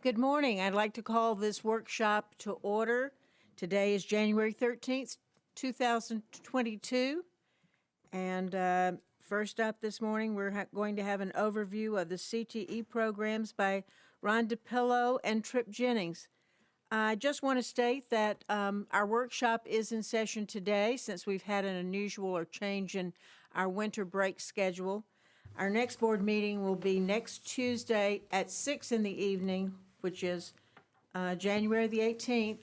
Good morning. I'd like to call this workshop to order. Today is January 13th, 2022. And first up this morning, we're going to have an overview of the CTE programs by Ron DiPillo and Trip Jennings. I just want to state that our workshop is in session today since we've had an unusual or change in our winter break schedule. Our next board meeting will be next Tuesday at 6 in the evening, which is January the 18th.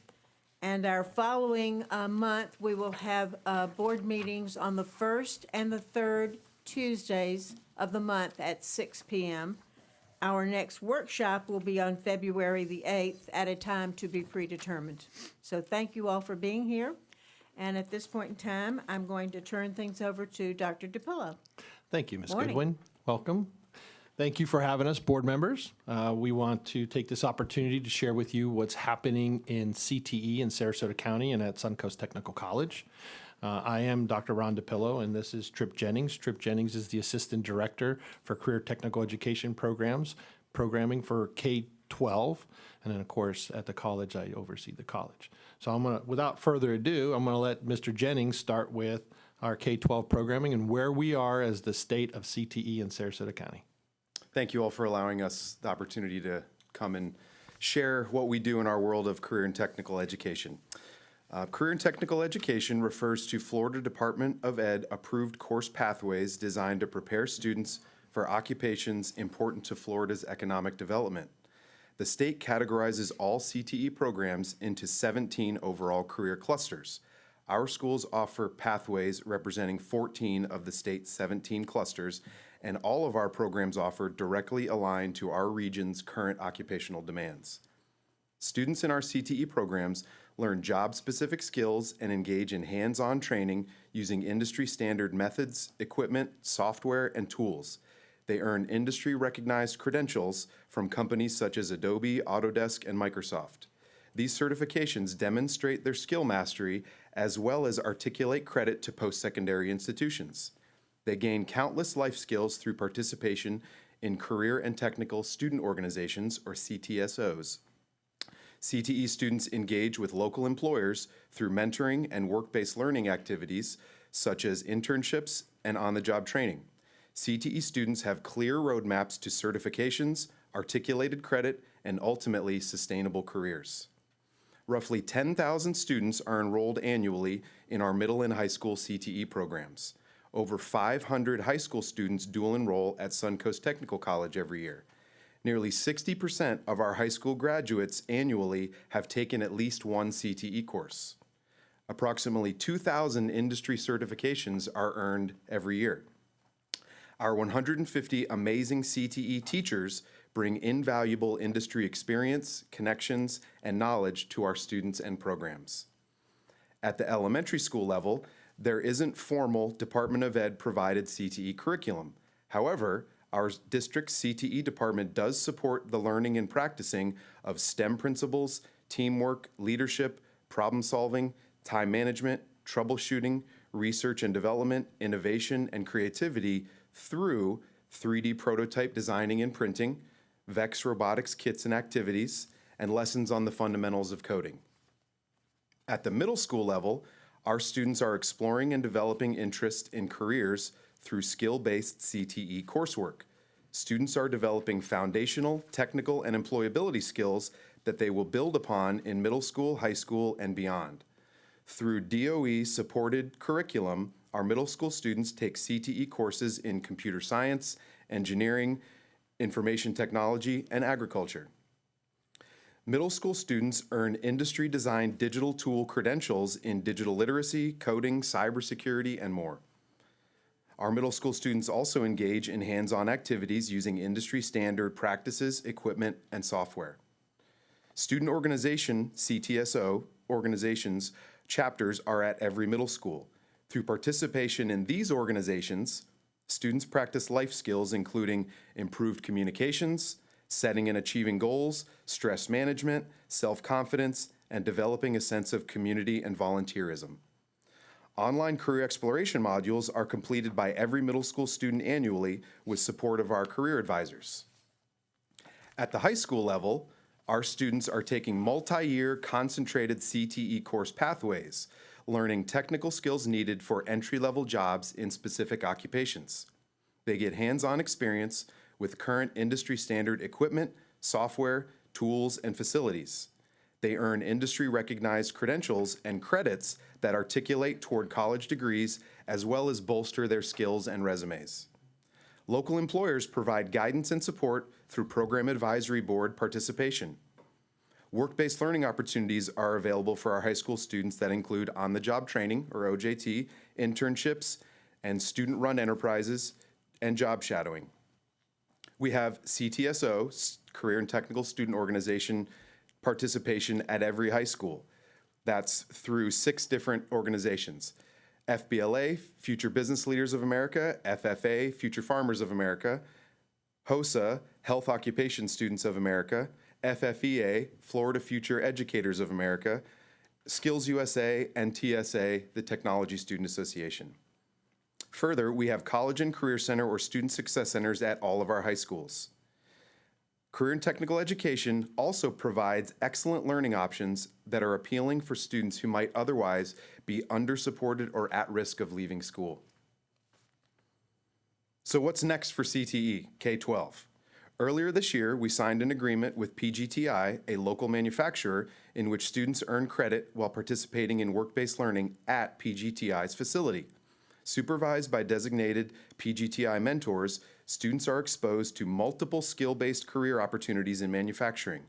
And our following month, we will have board meetings on the first and the third Tuesdays of the month at 6 p.m. Our next workshop will be on February the 8th at a time to be predetermined. So thank you all for being here. And at this point in time, I'm going to turn things over to Dr. DiPillo. Thank you, Ms. Morning. Goodwin. Welcome. Thank you for having us, board members. We want to take this opportunity to share with you what's happening in CTE in Sarasota County and at Suncoast Technical College. I am Dr. Ron DiPillo, and this is Trip Jennings. Trip Jennings is the Assistant Director for Career Technical Education Programming for K-12. And then, of course, at the college, I oversee the college. So without further ado, I'm going to let Mr. Jennings start with our K-12 programming and where we are as the state of CTE in Sarasota County. Thank you all for allowing us the opportunity to come and share what we do in our world of career and technical education. Career and technical education refers to Florida Department of Ed approved course pathways designed to prepare students for occupations important to Florida's economic development. The state categorizes all CTE programs into 17 overall career clusters. Our schools offer pathways representing 14 of the state's 17 clusters, and all of our programs offered directly align to our region's current occupational demands. Students in our CTE programs learn job-specific skills and engage in hands-on training using industry-standard methods, equipment, software, and tools. They earn industry-recognized credentials from companies such as Adobe, Autodesk, and Microsoft. These certifications demonstrate their skill mastery as well as articulate credit to post-secondary institutions. They gain countless life skills through participation in career and technical student organizations, or CTSOs. CTE students engage with local employers through mentoring and work-based learning activities, such as internships and on-the-job training. CTE students have clear roadmaps to certifications, articulated credit, and ultimately sustainable careers. Roughly 10,000 students are enrolled annually in our middle and high school CTE programs. Over 500 high school students dual enroll at Suncoast Technical College every year. Nearly 60% of our high school graduates annually have taken at least one CTE course. Approximately 2,000 industry certifications are earned every year. Our 150 amazing CTE teachers bring invaluable industry experience, connections, and knowledge to our students and programs. At the elementary school level, there isn't formal Department of Ed provided CTE curriculum. However, our district's CTE department does support the learning and practicing of STEM principles, teamwork, leadership, problem solving, time management, troubleshooting, research and development, innovation, and creativity through 3D prototype designing and printing, VEX robotics kits and activities, and lessons on the fundamentals of coding. At the middle school level, our students are exploring and developing interest in careers through skill-based CTE coursework. Students are developing foundational, technical, and employability skills that they will build upon in middle school, high school, and beyond. Through DOE-supported curriculum, our middle school students take CTE courses in computer science, engineering, information technology, and agriculture. Middle school students earn industry-designed digital tool credentials in digital literacy, coding, cybersecurity, and more. Our middle school students also engage in hands-on activities using industry-standard practices, equipment, and software. Student organization, CTSO, organizations, chapters are at every middle school. Through participation in these organizations, students practice life skills including improved communications, setting and achieving goals, stress management, self-confidence, and developing a sense of community and volunteerism. Online career exploration modules are completed by every middle school student annually with support of our career advisors. At the high school level, Our students are taking multi-year concentrated CTE course pathways, learning technical skills needed for entry-level jobs in specific occupations. They get hands-on experience with current industry standard equipment, software, tools, and facilities. They earn industry-recognized credentials and credits that articulate toward college degrees as well as bolster their skills and resumes. Local employers provide guidance and support through Program Advisory Board participation. Work-based learning opportunities are available for our high school students that include on-the-job training, or OJT, internships, and student-run enterprises, and job shadowing. We have CTSO, Career and Technical Student Organization, participation at every high school. That's through 6 different organizations. FBLA, Future Business Leaders of America; FFA, Future Farmers of America; HOSA, Health Occupation Students of America; FFEA, Florida Future Educators of America; Skills USA; and TSA, the Technology Student Association. Further, we have College and Career Center or Student Success Centers at all of our high schools. Career and Technical Education also provides excellent learning options that are appealing for students who might otherwise be under-supported or at risk of leaving school. So what's next for CTE K-12? Earlier this year, we signed an agreement with PGTI, a local manufacturer, in which students earn credit while participating in work-based learning at PGTI's facility. Supervised by designated PGTI mentors, students are exposed to multiple skill-based career opportunities in manufacturing.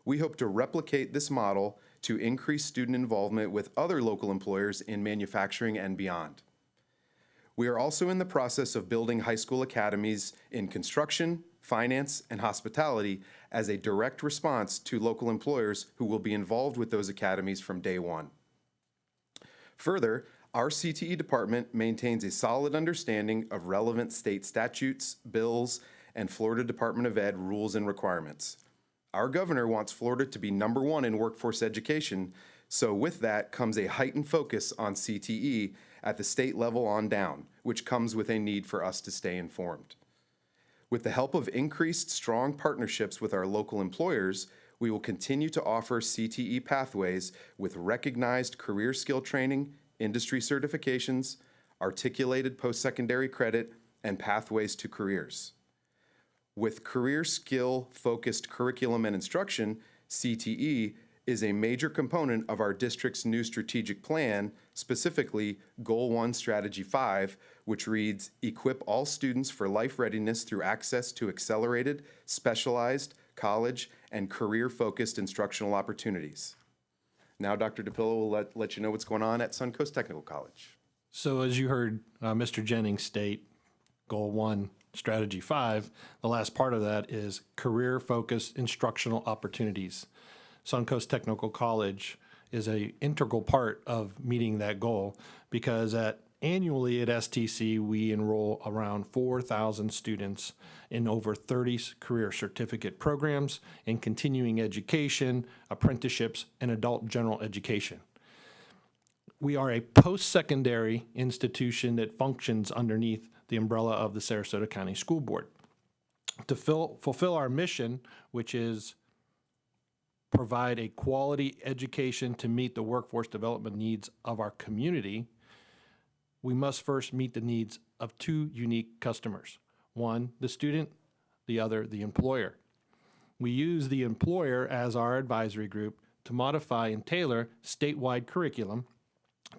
We hope to replicate this model to increase student involvement with other local employers in manufacturing and beyond. We are also in the process of building high school academies in construction, finance, and hospitality as a direct response to local employers who will be involved with those academies from day one. Further, our CTE department maintains a solid understanding of relevant state statutes, bills, and Florida Department of Ed rules and requirements. Our governor wants Florida to be #1 in workforce education, so with that comes a heightened focus on CTE at the state level on down, which comes with a need for us to stay informed. With the help of increased strong partnerships with our local employers, we will continue to offer CTE pathways with recognized career skill training, industry certifications, articulated post-secondary credit, and pathways to careers. With career skill-focused curriculum and instruction, CTE is a major component of our district's new strategic plan, specifically Goal 1 Strategy 5, which reads, "Equip all students for life readiness through access to accelerated, specialized, college, and career-focused instructional opportunities." Now, Dr. DePillo will let you know what's going on at Suncoast Technical College. So as you heard Mr. Jennings state, Goal 1, Strategy 5, the last part of that is career-focused instructional opportunities. Suncoast Technical College is an integral part of meeting that goal because annually at STC, we enroll around 4,000 students in over 30 career certificate programs in continuing education, apprenticeships, and adult general education. We are a post-secondary institution that functions underneath the umbrella of the Sarasota County School Board. To fulfill our mission, which is provide a quality education to meet the workforce development needs of our community, we must first meet the needs of 2 unique customers. One, the student, the other, the employer. We use the employer as our advisory group to modify and tailor statewide curriculum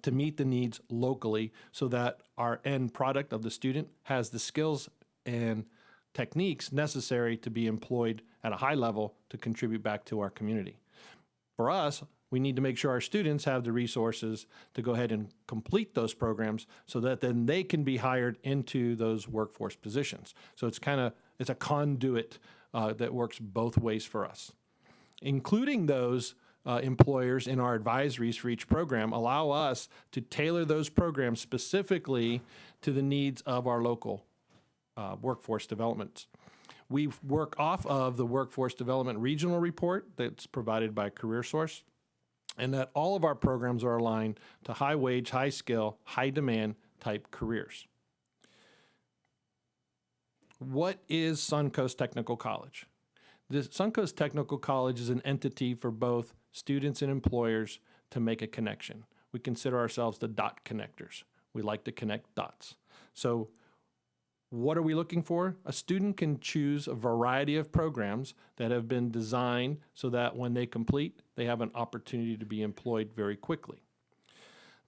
to meet the needs locally so that our end product of the student has the skills and techniques necessary to be employed at a high level to contribute back to our community. For us, we need to make sure our students have the resources to go ahead and complete those programs so that then they can be hired into those workforce positions. So it's a conduit that works both ways for us. Including those employers in our advisories for each program allow us to tailor those programs specifically to the needs of our local workforce development. We work off of the Workforce Development Regional Report that's provided by CareerSource, and that all of our programs are aligned to high wage, high skill, high demand type careers. What is Suncoast Technical College? The Suncoast Technical College is an entity for both students and employers to make a connection. We consider ourselves the dot connectors. We like to connect dots. So what are we looking for? A student can choose a variety of programs that have been designed so that when they complete, they have an opportunity to be employed very quickly.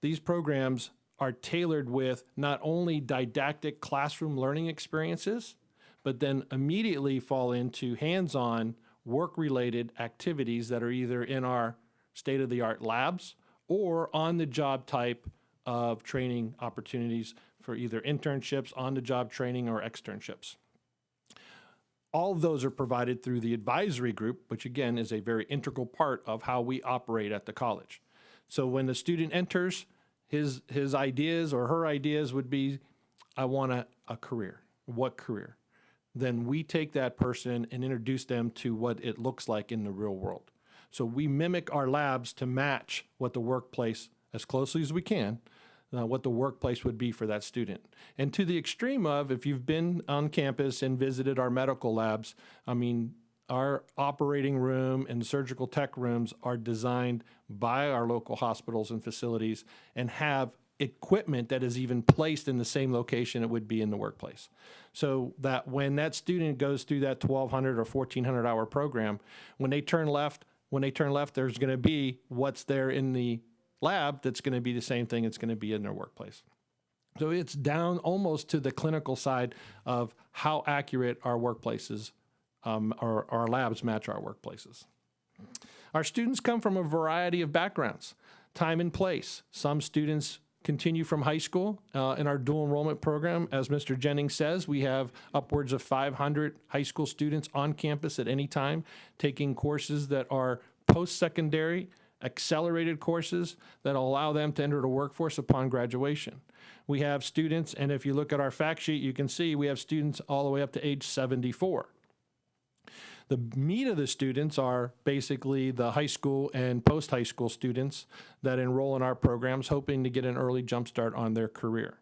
These programs are tailored with not only didactic classroom learning experiences, but then immediately fall into hands-on work-related activities that are either in our state-of-the-art labs or on-the-job type of training opportunities for either internships, on-the-job training, or externships. All of those are provided through the advisory group, which again is a very integral part of how we operate at the college. So when the student enters, his ideas or her ideas would be, I want a career. What career? Then we take that person and introduce them to what it looks like in the real world. So we mimic our labs to match what the workplace, as closely as we can, what the workplace would be for that student. And to the extreme of, if you've been on campus and visited our medical labs, I mean, our operating room and surgical tech rooms are designed by our local hospitals and facilities and have equipment that is even placed in the same location it would be in the workplace. So that when that student goes through that 1,200 or 1,400 hour program, when they turn left, there's going to be what's there in the lab that's going to be the same thing it's going to be in their workplace. So it's down almost to the clinical side of how accurate our workplaces or our labs match our workplaces. Our students come from a variety of backgrounds, time and place. Some students continue from high school in our dual enrollment program. As Mr. Jennings says, we have upwards of 500 high school students on campus at any time taking courses that are post-secondary, accelerated courses that allow them to enter the workforce upon graduation. We have students, and if you look at our fact sheet, you can see we have students all the way up to age 74. The meat of the students are basically the high school and post-high school students that enroll in our programs, hoping to get an early jump start on their career.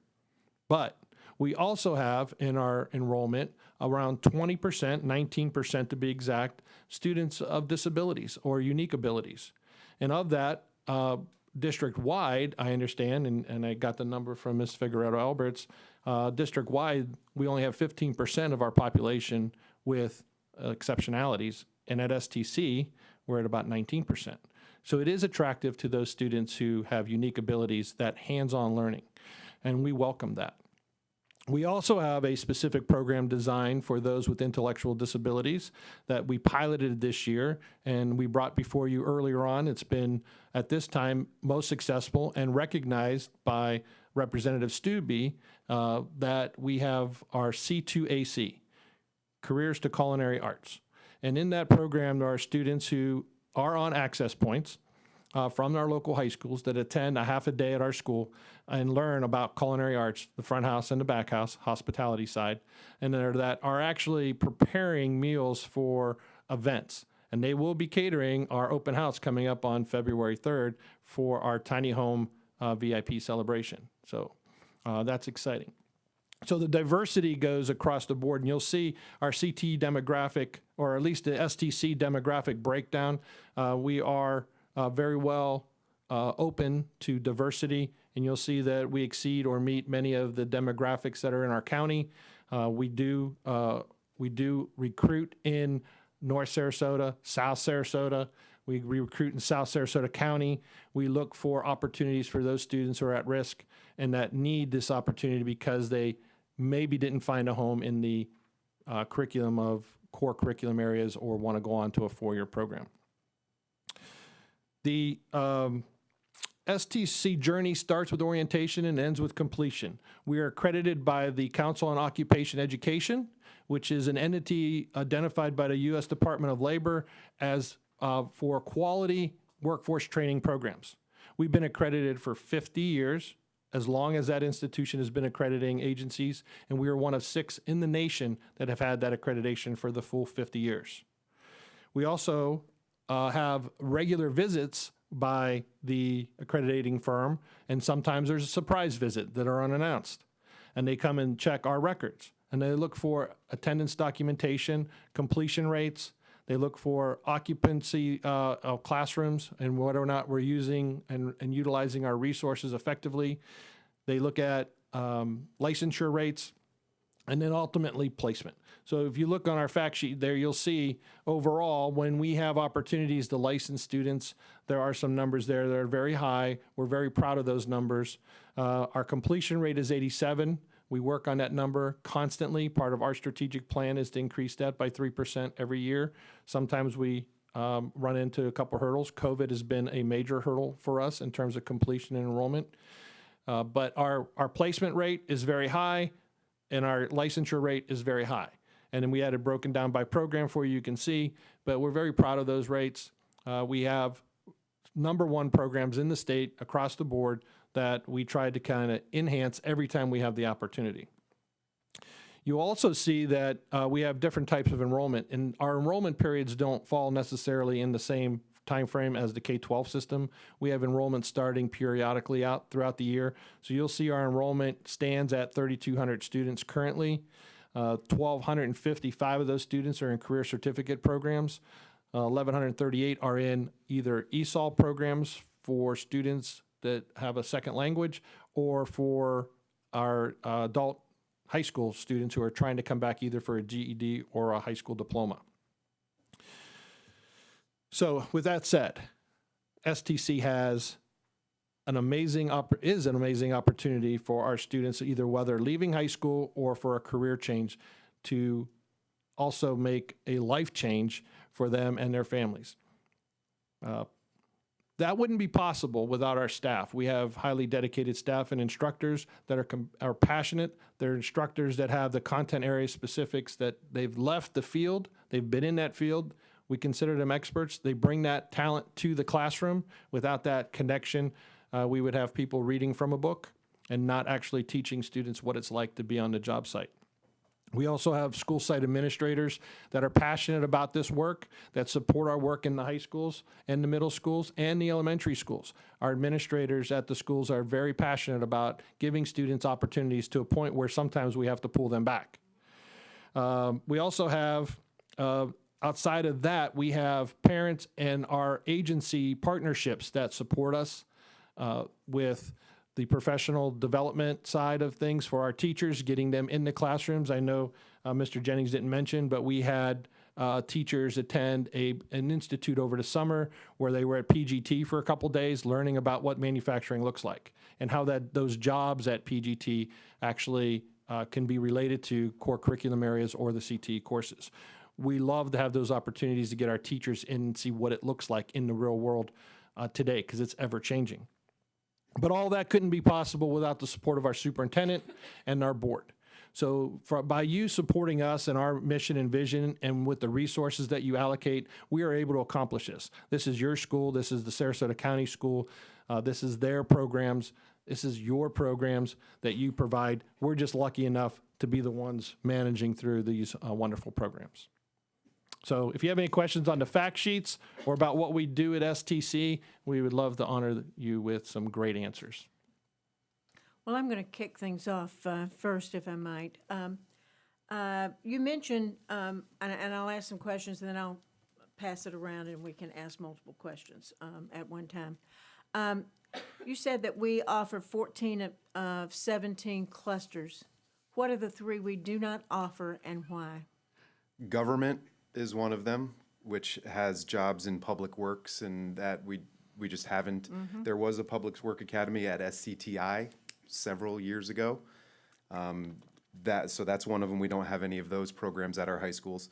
But we also have in our enrollment around 20%, 19% to be exact, students of disabilities or unique abilities. And of that, district-wide, I understand, and I got the number from Ms. Figueredo-Alberts, district-wide, we only have 15% of our population with exceptionalities, and at STC, we're at about 19%. So it is attractive to those students who have unique abilities, that hands-on learning, and we welcome that. We also have a specific program designed for those with intellectual disabilities that we piloted this year and we brought before you earlier on. It's been, at this time, most successful and recognized by Representative Stubbe that we have our C2AC, Careers to Culinary Arts. And in that program, there are students who are on access points from our local high schools that attend a half a day at our school and learn about culinary arts, the front house and the back house, hospitality side, and that are actually preparing meals for events. And they will be catering our open house coming up on February 3rd for our tiny home VIP celebration. So that's exciting. So the diversity goes across the board, and you'll see our CTE demographic, or at least the STC demographic breakdown. We are very well open to diversity, and you'll see that we exceed or meet many of the demographics that are in our county. We do recruit in North Sarasota, South Sarasota. We recruit in South Sarasota County. We look for opportunities for those students who are at risk and that need this opportunity because they maybe didn't find a home in the curriculum of core curriculum areas or want to go on to a four-year program. The STC journey starts with orientation and ends with completion. We are accredited by the Council on Occupation Education, which is an entity identified by the U.S. Department of Labor as for quality workforce training programs. We've been accredited for 50 years, as long as that institution has been accrediting agencies, and we are one of 6 in the nation that have had that accreditation for the full 50 years. We also have regular visits by the accrediting firm, and sometimes there's a surprise visit that are unannounced. And they come and check our records, and they look for attendance documentation, completion rates. They look for occupancy of classrooms and whether or not we're using and utilizing our resources effectively. They look at licensure rates, and then ultimately placement. So if you look on our fact sheet there, you'll see overall, when we have opportunities to license students, there are some numbers there that are very high. We're very proud of those numbers. Our completion rate is 87. We work on that number constantly. Part of our strategic plan is to increase that by 3% every year. Sometimes we run into a couple hurdles. COVID has been a major hurdle for us in terms of completion and enrollment. But our placement rate is very high, and our licensure rate is very high. And then we had it broken down by program for you, you can see, but we're very proud of those rates. We have #1 programs in the state across the board that we try to kind of enhance every time we have the opportunity. You also see that we have different types of enrollment, and our enrollment periods don't fall necessarily in the same time frame as the K-12 system. We have enrollment starting periodically out throughout the year. So you'll see our enrollment stands at 3,200 students currently. 1,255 of those students are in career certificate programs. 1,138 are in either ESOL programs for students that have a second language, or for our adult high school students who are trying to come back either for a GED or a high school diploma. So with that said, STC has an amazing opportunity for our students, either whether leaving high school or for a career change, to also make a life change for them and their families. That wouldn't be possible without our staff. We have highly dedicated staff and instructors that are passionate. They're instructors that have the content area specifics, that they've left the field, they've been in that field. We consider them experts. They bring that talent to the classroom. Without that connection, we would have people reading from a book and not actually teaching students what it's like to be on the job site. We also have school site administrators that are passionate about this work, that support our work in the high schools and the middle schools and the elementary schools. Our administrators at the schools are very passionate about giving students opportunities to a point where sometimes we have to pull them back. We also have outside of that, we have parents and our agency partnerships that support us with the professional development side of things for our teachers, getting them in the classrooms. I know Mr. Jennings didn't mention, but we had teachers attend an institute over the summer where they were at PGT for a couple days learning about what manufacturing looks like and how those jobs at PGT actually can be related to core curriculum areas or the CTE courses. We love to have those opportunities to get our teachers in and see what it looks like in the real world today, because it's ever changing. But all that couldn't be possible without the support of our superintendent and our board. So by you supporting us and our mission and vision, and with the resources that you allocate, we are able to accomplish this. This is your school. This is the Sarasota County School. This is their programs. This is your programs that you provide. We're just lucky enough to be the ones managing through these wonderful programs. So if you have any questions on the fact sheets or about what we do at STC, we would love to honor you with some great answers. Well, I'm going to kick things off first, if I might. You mentioned, and I'll ask some questions, and then I'll pass it around, and we can ask multiple questions at one time. You said that we offer 14 of 17 clusters. What are the 3 we do not offer, and why? Government is one of them, which has jobs in public works, and that we just haven't. Mm-hmm. There was a public work academy at SCTI several years ago. So that's one of them. We don't have any of those programs at our high schools.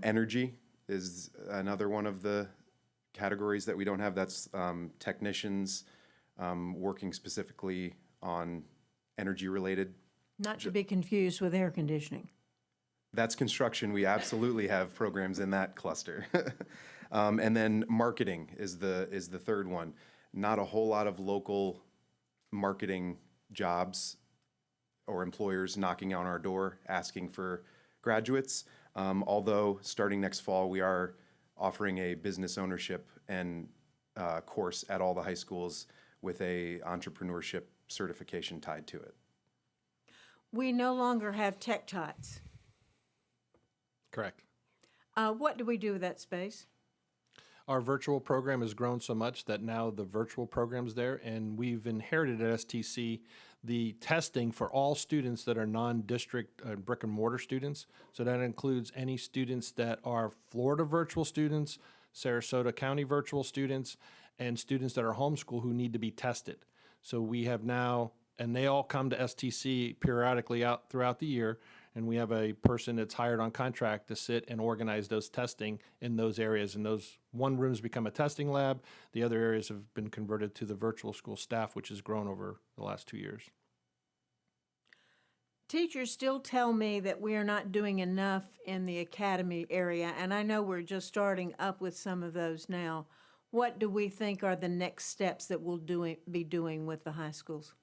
Energy is another one of the categories that we don't have. That's technicians working specifically on energy-related. Not to be confused with air conditioning. That's construction. We absolutely have programs in that cluster. And then marketing is the third one. Not a whole lot of local marketing jobs or employers knocking on our door asking for graduates. Although starting next fall, we are offering a business ownership and course at all the high schools with a entrepreneurship certification tied to it. We no longer have tech tots. Correct. What do we do with that space? Our virtual program has grown so much that now the virtual program's there, and we've inherited at STC the testing for all students that are non-district brick and mortar students. So that includes any students that are Florida virtual students, Sarasota County virtual students, and students that are homeschool who need to be tested. So we have now, and they all come to STC periodically out throughout the year, and we have a person that's hired on contract to sit and organize those testing in those areas. And those one rooms become a testing lab. The other areas have been converted to the virtual school staff, which has grown over the last 2 years. Teachers still tell me that we are not doing enough in the academy area, and I know we're just starting up with some of those now. What do we think are the next steps that we'll be doing with the high schools?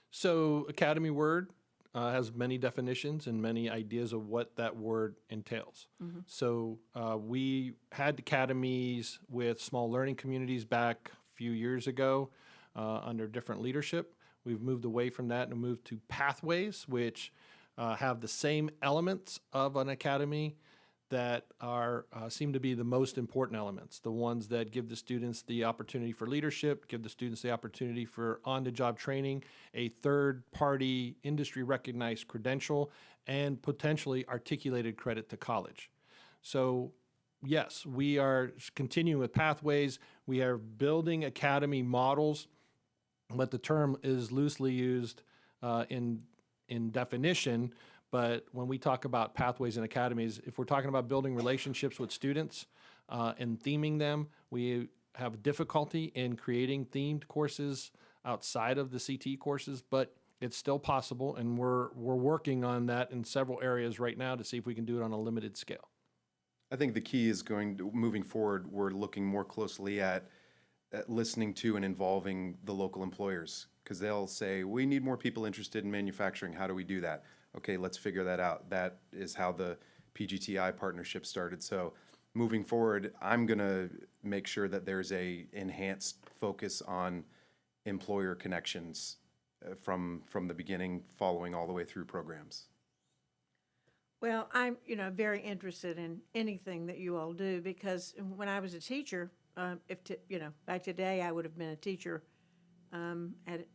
So academy word has many definitions and many ideas of what that word entails. So we had academies with small learning communities back a few years ago under different leadership. We've moved away from that and moved to pathways, which have the same elements of an academy that are seem to be the most important elements, the ones that give the students the opportunity for leadership, give the students the opportunity for on-the-job training, a third-party industry-recognized credential, and potentially articulated credit to college. So yes, we are continuing with pathways. We are building academy models, but the term is loosely used in definition. But when we talk about pathways and academies, if we're talking about building relationships with students and theming them, we have difficulty in creating themed courses outside of the CTE courses, but it's still possible, and we're working on that in several areas right now to see if we can do it on a limited scale. I think the key is moving forward, we're looking more closely at listening to and involving the local employers, because they'll say, we need more people interested in manufacturing. How do we do that? Okay, let's figure that out. That is how the PGTI partnership started. So moving forward, I'm going to make sure that there's a enhanced focus on employer connections from the beginning, following all the way through programs. Well, I'm, very interested in anything that you all do, because when I was a teacher, back today, I would have been a teacher at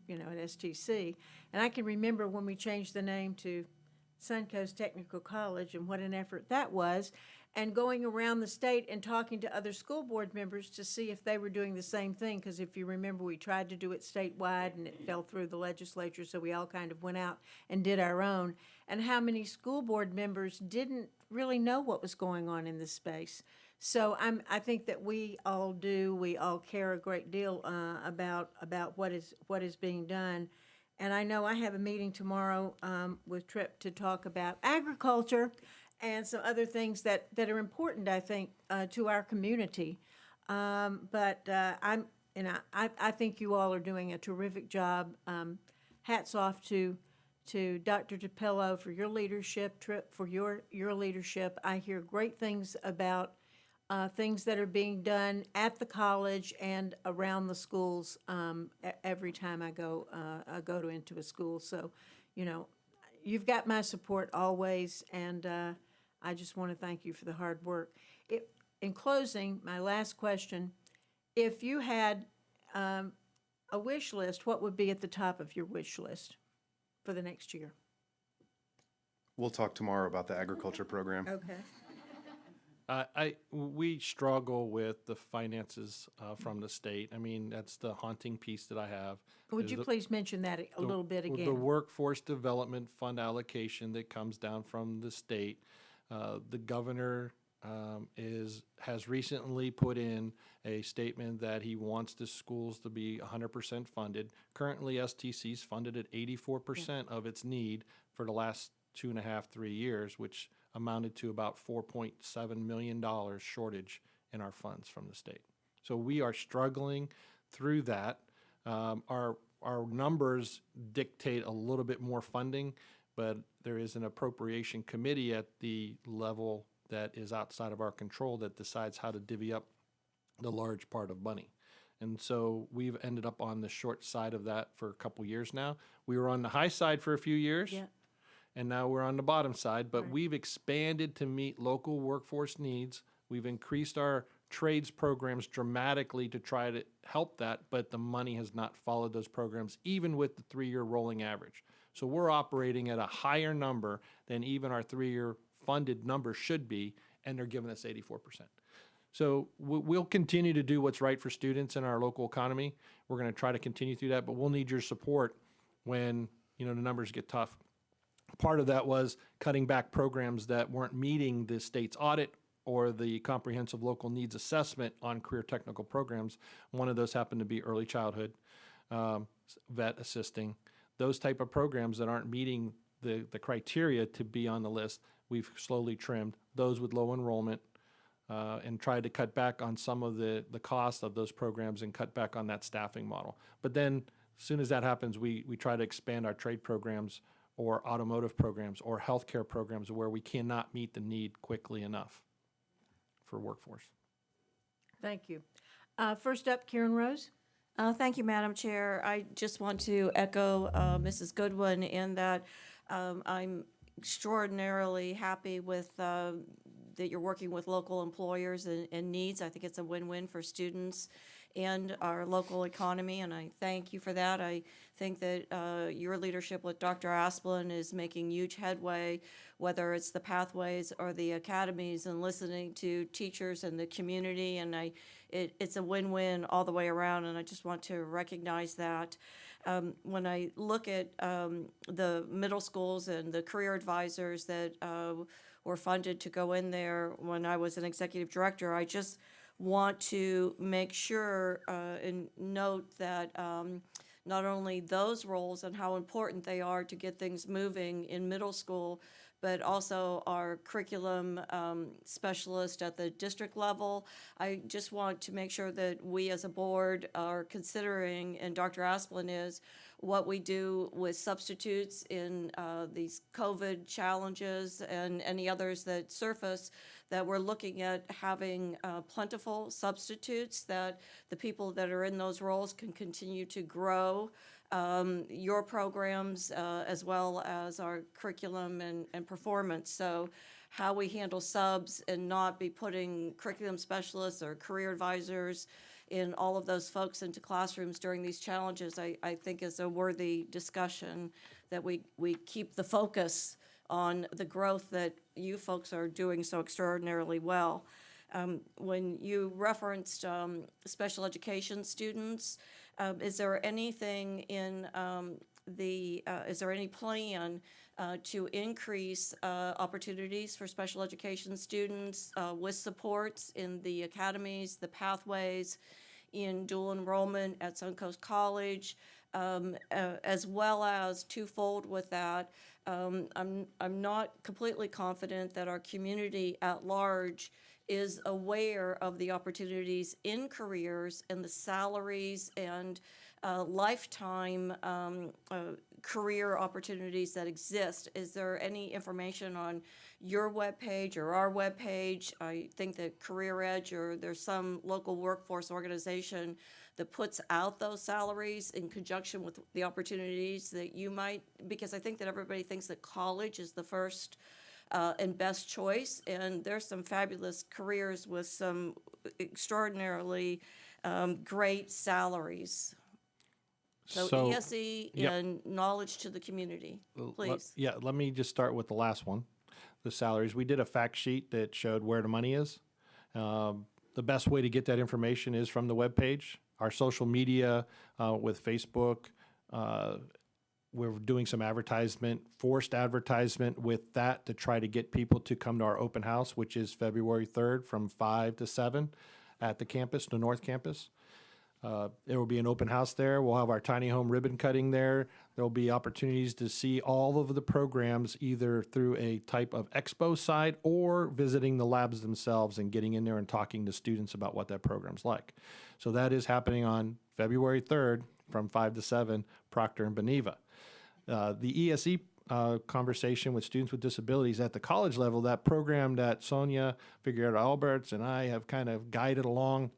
STC. And I can remember when we changed the name to Suncoast Technical College and what an effort that was, and going around the state and talking to other school board members to see if they were doing the same thing. Because if you remember, we tried to do it statewide and it fell through the legislature, so we all kind of went out and did our own. And how many school board members didn't really know what was going on in this space. So I think that we all care a great deal about what is being done. And I know I have a meeting tomorrow with Tripp to talk about agriculture and some other things that are important, I think, to our community. I think you all are doing a terrific job. Hats off to Dr. DiPillo for your leadership, Tripp for your leadership. I hear great things about things that are being done at the college and around the schools every time I go into a school. So, you've got my support always, and I just want to thank you for the hard work. In closing, my last question, if you had a wish list, what would be at the top of your wish list for the next year? We'll talk tomorrow about the agriculture program. Okay. We struggle with the finances from the state. I mean, that's the haunting piece that I have. Would you please mention that a little bit again? The workforce development fund allocation that comes down from the state. The governor has recently put in a statement that he wants the schools to be 100% funded. Currently, STC's funded at 84% of its need for the last 2.5, 3 years, which amounted to about $4.7 million shortage in our funds from the state. So we are struggling through that. Our numbers dictate a little bit more funding, but there is an appropriation committee at the level that is outside of our control that decides how to divvy up the large part of money. And so we've ended up on the short side of that for a couple years now. We were on the high side for a few years. Yeah. and now we're on the bottom side, but Right. we've expanded to meet local workforce needs. We've increased our trades programs dramatically to try to help that, but the money has not followed those programs, even with the 3-year rolling average. So we're operating at a higher number than even our 3-year funded number should be, and they're giving us 84%. So we'll continue to do what's right for students in our local economy. We're going to try to continue through that, but we'll need your support when, the numbers get tough. Part of that was cutting back programs that weren't meeting the state's audit or the comprehensive local needs assessment on career technical programs. One of those happened to be early childhood, vet assisting. Those type of programs that aren't meeting the criteria to be on the list, we've slowly trimmed those with low enrollment and tried to cut back on some of the cost of those programs and cut back on that staffing model. But then as soon as that happens, we try to expand our trade programs or automotive programs or healthcare programs where we cannot meet the need quickly enough for workforce. Thank you. First up, Karen Rose. Thank you, Madam Chair. I just want to echo Mrs. Goodwin in that I'm extraordinarily happy with that you're working with local employers and needs. I think it's a win-win for students and our local economy, and I thank you for that. I think that your leadership with Dr. Asplin is making huge headway, whether it's the pathways or the academies, and listening to teachers and the community, and it's a win-win all the way around, and I just want to recognize that. When I look at the middle schools and the career advisors that were funded to go in there when I was an executive director, I just want to make sure and note that not only those roles and how important they are to get things moving in middle school, but also our curriculum specialist at the district level. I just want to make sure that we as a board are considering, and Dr. Asplin is, what we do with substitutes in these COVID challenges and any others that surface, that we're looking at having plentiful substitutes, that the people that are in those roles can continue to grow your programs as well as our curriculum and performance. So how we handle subs and not be putting curriculum specialists or career advisors in all of those folks into classrooms during these challenges, I think is a worthy discussion, that we keep the focus on the growth that you folks are doing so extraordinarily well. When you referenced special education students, is there anything in is there any plan to increase opportunities for special education students with supports in the academies, the pathways, in dual enrollment at Suncoast College, as well as twofold with that? I'm not completely confident that our community at large is aware of the opportunities in careers and the salaries and lifetime career opportunities that exist. Is there any information on your webpage or our webpage? I think that Career Edge, or there's some local workforce organization that puts out those salaries in conjunction with the opportunities that you might, because I think that everybody thinks that college is the first and best choice, and there's some fabulous careers with some extraordinarily great salaries. So ESE yep. and knowledge to the community, please. Let me just start with the last one, the salaries. We did a fact sheet that showed where the money is. The best way to get that information is from the webpage. Our social media with Facebook, we're doing some advertisement, forced advertisement with that to try to get people to come to our open house, which is February 3rd from 5 to 7 at the campus, the North Campus. There will be an open house there. We'll have our tiny home ribbon cutting there. There'll be opportunities to see all of the programs either through a type of expo site or visiting the labs themselves and getting in there and talking to students about what that program's like. So that is happening on February 3rd from 5 to 7, Proctor and Beneva. The ESE conversation with students with disabilities at the college level, that program that Sonia Figueroa Alberts and I have kind of guided along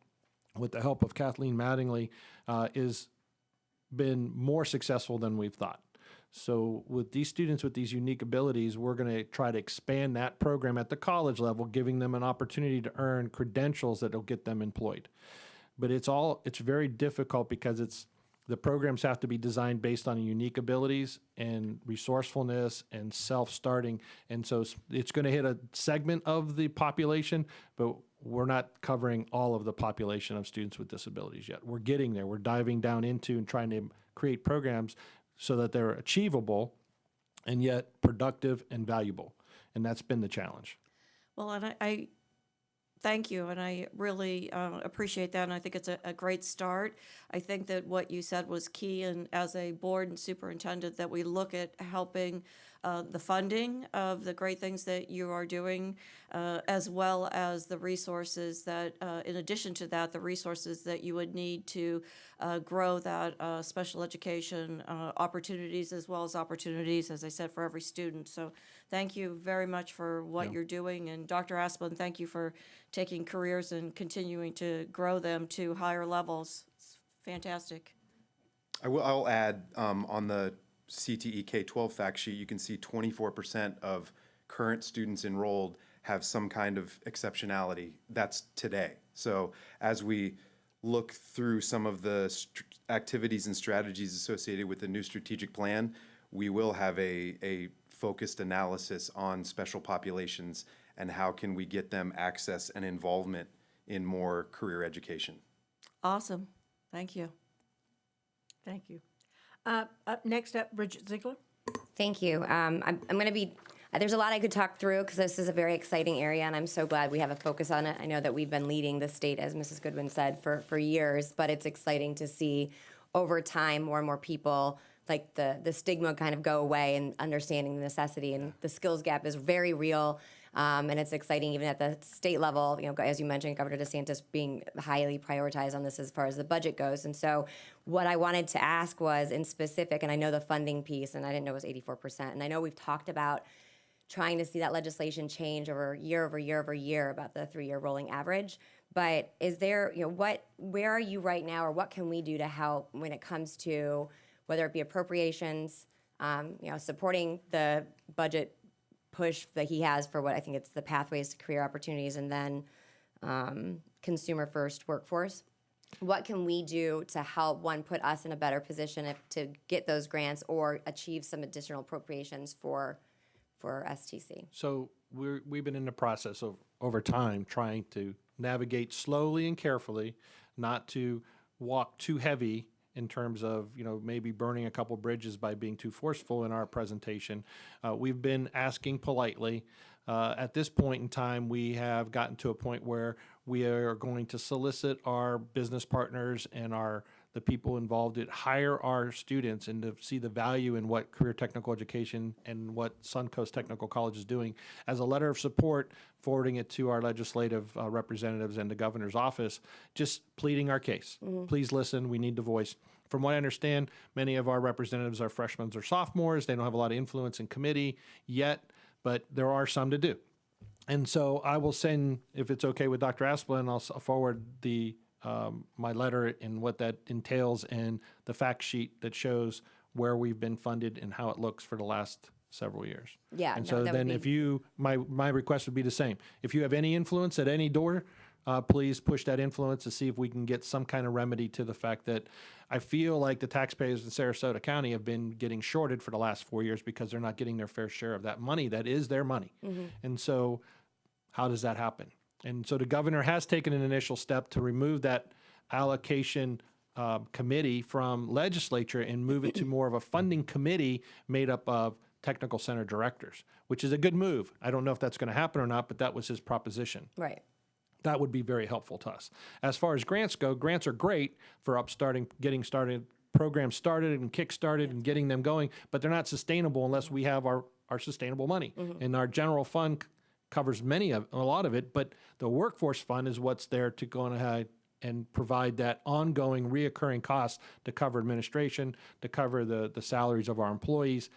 with the help of Kathleen Mattingly, is been more successful than we've thought. So with these students with these unique abilities, we're going to try to expand that program at the college level, giving them an opportunity to earn credentials that will get them employed. But it's very difficult because the programs have to be designed based on unique abilities and resourcefulness and self-starting. And so it's going to hit a segment of the population, but we're not covering all of the population of students with disabilities yet. We're getting there. We're diving down into and trying to create programs so that they're achievable and yet productive and valuable. And that's been the challenge. Well, and I thank you, and I really appreciate that, and I think it's a great start. I think that what you said was key, and as a board and superintendent, that we look at helping the funding of the great things that you are doing, as well as the resources that, in addition to that, the resources that you would need to grow that special education opportunities, as well as opportunities, as I said, for every student. So thank you very much for what you're doing. And Dr. Asplund, thank you for taking careers and continuing to grow them to higher levels. It's fantastic. I'll add, on the CTE K-12 fact sheet, you can see 24% of current students enrolled have some kind of exceptionality. That's today. So as we look through some of the activities and strategies associated with the new strategic plan, we will have a focused analysis on special populations and how can we get them access and involvement in more career education. Awesome. Thank you. Thank you. Next up, Bridget Ziegler. Thank you. I'm going to be, there's a lot I could talk through because this is a very exciting area, and I'm so glad we have a focus on it. I know that we've been leading the state, as Mrs. Goodwin said, for years, but it's exciting to see over time more and more people, like the stigma kind of go away and understanding the necessity, and the skills gap is very real. And it's exciting even at the state level, as you mentioned, Governor DeSantis being highly prioritized on this as far as the budget goes. And so what I wanted to ask was in specific, and I know the funding piece, and I didn't know it was 84%. And I know we've talked about trying to see that legislation change over year over year over year about the 3-year rolling average. But is there, where are you right now, or what can we do to help when it comes to whether it be appropriations, supporting the budget push that he has for what I think it's the pathways to career opportunities, and then consumer first workforce. What can we do to help, one, put us in a better position to get those grants or achieve some additional appropriations for STC? So we've been in the process of over time trying to navigate slowly and carefully, not to walk too heavy in terms of, maybe burning a couple bridges by being too forceful in our presentation. We've been asking politely. At this point in time, we have gotten to a point where we are going to solicit our business partners and the people involved to hire our students and to see the value in what career technical education and what Suncoast Technical College is doing as a letter of support, forwarding it to our legislative representatives and the governor's office, just pleading our case. Please listen, we need the voice. From what I understand, many of our representatives are freshmen or sophomores. They don't have a lot of influence in committee yet, but there are some to do. And so I will send, if it's okay with Dr. Asplund, I'll forward my letter and what that entails and the fact sheet that shows where we've been funded and how it looks for the last several years. Yeah. And so then if my request would be the same. If you have any influence at any door, please push that influence to see if we can get some kind of remedy to the fact that I feel like the taxpayers in Sarasota County have been getting shorted for the last 4 years because they're not getting their fair share of that money. That is their money. And so how does that happen? And so the governor has taken an initial step to remove that allocation committee from legislature and move it to more of a funding committee made up of technical center directors, which is a good move. I don't know if that's going to happen or not, but that was his proposition. Right. That would be very helpful to us. As far as grants go, grants are great for getting started, programs started and kick-started and getting them going, but they're not sustainable unless we have our sustainable money. And our general fund covers a lot of it, but the workforce fund is what's there to go ahead and provide that ongoing reoccurring cost to cover administration, to cover the salaries of our employees.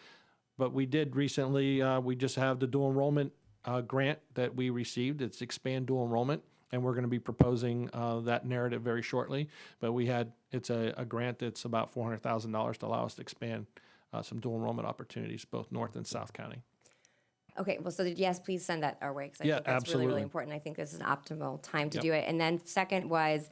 But we did recently, we just have the dual enrollment grant that we received. It's Expand Dual Enrollment, and we're going to be proposing that narrative very shortly. But it's a grant that's about $400,000 to allow us to expand some dual enrollment opportunities, both North and South County. Okay, well, so yes, please send that our way, because I Yeah, think that's really, absolutely. really important. I think this is an optimal time to Yep. do it. And then second was,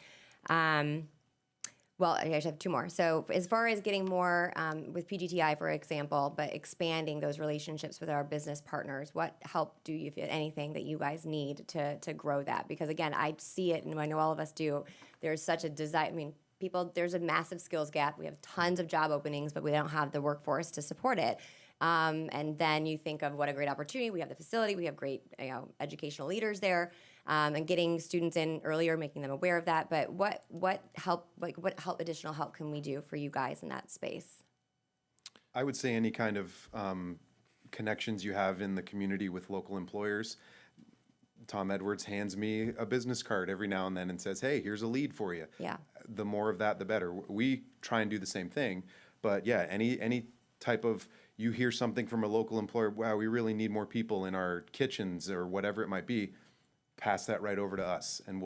well, I should have two more. So as far as getting more with PGTI, for example, but expanding those relationships with our business partners, what help do you, if anything, that you guys need to grow that? Because again, I see it, and I know all of us do. There's such a desire. I mean, people, there's a massive skills gap. We have tons of job openings, but we don't have the workforce to support it. And then you think of what a great opportunity. We have the facility. We have great, educational leaders there, and getting students in earlier, making them aware of that. But what additional help can we do for you guys in that space? I would say any kind of connections you have in the community with local employers. Tom Edwards hands me a business card every now and then and says, hey, here's a lead for you. Yeah. The more of that, the better. We try and do the same thing. But yeah, any type of, you hear something from a local employer, wow, we really need more people in our kitchens or whatever it might be, pass that right over to us. And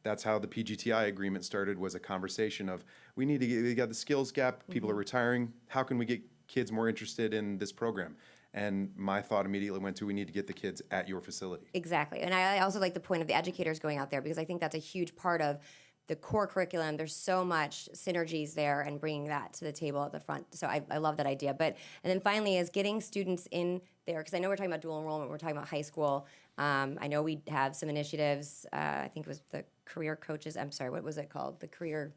that's how the PGTI agreement started, was a conversation of, we got the skills gap, people are retiring, how can we get kids more interested in this program? And my thought immediately went to, we need to get the kids at your facility. Exactly. And I also like the point of the educators going out there, because I think that's a huge part of the core curriculum. There's so much synergies there, and bringing that to the table at the front. So I love that idea. And then finally is getting students in there, because I know we're talking about dual enrollment, we're talking about high school. I know we have some initiatives, I think it was the career coaches, I'm sorry, what was it called? The career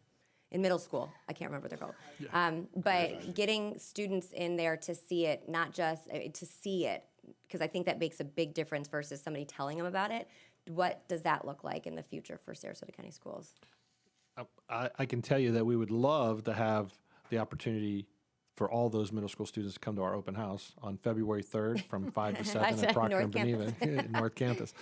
in middle school. I can't remember what they're called. But getting students in there to see it, not just to see it, because I think that makes a big difference versus somebody telling them about it. What does that look like in the future for Sarasota County Schools? I can tell you that we would love to have the opportunity for all those middle school students to come to our open house on February 3rd from 5 to 7 at Proctor and North Beneva, North Campus.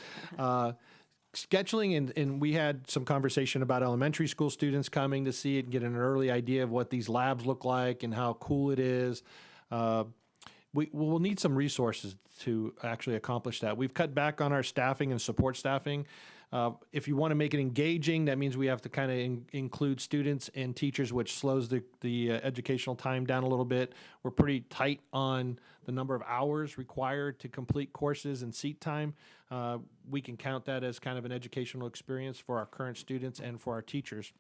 Scheduling, and we had some conversation about elementary school students coming to see it and get an early idea of what these labs look like and how cool it is. We'll need some resources to actually accomplish that. We've cut back on our staffing and support staffing. If you want to make it engaging, that means we have to kind of include students and teachers, which slows the educational time down a little bit. We're pretty tight on the number of hours required to complete courses and seat time. We can count that as kind of an educational experience for our current students and for our teachers.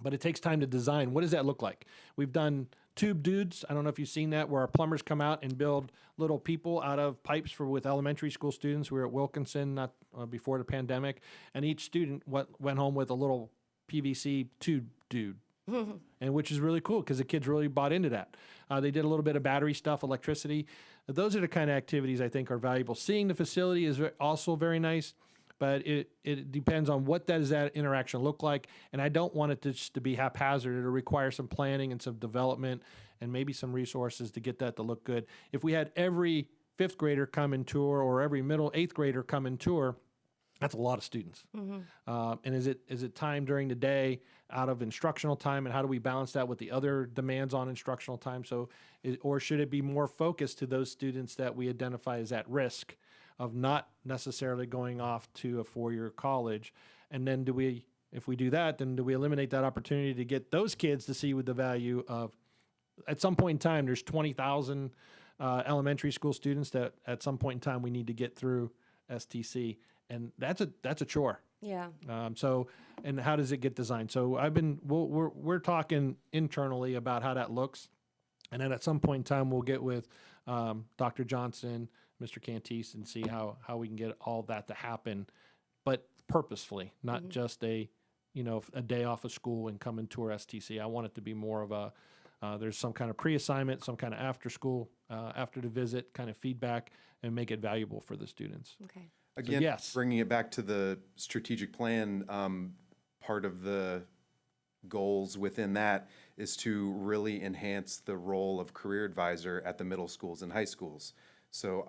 But it takes time to design. What does that look like? We've done tube dudes. I don't know if you've seen that, where our plumbers come out and build little people out of pipes with elementary school students. We were at Wilkinson not before the pandemic, and each student went home with a little PVC tube dude, and which is really cool because the kids really bought into that. They did a little bit of battery stuff, electricity. Those are the kind of activities I think are valuable. Seeing the facility is also very nice. But it depends on what does that interaction look like. And I don't want it just to be haphazard. It'll require some planning and some development and maybe some resources to get that to look good. If we had every fifth grader come and tour, or every eighth grader come and tour, that's a lot of students. And is it time during the day out of instructional time? And how do we balance that with the other demands on instructional time? Or should it be more focused to those students that we identify as at risk of not necessarily going off to a four-year college? And then if we do that, then do we eliminate that opportunity to get those kids to see with the value of, at some point in time, there's 20,000 elementary school students that at some point in time we need to get through STC, and that's a chore. Yeah. And how does it get designed? So we're talking internally about how that looks, and then at some point in time we'll get with Dr. Johnson, Mr. Cantis, and see how we can get all that to happen, but purposefully, not just a day off of school and come and tour STC. I want it to be more of there's some kind of pre-assignment, some kind of after school, after the visit kind of feedback, and make it valuable for the students. Okay. Again, yes. Bringing it back to the strategic plan, part of the goals within that is to really enhance the role of career advisor at the middle schools and high schools. So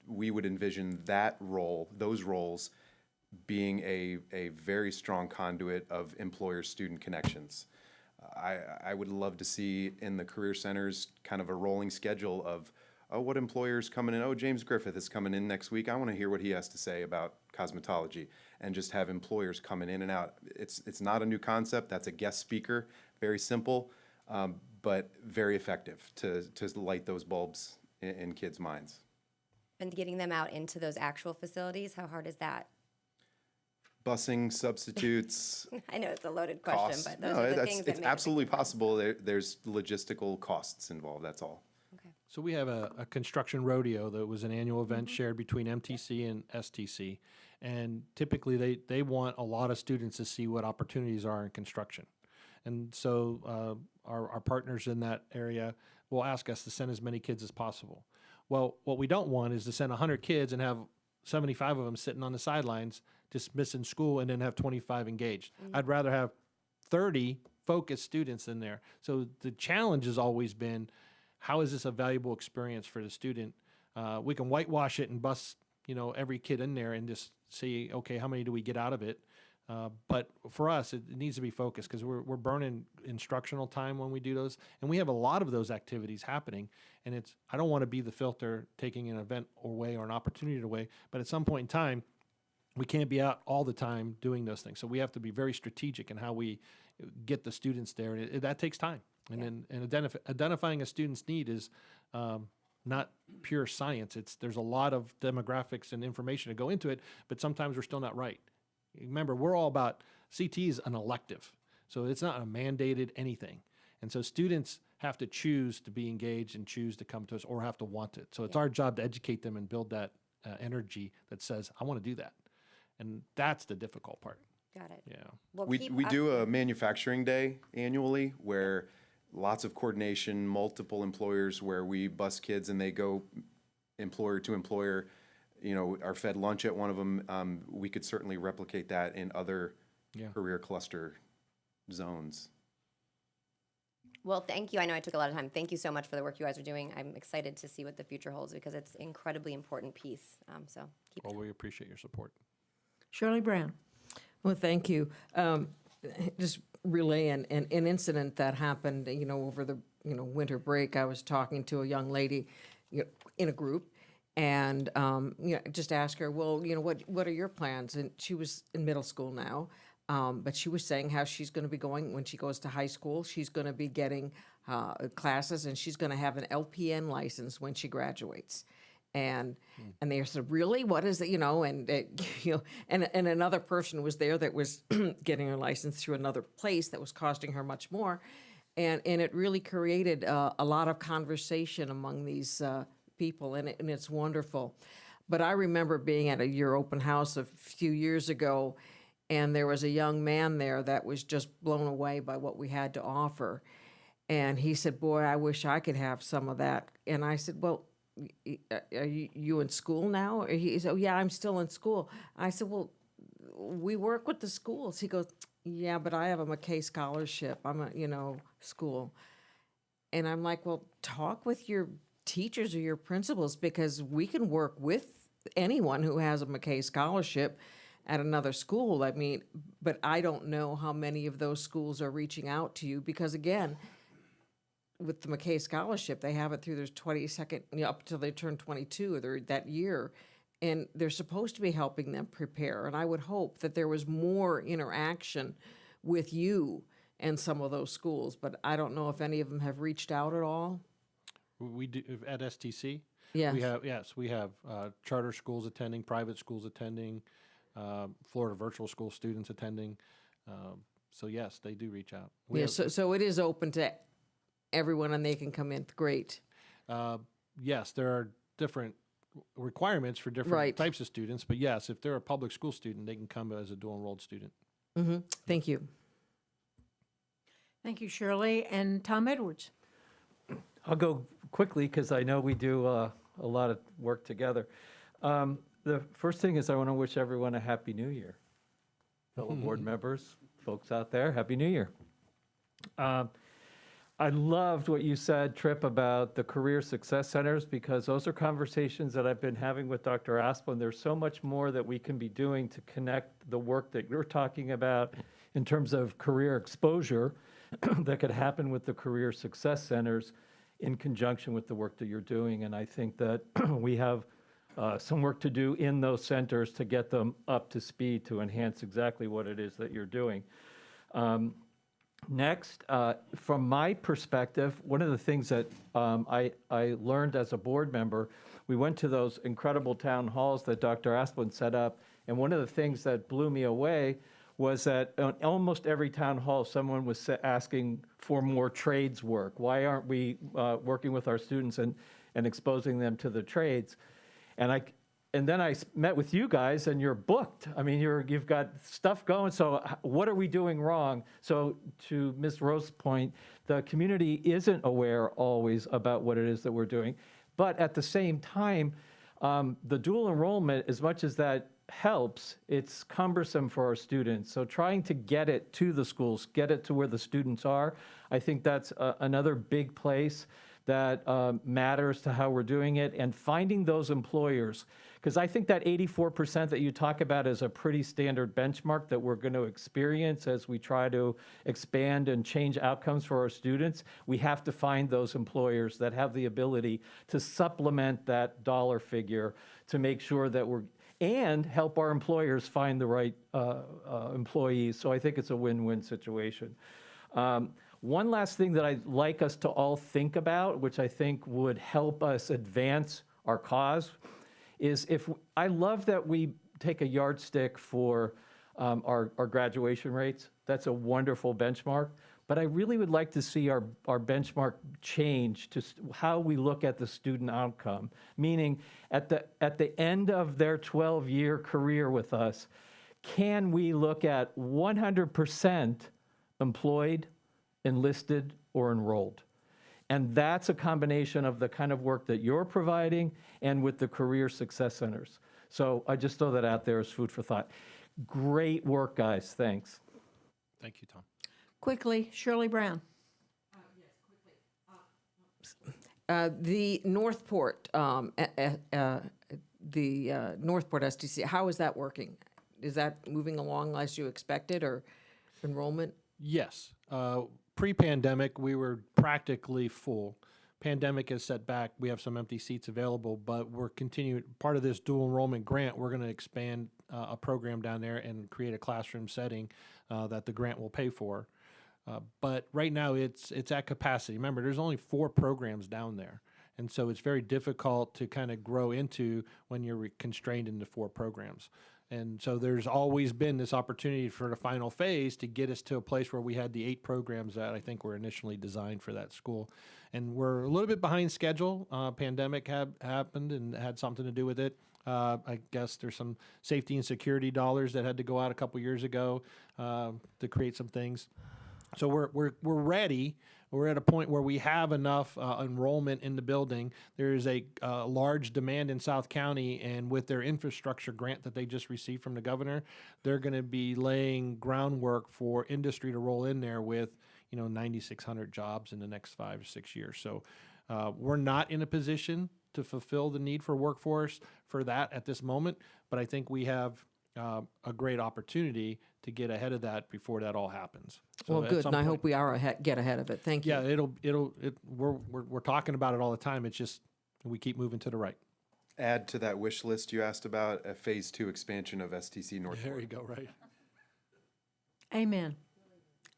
we would envision those roles being a very strong conduit of employer-student connections. I would love to see in the career centers kind of a rolling schedule of, what employer's coming in? Oh, James Griffith is coming in next week. I want to hear what he has to say about cosmetology, and just have employers coming in and out. It's not a new concept. That's a guest speaker, very simple. but very effective to light those bulbs in kids' minds. And getting them out into those actual facilities, how hard is that? Busing, substitutes, I know it's a loaded question, costs. but those No, are the that's, things that it's make a big absolutely difference. possible. There's logistical costs involved, that's all. Okay. So we have a construction rodeo that was an annual event shared between MTC and STC. And typically they want a lot of students to see what opportunities are in construction. And so our partners in that area will ask us to send as many kids as possible. Well, what we don't want is to send 100 kids and have 75 of them sitting on the sidelines just missing school and then have 25 engaged. I'd rather have 30 focused students in there. So the challenge has always been, how is this a valuable experience for the student? We can whitewash it and bus, every kid in there and just see, okay, how many do we get out of it? But for us, it needs to be focused because we're burning instructional time when we do those. And we have a lot of those activities happening. And I don't want to be the filter taking an event away or an opportunity away. But at some point in time, we can't be out all the time doing those things. So we have to be very strategic in how we get the students there. And that takes time. And then identifying a student's need is not pure science. There's a lot of demographics and information to go into it, but sometimes we're still not right. Remember, we're all about, CT is an elective, so it's not a mandated anything. And so students have to choose to be engaged and choose to come to us or have to want it. So it's our job to educate them and build that energy that says, I want to do that. And that's the difficult part. Got it. Yeah. Well, We keep up- do a manufacturing day annually where lots of coordination, multiple employers where we bus kids and they go employer to employer, are fed lunch at one of them. We could certainly replicate that in other career cluster zones. Well, thank you. I know I took a lot of time. Thank you so much for the work you guys are doing. I'm excited to see what the future holds because it's an incredibly important piece. So keep it Well, up. we appreciate your support. Shirley Brown. Well, thank you. Just relay an incident that happened, over the, winter break. I was talking to a young lady in a group and, just asked her, well, what are your plans? And she was in middle school now. But she was saying how she's going to be going when she goes to high school. She's going to be getting classes and she's going to have an LPN license when she graduates. And they said, really? What is it? And another person was there that was getting her license through another place that was costing her much more. And it really created a lot of conversation among these people, and it's wonderful. But I remember being at your open house a few years ago, and there was a young man there that was just blown away by what we had to offer. And he said, boy, I wish I could have some of that. And I said, well, are you in school now? He said, oh, yeah, I'm still in school. I said, well, we work with the schools. He goes, yeah, but I have a McKay scholarship. I'm a, school. And I'm like, well, talk with your teachers or your principals because we can work with anyone who has a McKay scholarship at another school. I mean, but I don't know how many of those schools are reaching out to you because, again, with the McKay Scholarship, they have it through their 22nd, up until they turn 22 or that year. And they're supposed to be helping them prepare. And I would hope that there was more interaction with you and some of those schools. But I don't know if any of them have reached out at all. We do at STC. Yes. We have charter schools attending, private schools attending, Florida virtual school students attending. So yes, they do reach out. We Yeah, have- so it is open to everyone and they can come in. Great. Yes, there are different requirements for different Right. types of students, but yes, if they're a public school student, they can come as a dual enrolled student. Thank you. Thank you, Shirley. And Tom Edwards. I'll go quickly because I know we do a lot of work together. The first thing is I want to wish everyone a Happy New Year. Fellow board members, folks out there, Happy New Year. I loved what you said, Tripp, about the Career Success Centers because those are conversations that I've been having with Dr. Asplin. There's so much more that we can be doing to connect the work that you're talking about in terms of career exposure that could happen with the Career Success Centers in conjunction with the work that you're doing. And I think that we have some work to do in those centers to get them up to speed to enhance exactly what it is that you're doing. Next, from my perspective, one of the things that I learned as a board member, we went to those incredible town halls that Dr. Asplund set up, and one of the things that blew me away was that on almost every town hall, someone was asking for more trades work. Why aren't we working with our students and exposing them to the trades? And then I met with you guys, and you're booked. I mean, you've got stuff going, so what are we doing wrong? So to Ms. Rose's point, the community isn't aware always about what it is that we're doing. But at the same time, the dual enrollment, as much as that helps, it's cumbersome for our students. So trying to get it to the schools, get it to where the students are, I think that's another big place that matters to how we're doing it, and finding those employers. Because I think that 84% that you talk about is a pretty standard benchmark that we're going to experience as we try to expand and change outcomes for our students. We have to find those employers that have the ability to supplement that dollar figure to make sure that and help our employers find the right employees. So I think it's a win-win situation. One last thing that I'd like us to all think about, which I think would help us advance our cause, is I love that we take a yardstick for our graduation rates. That's a wonderful benchmark. But I really would like to see our benchmark change to how we look at the student outcome, meaning at the end of their 12-year career with us, can we look at 100% employed, enlisted, or enrolled? And that's a combination of the kind of work that you're providing and with the Career Success Centers. So I just throw that out there as food for thought. Great work, guys. Thanks. Thank you, Tom. Quickly, Shirley Brown. The Northport, Northport STC, how is that working? Is that moving along as you expected, or enrollment? Yes. Pre-pandemic, we were practically full. Pandemic has set back. We have some empty seats available, but we're continuing. Part of this dual enrollment grant, we're going to expand a program down there and create a classroom setting that the grant will pay for. But right now, it's at capacity. Remember, there's only 4 programs down there. And so it's very difficult to kind of grow into when you're constrained into 4 programs. And so there's always been this opportunity for the final phase to get us to a place where we had the 8 programs that I think were initially designed for that school. And we're a little bit behind schedule. Pandemic happened and had something to do with it. I guess there's some safety and security dollars that had to go out a couple years ago to create some things. So we're ready. We're at a point where we have enough enrollment in the building. There is a large demand in South County, and with their infrastructure grant that they just received from the governor, they're going to be laying groundwork for industry to roll in there with 9,600 jobs in the next 5 or 6 years. So we're not in a position to fulfill the need for workforce for that at this moment, but I think we have a great opportunity to get ahead of that before that all happens. So Well, at good, some and I point- hope we are get ahead of it. Thank you. Yeah, we're talking about it all the time. It's just we keep moving to the right. Add to that wish list you asked about a phase 2 expansion of STC North. There you go. Right. Amen.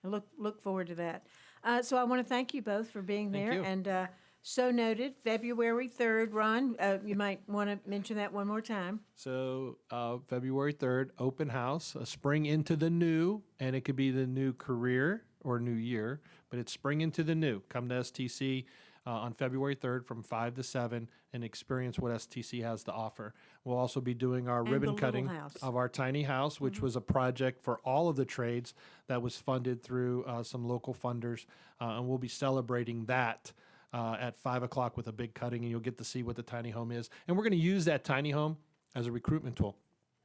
I look forward to that. So I want to thank you both for being Thank there. you. And so noted, February 3rd, Ron, you might want to mention that one more time. So February 3rd, open house, a spring into the new, and it could be the new career or new year, but it's spring into the new. Come to STC on February 3rd from 5 to 7 and experience what STC has to offer. We'll also be doing our And ribbon the little cutting house. of our tiny house, which was a project for all of the trades that was funded through some local funders, and we'll be celebrating that at 5 o'clock with a big cutting, and you'll get to see what the tiny home is. And we're going to use that tiny home as a recruitment tool.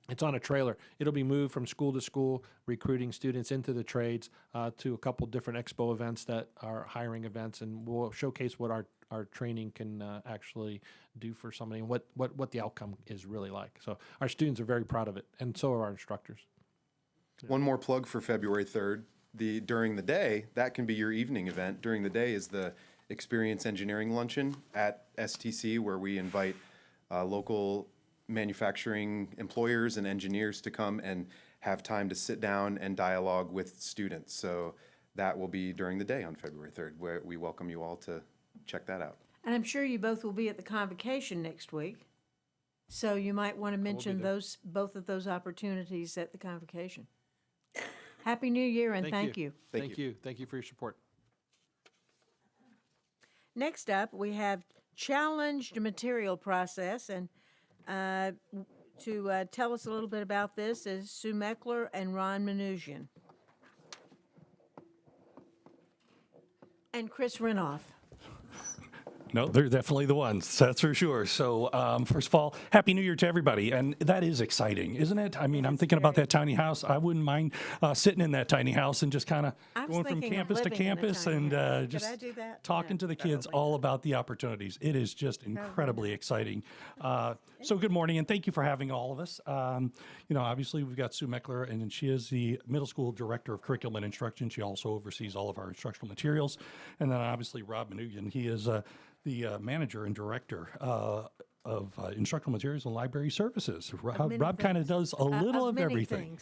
It's on a trailer. It'll be moved from school to school, recruiting students into the trades to a couple different expo events that are hiring events, and we'll showcase what our training can actually do for somebody and what the outcome is really like. So our students are very proud of it, and so are our instructors. One more plug for February 3rd. During the day, that can be your evening event. During the day is the Experience Engineering Luncheon at STC, where we invite local manufacturing employers and engineers to come and have time to sit down and dialogue with students. So that will be during the day on February 3rd, where we welcome you all to check that out. And I'm sure you both will be at the convocation next week. So you might want to mention both of those opportunities at the convocation. Happy New Year and thank you. Thank you. Thank you for your support. Next up, we have challenged material process, and to tell us a little bit about this is Sue Meckler and Ron Manoogian. And Chris Renoff. No, they're definitely the ones, that's for sure. So first of all, Happy New Year to everybody. And that is exciting, isn't it? I mean, I'm thinking about that tiny house. I wouldn't mind sitting in that tiny house and just kind of going from campus to campus and just talking to the kids all about the opportunities. It is just incredibly exciting. So good morning, and thank you for having all of us. Obviously, we've got Sue Meckler, and she is the middle school director of curriculum and instruction. She also oversees all of our instructional materials. And then obviously, Rob Manoogian, he is the manager and director of instructional materials and library services. Rob kind of does a little of everything,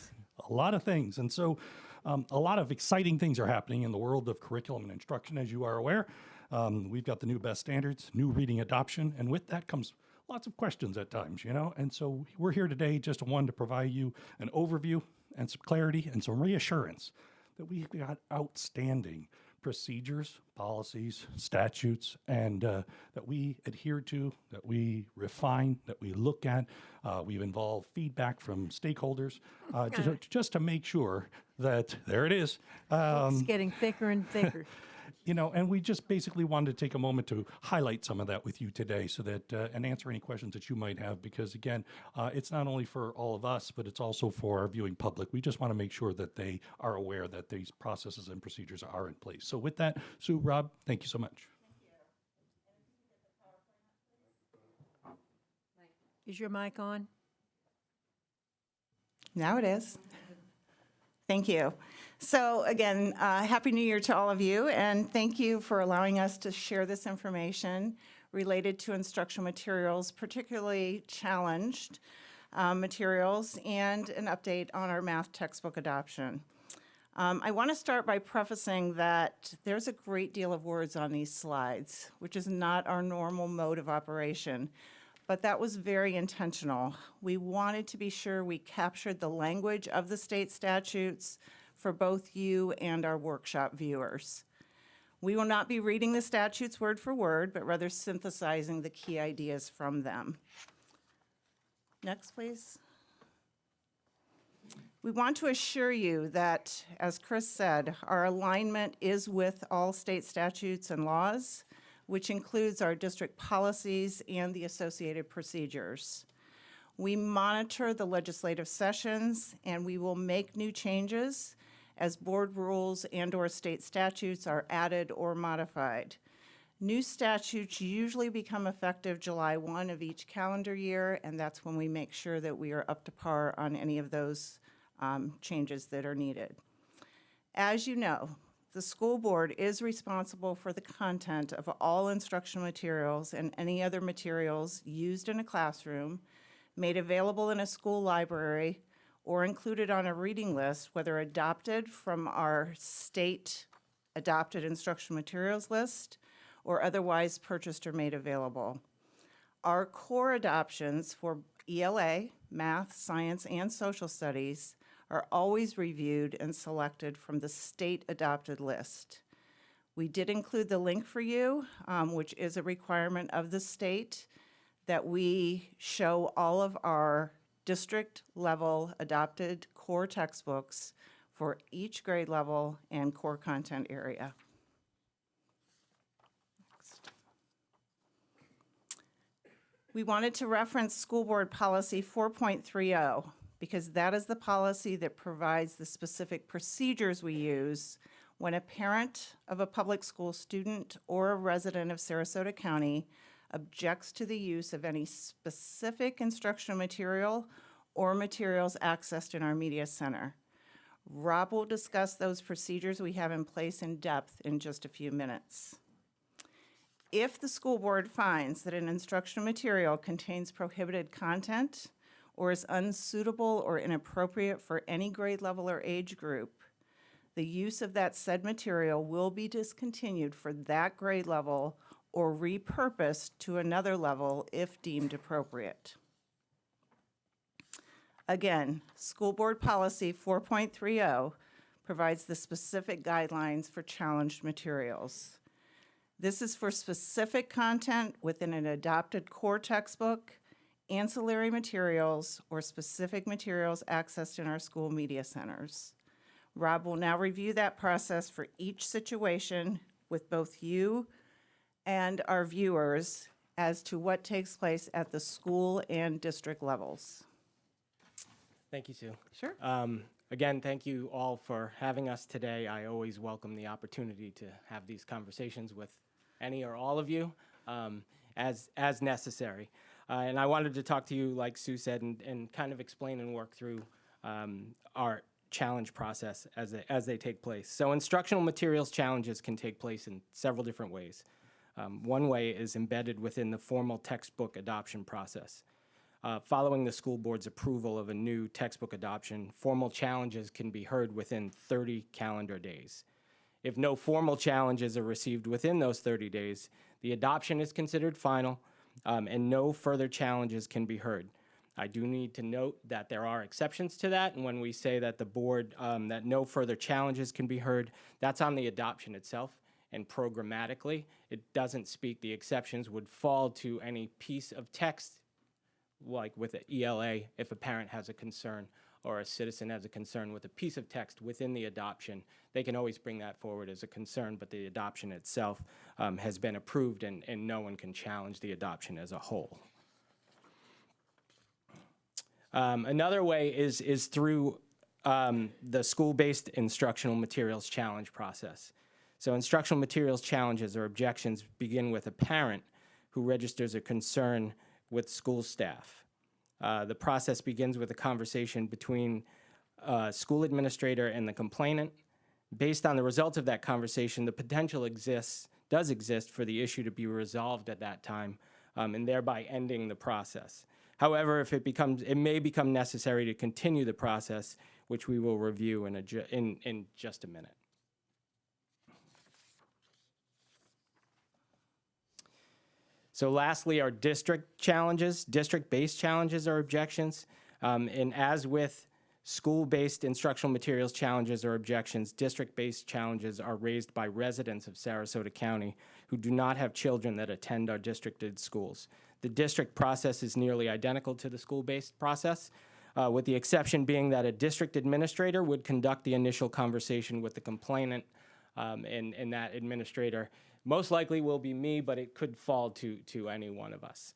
a lot of things. And so a lot of exciting things are happening in the world of curriculum and instruction, as you are aware. We've got the new best standards, new reading adoption, and with that comes lots of questions at times, And so we're here today just to provide you an overview and some clarity and some reassurance that we've got outstanding procedures, policies, statutes, and that we adhere to, that we refine, that we look at. We've involved feedback from stakeholders just to make sure that, there it is. It's getting thicker and thicker. And we just basically wanted to take a moment to highlight some of that with you today so that, and answer any questions that you might have, because again, it's not only for all of us, but it's also for our viewing public. We just want to make sure that they are aware that these processes and procedures are in place. So with that, Sue, Rob, thank you so much. Is your mic on? Now it is. Thank you. So again, Happy New Year to all of you, and thank you for allowing us to share this information related to instructional materials, particularly challenged materials, and an update on our math textbook adoption. I want to start by prefacing that there's a great deal of words on these slides, which is not our normal mode of operation. But that was very intentional. We wanted to be sure we captured the language of the state statutes for both you and our workshop viewers. We will not be reading the statutes word for word, but rather synthesizing the key ideas from them. Next, please. We want to assure you that, as Chris said, our alignment is with all state statutes and laws, which includes our district policies and the associated procedures. We monitor the legislative sessions, and we will make new changes as board rules and/or state statutes are added or modified. New statutes usually become effective July 1 of each calendar year, and that's when we make sure that we are up to par on any of those changes that are needed. As you know, the school board is responsible for the content of all instructional materials and any other materials used in a classroom, made available in a school library, or included on a reading list, whether adopted from our state adopted instructional materials list or otherwise purchased or made available. Our core adoptions for ELA, math, science, and social studies are always reviewed and selected from the state-adopted list. We did include the link for you, which is a requirement of the state, that we show all of our district-level adopted core textbooks for each grade level and core content area. Next. We wanted to reference School Board Policy 4.30 because that is the policy that provides the specific procedures we use when a parent of a public school student or a resident of Sarasota County objects to the use of any specific instructional material or materials accessed in our media center. Rob will discuss those procedures we have in place in depth in just a few minutes. If the school board finds that an instructional material contains prohibited content or is unsuitable or inappropriate for any grade level or age group, the use of that said material will be discontinued for that grade level or repurposed to another level if deemed appropriate. Again, School Board Policy 4.30 provides the specific guidelines for challenged materials. This is for specific content within an adopted core textbook, ancillary materials, or specific materials accessed in our school media centers. Rob will now review that process for each situation with both you and our viewers as to what takes place at the school and district levels. Thank you, Sue. Sure. Again, thank you all for having us today. I always welcome the opportunity to have these conversations with any or all of you as necessary. And I wanted to talk to you, like Sue said, and kind of explain and work through our challenge process as they take place. So instructional materials challenges can take place in several different ways. One way is embedded within the formal textbook adoption process. Following the school board's approval of a new textbook adoption, formal challenges can be heard within 30 calendar days. If no formal challenges are received within those 30 days, the adoption is considered final, and no further challenges can be heard. I do need to note that there are exceptions to that, and when we say that the board, that no further challenges can be heard, that's on the adoption itself, and programmatically, it doesn't speak. The exceptions would fall to any piece of text, like with the ELA, if a parent has a concern or a citizen has a concern with a piece of text within the adoption, they can always bring that forward as a concern, but the adoption itself has been approved and no one can challenge the adoption as a whole. Another way is through the school-based instructional materials challenge process. So instructional materials challenges or objections begin with a parent who registers a concern with school staff. The process begins with a conversation between school administrator and the complainant. Based on the results of that conversation, the potential does exist for the issue to be resolved at that time, and thereby ending the process. However, if it may become necessary to continue the process, which we will review in just a minute. So lastly, our district challenges, district-based challenges or objections. And as with school-based instructional materials challenges or objections, district-based challenges are raised by residents of Sarasota County who do not have children that attend our districted schools. The district process is nearly identical to the school-based process, with the exception being that a district administrator would conduct the initial conversation with the complainant, and that administrator most likely will be me, but it could fall to any one of us.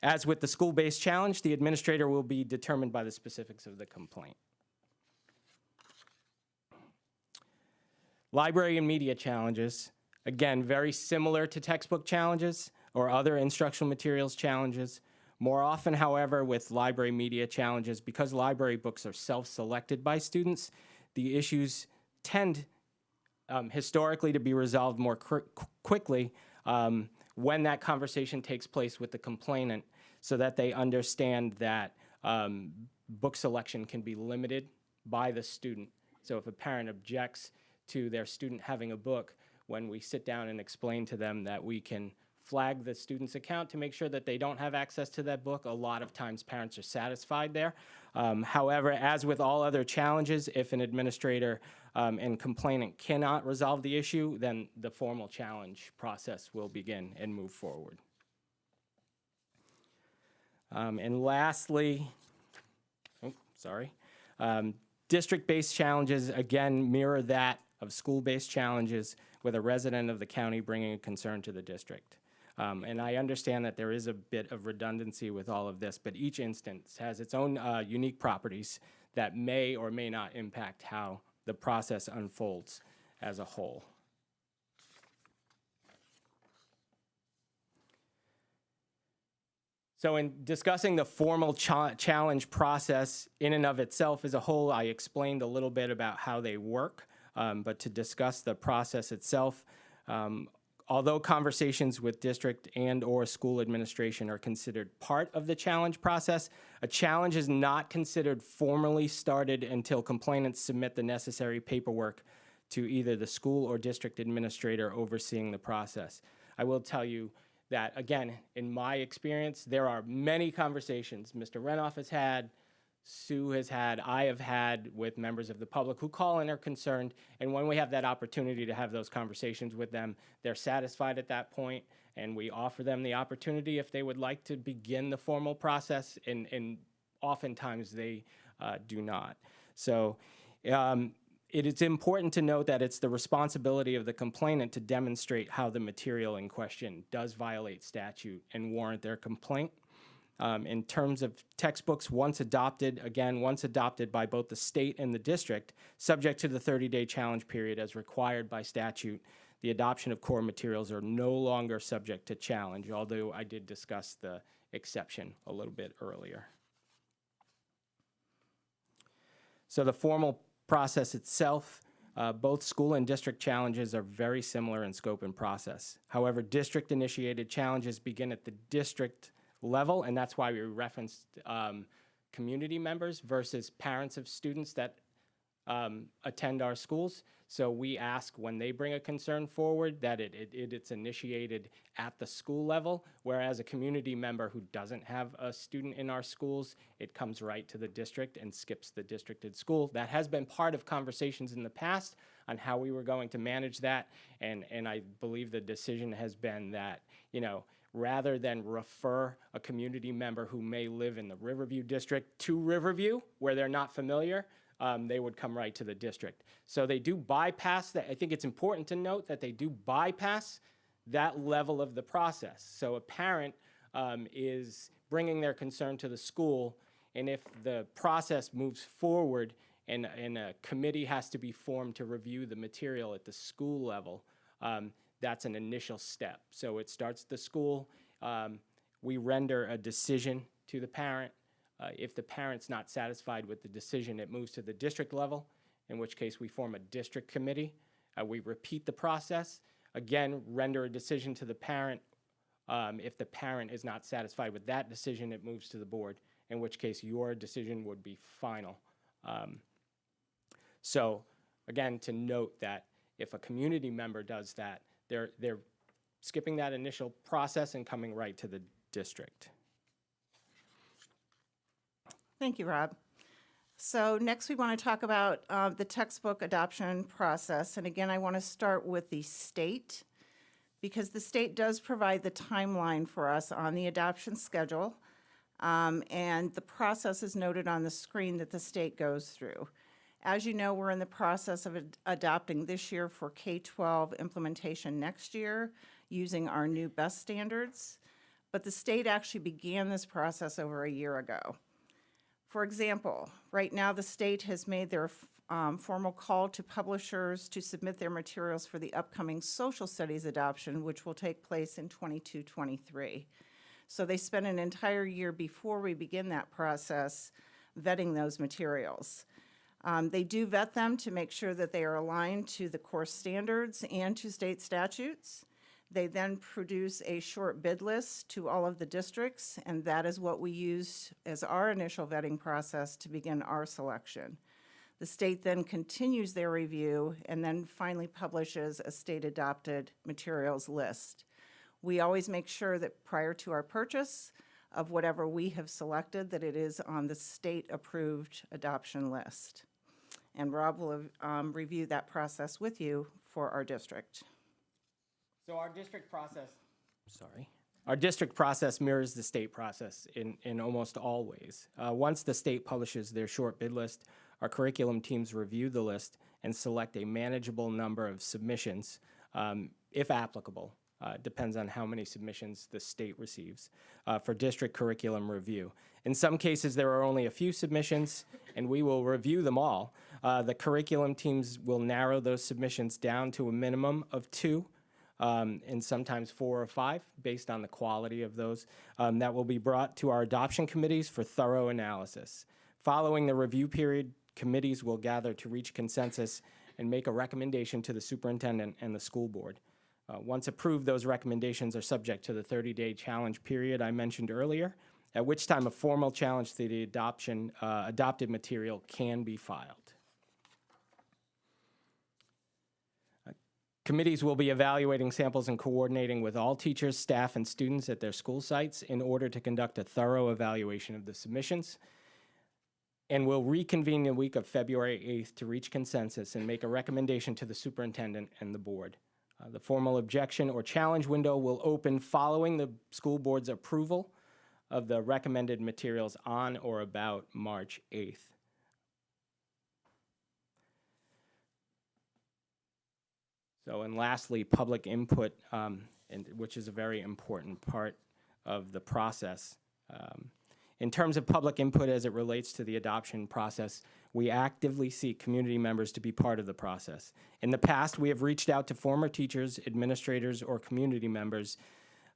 As with the school-based challenge, the administrator will be determined by the specifics of the complaint. Library and media challenges, again, very similar to textbook challenges or other instructional materials challenges. More often, however, with library media challenges, because library books are self-selected by students, the issues tend historically to be resolved more quickly when that conversation takes place with the complainant, so that they understand that book selection can be limited by the student. So if a parent objects to their student having a book, when we sit down and explain to them that we can flag the student's account to make sure that they don't have access to that book, a lot of times parents are satisfied there. However, as with all other challenges, if an administrator and complainant cannot resolve the issue, then the formal challenge process will begin and move forward. And lastly, district-based challenges, again, mirror that of school-based challenges with a resident of the county bringing a concern to the district. And I understand that there is a bit of redundancy with all of this, but each instance has its own unique properties that may or may not impact how the process unfolds as a whole. So in discussing the formal challenge process in and of itself as a whole, I explained a little bit about how they work, but to discuss the process itself, Although conversations with district and/or school administration are considered part of the challenge process, a challenge is not considered formally started until complainants submit the necessary paperwork to either the school or district administrator overseeing the process. I will tell you that, again, in my experience, there are many conversations Mr. Renoff has had, Sue has had, I have had with members of the public who call and are concerned. And when we have that opportunity to have those conversations with them, they're satisfied at that point, and we offer them the opportunity if they would like to begin the formal process, and oftentimes they do not. So it is important to note that it's the responsibility of the complainant to demonstrate how the material in question does violate statute and warrant their complaint. In terms of textbooks, once adopted by both the state and the district, subject to the 30-day challenge period as required by statute, the adoption of core materials are no longer subject to challenge, although I did discuss the exception a little bit earlier. So the formal process itself, both school and district challenges are very similar in scope and process. However, district-initiated challenges begin at the district level, and that's why we referenced community members versus parents of students that attend our schools. So we ask when they bring a concern forward that it's initiated at the school level, whereas a community member who doesn't have a student in our schools, it comes right to the district and skips the districted school. That has been part of conversations in the past on how we were going to manage that, and I believe the decision has been that, rather than refer a community member who may live in the Riverview district to Riverview, where they're not familiar, they would come right to the district. So they do bypass that. I think it's important to note that they do bypass that level of the process. So a parent is bringing their concern to the school, and if the process moves forward and a committee has to be formed to review the material at the school level, that's an initial step. So it starts at the school. We render a decision to the parent. If the parent's not satisfied with the decision, it moves to the district level, in which case we form a district committee. We repeat the process. Again, render a decision to the parent. If the parent is not satisfied with that decision, it moves to the board, in which case your decision would be final. So again, to note that if a community member does that, they're skipping that initial process and coming right to the district. Thank you, Rob. So next we want to talk about the textbook adoption process. And again, I want to start with the state, because the state does provide the timeline for us on the adoption schedule. And the process is noted on the screen that the state goes through. As you know, we're in the process of adopting this year for K-12 implementation next year using our new BEST standards. But the state actually began this process over a year ago. For example, right now the state has made their formal call to publishers to submit their materials for the upcoming social studies adoption, which will take place in 22-23. So they spent an entire year before we begin that process vetting those materials. They do vet them to make sure that they are aligned to the course standards and to state statutes. They then produce a short bid list to all of the districts, and that is what we use as our initial vetting process to begin our selection. The state then continues their review and then finally publishes a state-adopted materials list. We always make sure that prior to our purchase of whatever we have selected, that it is on the state-approved adoption list. And Rob will review that process with you for our district. So our district process mirrors the state process in almost all ways. Once the state publishes their short bid list, our curriculum teams review the list and select a manageable number of submissions, if applicable. Depends on how many submissions the state receives for district curriculum review. In some cases, there are only a few submissions, and we will review them all. The curriculum teams will narrow those submissions down to a minimum of 2, and sometimes 4 or 5, based on the quality of those, that will be brought to our adoption committees for thorough analysis. Following the review period, committees will gather to reach consensus and make a recommendation to the superintendent and the school board. Once approved, those recommendations are subject to the 30-day challenge period I mentioned earlier, at which time a formal challenge to the adopted material can be filed. Committees will be evaluating samples and coordinating with all teachers, staff, and students at their school sites in order to conduct a thorough evaluation of the submissions, and will reconvene the week of February 8th to reach consensus and make a recommendation to the superintendent and the board. The formal objection or challenge window will open following the school board's approval of the recommended materials on or about March 8th. So, and lastly, public input, which is a very important part of the process. In terms of public input as it relates to the adoption process, we actively seek community members to be part of the process. In the past, we have reached out to former teachers, administrators, or community members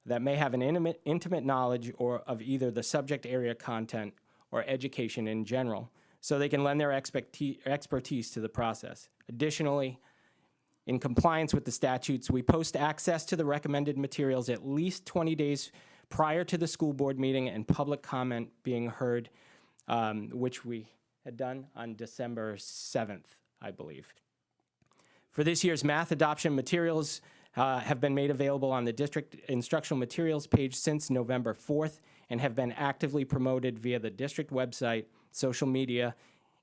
that may have an intimate knowledge of either the subject area content or education in general, so they can lend their expertise to the process. Additionally, in compliance with the statutes, we post access to the recommended materials at least 20 days prior to the school board meeting and public comment being heard, which we had done on December 7th, I believe. For this year's math adoption materials have been made available on the district instructional materials page since November 4th and have been actively promoted via the district website, social media,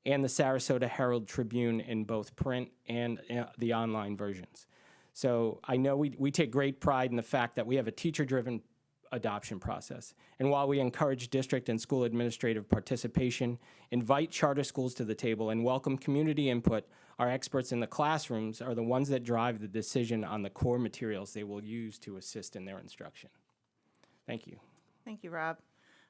and the Sarasota Herald Tribune in both print and the online versions. So I know we take great pride in the fact that we have a teacher-driven adoption process. And while we encourage district and school administrative participation, invite charter schools to the table, and welcome community input, our experts in the classrooms are the ones that drive the decision on the core materials they will use to assist in their instruction. Thank you. Thank you, Rob.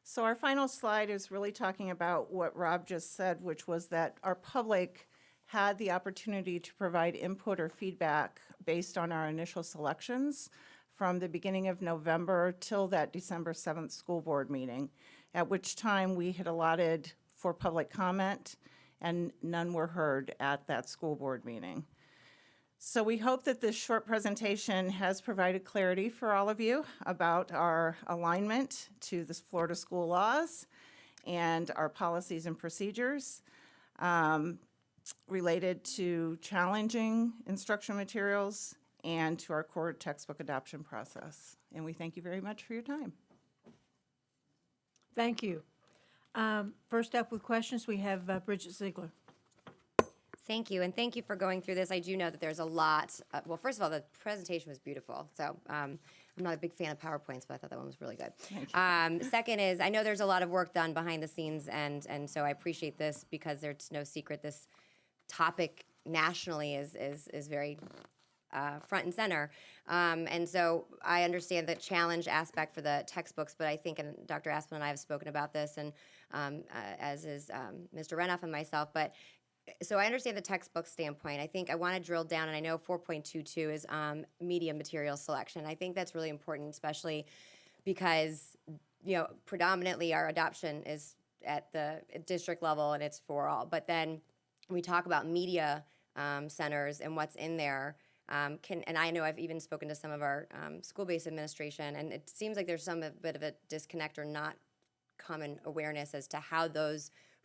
So our final slide is really talking about what Rob just said, which was that our public had the opportunity to provide input or feedback based on our initial selections from the beginning of November till that December 7th school board meeting, at which time we had allotted for public comment, and none were heard at that school board meeting. So we hope that this short presentation has provided clarity for all of you about our alignment to the Florida school laws and our policies and procedures related to challenging instructional materials and to our core textbook adoption process. And we thank you very much for your time. Thank you. First up with questions, we have Bridget Ziegler. Thank you, and thank you for going through this. I do know that there's a lot. Well, first of all, the presentation was beautiful. So I'm not a big fan of PowerPoints, but I thought that one was really good. Second is, I know there's a lot of work done behind the scenes, and so I appreciate this because there's no secret this topic nationally is very front and center. And so I understand the challenge aspect for the textbooks, but I think, and Dr. Aspin and I have spoken about this, and as is Mr. Renoff and myself, but so I understand the textbook standpoint. I think I want to drill down, and I know 4.22 is media material selection. I think that's really important, especially because, you know, predominantly our adoption is at the district level and it's for all. But then we talk about media centers and what's in there. And I know I've even spoken to some of our school-based administration, and it seems like there's some bit of a disconnect or not common awareness as to how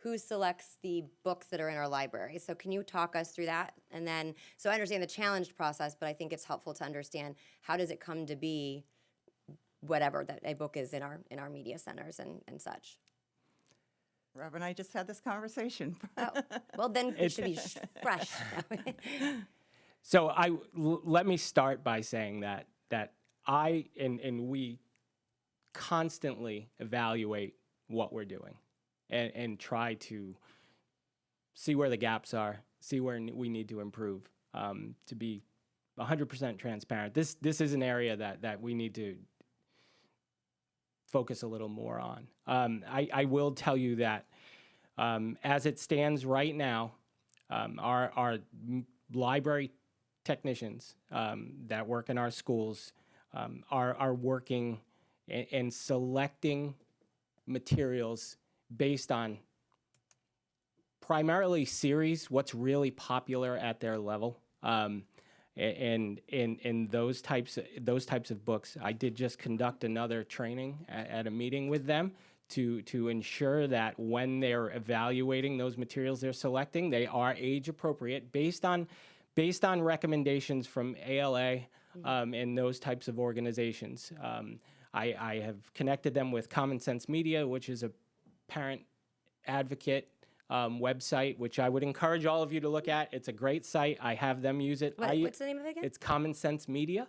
who selects the books that are in our library. So can you talk us through that? And then, so I understand the challenged process, but I think it's helpful to understand how does it come to be whatever that a book is in our media centers and such. Rob and I just had this conversation. Oh, well, then it should be fresh. So let me start by saying that I and we constantly evaluate what we're doing and try to see where the gaps are, see where we need to improve, to be 100% transparent. This is an area that we need to focus a little more on. I will tell you that as it stands right now, our library technicians that work in our schools are working and selecting materials based on primarily series, what's really popular at their level. And in those types of books, I did just conduct another training at a meeting with them to ensure that when they're evaluating those materials they're selecting, they are age appropriate based on recommendations from ALA and those types of organizations. I have connected them with Common Sense Media, which is a parent advocate website, which I would encourage all of you to look at. It's a great site. I have them use it. What's the name of it again? It's Common Sense Media.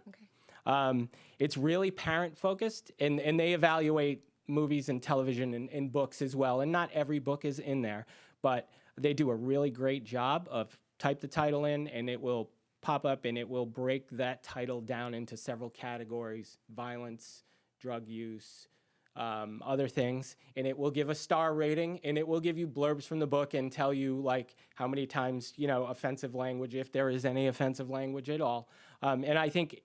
Okay. It's really parent focused, and they evaluate movies and television and books as well. And not every book is in there, but they do a really great job of type the title in, and it will pop up, and it will break that title down into several categories: violence, drug use, other things, and it will give a star rating, and it will give you blurbs from the book and tell you like how many times, offensive language, if there is any offensive language at all. And I think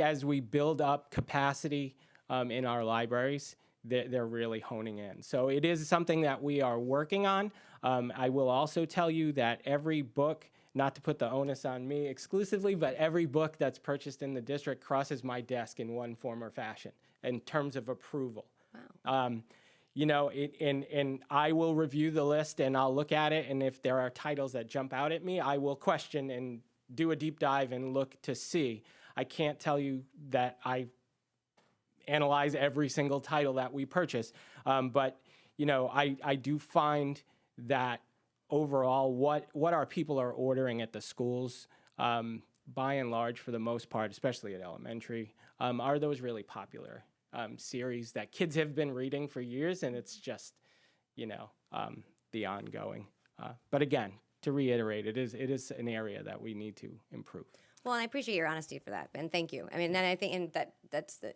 as we build up capacity in our libraries, they're really honing in. So it is something that we are working on. I will also tell you that every book, not to put the onus on me exclusively, but every book that's purchased in the district crosses my desk in one form or fashion in terms of approval. Wow. And I will review the list and I'll look at it, and if there are titles that jump out at me, I will question and do a deep dive and look to see. I can't tell you that I analyze every single title that we purchase, but I do find that overall what our people are ordering at the schools, by and large, for the most part, especially at elementary, are those really popular series that kids have been reading for years, and it's just, the ongoing. But again, to reiterate, it is an area that we need to improve. Well, and I appreciate your honesty for that, and thank you. I mean, and I think, and that's the,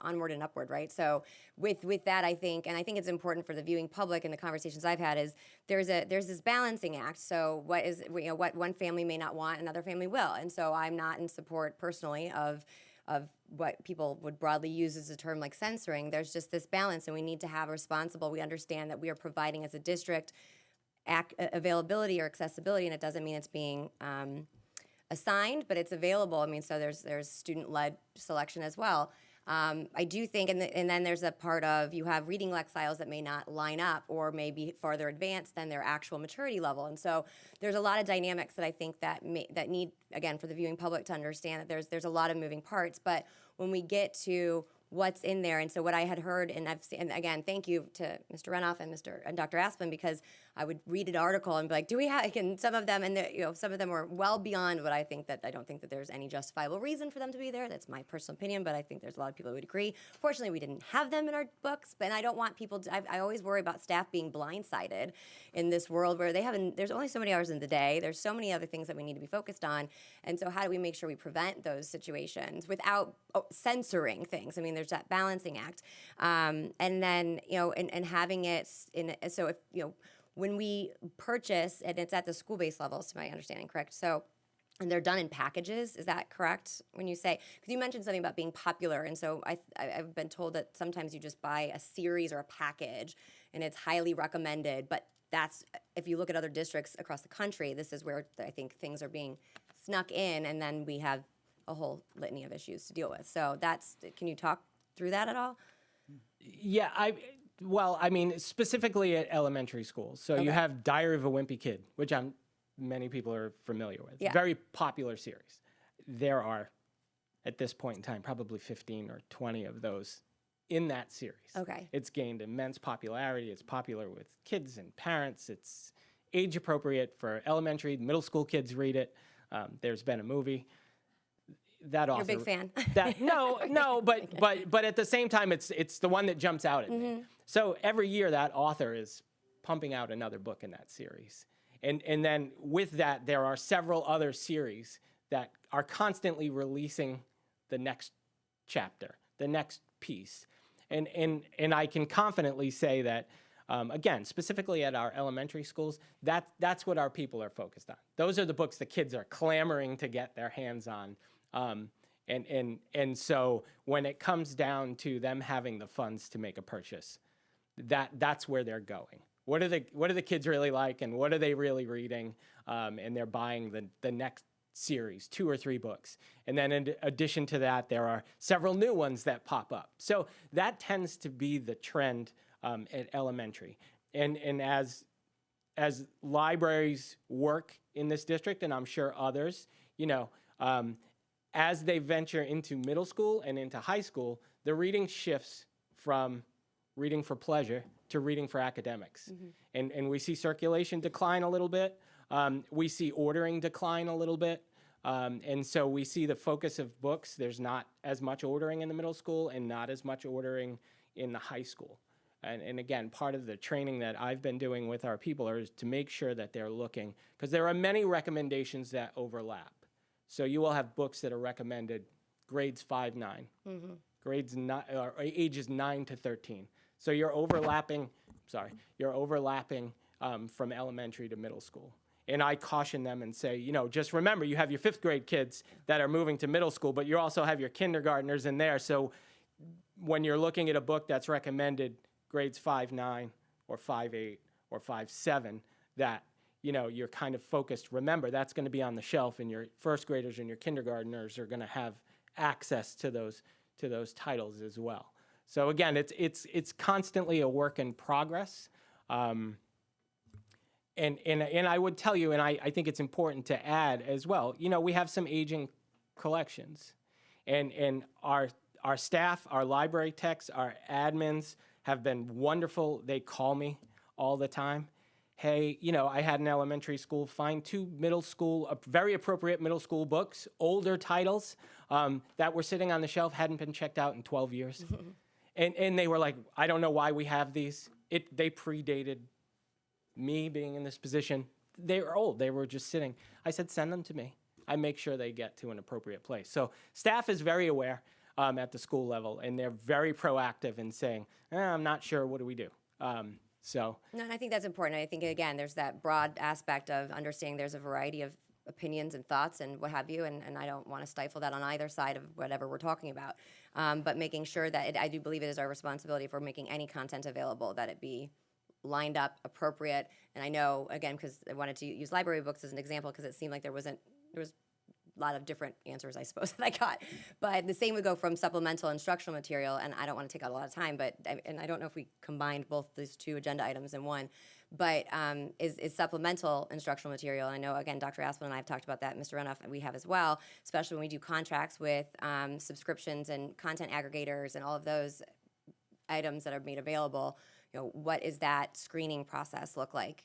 onward and upward, right? So with that, I think it's important for the viewing public, and the conversations I've had is there's this balancing act. So what one family may not want, another family will, and so I'm not in support personally of what people would broadly use as a term like censoring. There's just this balance, and we need to have responsible. We understand that we are providing as a district availability or accessibility, and it doesn't mean it's being assigned, but it's available. I mean, so there's student-led selection as well. I do think, and then there's a part of you have reading lexicons that may not line up or may be farther advanced than their actual maturity level, and so there's a lot of dynamics that I think that need, again, for the viewing public to understand that there's a lot of moving parts. But when we get to what's in there, and so what I had heard, and I've seen, and again, thank you to Mr. Renoff and Dr. Asplin, because I would read an article and be like, do we have, and some of them, and some of them were well beyond what I don't think that there's any justifiable reason for them to be there. That's my personal opinion, but I think there's a lot of people who would agree. Fortunately, we didn't have them in our books, but I don't want people to, I always worry about staff being blindsided in this world where there's only so many hours in the day, there's so many other things that we need to be focused on, and so how do we make sure we prevent those situations without censoring things? I mean, there's that balancing act, and then and having it in. So if when we purchase, and it's at the school-based levels, to my understanding, correct? So, and they're done in packages. Is that correct? When you say, because you mentioned something about being popular, and so I've been told that sometimes you just buy a series or a package, and it's highly recommended. But that's, if you look at other districts across the country, this is where I think things are being snuck in, and then we have a whole litany of issues to deal with. So can you talk through that at all? Yeah, I mean, specifically at elementary schools. So you have Diary of a Wimpy Kid, which many people are familiar with. Yeah. Very popular series. There are, at this point in time, probably 15 or 20 of those in that series. Okay. It's gained immense popularity. It's popular with kids and parents. It's age appropriate for elementary, middle school kids read it. There's been a movie. That author, you're a big fan. but at the same time, it's the one that jumps out at me. So every year, that author is pumping out another book in that series, and then with that, there are several other series that are constantly releasing the next chapter, the next piece, and I can confidently say that. Again, specifically at our elementary schools, that's what our people are focused on. Those are the books the kids are clamoring to get their hands on. And so when it comes down to them having the funds to make a purchase, that's where they're going. What do the kids really like, and what are they really reading? And they're buying the next series, 2 or 3 books. And then in addition to that, there are several new ones that pop up. So that tends to be the trend at elementary. And as libraries work in this district, and I'm sure others, as they venture into middle school and into high school, the reading shifts from reading for pleasure to reading for academics. And we see circulation decline a little bit. We see ordering decline a little bit. And so we see the focus of books. There's not as much ordering in the middle school and not as much ordering in the high school. And again, part of the training that I've been doing with our people is to make sure that they're looking, because there are many recommendations that overlap. So you will have books that are recommended grades 5-9, grades or ages 9 to 13. So you're overlapping from elementary to middle school. And I caution them and say, just remember, you have your 5th grade kids that are moving to middle school, but you also have your kindergartners in there. So when you're looking at a book that's recommended grades 5-9 or 5-8 or 5-7, that you're kind of focused. Remember, that's going to be on the shelf, and your 1st graders and your kindergartners are going to have access to those titles as well. So again, it's constantly a work in progress. And I would tell you, and I think it's important to add as well, we have some aging collections, and our staff, our library techs, our admins have been wonderful. They call me all the time. Hey, I had an elementary school find 2 middle school, very appropriate middle school books, older titles that were sitting on the shelf, hadn't been checked out in 12 years. And they were like, I don't know why we have these. They predated me being in this position. They were old. They were just sitting. I said, send them to me. I make sure they get to an appropriate place. So staff is very aware at the school level, and they're very proactive in saying, I'm not sure, what do we do? No, and I think that's important. I think, again, there's that broad aspect of understanding there's a variety of opinions and thoughts and what have you, and I don't want to stifle that on either side of whatever we're talking about. But making sure that I do believe it is our responsibility for making any content available, that it be lined up, appropriate. And I know, again, because I wanted to use library books as an example, because it seemed like there was a lot of different answers, I suppose, that I got. But the same would go from supplemental instructional material, and I don't want to take out a lot of time, and I don't know if we combined both these 2 agenda items in one, but is supplemental instructional material. And I know, again, Dr. Aspel and I have talked about that, Mr. Renoff, we have as well, especially when we do contracts with subscriptions and content aggregators and all of those items that are made available. What is that screening process look like?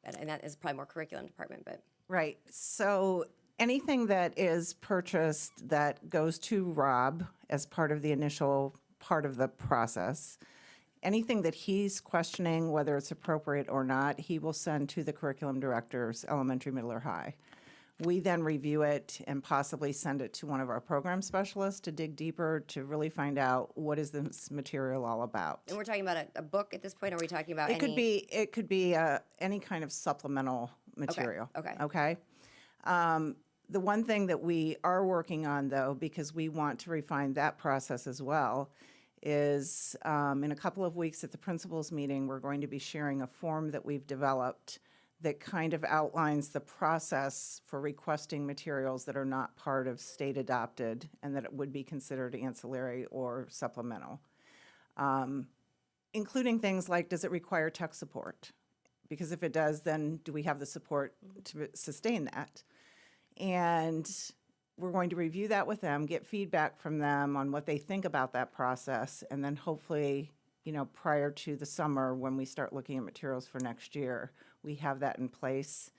And that is probably more curriculum department, but. Right. So anything that is purchased that goes to Rob as part of the initial part of the process, anything that he's questioning whether it's appropriate or not, he will send to the curriculum directors, elementary, middle, or high. We then review it and possibly send it to one of our program specialists to dig deeper to really find out what is this material all about. And we're talking about a book at this point, or are we talking about It could be any kind of supplemental material. Okay. The one thing that we are working on, though, because we want to refine that process as well, is in a couple of weeks at the principals meeting, we're going to be sharing a form that we've developed that kind of outlines the process for requesting materials that are not part of state adopted and that it would be considered ancillary or supplemental, including things like, does it require tech support? Because if it does, then do we have the support to sustain that? And we're going to review that with them, get feedback from them on what they think about that process, and then hopefully, prior to the summer when we start looking at materials for next year, we have that in place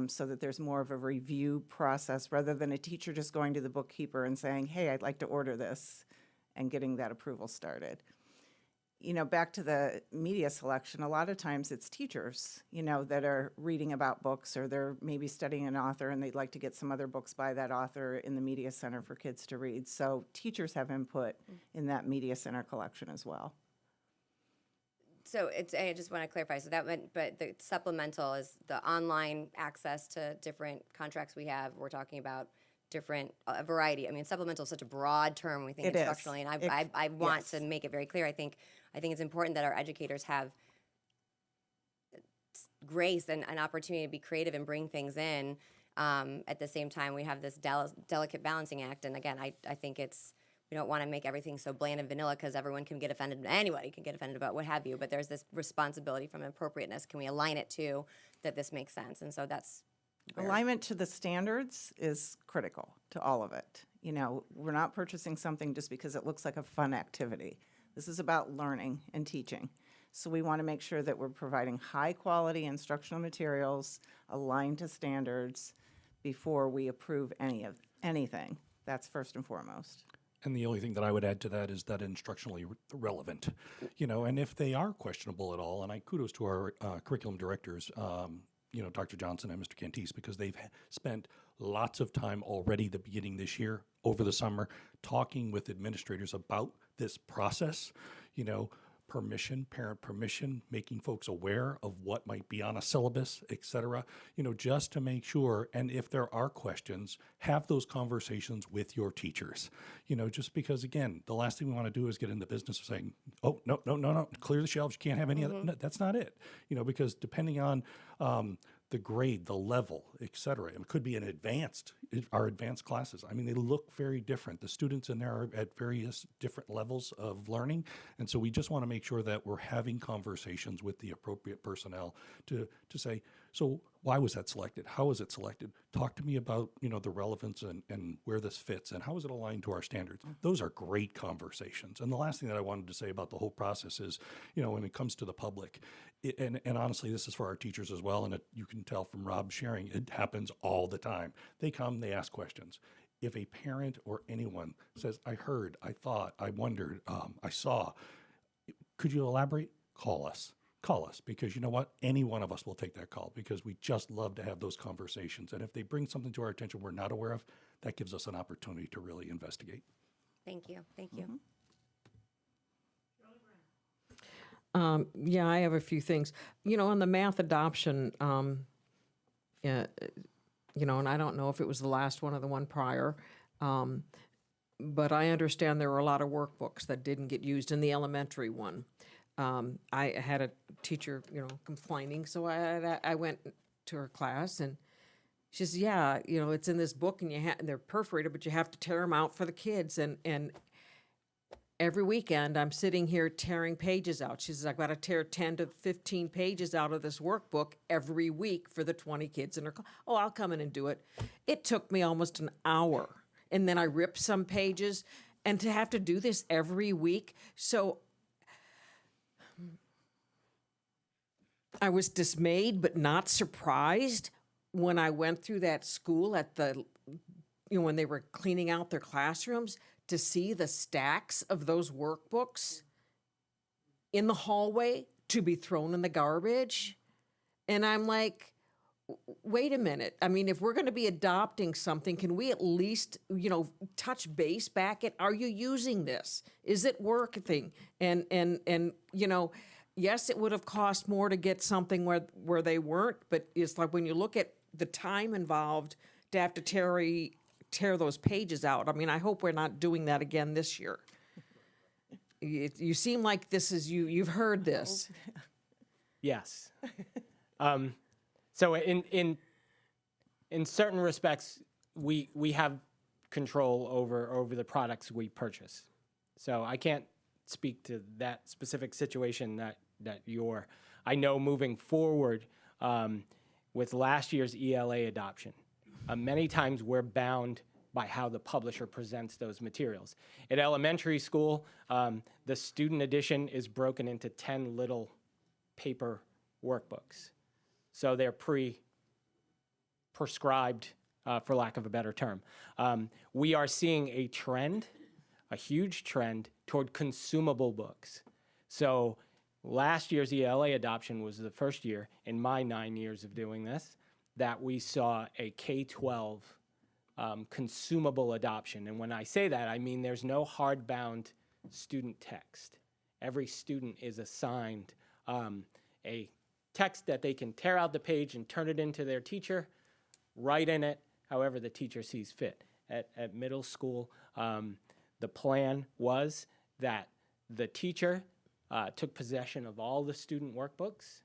so that there's more of a review process rather than a teacher just going to the bookkeeper and saying, hey, I'd like to order this, and getting that approval started. Back to the media selection, a lot of times it's teachers, that are reading about books, or they're maybe studying an author and they'd like to get some other books by that author in the media center for kids to read. So teachers have input in that media center collection as well. So I just want to clarify, so that meant, but the supplemental is the online access to different contracts we have. We're talking about different, a variety. I mean, supplemental is such a broad term, we think It is. instructionally, and I want to make it very clear. I think it's important that our educators have grace and an opportunity to be creative and bring things in At the same time, we have this delicate balancing act. And again, I think we don't want to make everything so bland and vanilla because everyone can get offended. Anybody can get offended about what have you. But there's this responsibility from appropriateness. Can we align it to that this makes sense? And so that's Alignment to the standards is critical to all of it. You know, we're not purchasing something just because it looks like a fun activity. This is about learning and teaching. So we want to make sure that we're providing high-quality instructional materials aligned to standards before we approve anything. That's first and foremost. And the only thing that I would add to that is that instructionally relevant, you know, and if they are questionable at all, and I kudos to our curriculum directors, you know, Dr. Johnson and Mr. Cantis, because they've spent lots of time already the beginning this year, over the summer, talking with administrators about this process, you know, parent permission, making folks aware of what might be on a syllabus, et cetera, you know, just to make sure, and if there are questions, have those conversations with your teachers, you know, just because, again, the last thing we want to do is get in the business of saying, oh, no, clear the shelves, you can't have any other, no, that's not it, you know, because depending on the grade, the level, et cetera. It could be our advanced classes. I mean, they look very different. The students in there are at various different levels of learning. And so we just want to make sure that we're having conversations with the appropriate personnel to say, so why was that selected? How was it selected? Talk to me about, you know, the relevance and where this fits and how is it aligned to our standards? Those are great conversations. And the last thing that I wanted to say about the whole process is, you know, when it comes to the public, and honestly, this is for our teachers as well, and you can tell from Rob sharing, it happens all the time. They come, they ask questions. If a parent or anyone says, I heard, I thought, I wondered, I saw, could you elaborate? Call us, because you know what? Any one of us will take that call because we just love to have those conversations. And if they bring something to our attention we're not aware of, that gives us an opportunity to really investigate. Thank you. Thank you. Yeah, I have a few things. You know, on the math adoption, you know, and I don't know if it was the last one or the one prior, but I understand there were a lot of workbooks that didn't get used in the elementary one. I had a teacher, you know, complaining, so I went to her class and she says, yeah, you know, it's in this book and they're perforated, but you have to tear them out for the kids. And every weekend I'm sitting here tearing pages out. She says, I've got to tear 10 to 15 pages out of this workbook every week for the 20 kids in her class. Oh, I'll come in and do it. It took me almost an hour. And then I ripped some pages, and to have to do this every week. So I was dismayed but not surprised when I went through that school at when they were cleaning out their classrooms to see the stacks of those workbooks in the hallway to be thrown in the garbage. And I'm like, wait a minute. I mean, if we're going to be adopting something, can we at least, you know, touch base back at, are you using this? Is it working? And you know, yes, it would have cost more to get something where they weren't, but it's like when you look at the time involved to have to tear those pages out. I mean, I hope we're not doing that again this year. You seem like this is you've heard this. Yes. So in certain respects, we have control over the products we purchase. So I can't speak to that specific situation that I know moving forward with last year's ELA adoption. Many times we're bound by how the publisher presents those materials. At elementary school, the student edition is broken into 10 little paper workbooks. So they're prescribed, for lack of a better term. We are seeing a trend, a huge trend, toward consumable books. So last year's ELA adoption was the first year in my 9 years of doing this that we saw a K-12 consumable adoption. And when I say that, I mean there's no hardbound student text. Every student is assigned a text that they can tear out the page and turn it into their teacher, write in it however the teacher sees fit. At middle school, the plan was that the teacher took possession of all the student workbooks,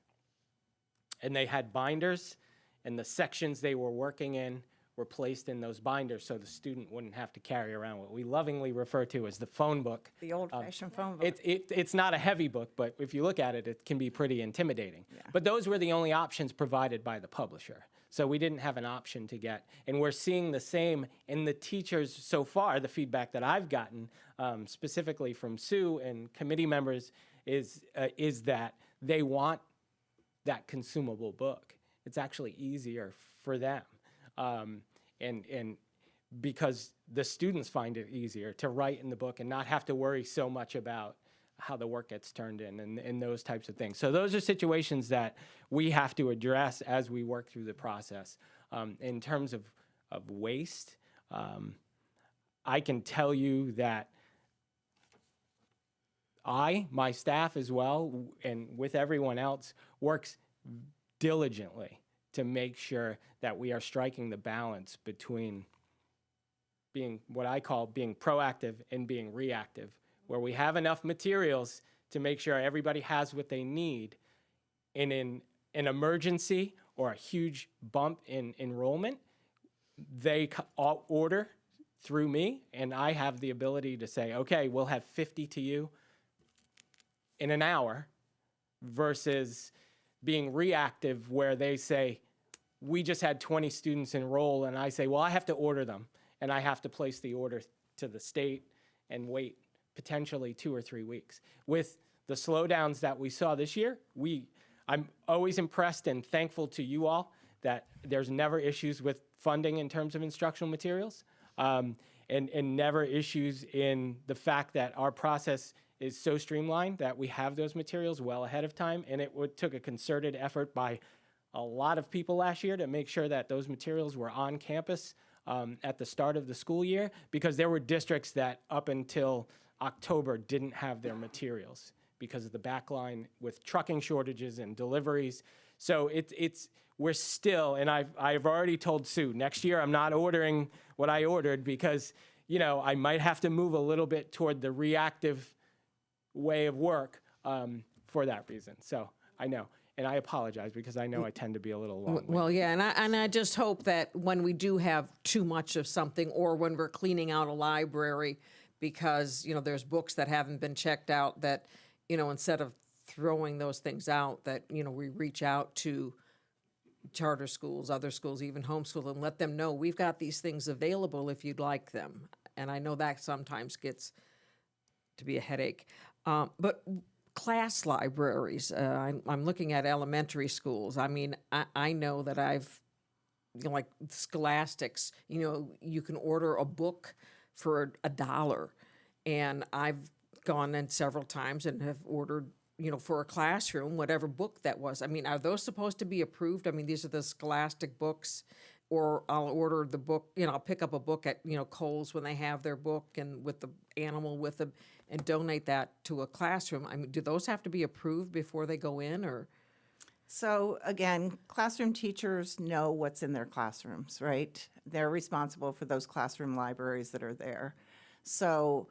and they had binders, and the sections they were working in were placed in those binders so the student wouldn't have to carry around what we lovingly refer to as the phone book. The old-fashioned phone book. It's not a heavy book, but if you look at it, it can be pretty intimidating. But those were the only options provided by the publisher. So we didn't have an option to get. And we're seeing the same in the teachers so far. The feedback that I've gotten, specifically from Sue and committee members, is that they want that consumable book. It's actually easier for them. And because the students find it easier to write in the book and not have to worry so much about how the work gets turned in and those types of things. So those are situations that we have to address as we work through the process. In terms of waste, I can tell you that my staff as well, and with everyone else, works diligently to make sure that we are striking the balance between being what I call being proactive and being reactive, where we have enough materials to make sure everybody has what they need. And in an emergency or a huge bump in enrollment, they all order through me, and I have the ability to say, okay, we'll have 50 to you in an hour, versus being reactive where they say, we just had 20 students enroll, and I say, well, I have to order them, and I have to place the order to the state and wait potentially 2 or 3 weeks. With the slowdowns that we saw this year, I'm always impressed and thankful to you all that there's never issues with funding in terms of instructional materials, and never issues in the fact that our process is so streamlined that we have those materials well ahead of time. And it took a concerted effort by a lot of people last year to make sure that those materials were on campus at the start of the school year, because there were districts that up until October didn't have their materials because of the backline with trucking shortages and deliveries. So we're still, and I've already told Sue, next year I'm not ordering what I ordered because, I might have to move a little bit toward the reactive way of work for that reason. So I know. And I apologize because I know I tend to be a little long. Well, yeah, and I just hope that when we do have too much of something, or when we're cleaning out a library because, there's books that haven't been checked out, that, instead of throwing those things out, that, we reach out to charter schools, other schools, even homeschool, and let them know we've got these things available if you'd like them. And I know that sometimes gets to be a headache. But class libraries, I'm looking at elementary schools. I mean, I know that I've, like Scholastics, you can order a book for $1. And I've gone in several times and have ordered, for a classroom, whatever book that was. I mean, are those supposed to be approved? I mean, these are the Scholastic books. Or I'll order the book, I'll pick up a book at, Kohl's when they have their book and with the animal with them, and donate that to a classroom. I mean, do those have to be approved before they go in, or? So again, classroom teachers know what's in their classrooms, right? They're responsible for those classroom libraries that are there. So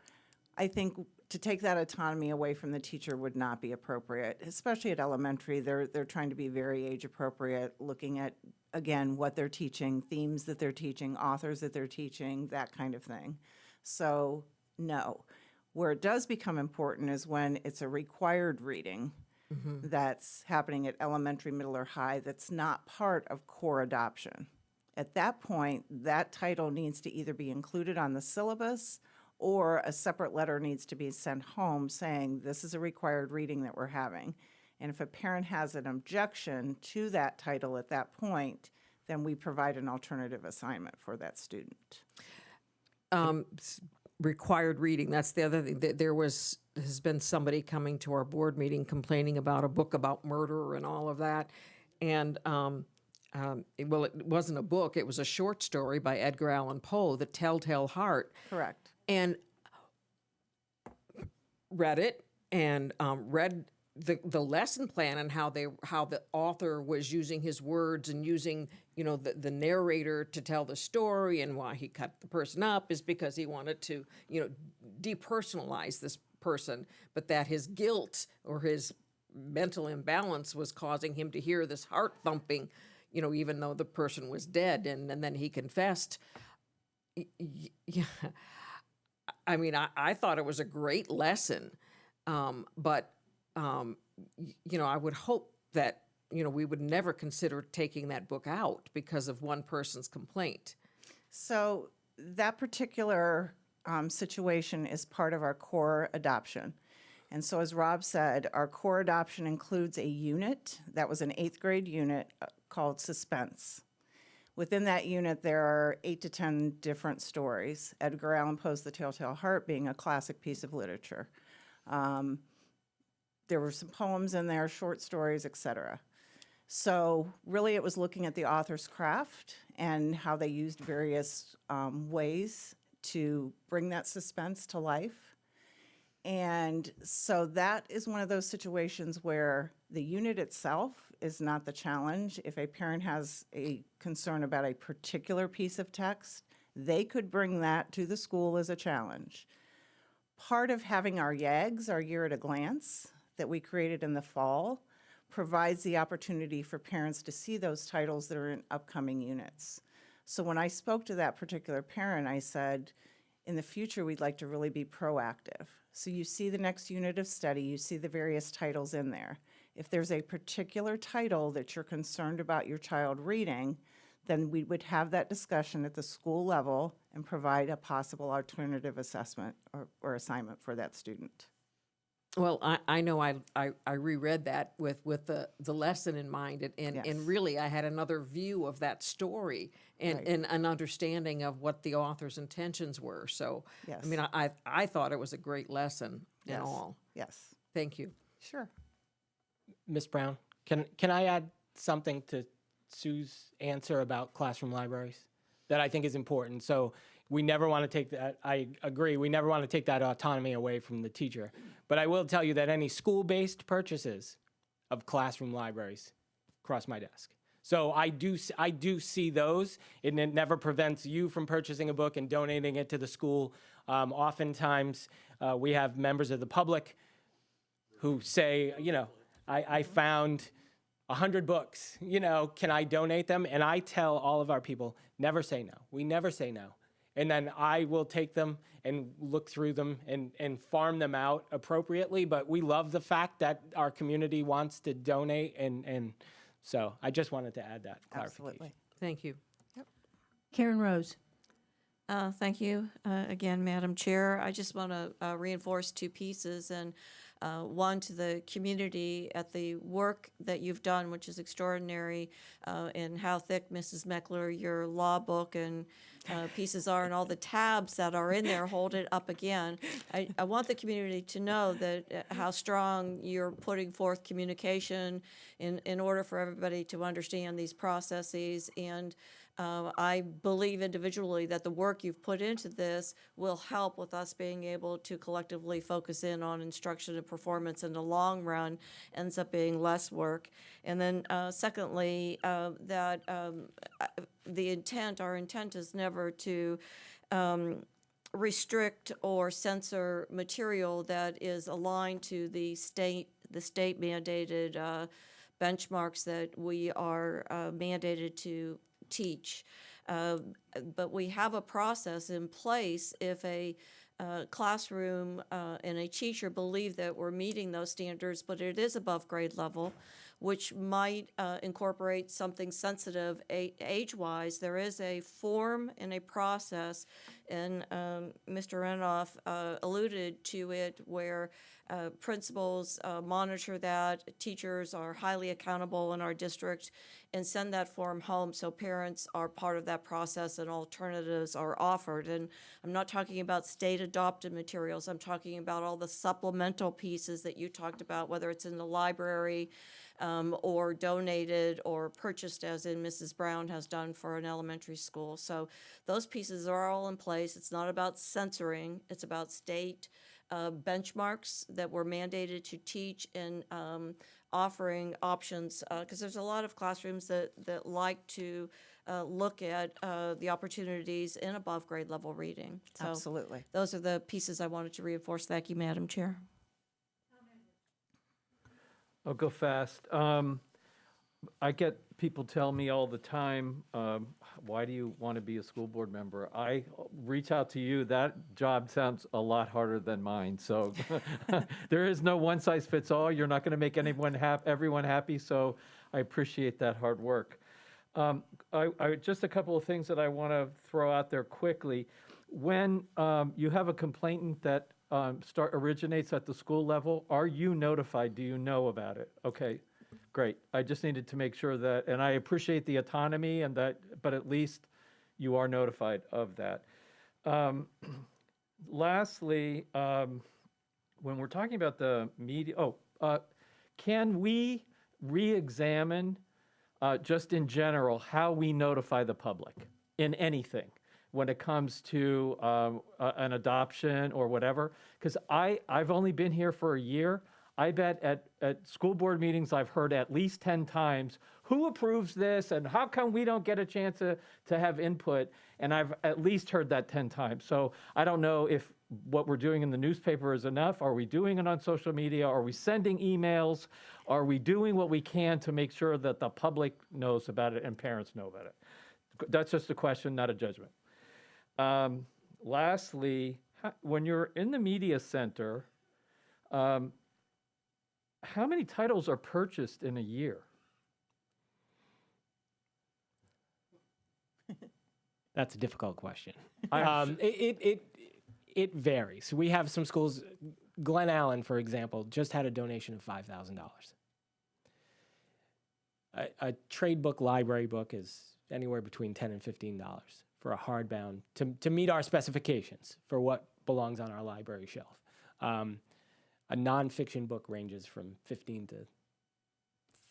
I think to take that autonomy away from the teacher would not be appropriate, especially at elementary. They're trying to be very age appropriate, looking at, again, what they're teaching, themes that they're teaching, authors that they're teaching, that kind of thing. So no. Where it does become important is when it's a required reading that's happening at elementary, middle, or high that's not part of core adoption. At that point, that title needs to either be included on the syllabus, or a separate letter needs to be sent home saying this is a required reading that we're having. And if a parent has an objection to that title at that point, then we provide an alternative assignment for that student. Required reading, that's the other thing. Has been somebody coming to our board meeting complaining about a book about murder and all of that. And, it wasn't a book, it was a short story by Edgar Allan Poe, The Telltale Heart. Correct. And read it and read the lesson plan and how the author was using his words and using, the narrator to tell the story, and why he cut the person up is because he wanted to, depersonalize this person, but that his guilt or his mental imbalance was causing him to hear this heart thumping, even though the person was dead and then he confessed. Yeah. I mean, I thought it was a great lesson. But I would hope that, we would never consider taking that book out because of one person's complaint. So that particular situation is part of our core adoption. And so as Rob said, our core adoption includes a unit, that was an 8th grade unit called Suspense. Within that unit, there are 8 to 10 different stories. Edgar Allan Poe's The Telltale Heart being a classic piece of literature. There were some poems in there, short stories, etc. So really it was looking at the author's craft and how they used various ways to bring that suspense to life. And so that is one of those situations where the unit itself is not the challenge. If a parent has a concern about a particular piece of text, they could bring that to the school as a challenge. Part of having our YAGs, our Year at a Glance, that we created in the fall, provides the opportunity for parents to see those titles that are in upcoming units. So when I spoke to that particular parent, I said, in the future, we'd like to really be proactive. So you see the next unit of study, you see the various titles in there. If there's a particular title that you're concerned about your child reading, then we would have that discussion at the school level and provide a possible alternative assessment or assignment for that student. Well, I know I reread that with the lesson in mind, and Yes. really I had another view of that story and, Right. and an understanding of what the author's intentions were. So, Yes. I mean, I thought it was a great lesson in Yes. all. Yes, Thank you. sure. Ms. Brown, can I add something to Sue's answer about classroom libraries that I think is important? So we never want to take that, I agree, we never want to take that autonomy away from the teacher. But I will tell you that any school-based purchases of classroom libraries cross my desk. So I do see those, and it never prevents you from purchasing a book and donating it to the school. Oftentimes, we have members of the public who say, I found 100 books, can I donate them? And I tell all of our people, never say no. We never say no. And then I will take them and look through them and farm them out appropriately. But we love the fact that our community wants to donate. And so I just wanted to add that clarification. Absolutely. Thank you. Karen Rose. Thank you again, Madam Chair. I just want to reinforce 2 pieces, and one to the community at the work that you've done, which is extraordinary, and how thick, Mrs. Meckler, your law book and pieces are, and all the tabs that are in there. Hold it up again. I want the community to know that how strong you're putting forth communication in order for everybody to understand these processes. And I believe individually that the work you've put into this will help with us being able to collectively focus in on instruction and performance in the long run. Ends up being less work. And then secondly, that our intent is never to restrict or censor material that is aligned to the state mandated benchmarks that we are mandated to teach. But we have a process in place if a classroom and a teacher believe that we're meeting those standards, but it is above grade level, which might incorporate something sensitive age-wise. There is a form and a process, and Mr. Renoff alluded to it, where principals monitor that, teachers are highly accountable in our district, and send that form home so parents are part of that process and alternatives are offered. And I'm not talking about state-adopted materials. I'm talking about all the supplemental pieces that you talked about, whether it's in the library or donated or purchased, as in Mrs. Brown has done for an elementary school. So those pieces are all in place. It's not about censoring. It's about state benchmarks that we're mandated to teach, and offering options, because there's a lot of classrooms that like to look at the opportunities in above grade level reading. So Absolutely. those are the pieces I wanted to reinforce. Thank you, Madam Chair. I'll go fast. I get people tell me all the time, why do you want to be a school board member? I reach out to you. That job sounds a lot harder than mine. So there is no one size fits all. You're not going to make everyone happy. So I appreciate that hard work. Just a couple of things that I want to throw out there quickly. When you have a complainant that originates at the school level, are you notified? Do you know about it? Okay. Great. I just needed to make sure that, and I appreciate the autonomy and that, but at least you are notified of that. Lastly, when we're talking about the media, can we re-examine just in general how we notify the public in anything when it comes to an adoption or whatever? Because I've only been here for a year. I bet at school board meetings, I've heard at least 10 times, who approves this and how come we don't get a chance to have input? And I've at least heard that 10 times. So I don't know if what we're doing in the newspaper is enough. Are we doing it on social media? Are we sending emails? Are we doing what we can to make sure that the public knows about it and parents know about it? That's just a question, not a judgment. Lastly, when you're in the media center, how many titles are purchased in a year? That's a difficult question. It varies. We have some schools. Glen Allen, for example, just had a donation of $5,000. A trade book, library book is anywhere between $10 and $15 for a hardbound to meet our specifications for what belongs on our library shelf. A nonfiction book ranges from $15 to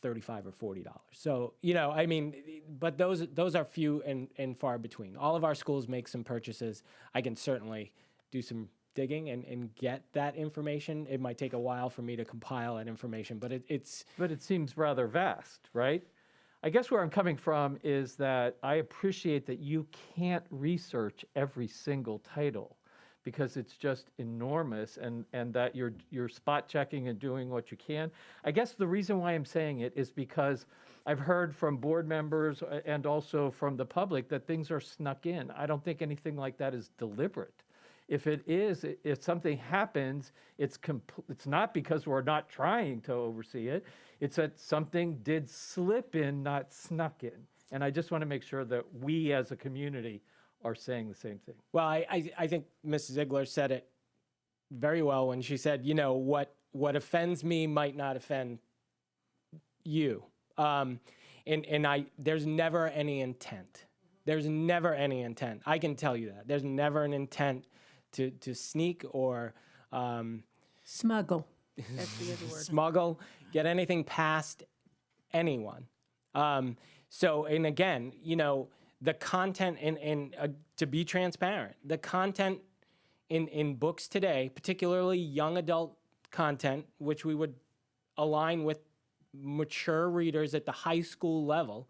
$35 or $40. So, I mean, but those are few and far between. All of our schools make some purchases. I can certainly do some digging and get that information. It might take a while for me to compile that information, but it's... But it seems rather vast, right? I guess where I'm coming from is that I appreciate that you can't research every single title, because it's just enormous, and that you're spot checking and doing what you can. I guess the reason why I'm saying it is because I've heard from board members and also from the public that things are snuck in. I don't think anything like that is deliberate. If it is, if something happens, it's not because we're not trying to oversee it. It's that something did slip in, not snuck in. And I just want to make sure that we as a community are saying the same thing. Well, I think Ms. Ziegler said it very well when she said, what offends me might not offend you. There's never any intent. There's never any intent. I can tell you that. There's never an intent to sneak or Smuggle. That's the other word. smuggle, get anything past anyone. So, and again, the content to be transparent, the content in books today, particularly young adult content, which we would align with mature readers at the high school level,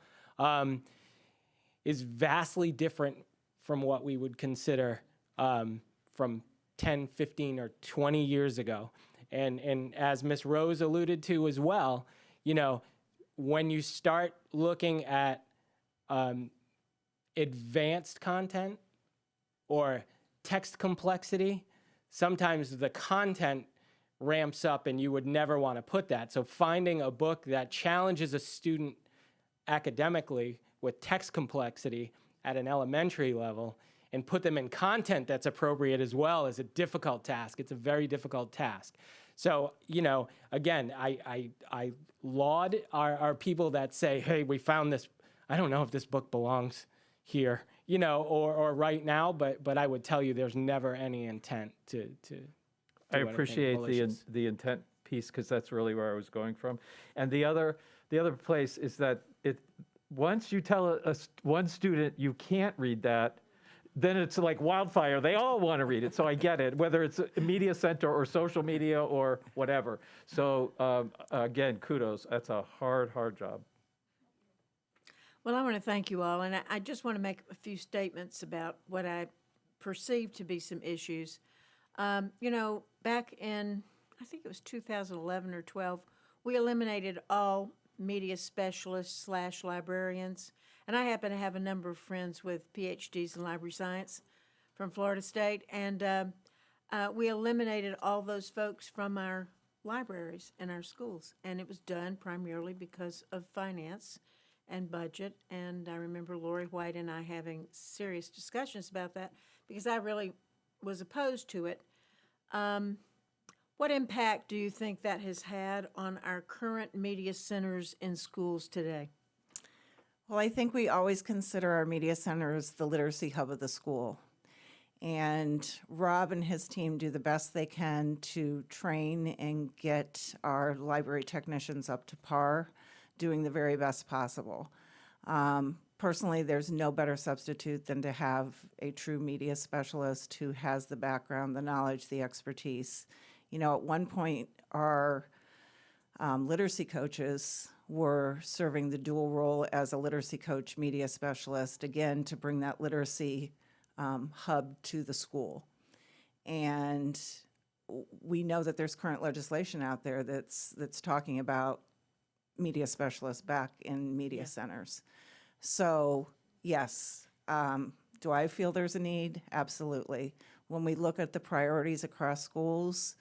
is vastly different from what we would consider from 10, 15, or 20 years ago. And as Ms. Rose alluded to as well, when you start looking at advanced content or text complexity, sometimes the content ramps up and you would never want to put that. So finding a book that challenges a student academically with text complexity at an elementary level and put them in content that's appropriate as well is a difficult task. It's a very difficult task. So, again, I laud our people that say, hey, we found this. I don't know if this book belongs here, or right now, but I would tell you there's never any intent to I appreciate the intent piece, because that's really where I was going from. And the other place is that once you tell one student you can't read that, then it's like wildfire. They all want to read it. So I get it, whether it's a media center or social media or whatever. So again, kudos. That's a hard job. Well, I want to thank you all, and I just want to make a few statements about what I perceive to be some issues. Back in, I think it was 2011 or 12, we eliminated all media specialists / librarians. And I happen to have a number of friends with PhDs in library science from Florida State. And we eliminated all those folks from our libraries and our schools. And it was done primarily because of finance and budget. And I remember Lori White and I having serious discussions about that because I really was opposed to it. What impact do you think that has had on our current media centers in schools today? Well, I think we always consider our media centers the literacy hub of the school. And Rob and his team do the best they can to train and get our library technicians up to par, doing the very best possible. Personally, there's no better substitute than to have a true media specialist who has the background, the knowledge, the expertise. You know, at one point, our literacy coaches were serving the dual role as a literacy coach, media specialist, again, to bring that literacy hub to the school. And we know that there's current legislation out there that's talking about media specialists back in media centers. So, yes, do I feel there's a need? Absolutely. When we look at the priorities across schools,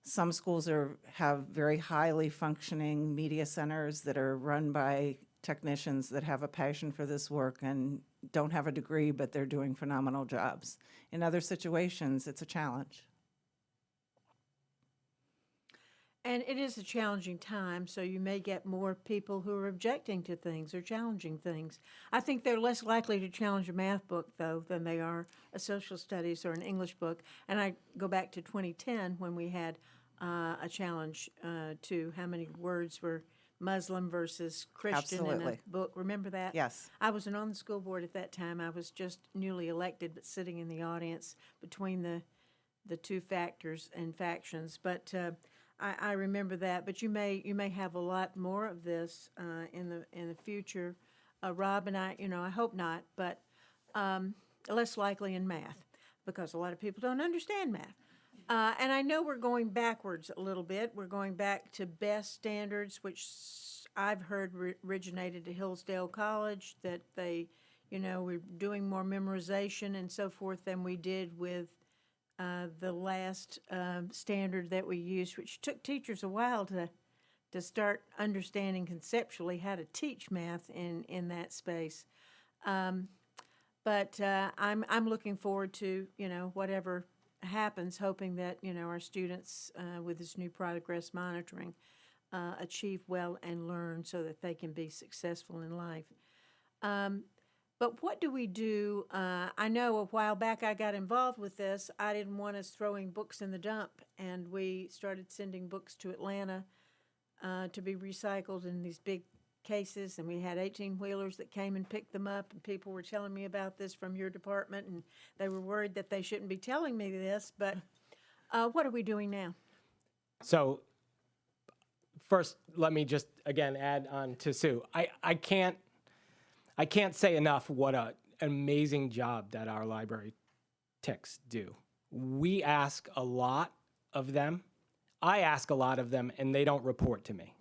some schools have very highly functioning media centers that are run by technicians that have a passion for this work and don't have a degree, but they're doing phenomenal jobs. In other situations, it's a challenge. And it is a challenging time, so you may get more people who are objecting to things or challenging things. I think they're less likely to challenge a math book, though, than they are a social studies or an English book. And I go back to 2010 when we had a challenge to how many words were Muslim versus Christian in a Absolutely. book. Remember that? Yes. I wasn't on the school board at that time. I was just newly elected, but sitting in the audience between the two factors and factions. But I remember that. But you may have a lot more of this in the future. Rob and I, I hope not, but less likely in math because a lot of people don't understand math. And I know we're going backwards a little bit. We're going back to best standards, which I've heard originated at Hillsdale College, that they, we're doing more memorization and so forth than we did with the last standard that we used, which took teachers a while to start understanding conceptually how to teach math in that space. But I'm looking forward to, whatever happens, hoping that, our students with this new progress monitoring achieve well and learn so that they can be successful in life. But what do we do? I know a while back I got involved with this. I didn't want us throwing books in the dump, and we started sending books to Atlanta to be recycled in these big cases, and we had 18-wheelers that came and picked them up, and people were telling me about this from your department, and they were worried that they shouldn't be telling me this, but what are we doing now? So first, let me just, again, add on to Sue. I can't say enough what an amazing job that our library techs do. We ask a lot of them. I ask a lot of them, and they don't report to me.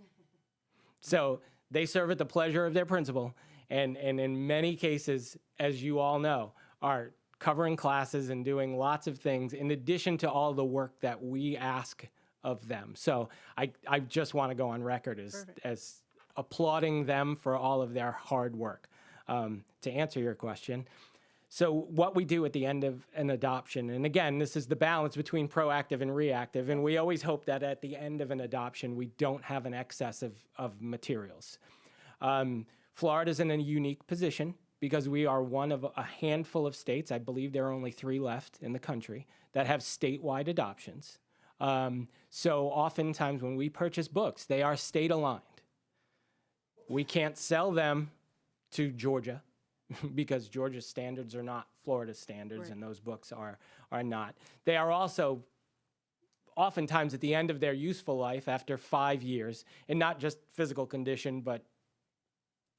So they serve at the pleasure of their principal, and in many cases, as you all know, are covering classes and doing lots of things in addition to all the work that we ask of them. So I just want to go on record as applauding them for all of their hard work. To answer your question, so what we do at the end of an adoption, and again, this is the balance between proactive and reactive, and we always hope that at the end of an adoption, we don't have an excess of materials. Florida's in a unique position because we are one of a handful of states, I believe there are only 3 left in the country, that have statewide adoptions. So oftentimes when we purchase books, they are state aligned. We can't sell them to Georgia because Georgia's standards are not Florida's standards, right. And those books are not. They are also oftentimes at the end of their useful life after 5 years, and not just physical condition, but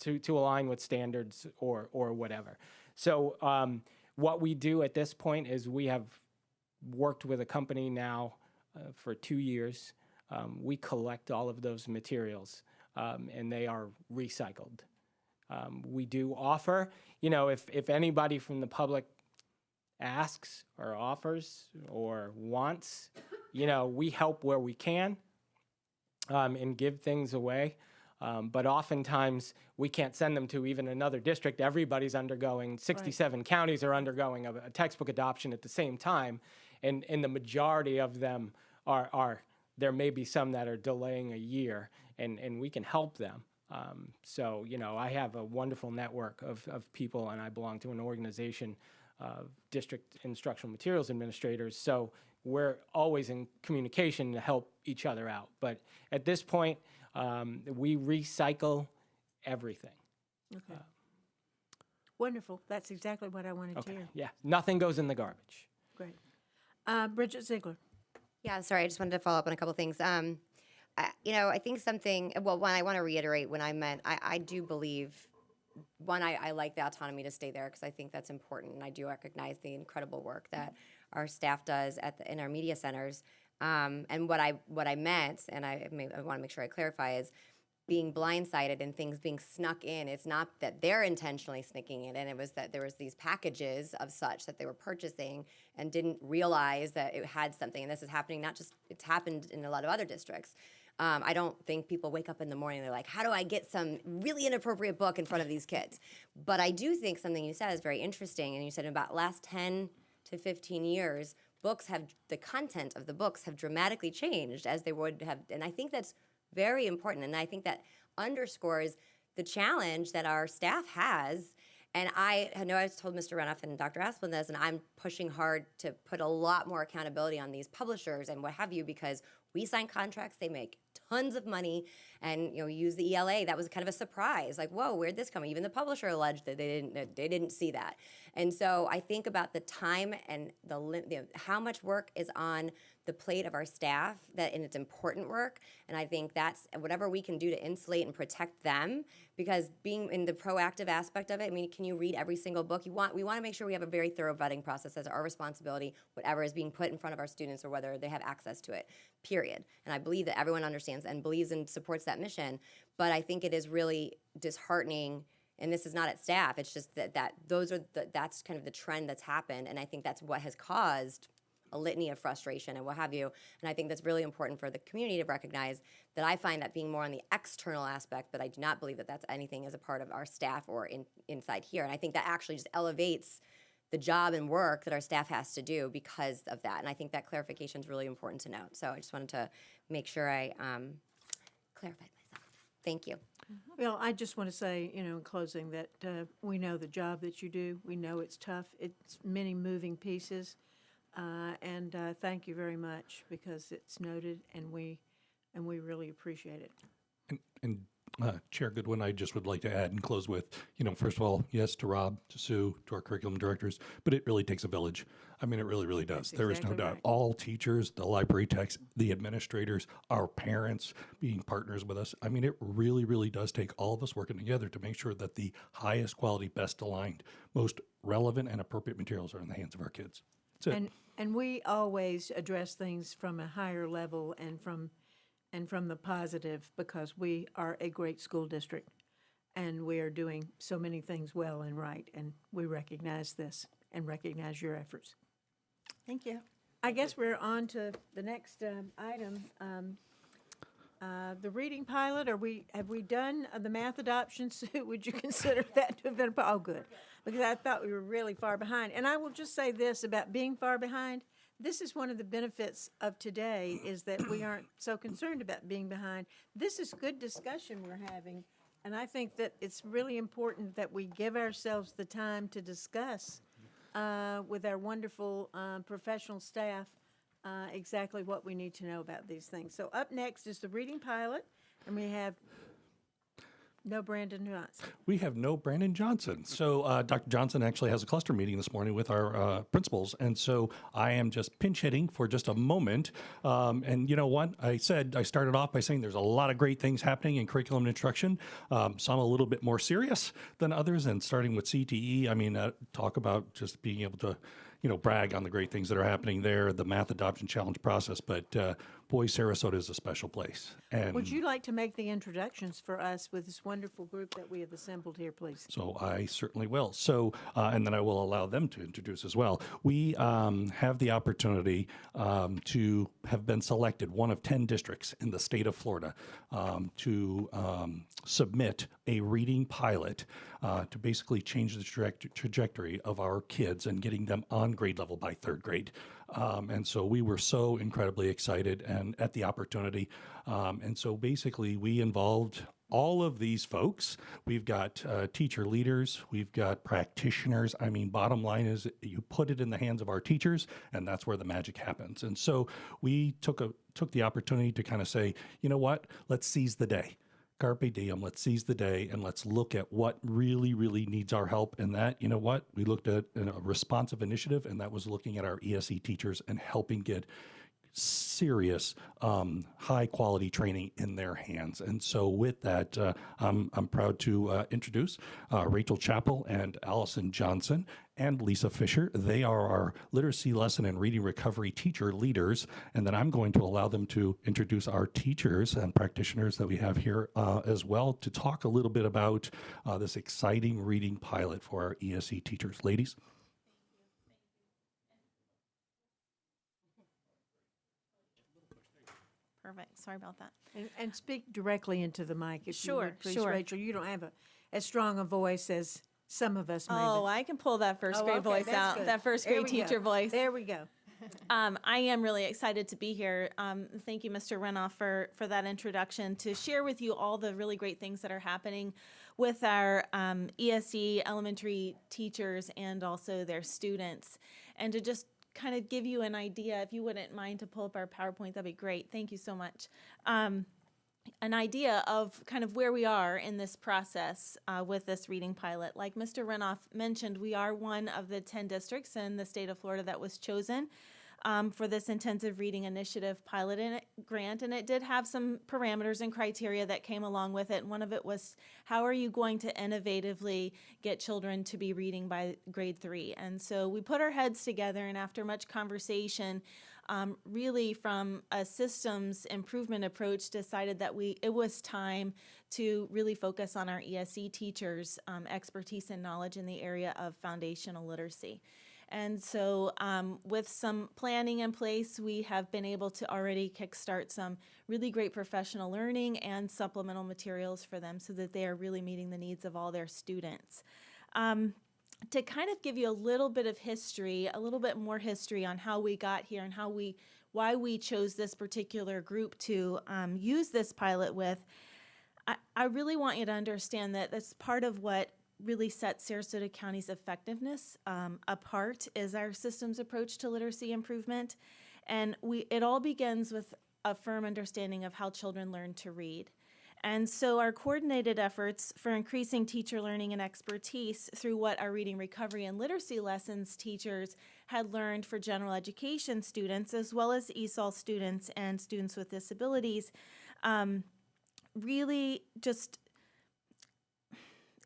to align with standards or whatever. So what we do at this point is we have worked with a company now for 2 years. We collect all of those materials and they are recycled. We do offer, if anybody from the public asks or offers or wants, we help where we can and give things away. But oftentimes we can't send them to even another district. Everybody's undergoing, 67 counties are undergoing a textbook adoption at the same time. And the majority of them there may be some that are delaying a year, and we can help them. So, I have a wonderful network of people, and I belong to an organization of district instructional materials administrators. So we're always in communication to help each other out. But at this point, we recycle everything. Okay. Wonderful. That's exactly what I wanted to hear. Yeah, nothing goes in the garbage. Great. Bridget Ziegler. Yeah, sorry, I just wanted to follow up on a couple things. I think something, well, one, I want to reiterate when I meant, I do believe, one, I like the autonomy to stay there because I think that's important, and I do recognize the incredible work that our staff does in our media centers. And what I meant, and I want to make sure I clarify, is being blindsided and things being snuck in. It's not that they're intentionally sneaking it in. It was that there was these packages of such that they were purchasing and didn't realize that it had something. And this is happening it's happened in a lot of other districts. I don't think people wake up in the morning and they're like, how do I get some really inappropriate book in front of these kids? But I do think something you said is very interesting. And you said about last 10 to 15 years, the content of the books have dramatically changed as they would have. And I think that's very important. And I think that underscores the challenge that our staff has. And I know I've told Mr. Renoff and Dr. Asplin this, and I'm pushing hard to put a lot more accountability on these publishers and what have you, because we sign contracts, they make tons of money, and use the ELA. That was kind of a surprise. Like, whoa, where'd this come? Even the publisher alleged that they didn't see that. And so I think about the time and how much work is on the plate of our staff, and it's important work. And I think that's whatever we can do to insulate and protect them, because being in the proactive aspect of it, I mean, can you read every single book you want? We want to make sure we have a very thorough vetting process as our responsibility, whatever is being put in front of our students or whether they have access to it, period. And I believe that everyone understands and believes and supports that mission. But I think it is really disheartening, and this is not at staff, it's just that's kind of the trend that's happened. And I think that's what has caused a litany of frustration and what have you. And I think that's really important for the community to recognize that I find that being more on the external aspect, but I do not believe that that's anything as a part of our staff or inside here. And I think that actually just elevates the job and work that our staff has to do because of that. And I think that clarification is really important to note. So I just wanted to make sure I clarified myself. Thank you. Well, I just want to say, in closing, that we know the job that you do. We know it's tough. It's many moving pieces. And thank you very much, because it's noted, and we really appreciate it. And Chair Goodwin, I just would like to add and close with, first of all, yes, to Rob, to Sue, to our curriculum directors, but it really takes a village. I mean, it really, really does. There is no exactly doubt. right. All teachers, the library techs, the administrators, our parents being partners with us. I mean, it really, really does take all of us working together to make sure that the highest quality, best aligned, most relevant and appropriate materials are in the hands of our kids. That's it. And we always address things from a higher level and from the positive, because we are a great school district, and we are doing so many things well and right, and we recognize this and recognize your efforts. Thank you. I guess we're on to the next item. The reading pilot, have we done the math adoption? Sue, would you consider that to have been, oh, good, because I thought we were really far behind. And I will just say this about being far behind. This is one of the benefits of today, is that we aren't so concerned about being behind. This is good discussion we're having, and I think that it's really important that we give ourselves the time to discuss with our wonderful professional staff exactly what we need to know about these things. So up next is the reading pilot, and we have no Brandon Johnson. We have no Brandon Johnson. So Dr. Johnson actually has a cluster meeting this morning with our principals. And so I am just pinch hitting for just a moment. And you know what? I started off by saying there's a lot of great things happening in curriculum and instruction. Some a little bit more serious than others. And starting with CTE, I mean, talk about just being able to brag on the great things that are happening there, the math adoption challenge process. But boy, Sarasota is a special place. And Would you like to make the introductions for us with this wonderful group that we have assembled here, please? so I certainly will. So, and then I will allow them to introduce as well. We have the opportunity to have been selected, one of 10 districts in the state of Florida, to submit a reading pilot to basically change the trajectory of our kids and getting them on grade level by third grade. And so we were so incredibly excited and at the opportunity. And so basically we involved all of these folks. We've got teacher leaders, we've got practitioners. I mean, bottom line is you put it in the hands of our teachers, and that's where the magic happens. And so we took the opportunity to kind of say, you know what, let's seize the day. Carpe diem, let's seize the day and let's look at what really, really needs our help. And that, you know what, we looked at a responsive initiative, and that was looking at our ESE teachers and helping get serious, high quality training in their hands. And so with that, I'm proud to introduce Rachel Chappell and Allison Johnson and Lisa Fisher. They are our literacy lesson and reading recovery teacher leaders. And then I'm going to allow them to introduce our teachers and practitioners that we have here as well to talk a little bit about this exciting reading pilot for our ESE teachers. Ladies. Perfect. Sorry about that. And speak directly into the mic, if you Sure, would, please, sure. Rachel. You don't have as strong a voice as some of us, maybe. Oh, I can pull that first grade okay, voice that's out, good. that first There grade we go. teacher voice. There we go. I am really excited to be here. Thank you, Mr. Renoff, for that introduction, to share with you all the really great things that are happening with our ESE elementary teachers and also their students, and to just kind of give you an idea. If you wouldn't mind to pull up our PowerPoint, that'd be great. Thank you so much. An idea of kind of where we are in this process with this reading pilot. Like Mr. Renoff mentioned, we are one of the 10 districts in the state of Florida that was chosen for this intensive reading initiative pilot grant, and it did have some parameters and criteria that came along with it. One of it was, how are you going to innovatively get children to be reading by grade 3? And so we put our heads together, and after much conversation, really from a systems improvement approach, decided that it was time to really focus on our ESE teachers' expertise and knowledge in the area of foundational literacy. And so with some planning in place, we have been able to already kickstart some really great professional learning and supplemental materials for them so that they are really meeting the needs of all their students. To kind of give you a little bit of history, a little bit more history on how we got here and why we chose this particular group to use this pilot with, I really want you to understand that that's part of what really sets Sarasota County's effectiveness apart, is our systems approach to literacy improvement. And it all begins with a firm understanding of how children learn to read. And so our coordinated efforts for increasing teacher learning and expertise through what our reading recovery and literacy lessons teachers had learned for general education students, as well as ESOL students and students with disabilities, really just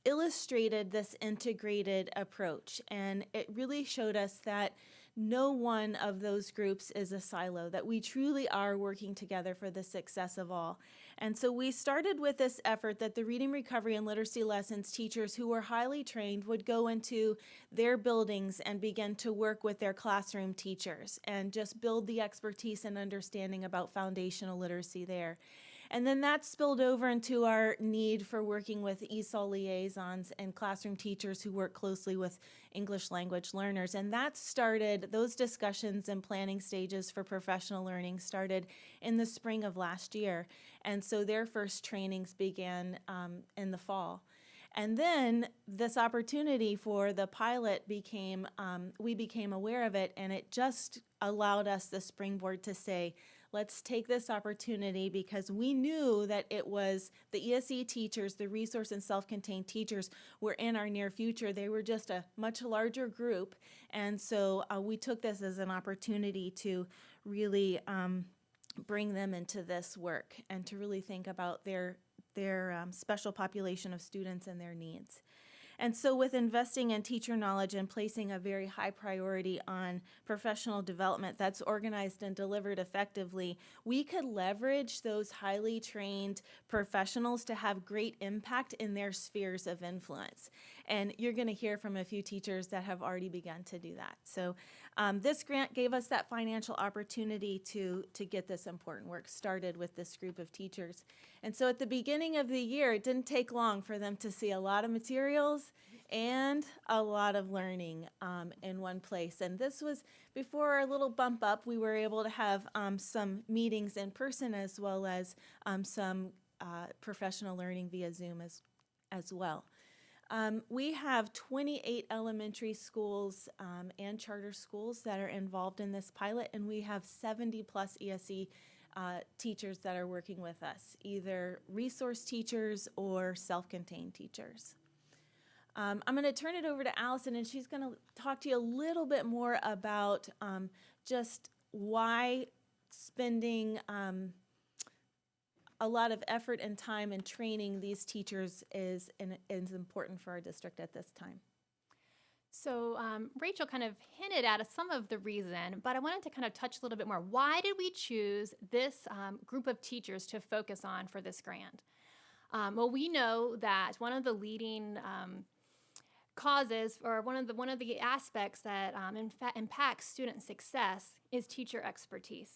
illustrated this integrated approach. And it really showed us that no one of those groups is a silo, that we truly are working together for the success of all. And so we started with this effort that the reading recovery and literacy lessons teachers who were highly trained would go into their buildings and begin to work with their classroom teachers and just build the expertise and understanding about foundational literacy there. And then that spilled over into our need for working with ESOL liaisons and classroom teachers who work closely with English language learners. And that started, those discussions and planning stages for professional learning started in the spring of last year. And so their first trainings began in the fall. And then this opportunity for the pilot became, we became aware of it, and it just allowed us the springboard to say, let's take this opportunity, because we knew that it was the ESE teachers, the resource and self-contained teachers were in our near future. They were just a much larger group. And so we took this as an opportunity to really bring them into this work and to really think about their special population of students and their needs. And so with investing in teacher knowledge and placing a very high priority on professional development that's organized and delivered effectively, we could leverage those highly trained professionals to have great impact in their spheres of influence. And you're going to hear from a few teachers that have already begun to do that. So this grant gave us that financial opportunity to get this important work started with this group of teachers. And so at the beginning of the year, it didn't take long for them to see a lot of materials and a lot of learning in one place. And this was before our little bump up. We were able to have some meetings in person as well as some professional learning via Zoom as well. We have 28 elementary schools and charter schools that are involved in this pilot, and we have 70 plus ESE teachers that are working with us, either resource teachers or self-contained teachers. I'm going to turn it over to Allison, and she's going to talk to you a little bit more about just why spending a lot of effort and time in training these teachers is important for our district at this time. So Rachel kind of hinted at some of the reason, but I wanted to kind of touch a little bit more. Why did we choose this group of teachers to focus on for this grant? Well, we know that one of the leading causes, or one of the aspects that impacts student success is teacher expertise.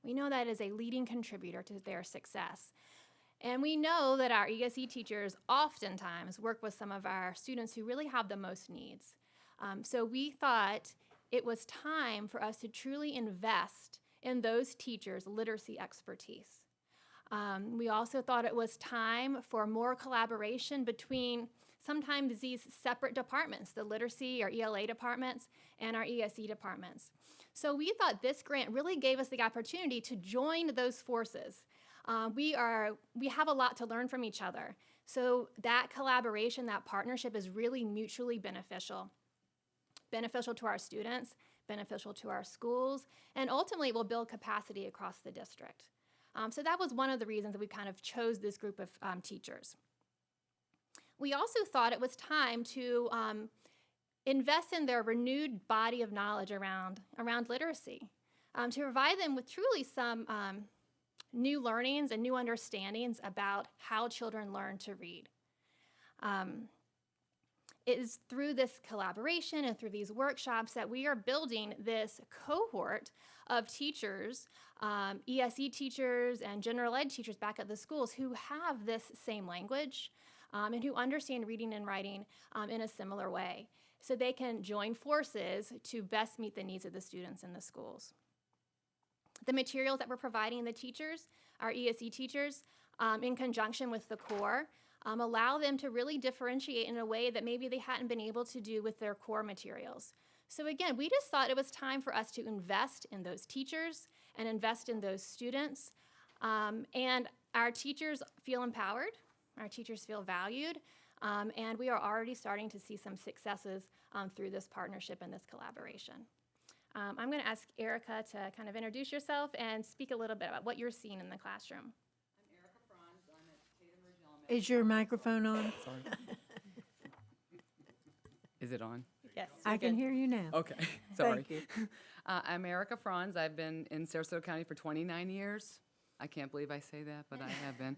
We know that is a leading contributor to their success. And we know that our ESE teachers oftentimes work with some of our students who really have the most needs. So we thought it was time for us to truly invest in those teachers' literacy expertise. We also thought it was time for more collaboration between sometimes these separate departments, the literacy or ELA departments and our ESE departments. So we thought this grant really gave us the opportunity to join those forces. We have a lot to learn from each other. So that collaboration, that partnership is really mutually beneficial. Beneficial to our students, beneficial to our schools, and ultimately will build capacity across the district. So that was one of the reasons that we kind of chose this group of teachers. We also thought it was time to invest in their renewed body of knowledge around literacy, to provide them with truly some new learnings and new understandings about how children learn to read. It is through this collaboration and through these workshops that we are building this cohort of teachers, ESE teachers and general ed teachers back at the schools who have this same language and who understand reading and writing in a similar way, so they can join forces to best meet the needs of the students in the schools. The materials that we're providing the teachers, our ESE teachers, in conjunction with the core, allow them to really differentiate in a way that maybe they hadn't been able to do with their core materials. So again, we just thought it was time for us to invest in those teachers and invest in those students. And our teachers feel empowered, our teachers feel valued, and we are already starting to see some successes through this partnership and this collaboration. I'm going to ask Erica to kind of introduce yourself and speak a little bit about what you're seeing in the classroom. Is your microphone on? Sorry. Is it on? Yes, I can hear you now. Okay, sorry. Thank you. I'm Erica Franz. I've been in Sarasota County for 29 years. I can't believe I say that, but I have been.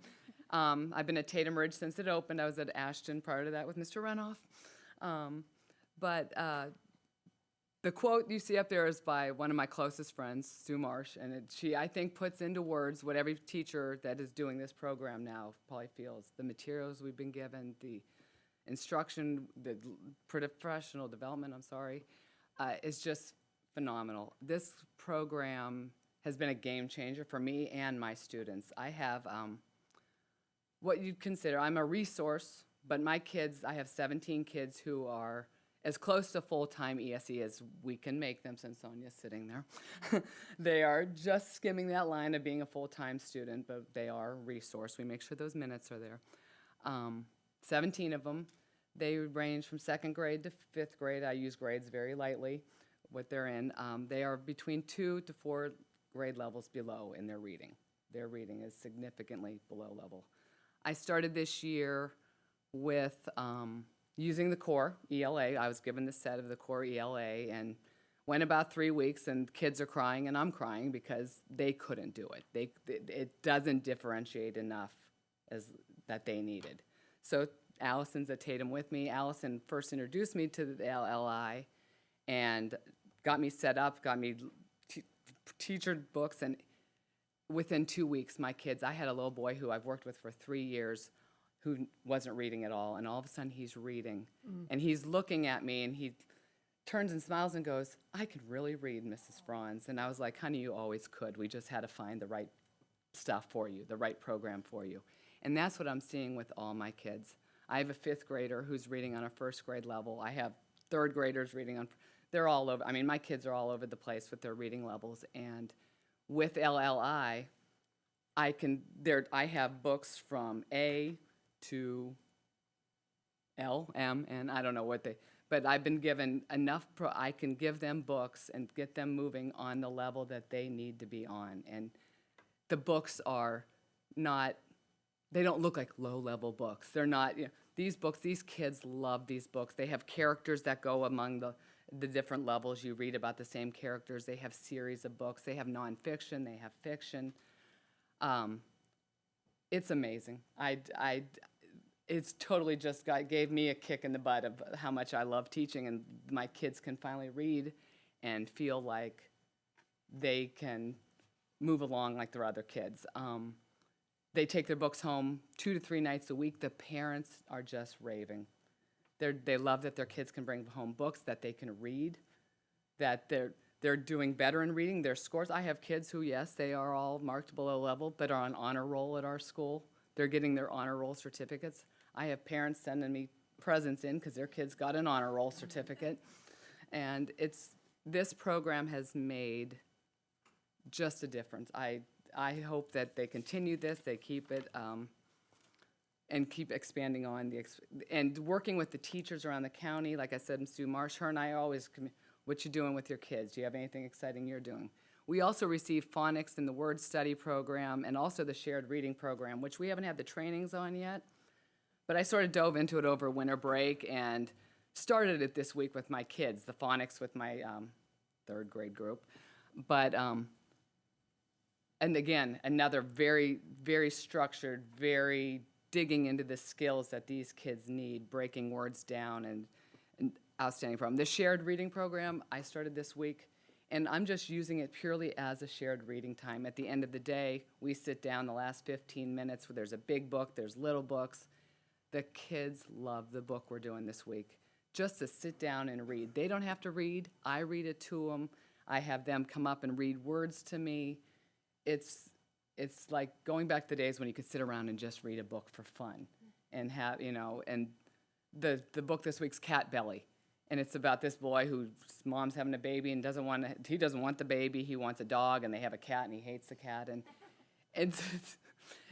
I've been at Tatum Ridge since it opened. I was at Ashton prior to that with Mr. Renoff. The quote you see up there is by one of my closest friends, Sue Marsh, and she, I think, puts into words what every teacher that is doing this program now probably feels. The materials we've been given, the instruction, the professional development, is just phenomenal. This program has been a game changer for me and my students. I have what you'd consider, I'm a resource, but my kids, I have 17 kids who are as close to full-time ESE as we can make them, since Sonia's sitting there. They are just skimming that line of being a full-time student, but they are a resource. We make sure those minutes are there. 17 of them. They range from 2nd grade to 5th grade. I use grades very lightly, what they're in. They are between 2 to 4 grade levels below in their reading. Their reading is significantly below level. I started this year with using the core ELA. I was given the set of the core ELA and went about 3 weeks, and kids are crying and I'm crying because they couldn't do it. It doesn't differentiate enough as that they needed. So Allison's at Tatum with me. Allison first introduced me to the LLI and got me set up, got me teacher books, and within 2 weeks, my kids, I had a little boy who I've worked with for 3 years who wasn't reading at all, and all of a sudden he's reading. And he's looking at me, and he turns and smiles and goes, "I could really read, Mrs. Franz." And I was like, "Honey, you always could. We just had to find the right stuff for you, the right program for you." And that's what I'm seeing with all my kids. I have a 5th grader who's reading on a 1st grade level. I have 3rd graders reading on, they're all over, I mean, my kids are all over the place with their reading levels. And with LLI, I have books from A to L, M, and I don't know what but I've been given enough, I can give them books and get them moving on the level that they need to be on. And the books are not, they don't look like low-level books. They're not, these books, these kids love these books. They have characters that go among the different levels. You read about the same characters. They have series of books. They have nonfiction. They have fiction. It's amazing. It's totally just gave me a kick in the butt of how much I love teaching, and my kids can finally read and feel like they can move along like their other kids. They take their books home 2 to 3 nights a week. The parents are just raving. They love that their kids can bring home books that they can read, that they're doing better in reading. Their scores, I have kids who, yes, they are all marked below level, but are on honor roll at our school. They're getting their honor roll certificates. I have parents sending me presents in because their kids got an honor roll certificate. And this program has made just a difference. I hope that they continue this, they keep it, and keep expanding on and working with the teachers around the county. Like I said, Sue Marsh, her and I always, what you doing with your kids? Do you have anything exciting you're doing? We also receive phonics in the word study program and also the shared reading program, which we haven't had the trainings on yet. But I sort of dove into it over winter break and started it this week with my kids, the phonics with my 3rd grade group. But and again, another very, very structured, very digging into the skills that these kids need, breaking words down, and outstanding program. The shared reading program I started this week, and I'm just using it purely as a shared reading time. At the end of the day, we sit down the last 15 minutes where there's a big book, there's little books. The kids love the book we're doing this week, just to sit down and read. They don't have to read. I read it to them. I have them come up and read words to me. It's like going back to the days when you could sit around and just read a book for fun and have, and the book this week's Cat Belly. And it's about this boy whose mom's having a baby and he doesn't want the baby, he wants a dog, and they have a cat and he hates the cat. And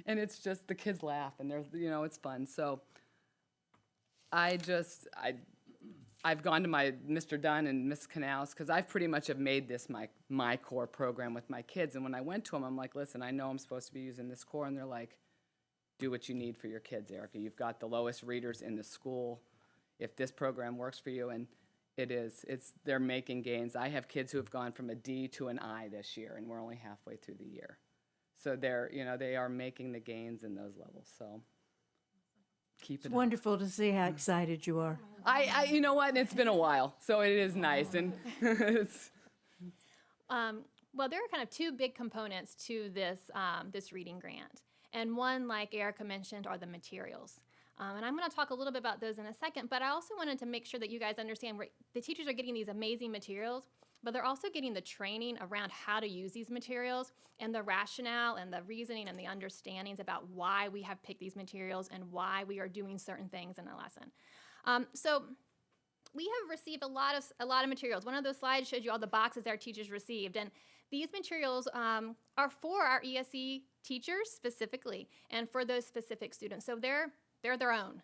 it's just, the kids laugh and it's fun. So I've gone to my Mr. Dunn and Miss Canals because I've pretty much have made this my core program with my kids. And when I went to them, I'm like, listen, I know I'm supposed to be using this core. And they're like, do what you need for your kids, Erica. You've got the lowest readers in the school. If this program works for you, and they're making gains. I have kids who have gone from a D to an I this year, and we're only halfway through the year. So they are making the gains in those levels. So keep it It's up. wonderful to see how excited you are. You know what? It's been a while, so it is nice, and it's. Well, there are kind of 2 big components to this reading grant, and one, like Erica mentioned, are the materials. And I'm going to talk a little bit about those in a second, but I also wanted to make sure that you guys understand the teachers are getting these amazing materials, but they're also getting the training around how to use these materials and the rationale and the reasoning and the understandings about why we have picked these materials and why we are doing certain things in a lesson. So we have received a lot of materials. One of those slides showed you all the boxes our teachers received, and these materials are for our ESE teachers specifically and for those specific students. So they're their own.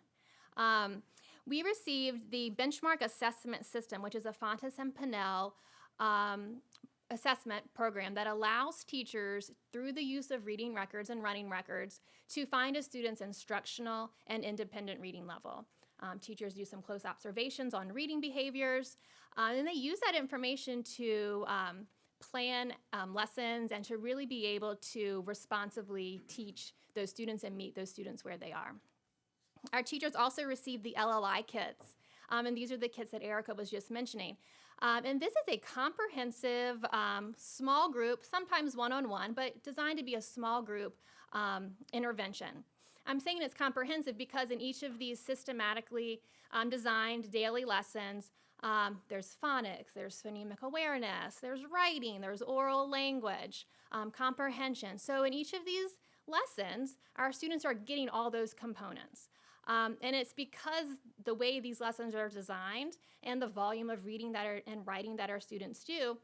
We received the benchmark assessment system, which is a Fontes and Pinnell assessment program that allows teachers, through the use of reading records and running records, to find a student's instructional and independent reading level. Teachers do some close observations on reading behaviors, and they use that information to plan lessons and to really be able to responsibly teach those students and meet those students where they are. Our teachers also receive the LLI kits, and these are the kits that Erica was just mentioning. And this is a comprehensive small group, sometimes one-on-one, but designed to be a small group intervention. I'm saying it's comprehensive because in each of these systematically designed daily lessons, there's phonics, there's phonemic awareness, there's writing, there's oral language, comprehension. So in each of these lessons, our students are getting all those components. And it's because the way these lessons are designed and the volume of reading and writing that our students do,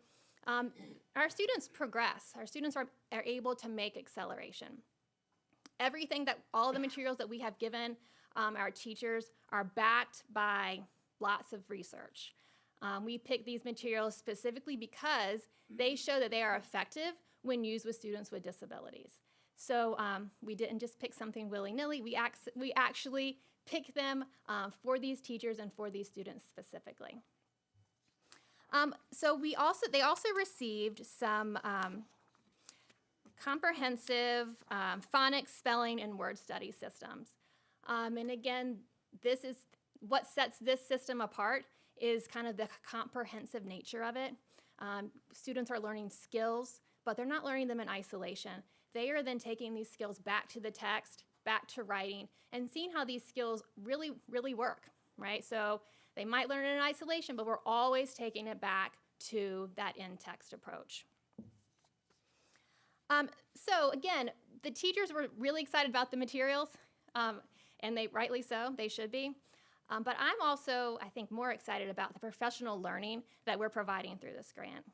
our students progress. Our students are able to make acceleration. All the materials that we have given our teachers are backed by lots of research. We pick these materials specifically because they show that they are effective when used with students with disabilities. So we didn't just pick something willy-nilly. We actually pick them for these teachers and for these students specifically. So they also received some comprehensive phonics, spelling, and word study systems. And again, this is what sets this system apart is kind of the comprehensive nature of it. Students are learning skills, but they're not learning them in isolation. They are then taking these skills back to the text, back to writing, and seeing how these skills really, really work, right? So they might learn it in isolation, but we're always taking it back to that in-text approach. So again, the teachers were really excited about the materials, and rightly so, they should be. But I'm also, I think, more excited about the professional learning that we're providing through this grant.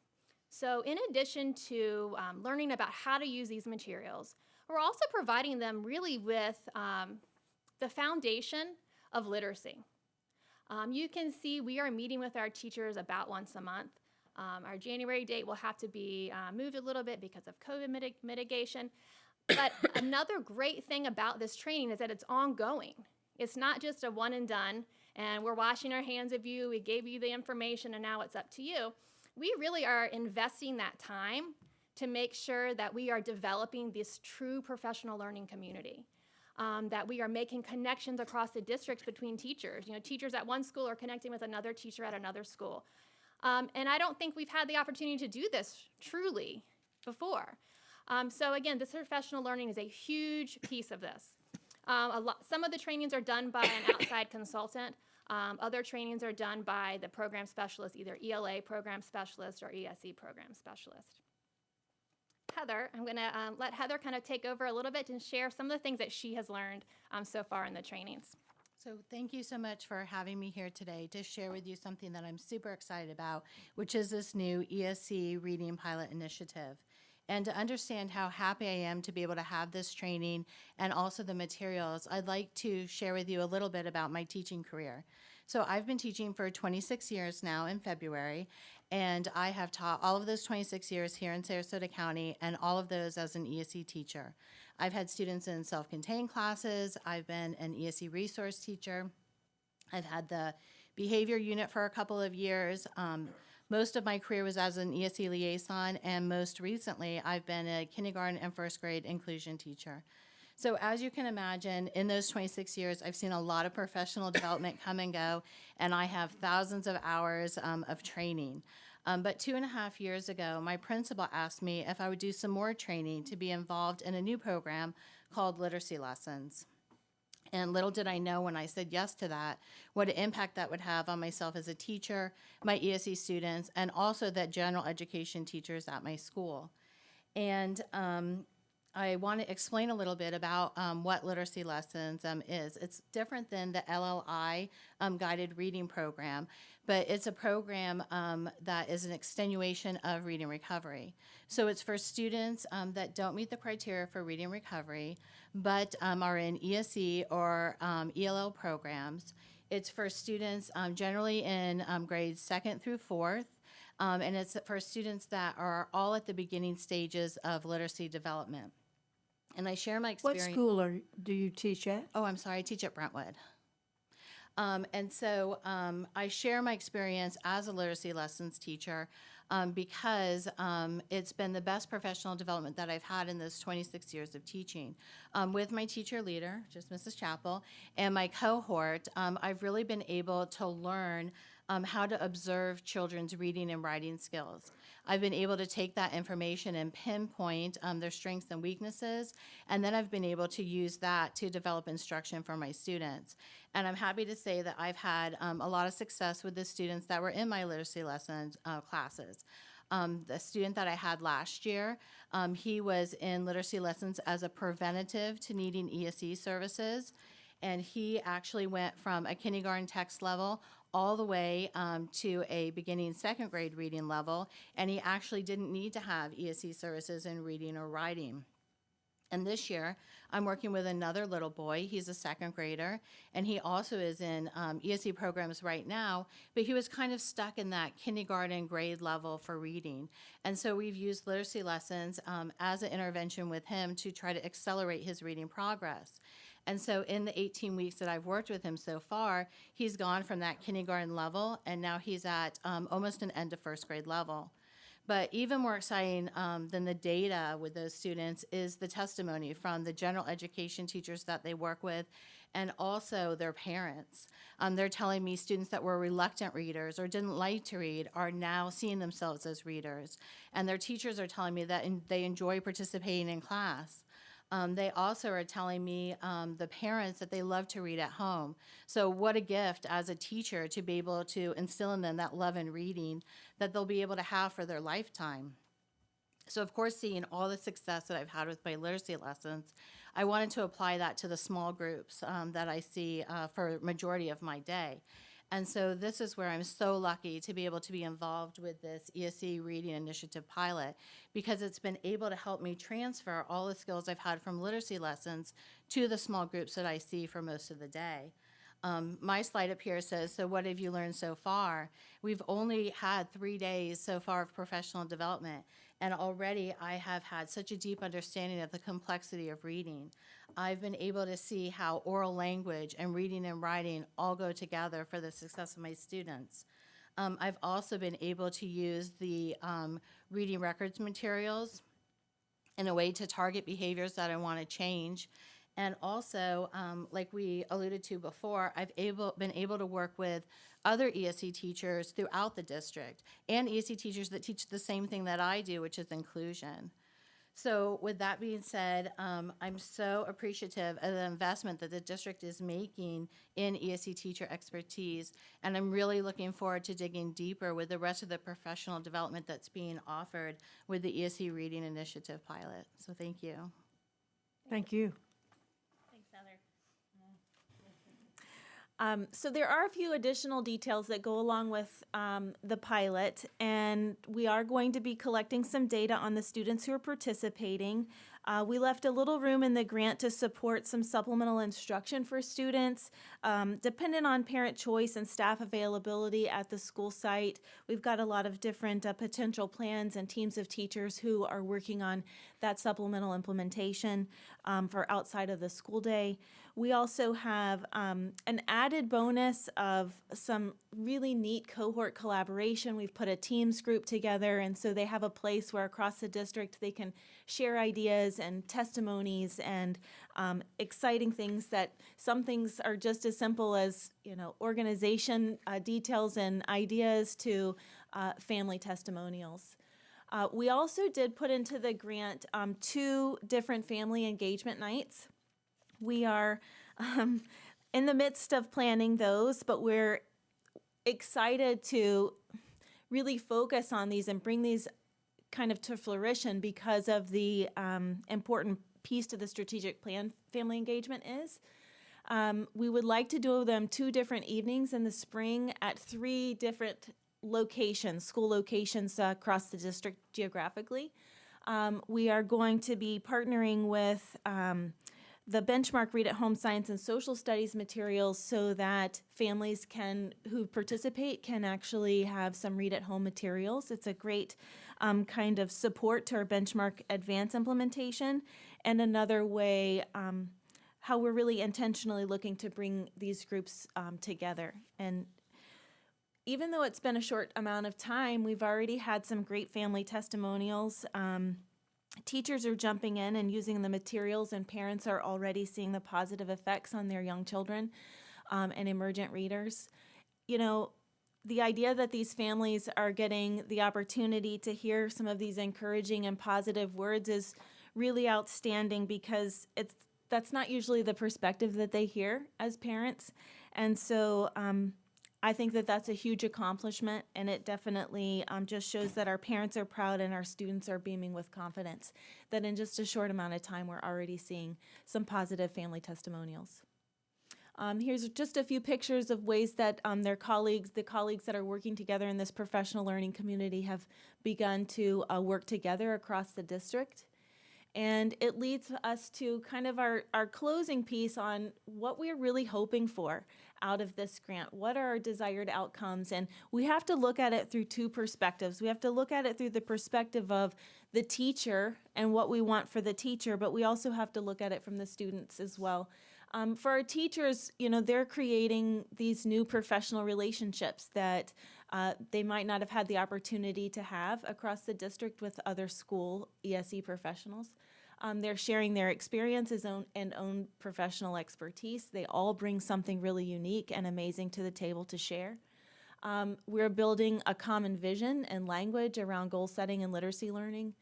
So in addition to learning about how to use these materials, we're also providing them really with the foundation of literacy. You can see we are meeting with our teachers about once a month. Our January date will have to be moved a little bit because of COVID mitigation. But another great thing about this training is that it's ongoing. It's not just a one and done, and we're washing our hands of you, we gave you the information, and now it's up to you. We really are investing that time to make sure that we are developing this true professional learning community, that we are making connections across the districts between teachers. You know, teachers at one school are connecting with another teacher at another school. And I don't think we've had the opportunity to do this truly before. So again, this professional learning is a huge piece of this. Some of the trainings are done by an outside consultant. Other trainings are done by the program specialist, either ELA program specialist or ESE program specialist. Heather, I'm going to let Heather kind of take over a little bit and share some of the things that she has learned so far in the trainings. So thank you so much for having me here today to share with you something that I'm super excited about, which is this new ESC Reading Pilot Initiative. And to understand how happy I am to be able to have this training and also the materials, I'd like to share with you a little bit about my teaching career. So I've been teaching for 26 years now in February, and I have taught all of those 26 years here in Sarasota County and all of those as an ESE teacher. I've had students in self-contained classes. I've been an ESE resource teacher. I've had the behavior unit for a couple of years. Most of my career was as an ESE liaison, and most recently, I've been a kindergarten and first grade inclusion teacher. So as you can imagine, in those 26 years, I've seen a lot of professional development come and go, and I have thousands of hours of training. But 2.5 years ago, my principal asked me if I would do some more training to be involved in a new program called Literacy Lessons. And little did I know when I said yes to that, what an impact that would have on myself as a teacher, my ESE students, and also the general education teachers at my school. And I want to explain a little bit about what Literacy Lessons is. It's different than the LLI guided reading program, but it's a program that is an extenuation of reading recovery. So it's for students that don't meet the criteria for reading recovery, but are in ESE or ELL programs. It's for students generally in grades 2nd through 4th, and it's for students that are all at the beginning stages of literacy development. And I share my What experience. school do you teach at? Oh, I'm sorry, I teach at Brentwood. And so I share my experience as a literacy lessons teacher because it's been the best professional development that I've had in those 26 years of teaching. With my teacher leader, just Mrs. Chappell, and my cohort, I've really been able to learn how to observe children's reading and writing skills. I've been able to take that information and pinpoint their strengths and weaknesses, and then I've been able to use that to develop instruction for my students. And I'm happy to say that I've had a lot of success with the students that were in my literacy lessons classes. The student that I had last year, he was in literacy lessons as a preventative to needing ESE services, and he actually went from a kindergarten text level all the way to a beginning second grade reading level, and he actually didn't need to have ESE services in reading or writing. And this year, I'm working with another little boy. He's a second grader, and he also is in ESE programs right now, but he was kind of stuck in that kindergarten grade level for reading. And so we've used literacy lessons as an intervention with him to try to accelerate his reading progress. And so in the 18 weeks that I've worked with him so far, he's gone from that kindergarten level, and now he's at almost an end of first grade level. But even more exciting than the data with those students is the testimony from the general education teachers that they work with and also their parents. They're telling me students that were reluctant readers or didn't like to read are now seeing themselves as readers. And their teachers are telling me that they enjoy participating in class. They also are telling me, the parents, that they love to read at home. So what a gift as a teacher to be able to instill in them that love in reading that they'll be able to have for their lifetime. So of course, seeing all the success that I've had with my literacy lessons, I wanted to apply that to the small groups that I see for the majority of my day. And so this is where I'm so lucky to be able to be involved with this ESE Reading Initiative pilot, because it's been able to help me transfer all the skills I've had from literacy lessons to the small groups that I see for most of the day. My slide up here says, so what have you learned so far? We've only had 3 days so far of professional development, and already I have had such a deep understanding of the complexity of reading. I've been able to see how oral language and reading and writing all go together for the success of my students. I've also been able to use the reading records materials in a way to target behaviors that I want to change. And also, like we alluded to before, I've been able to work with other ESE teachers throughout the district and ESE teachers that teach the same thing that I do, which is inclusion. So with that being said, I'm so appreciative of the investment that the district is making in ESE teacher expertise, and I'm really looking forward to digging deeper with the rest of the professional development that's being offered with the ESE Reading Initiative pilot. So thank you. Thank you. Thanks, Heather. So there are a few additional details that go along with the pilot, and we are going to be collecting some data on the students who are participating. We left a little room in the grant to support some supplemental instruction for students. Dependent on parent choice and staff availability at the school site, we've got a lot of different potential plans and teams of teachers who are working on that supplemental implementation for outside of the school day. We also have an added bonus of some really neat cohort collaboration. We've put a teams group together, and so they have a place where across the district they can share ideas and testimonies and exciting things that some things are just as simple as, organization details and ideas to family testimonials. We also did put into the grant 2 different family engagement nights. We are in the midst of planning those, but we're excited to really focus on these and bring these kind of to fruition because of the important piece to the strategic plan family engagement is. We would like to do them 2 different evenings in the spring at 3 different locations, school locations across the district geographically. We are going to be partnering with the benchmark Read at Home Science and Social Studies materials so that families who participate can actually have some Read at Home materials. It's a great kind of support to our benchmark advance implementation, and another way how we're really intentionally looking to bring these groups together. And even though it's been a short amount of time, we've already had some great family testimonials. Teachers are jumping in and using the materials, and parents are already seeing the positive effects on their young children and emergent readers. You know, the idea that these families are getting the opportunity to hear some of these encouraging and positive words is really outstanding, because that's not usually the perspective that they hear as parents. And so I think that that's a huge accomplishment, and it definitely just shows that our parents are proud and our students are beaming with confidence that in just a short amount of time we're already seeing some positive family testimonials. Here's just a few pictures of ways that the colleagues that are working together in this professional learning community have begun to work together across the district. And it leads us to kind of our closing piece on what we're really hoping for out of this grant. What are our desired outcomes? And we have to look at it through two perspectives. We have to look at it through the perspective of the teacher and what we want for the teacher, but we also have to look at it from the students as well. For our teachers, you know, they're creating these new professional relationships that they might not have had the opportunity to have across the district with other school ESE professionals. They're sharing their experiences and own professional expertise. They all bring something really unique and amazing to the table to share. We're building a common vision and language around goal setting and literacy learning.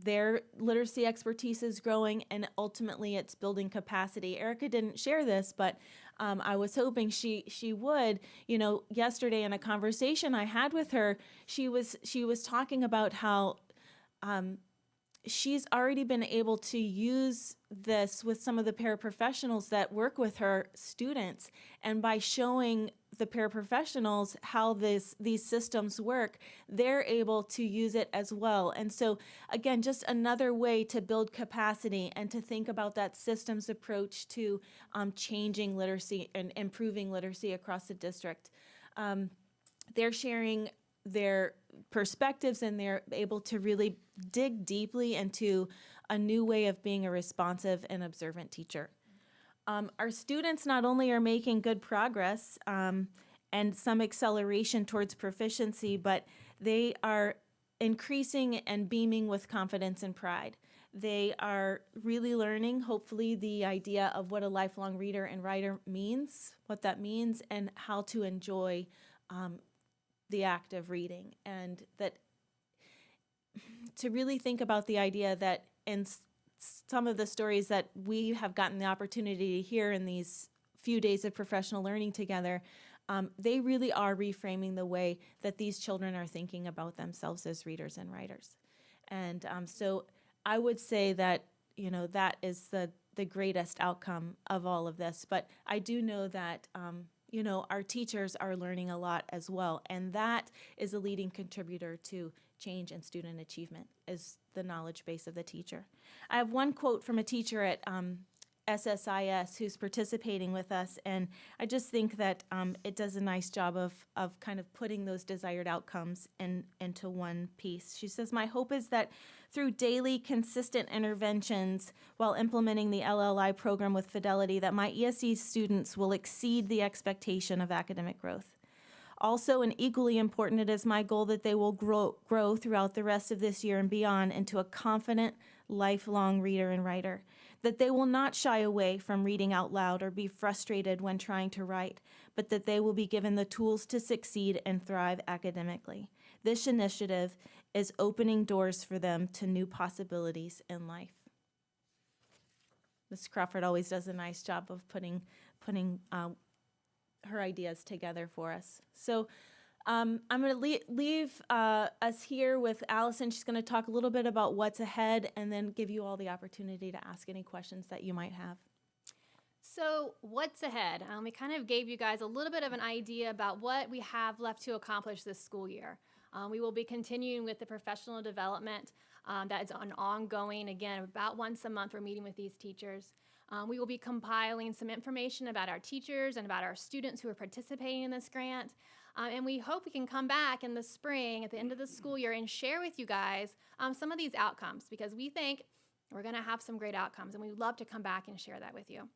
Their literacy expertise is growing, and ultimately it's building capacity. Erica didn't share this, but I was hoping she would. You know, yesterday in a conversation I had with her, she was talking about how she's already been able to use this with some of the paraprofessionals that work with her students, and by showing the paraprofessionals how these systems work, they're able to use it as well. And so again, just another way to build capacity and to think about that systems approach to changing literacy and improving literacy across the district. They're sharing their perspectives, and they're able to really dig deeply into a new way of being a responsive and observant teacher. Our students not only are making good progress and some acceleration towards proficiency, but they are increasing and beaming with confidence and pride. They are really learning, hopefully, the idea of what a lifelong reader and writer means, what that means, and how to enjoy the act of reading. And that to really think about the idea that in some of the stories that we have gotten the opportunity to hear in these few days of professional learning together, they really are reframing the way that these children are thinking about themselves as readers and writers. And so I would say that, you know, that is the greatest outcome of all of this. But I do know that, you know, our teachers are learning a lot as well. And that is a leading contributor to change in student achievement, is the knowledge base of the teacher. I have one quote from a teacher at SSIS who's participating with us, and I just think that it does a nice job of kind of putting those desired outcomes into one piece. She says, "My hope is that through daily, consistent interventions while implementing the LLI program with fidelity, that my ESE students will exceed the expectation of academic growth. Also, and equally important, it is my goal that they will grow throughout the rest of this year and beyond into a confident, lifelong reader and writer, that they will not shy away from reading out loud or be frustrated when trying to write, but that they will be given the tools to succeed and thrive academically. This initiative is opening doors for them to new possibilities in life." Ms. Crawford always does a nice job of putting her ideas together for us. So I'm going to leave us here with Allison. She's going to talk a little bit about what's ahead and then give you all the opportunity to ask any questions that you might have. So what's ahead? We kind of gave you guys a little bit of an idea about what we have left to accomplish this school year. We will be continuing with the professional development that is ongoing. Again, about once a month we're meeting with these teachers. We will be compiling some information about our teachers and about our students who are participating in this grant. And we hope we can come back in the spring at the end of the school year and share with you guys some of these outcomes, because we think We're going to have some great outcomes, and we'd love to come back and share that with you.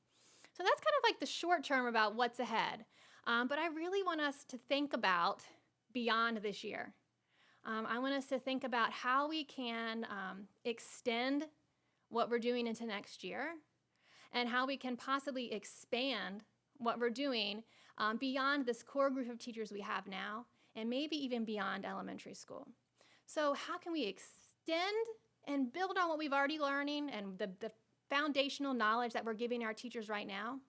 So that's kind of like the short term about what's ahead. But I really want us to think about beyond this year. I want us to think about how we can extend what we're doing into next year, and how we can possibly expand what we're doing beyond this core group of teachers we have now, and maybe even beyond elementary school. So how can we extend and build on what we've already learning and the foundational knowledge that we're giving our teachers right now?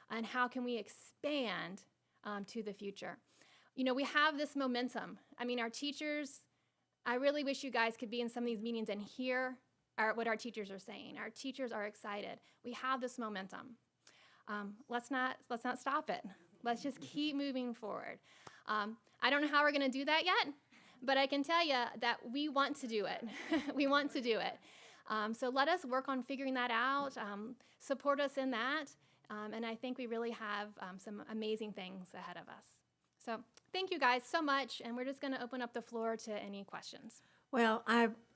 And how can we expand to the future? You know, we have this momentum. I mean, our teachers, I really wish you guys could be in some of these meetings and hear what our teachers are saying. Our teachers are excited. We have this momentum. Let's not stop it. Let's just keep moving forward. I don't know how we're going to do that yet, but I can tell you that we want to do it. We want to do it. So let us work on figuring that out. Support us in that. And I think we really have some amazing things ahead of us. So thank you guys so much. And we're just going to open up the floor to any questions. Well,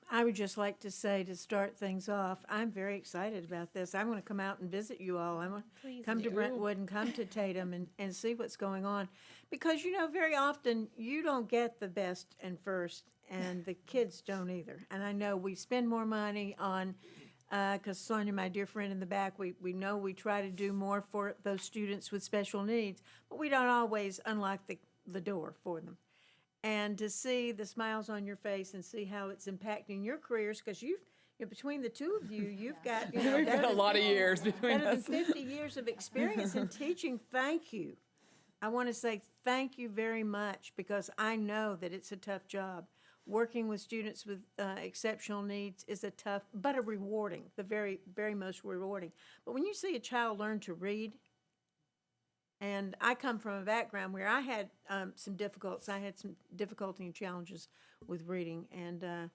I would just like to say, to start things off, I'm very excited about this. I'm going to come out and visit you all. I'm going to come to Brentwood and come to Tatum and see what's going on. Because, you know, very often you don't get the best and first, and the kids don't either. And I know we spend more money on, because Sonia, my dear friend in the back, we know we try to do more for those students with special needs, but we don't always unlock the door for them. And to see the smiles on your face and see how it's impacting your careers, because between the two of you, you've got We've got a lot of years between better than us. 50 years of experience in teaching. Thank you. I want to say thank you very much, because I know that it's a tough job. Working with students with exceptional needs is a tough, but a rewarding, the very, very most rewarding. But when you see a child learn to read, and I come from a background where I had some difficulties. I had some difficulty and challenges with reading, and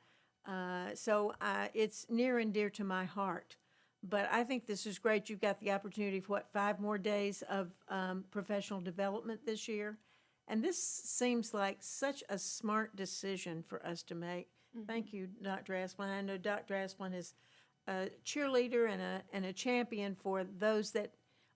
so it's near and dear to my heart. But I think this is great. You've got the opportunity for, 5 more days of professional development this year. And this seems like such a smart decision for us to make. Mm-hmm. Thank you, Dr. Asplin. I know Dr. Asplin is a cheerleader and a champion for those that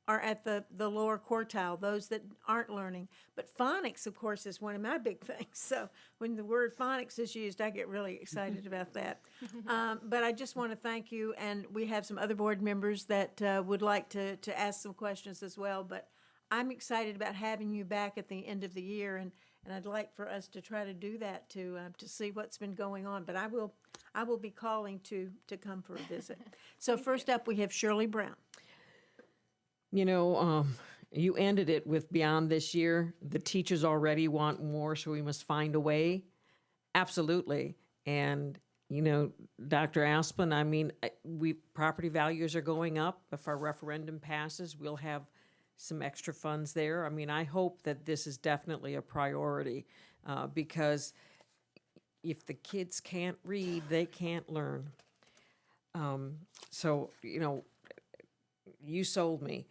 are at the lower quartile, those that aren't learning. But phonics, of course, is one of my big things. So when the word phonics is used, I get really excited about that. But I just want to thank you, and we have some other board members that would like to ask some questions as well. But I'm excited about having you back at the end of the year, and I'd like for us to try to do that to see what's been going on. But I will be calling to come for a visit. So first up, we have Shirley Brown. You know, you ended it with beyond this year. The teachers already want more, so we must find a way. Absolutely. And, you know, Dr. Asplin, I mean, property values are going up. If our referendum passes, we'll have some extra funds there. I mean, I hope that this is definitely a priority because if the kids can't read, they can't learn. So, you know, you sold me.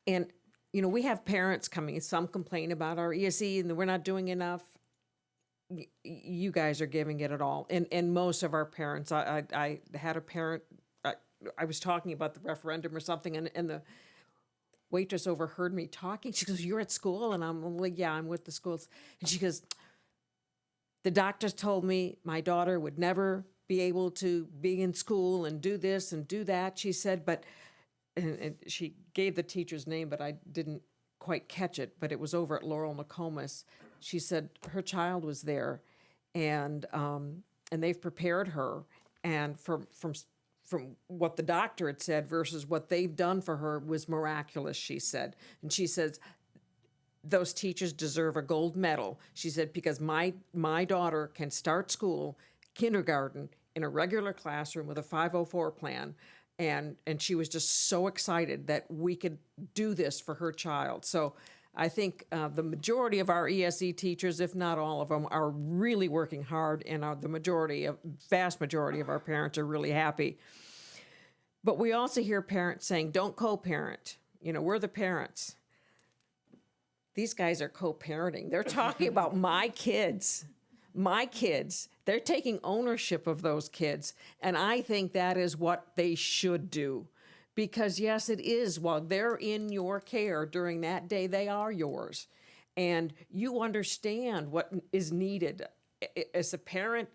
And, you know, we have parents coming, some complain about our ESE and that we're not doing enough. You guys are giving it all. And most of our parents, I had a parent, I was talking about the referendum or something, and the waitress overheard me talking. She goes, "You're at school?" And I'm like, "Yeah, I'm with the schools." And she goes, "The doctors told me my daughter would never be able to be in school and do this and do that." She said, but... And she gave the teacher's name, but I didn't quite catch it, but it was over at Laurel Nokomis. She said her child was there, and they've prepared her. And from what the doctor had said versus what they've done for her was miraculous, she said. And she says, those teachers deserve a gold medal. She said, because my daughter can start school, kindergarten, in a regular classroom with a 504 plan. And she was just so excited that we could do this for her child. So I think the majority of our ESE teachers, if not all of them, are really working hard, and vast majority of our parents are really happy. But we also hear parents saying, "Don't co-parent. You know, we're the parents." These guys are co-parenting. They're talking about my kids. My kids They're taking ownership of those kids. And I think that is what they should do. Because yes, it is, while they're in your care during that day, they are yours. And you understand what is needed. As a parent,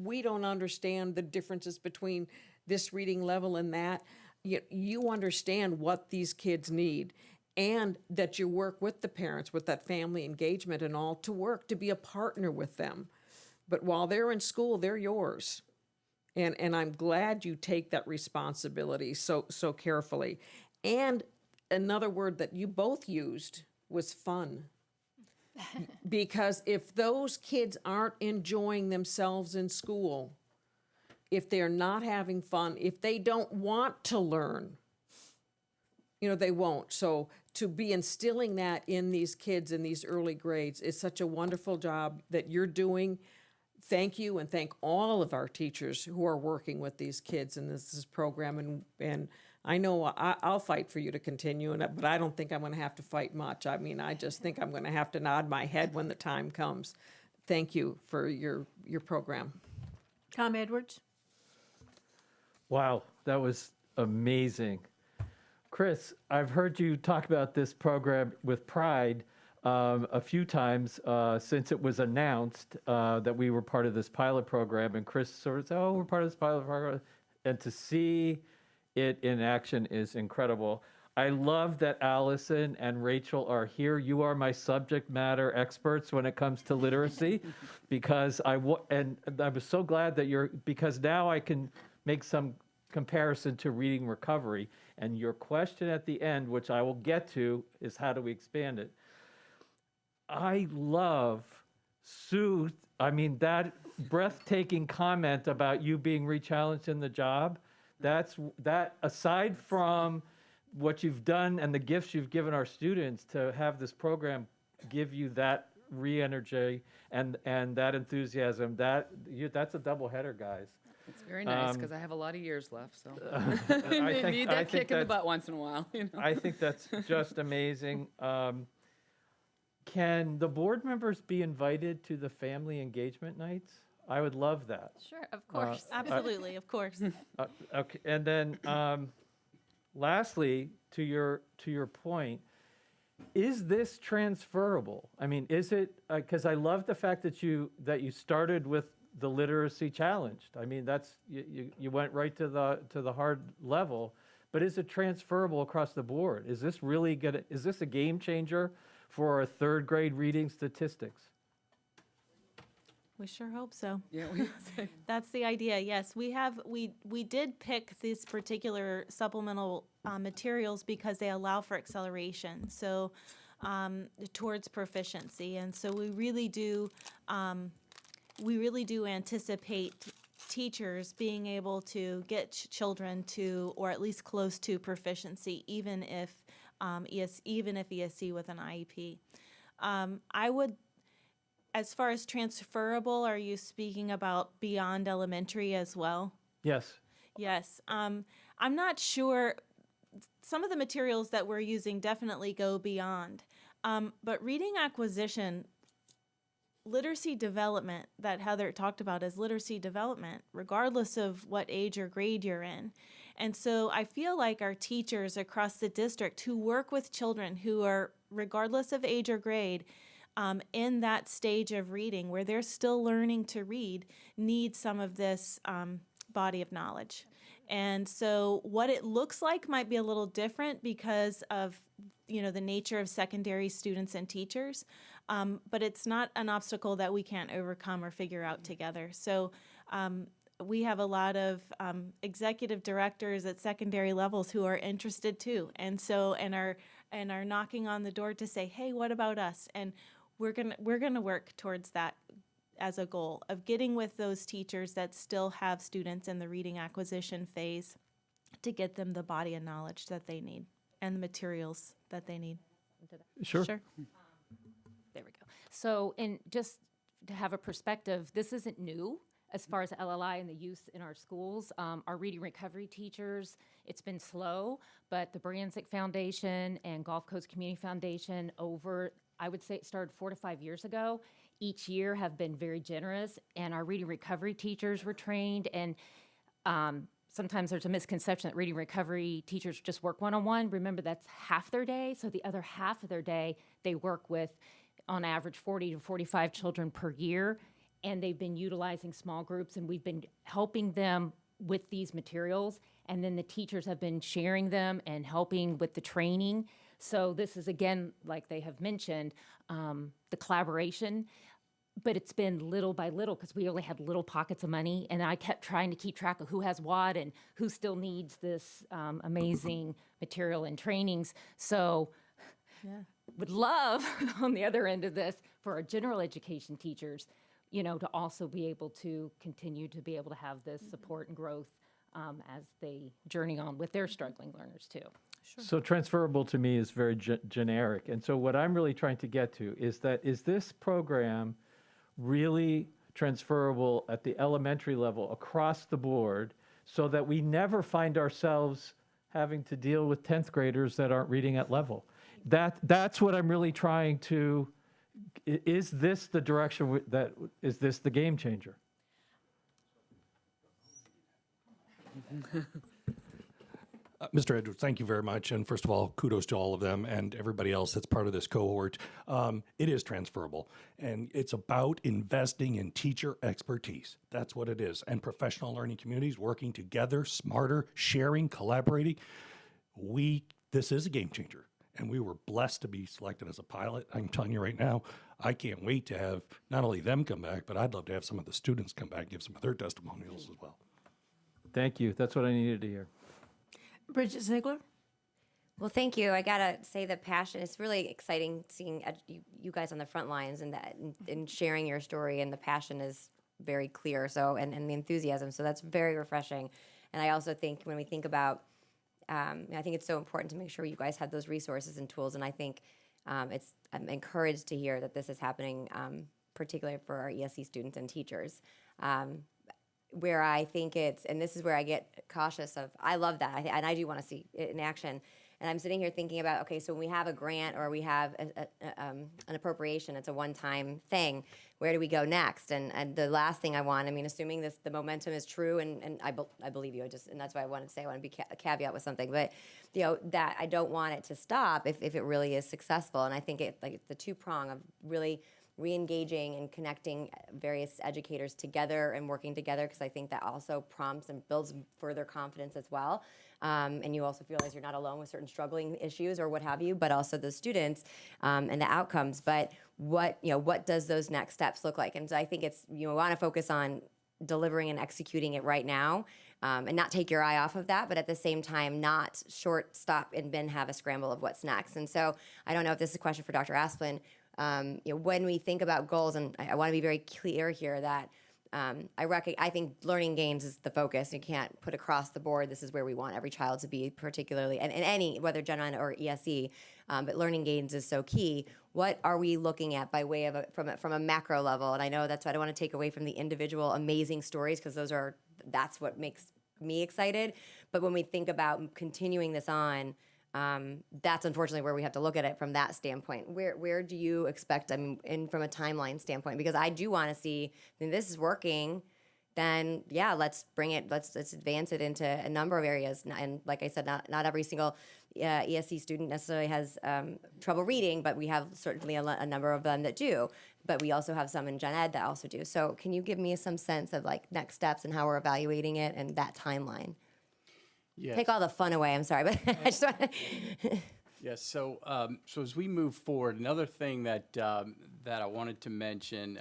we don't understand the differences between this reading level and that. You understand what these kids need, and that you work with the parents, with that family engagement and all, to work to be a partner with them. But while they're in school, they're yours. And I'm glad you take that responsibility so carefully. And another word that you both used was fun. Because if those kids aren't enjoying themselves in school, if they're not having fun, if they don't want to learn, they won't. So to be instilling that in these kids in these early grades is such a wonderful job that you're doing. Thank you, and thank all of our teachers who are working with these kids in this program. And I know I'll fight for you to continue, but I don't think I'm going to have to fight much. I mean, I just think I'm going to have to nod my head when the time comes. Thank you for your program. Tom Edwards? Wow, that was amazing. Chris, I've heard you talk about this program with pride a few times since it was announced that we were part of this pilot program, and Chris sort of said, "Oh, we're part of this pilot program," and to see it in action is incredible. I love that Allison and Rachel are here. You are my subject matter experts when it comes to literacy, because I was so glad that because now I can make some comparison to reading recovery. And your question at the end, which I will get to, is how do we expand it? I love Sue. I mean, that breathtaking comment about you being rechallenged in the job, that aside from what you've done and the gifts you've given our students, to have this program give you that re-energy and that enthusiasm, that's a double header, guys. It's very nice, because I have a lot of years left, so. I I need that kick in the butt once in a while. I think that's just amazing. Can the board members be invited to the family engagement nights? I would love that. Sure, of course. Absolutely, of course. Okay, and then lastly, to your point, is this transferable? I mean, is it, because I love the fact that you started with the literacy challenged. I mean, that's you went right to the hard level, but is it transferable across the board? Is this really is this a game changer for our third grade reading statistics? We sure hope so. Yeah, That's the idea. Yes, we did pick these particular supplemental materials because they allow for acceleration, so towards proficiency, and so we really do anticipate teachers being able to get children to, or at least close to, proficiency, even if ESC with an IEP. I would. As far as transferable, are you speaking about beyond elementary as well? Yes. Yes. I'm not sure. Some of the materials that we're using definitely go beyond. But reading acquisition, literacy development, that Heather talked about as literacy development, regardless of what age or grade you're in. And so I feel like our teachers across the district who work with children who are, regardless of age or grade, in that stage of reading where they're still learning to read, need some of this body of knowledge. And so what it looks like might be a little different because of the nature of secondary students and teachers, but it's not an obstacle that we can't overcome or figure out together. So we have a lot of executive directors at secondary levels who are interested too, and are knocking on the door to say, hey, what about us? And we're gonna work towards that as a goal of getting with those teachers that still have students in the reading acquisition phase to get them the body of knowledge that they need and the materials that they need. Sure. Sure. There we go. So, and just to have a perspective, this isn't new as far as LLI and the use in our schools. Our reading recovery teachers, it's been slow, but the Bransick Foundation and Gulf Coast Community Foundation I would say it started 4 to 5 years ago. each year have been very generous, and our reading recovery teachers were trained. And sometimes there's a misconception that reading recovery teachers just work one-on-one. Remember, that's half their day. So the other half of their day, they work with, on average, 40 to 45 children per year. And they've been utilizing small groups, and we've been helping them with these materials. And then the teachers have been sharing them and helping with the training. So this is, again, like they have mentioned, the collaboration. But it's been little by little because we only had little pockets of money, and I kept trying to keep track of who has what and who still needs this amazing material and trainings. So would love on the other end of this for our general education teachers, you know, to also be able to continue to be able to have this support and growth as they journey on with their struggling learners too. So transferable to me is very generic. And so what I'm really trying to get to is that, is this program really transferable at the elementary level across the board so that we never find ourselves having to deal with 10th graders that aren't reading at level? That's what I'm really trying to, is this the direction is this the game changer? Mr. Edwards, thank you very much. And first of all, kudos to all of them and everybody else that's part of this cohort. It is transferable, and it's about investing in teacher expertise. That's what it is. And professional learning communities working together, smarter, sharing, collaborating. This is a game changer, and we were blessed to be selected as a pilot. I'm telling you right now, I can't wait to have not only them come back, but I'd love to have some of the students come back and give some of their testimonials as well. Thank you. That's what I needed to hear. Bridget Ziegler? Well, thank you. I gotta say the passion. It's really exciting seeing you guys on the front lines and sharing your story, and the passion is very clear. So and the enthusiasm. So that's very refreshing. And I also think when we think about, I think it's so important to make sure you guys have those resources and tools. And I think I'm encouraged to hear that this is happening, particularly for our ESC students and teachers. Where I think and this is where I get cautious of, I love that, and I do want to see it in action. And I'm sitting here thinking about, okay, so when we have a grant or we have an appropriation, it's a one-time thing, where do we go next? And the last thing I want, I mean, assuming the momentum is true, and I believe you, and that's why I wanted to say, I want to be a caveat with something, but, you know, that I don't want it to stop if it really is successful. And I think like the two-prong of really re-engaging and connecting various educators together and working together, because I think that also prompts and builds further confidence as well. And you also realize you're not alone with certain struggling issues or what have you, but also the students and the outcomes. But what does those next steps look like? And so I think we want to focus on delivering and executing it right now, and not take your eye off of that, but at the same time not short stop and then have a scramble of what's next. And so I don't know if this is a question for Dr. Asplin. When we think about goals, and I want to be very clear here that I think learning gains is the focus. You can't put across the board, this is where we want every child to be, particularly, and any, whether Gen Ed or ESE, but learning gains is so key. What are we looking at by way of from a macro level? And I know that's what I want to take away from the individual amazing stories, because that's what makes me excited. But when we think about continuing this on, that's unfortunately where we have to look at it from that standpoint. Where do you expect, from a timeline standpoint? Because I do want to see, if this is working, then yeah, let's advance it into a number of areas. And like I said, not every single ESC student necessarily has trouble reading, but we have certainly a number of them that do. But we also have some in Gen Ed that also do. So can you give me some sense of like next steps and how we're evaluating it and that timeline? Yes. Take all the fun away. I'm sorry, but I just want Yes. So as we move forward, another thing that I wanted to mention,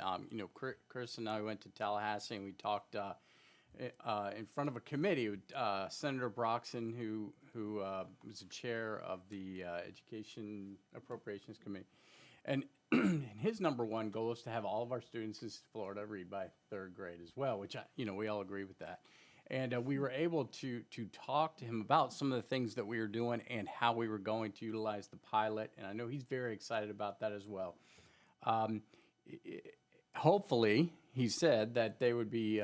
Chris and I went to Tallahassee and we talked in front of a committee with Senator Broxson, who was the chair of the Education Appropriations Committee, and his number one goal is to have all of our students in Florida read by third grade as well, which we all agree with that. And we were able to talk to him about some of the things that we were doing and how we were going to utilize the pilot. And I know he's very excited about that as well. Hopefully, he said that they would be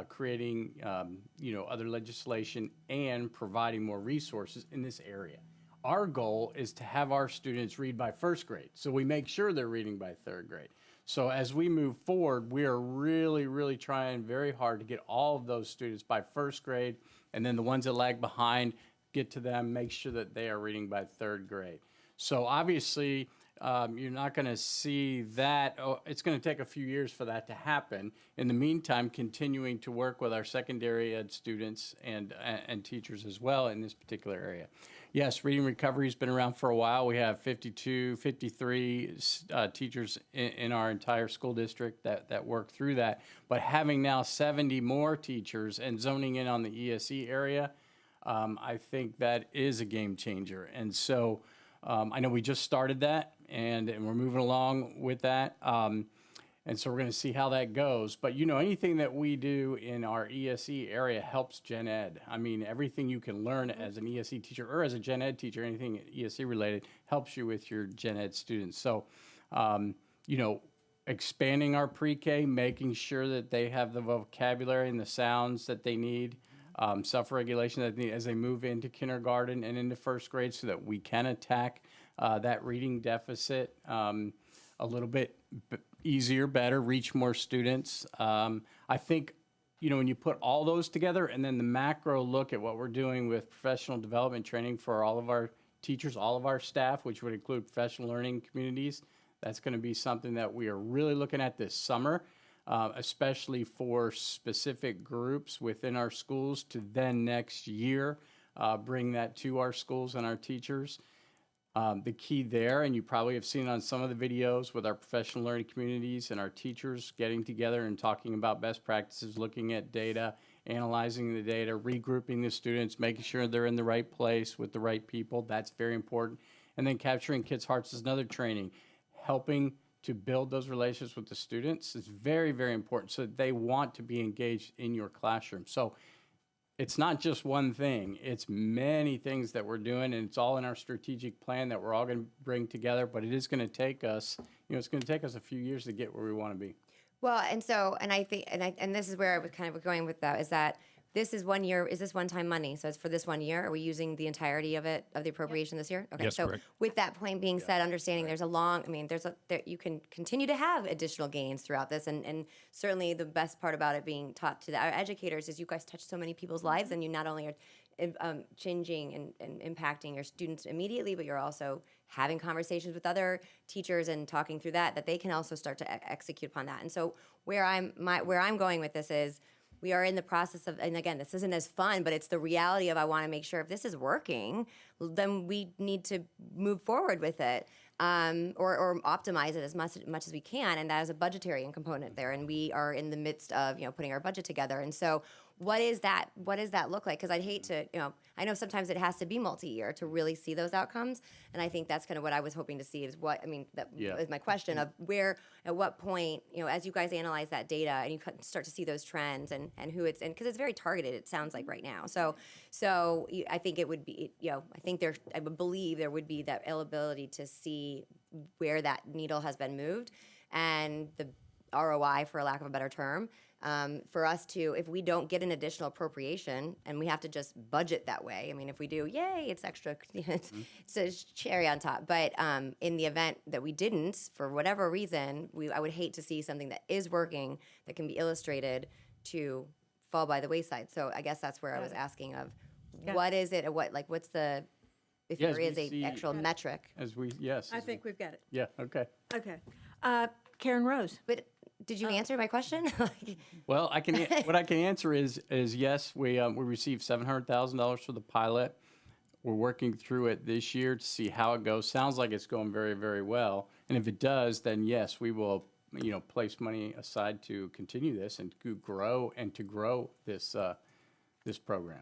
creating, other legislation and providing more resources in this area. Our goal is to have our students read by first grade, so we make sure they're reading by third grade. So as we move forward, we are really, really trying very hard to get all of those students by first grade, and then the ones that lag behind, get to them, make sure that they are reading by third grade. So obviously, you're not going to see that. Oh, it's going to take a few years for that to happen. In the meantime, continuing to work with our secondary ed students and teachers as well in this particular area. Yes, reading recovery has been around for a while. We have 52, 53 teachers in our entire school district that work through that. But having now 70 more teachers and zoning in on the ESE area, I think that is a game changer. And so I know we just started that, and we're moving along with that. And so we're going to see how that goes. But, you know, anything that we do in our ESE area helps gen ed. I mean, everything you can learn as an ESE teacher or as a gen ed teacher, anything ESE related, helps you with your gen ed students. So, you know, expanding our pre-K, making sure that they have the vocabulary and the sounds that they need, self-regulation that they need as they move into kindergarten and into first grade, so that we can attack that reading deficit a little bit easier, better, reach more students. I think, you know, when you put all those together and then the macro look at what we're doing with professional development training for all of our teachers, all of our staff, which would include professional learning communities, that's going to be something that we are really looking at this summer, especially for specific groups within our schools to then next year bring that to our schools and our teachers. The key there, and you probably have seen on some of the videos with our professional learning communities and our teachers getting together and talking about best practices, looking at data, analyzing the data, regrouping the students, making sure they're in the right place with the right people. That's very important. And then capturing kids' hearts is another training. Helping to build those relationships with the students is very, very important so that they want to be engaged in your classroom. So it's not just one thing, it's many things that we're doing, and it's all in our strategic plan that we're all going to bring together, but it is going to take us, you know, it's going to take us a few years to get where we want to be. Well, and so, and I think, and this is where I was kind of going with that, is that this is 1 year, is this one-time money? So it's for this 1 year? Are we using the entirety of it, of the appropriation this year? Okay, Yes, so correct. with that point being said, understanding there's a long, I mean, you can continue to have additional gains throughout this, and certainly the best part about it being taught to our educators is you guys touch so many people's lives, and you not only are changing and impacting your students immediately, but you're also having conversations with other teachers and talking through that they can also start to execute upon that. And so where I'm going with this is, we are in the process of, and again, this isn't as fun, but it's the reality of I want to make sure if this is working, then we need to move forward with it, or optimize it as much as we can, and that is a budgetary component there, and we are in the midst of, you know, putting our budget together. And so what does that look like? Because I'd hate to, you know, I know sometimes it has to be multi-year to really see those outcomes, and I think that's kind of what I was hoping to see is what, I mean, that is my question of where, at what point, you know, as you guys analyze that data and you start to see those trends and who it's in, because it's very targeted, it sounds like right now. So I think it would be, you know, I would believe there would be that ability to see where that needle has been moved and the ROI, for a lack of a better term, for us to, if we don't get an additional appropriation and we have to just budget that way. I mean, if we do, yay, it's extra, it's a cherry on top. But in the event that we didn't, for whatever reason, I would hate to see something that is working, that can be illustrated, to fall by the wayside. So I guess that's where I was asking of, what is it, or what's the, if Yes, there is we a see- actual metric. I think we've got it. Yeah, okay. Okay. Karen Rose. But did you answer my question? Well, what I can answer is yes, we received $700,000 for the pilot. We're working through it this year to see how it goes. Sounds like it's going very, very well. And if it does, then yes, we will, you know, place money aside to continue this and to grow this this program.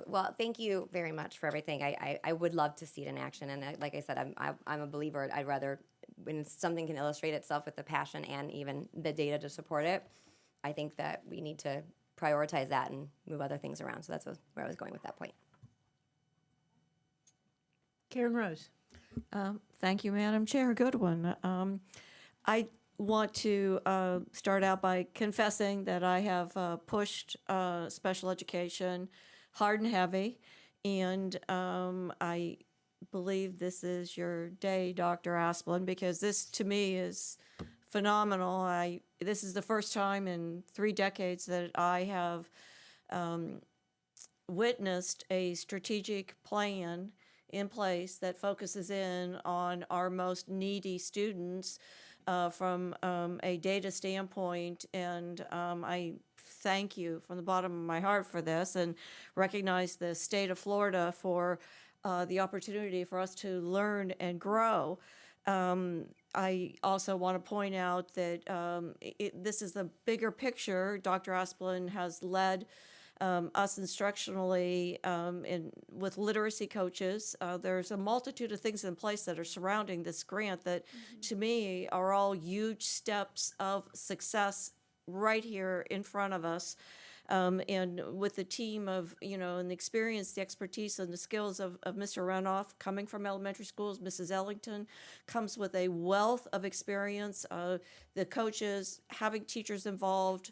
Well, thank you very much for everything. I would love to see it in action, and like I said, I'm a believer. I'd rather, when something can illustrate itself with the passion and even the data to support it, I think that we need to prioritize that and move other things around. So that's where I was going with that point. Karen Rose. Thank you, Madam Chair. Good one. I want to start out by confessing that I have pushed special education hard and heavy, and I believe this is your day, Dr. Asplund, because this to me is phenomenal. This is the first time in 3 decades that I have witnessed a strategic plan in place that focuses in on our most needy students from a data standpoint. And I thank you from the bottom of my heart for this, and recognize the state of Florida for the opportunity for us to learn and grow. I also want to point out that this is the bigger picture. Dr. Asplund has led us instructionally with literacy coaches. There's a multitude of things in place that are surrounding this grant that, to me, are all huge steps of success right here in front of us. And with the team of, and the experience, the expertise, and the skills of Mr. Renoff coming from elementary schools, Mrs. Ellington comes with a wealth of experience, the coaches, having teachers involved,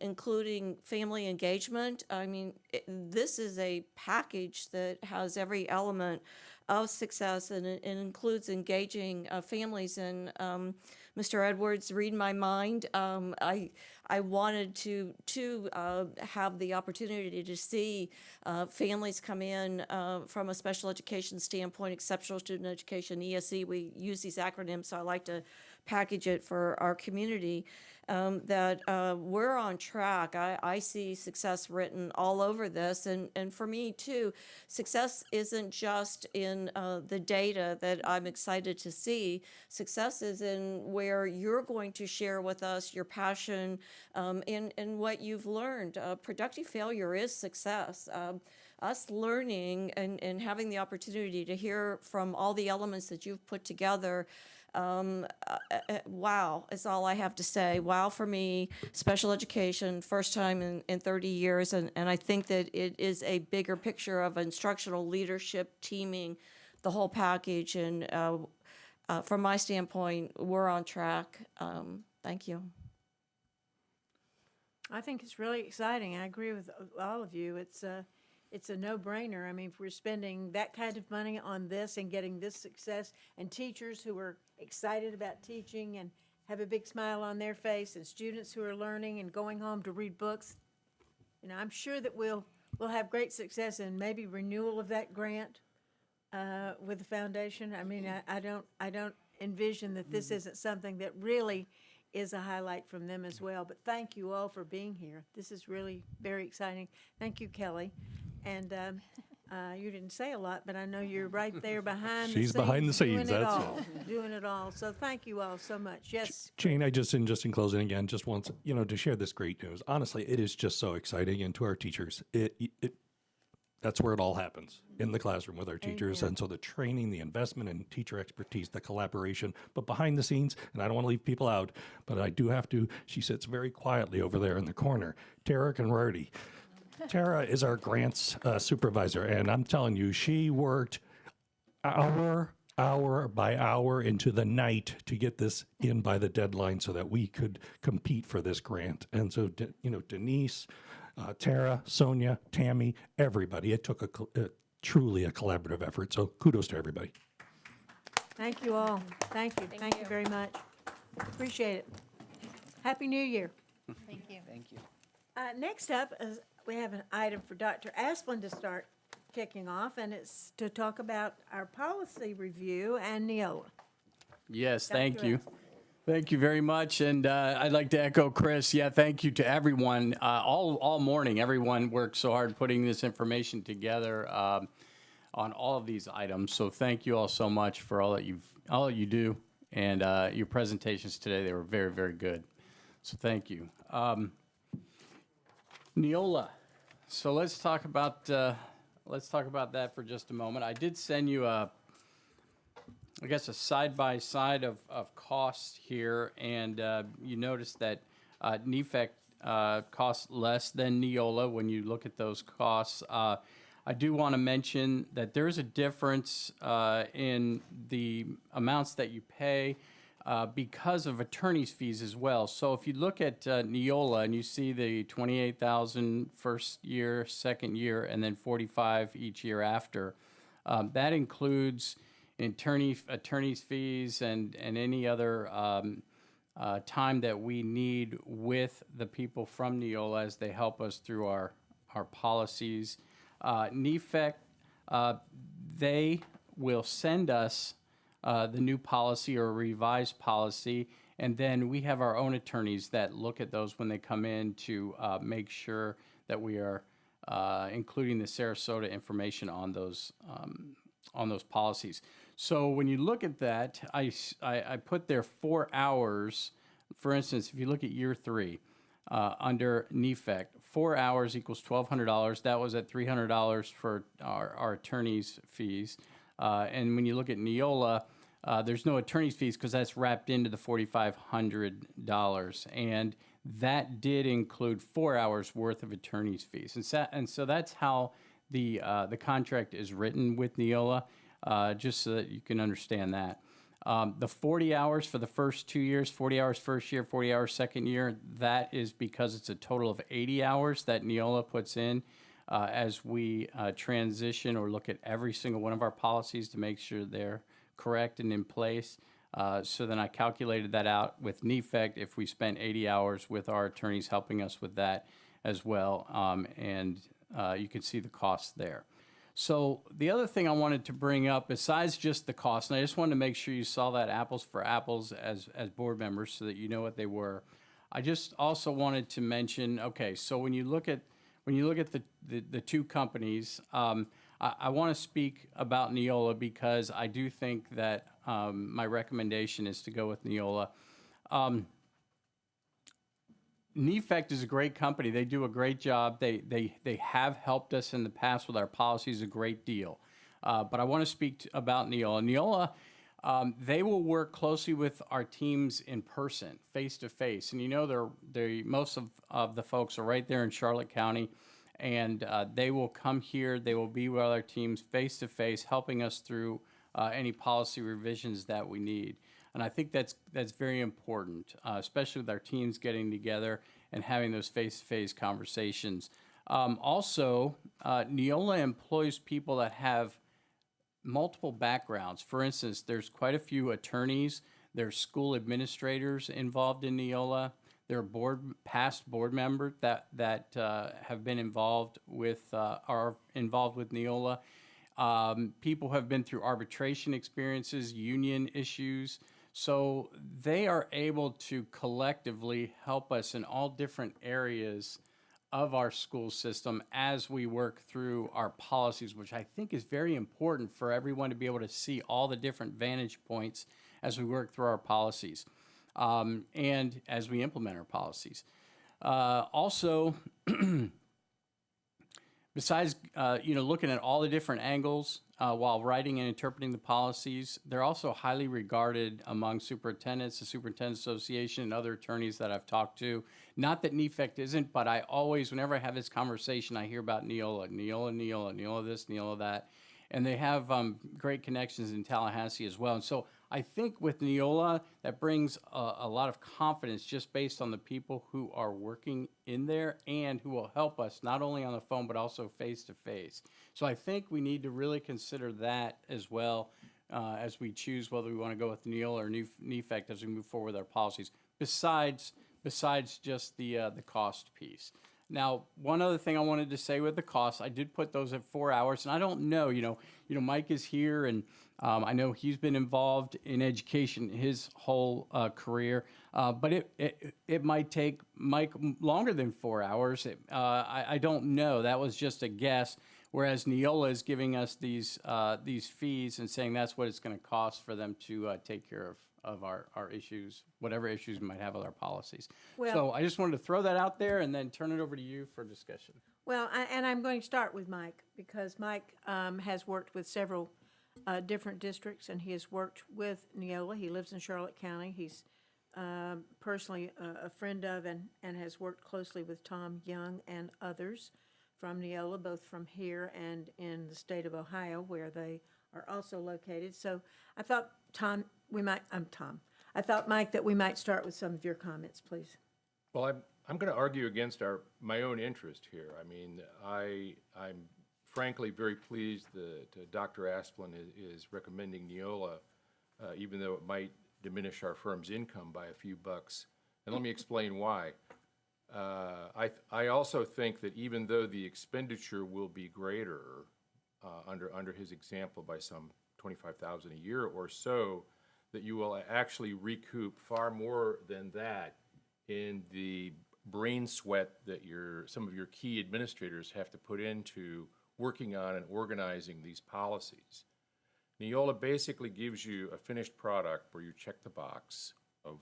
including family engagement. I mean, this is a package that has every element of success, and it includes engaging families. And Mr. Edwards, read my mind. I wanted to have the opportunity to see families come in from a special education standpoint, exceptional student education, ESE. We use these acronyms, so I like to package it for our community. That we're on track. I see success written all over this. And for me, too, success isn't just in the data that I'm excited to see. Success is in where you're going to share with us your passion and what you've learned. Productive failure is success. Us learning and having the opportunity to hear from all the elements that you've put together. Wow is all I have to say. Wow for me, special education, first time in 30 years. And I think that it is a bigger picture of instructional leadership, teaming, the whole package. And from my standpoint, we're on track. Thank you. I think it's really exciting. I agree with all of you. It's a no-brainer. I mean, if we're spending that kind of money on this and getting this success, and teachers who are excited about teaching and have a big smile on their face, and students who are learning and going home to read books, I'm sure that we'll have great success and maybe renewal of that grant with the foundation. I mean, I don't envision that this isn't something that really is a highlight from them as well. But thank you all for being here. This is really very exciting. Thank you, Kelly. And you didn't say a lot, but I know you're right there behind the scenes. She's behind the scenes, doing it all. So thank you all so much. Yes. Jane, just in closing again, just wants, to share this great news. Honestly, it is just so exciting. And to our teachers, that's where it all happens, in the classroom with our teachers. Amen. And so the training, the investment in teacher expertise, the collaboration, but behind the scenes, and I don't want to leave people out, but I do have to, she sits very quietly over there in the corner, Tara Conrarty. Tara is our grants supervisor, and I'm telling you, she worked hour by hour into the night to get this in by the deadline so that we could compete for this grant. And so, Denise, Tara, Sonia, Tammy, everybody, it took truly a collaborative effort. So kudos to everybody. Thank you all. Thank you. Thank you very much. Appreciate it. Happy New Year. Thank you. Thank you. Next up is we have an item for Dr. Asplund to start kicking off, and it's to talk about our policy review and Neola. Yes, Dr. thank you. Asplund. Thank you very much. And I'd like to echo Chris. Yeah, thank you to everyone. All morning, everyone worked so hard putting this information together on all of these items. So thank you all so much for all that you do. And your presentations today, they were very, very good. So thank you. Neola. So let's talk about that for just a moment. I did send you a side-by-side of costs here, and you notice that NEFEC costs less than Neola when you look at those costs. I do want to mention that there is a difference in the amounts that you pay because of attorney's fees as well. So if you look at Neola and you see the $28,000 first year, second year, and then $45,000 each year after, that includes attorney's fees and any other time that we need with the people from Neola as they help us through our policies. NEFEC, they will send us the new policy or revised policy, and then we have our own attorneys that look at those when they come in to make sure that we are including the Sarasota information on those policies. So when you look at that, I put there 4 hours. For instance, if you look at year 3, under NEFEC, 4 hours equals $1,200. That was at $300 for our attorney's fees. And when you look at Neola, there's no attorney's fees because that's wrapped into the $4,500. And that did include 4 hours worth of attorney's fees. And so that's how the contract is written with Neola, just so that you can understand that. The 40 hours for the first 2 years, 40 hours first year, 40 hours second year, that is because it's a total of 80 hours that Neola puts in as we transition or look at every single one of our policies to make sure they're correct and in place. So then I calculated that out with NEFEC if we spent 80 hours with our attorneys helping us with that as well. And you can see the cost there. So the other thing I wanted to bring up, besides just the cost, and I just wanted to make sure you saw that apples for apples as board members so that you know what they were. I just also wanted to mention, okay, so when you look at the two companies, I want to speak about Neola because I do think that my recommendation is to go with Neola. NEFEC is a great company. They do a great job. They have helped us in the past with our policies a great deal. But I want to speak about Neola. Neola, they will work closely with our teams in person, face to face. And you know, most of the folks are right there in Charlotte County, and they will come here. They will be with our teams face to face, helping us through any policy revisions that we need. And I think that's very important, especially with our teams getting together and having those face-to-face conversations. Also, Neola employs people that have multiple backgrounds. For instance, there's quite a few attorneys. There's school administrators involved in Neola. There are past board members that have been involved with are involved with Neola. People have been through arbitration experiences, union issues. So they are able to collectively help us in all different areas of our school system as we work through our policies, which I think is very important for everyone to be able to see all the different vantage points as we work through our policies and as we implement our policies. Also, besides looking at all the different angles while writing and interpreting the policies, they're also highly regarded among superintendents, the Superintendent Association, and other attorneys that I've talked to. Not that NEFEC isn't, but I always, whenever I have this conversation, I hear about Neola this, Neola that. And they have great connections in Tallahassee as well. And so I think with Neola, that brings a lot of confidence just based on the people who are working in there and who will help us not only on the phone, but also face to face. So I think we need to really consider that as well as we choose whether we want to go with Neola or NEFEC as we move forward with our policies, besides just the cost piece. Now, one other thing I wanted to say with the costs, I did put those at 4 hours, and I don't know, Mike is here, and I know he's been involved in education his whole career, but it might take Mike longer than 4 hours. I don't know. That was just a guess. Whereas Neola is giving us these fees and saying that's what it's going to cost for them to take care of our issues, whatever issues we might have with our policies. Well, so I just wanted to throw that out there and then turn it over to you for discussion. Well, and I'm going to start with Mike because Mike has worked with several different districts, and he has worked with Neola. He lives in Charlotte County. He's personally a friend of and has worked closely with Tom Young and others from Neola, both from here and in the state of Ohio, where they are also located. So I thought, I thought, Mike, that we might start with some of your comments, please. Well, I'm going to argue against my own interest here. I mean, I'm frankly very pleased that Dr. Asplund is recommending Neola, even though it might diminish our firm's income by a few bucks. And let me explain why. I also think that even though the expenditure will be greater under his example by some $25,000 a year or so, that you will actually recoup far more than that in the brain sweat that some of your key administrators have to put into working on and organizing these policies. Neola basically gives you a finished product where you check the box of,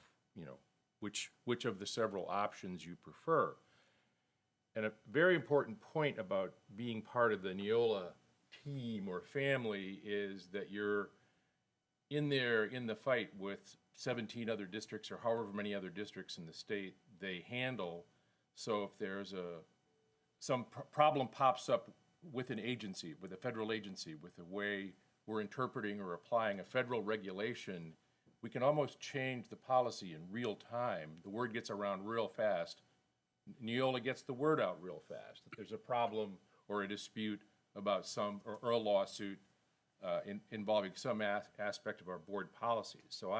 which of the several options you prefer. And a very important point about being part of the Neola team or family is that you're in there in the fight with 17 other districts or however many other districts in the state they handle. So if there's some problem pops up with an agency, with a federal agency, with the way we're interpreting or applying a federal regulation, we can almost change the policy in real time. The word gets around real fast. Neola gets the word out real fast. If there's a problem or a dispute about or a lawsuit involving some aspect of our board policies. So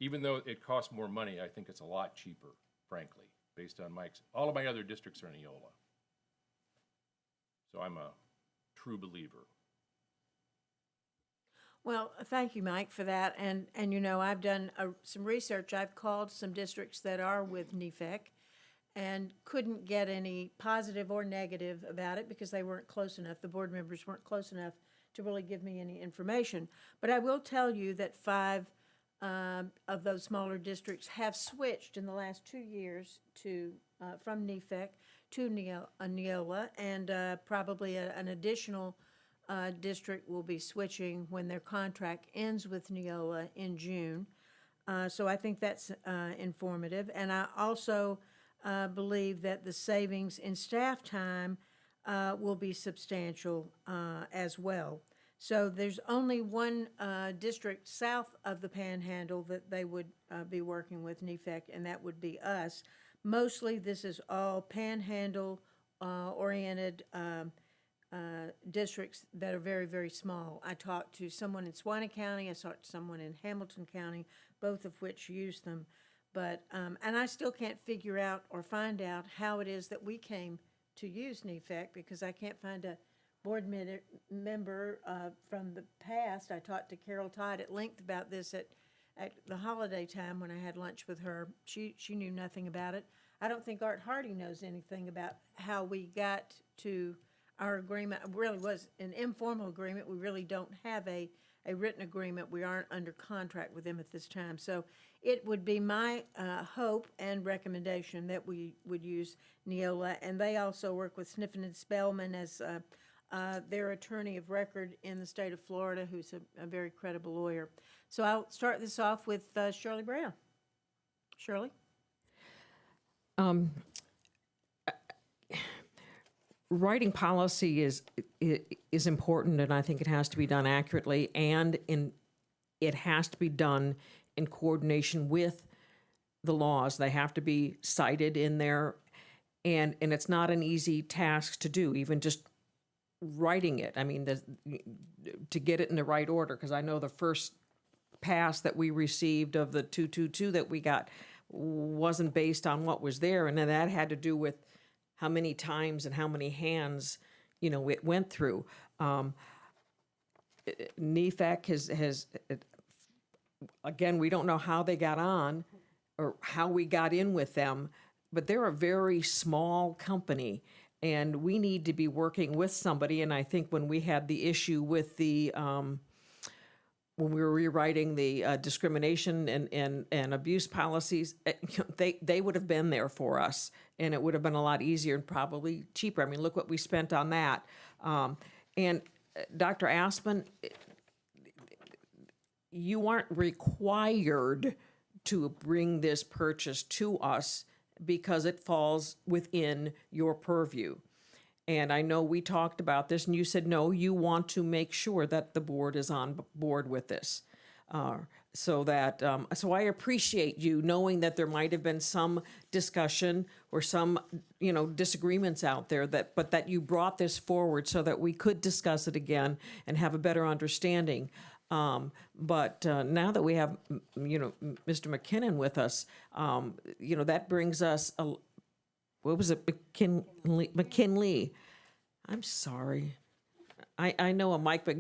even though it costs more money, I think it's a lot cheaper, frankly, based on all of my other districts are Neola. So I'm a true believer. Well, thank you, Mike, for that. And I've done some research. I've called some districts that are with NEFEC and couldn't get any positive or negative about it because they weren't close enough. The board members weren't close enough to really give me any information. But I will tell you that 5 of those smaller districts have switched in the last 2 years from NEFEC to Neola, and probably an additional district will be switching when their contract ends with Neola in June. So I think that's informative. And I also believe that the savings in staff time will be substantial as well. So there's only one district south of the Panhandle that they would be working with NEFEC, and that would be us. Mostly this is all Panhandle oriented districts that are very, very small. I talked to someone in Suwannee County, I talked to someone in Hamilton County, both of which use them. But, and I still can't figure out or find out how it is that we came to use NEFEC because I can't find a board member from the past. I talked to Carol Todd at length about this at the holiday time when I had lunch with her. She knew nothing about it. I don't think Art Hardy knows anything about how we got to our agreement. It really was an informal agreement. We really don't have a written agreement. We aren't under contract with them at this time. So it would be my hope and recommendation that we would use Neola. And they also work with Sniffen and Spellman as their attorney of record in the state of Florida, who's a very credible lawyer. So I'll start this off with Shirley Brown. Shirley? Writing policy is important, and I think it has to be done accurately, and it has to be done in coordination with the laws. They have to be cited in there, and it's not an easy task to do, even just writing it. I mean, to get it in the right order, because I know the first pass that we received of the 222 that we got wasn't based on what was there, and then that had to do with how many times and how many hands, it went through. NEFEC has, again, we don't know how they got on or how we got in with them, but they're a very small company, and we need to be working with somebody. And I think when we had the issue with when we were rewriting the discrimination and abuse policies, they would have been there for us, and it would have been a lot easier and probably cheaper. I mean, look what we spent on that. And Dr. Aspen, you aren't required to bring this purchase to us because it falls within your purview. And I know we talked about this, and you said, no, you want to make sure that the board is on board with this. So I appreciate you knowing that there might have been some discussion or some, disagreements out there, but that you brought this forward so that we could discuss it again and have a better understanding. But now that we have, Mr. McKinnon with us, that brings us, what was it, McKinley? I'm sorry. I know a Mike, but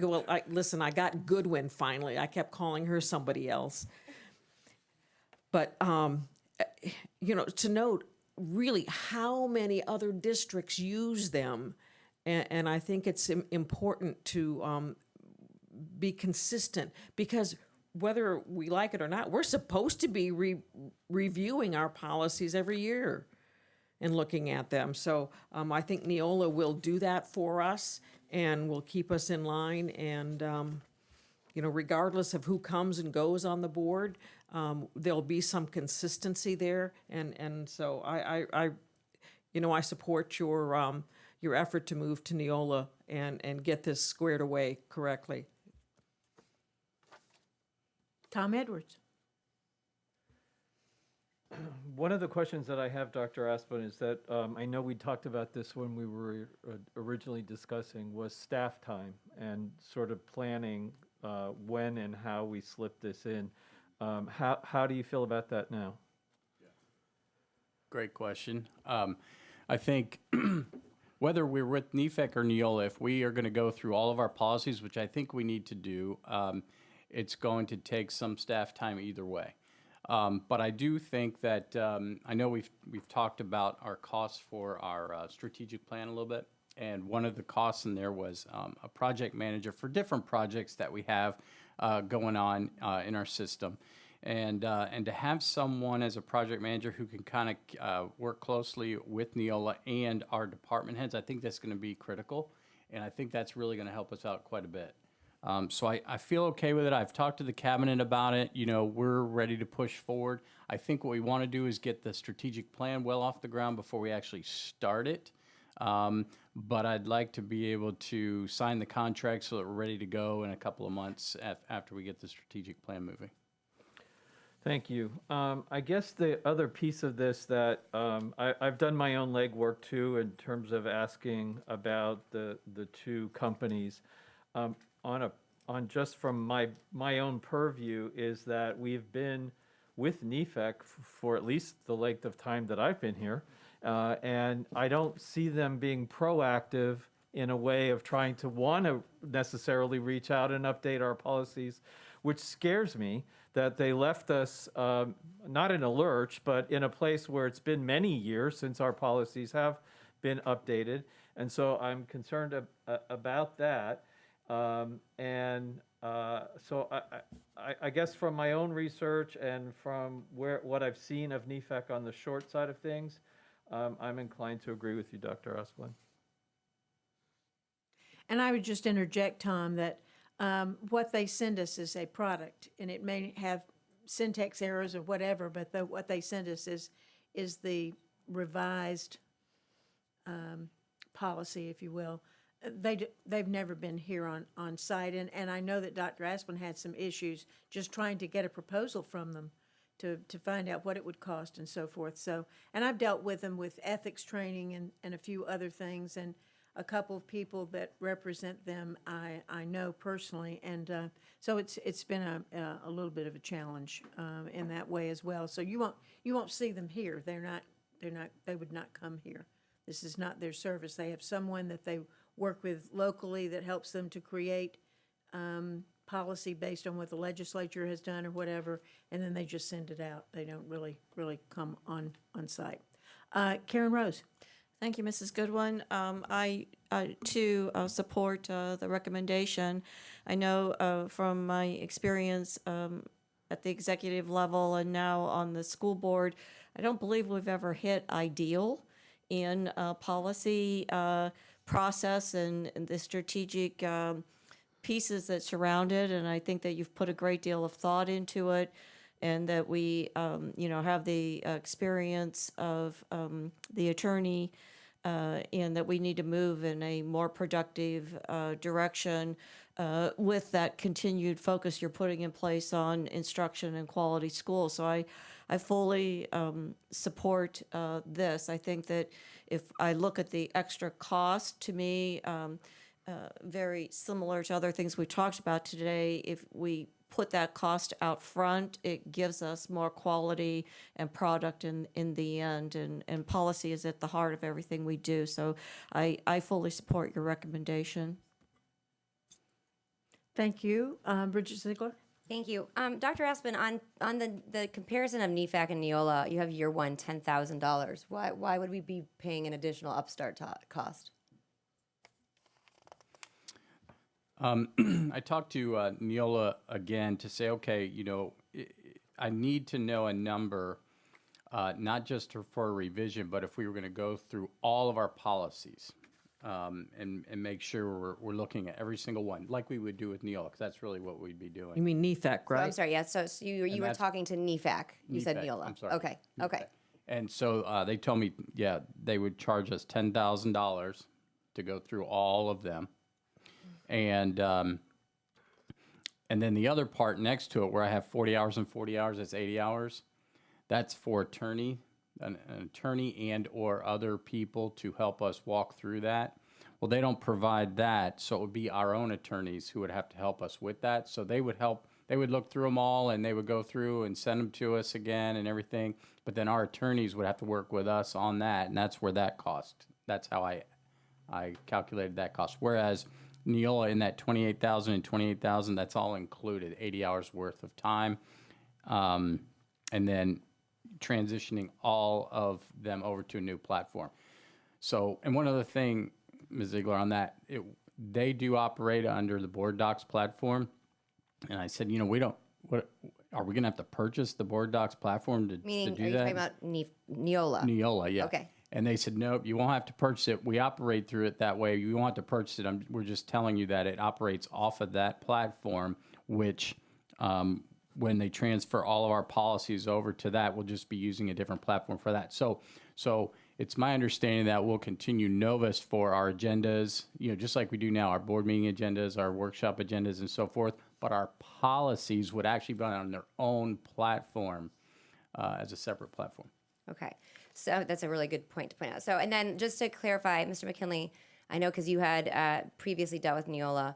listen, I got Goodwin finally. I kept calling her somebody else. But, to note really how many other districts use them. And I think it's important to be consistent, because whether we like it or not, we're supposed to be reviewing our policies every year and looking at them. So I think Neola will do that for us and will keep us in line. And, regardless of who comes and goes on the board, there'll be some consistency there. And so I support your effort to move to Neola and get this squared away correctly. Tom Edwards. One of the questions that I have, Dr. Asplund, is that I know we talked about this when we were originally discussing, was staff time and sort of planning when and how we slip this in. How do you feel about that now? Great question. I think whether we're with NEFAC or Neola, if we are going to go through all of our policies, which I think we need to do, it's going to take some staff time either way. But I do think that I know we've talked about our costs for our strategic plan a little bit, and one of the costs in there was a project manager for different projects that we have going on in our system, and to have someone as a project manager who can kind of work closely with Neola and our department heads, I think that's going to be critical, and I think that's really going to help us out quite a bit. So I feel okay with it. I've talked to the cabinet about it. We're ready to push forward. I think what we want to do is get the strategic plan well off the ground before we actually start it. But I'd like to be able to sign the contract so that we're ready to go in a couple of months after we get the strategic plan moving. Thank you. I guess the other piece of this that I've done my own legwork too in terms of asking about the two companies. On just from my own purview is that we've been with NEFAC for at least the length of time that I've been here, and I don't see them being proactive in a way of trying to want to necessarily reach out and update our policies, which scares me that they left us not in a lurch, but in a place where it's been many years since our policies have been updated, and so I'm concerned about that. So I guess from my own research and from what I've seen of NEFAC on the short side of things, I'm inclined to agree with you, Dr. Asplund. And I would just interject, Tom, that what they send us is a product, and it may have syntax errors or whatever, but what they send us is the revised policy, if you will. They've never been here on site, and I know that Dr. Asplund had some issues just trying to get a proposal from them to find out what it would cost and so forth. So, and I've dealt with them with ethics training and a few other things, and a couple of people that represent them I know personally, and so it's been a little bit of a challenge in that way as well. So you won't see them here. They would not come here. This is not their service. They have someone that they work with locally that helps them to create policy based on what the legislature has done or whatever, and then they just send it out. They don't really come on site. Karen Rose. Thank you, Mrs. Goodwin. I too support the recommendation. I know from my experience at the executive level and now on the school board, I don't believe we've ever hit ideal in policy process and the strategic pieces that surround it. And I think that you've put a great deal of thought into it, and that we, have the experience of the attorney, and that we need to move in a more productive direction with that continued focus you're putting in place on instruction and quality schools. So I fully support this. I think that if I look at the extra cost, to me, very similar to other things we talked about today. If we put that cost out front, it gives us more quality and product in the end, and policy is at the heart of everything we do. So I fully support your recommendation. Thank you. Bridget Ziegler? Thank you. Dr. Aspen, on the comparison of NEFAC and Neola, you have year one, $10,000. Why would we be paying an additional upstart cost? I talked to Neola again to say, okay, I need to know a number, not just for a revision, but if we were going to go through all of our policies and make sure we're looking at every single one, like we would do with Neola, because that's really what we'd be doing. You mean NEFAC, Oh, right? I'm sorry, yeah, so you were that's- talking to NEFAC. You said NEFAC, Neola. I'm sorry. Okay, okay. NEFAC. And so they told me, yeah, they would charge us $10,000 to go through all of them. And then the other part next to it, where I have 40 hours and 40 hours, that's 80 hours. That's for an attorney and or other people to help us walk through that. Well, they don't provide that, so it would be our own attorneys who would have to help us with that. So they would help. They would look through them all, and they would go through and send them to us again and everything. But then our attorneys would have to work with us on that, and that's where that cost. That's how I calculated that cost. Whereas Neola, in that $28,000 and $28,000, that's all included, 80 hours worth of time, and then transitioning all of them over to a new platform. So, and one other thing, Ms. Ziegler, on that, they do operate under the Board Docs platform, and I said, we don't. What are we going to have to purchase the Board Docs platform to Meaning, do are you that? talking about Neola? Neola, yeah. Okay. And they said, nope, you won't have to purchase it. We operate through it that way. You won't have to purchase it. We're just telling you that it operates off of that platform, which when they transfer all of our policies over to that, we'll just be using a different platform for that. So it's my understanding that we'll continue Novus for our agendas, just like we do now, our board meeting agendas, our workshop agendas, and so forth. But our policies would actually be on their own platform as a separate platform. Okay, so that's a really good point to point out. So, and then just to clarify, Mr. McKinley, I know because you had previously dealt with Neola,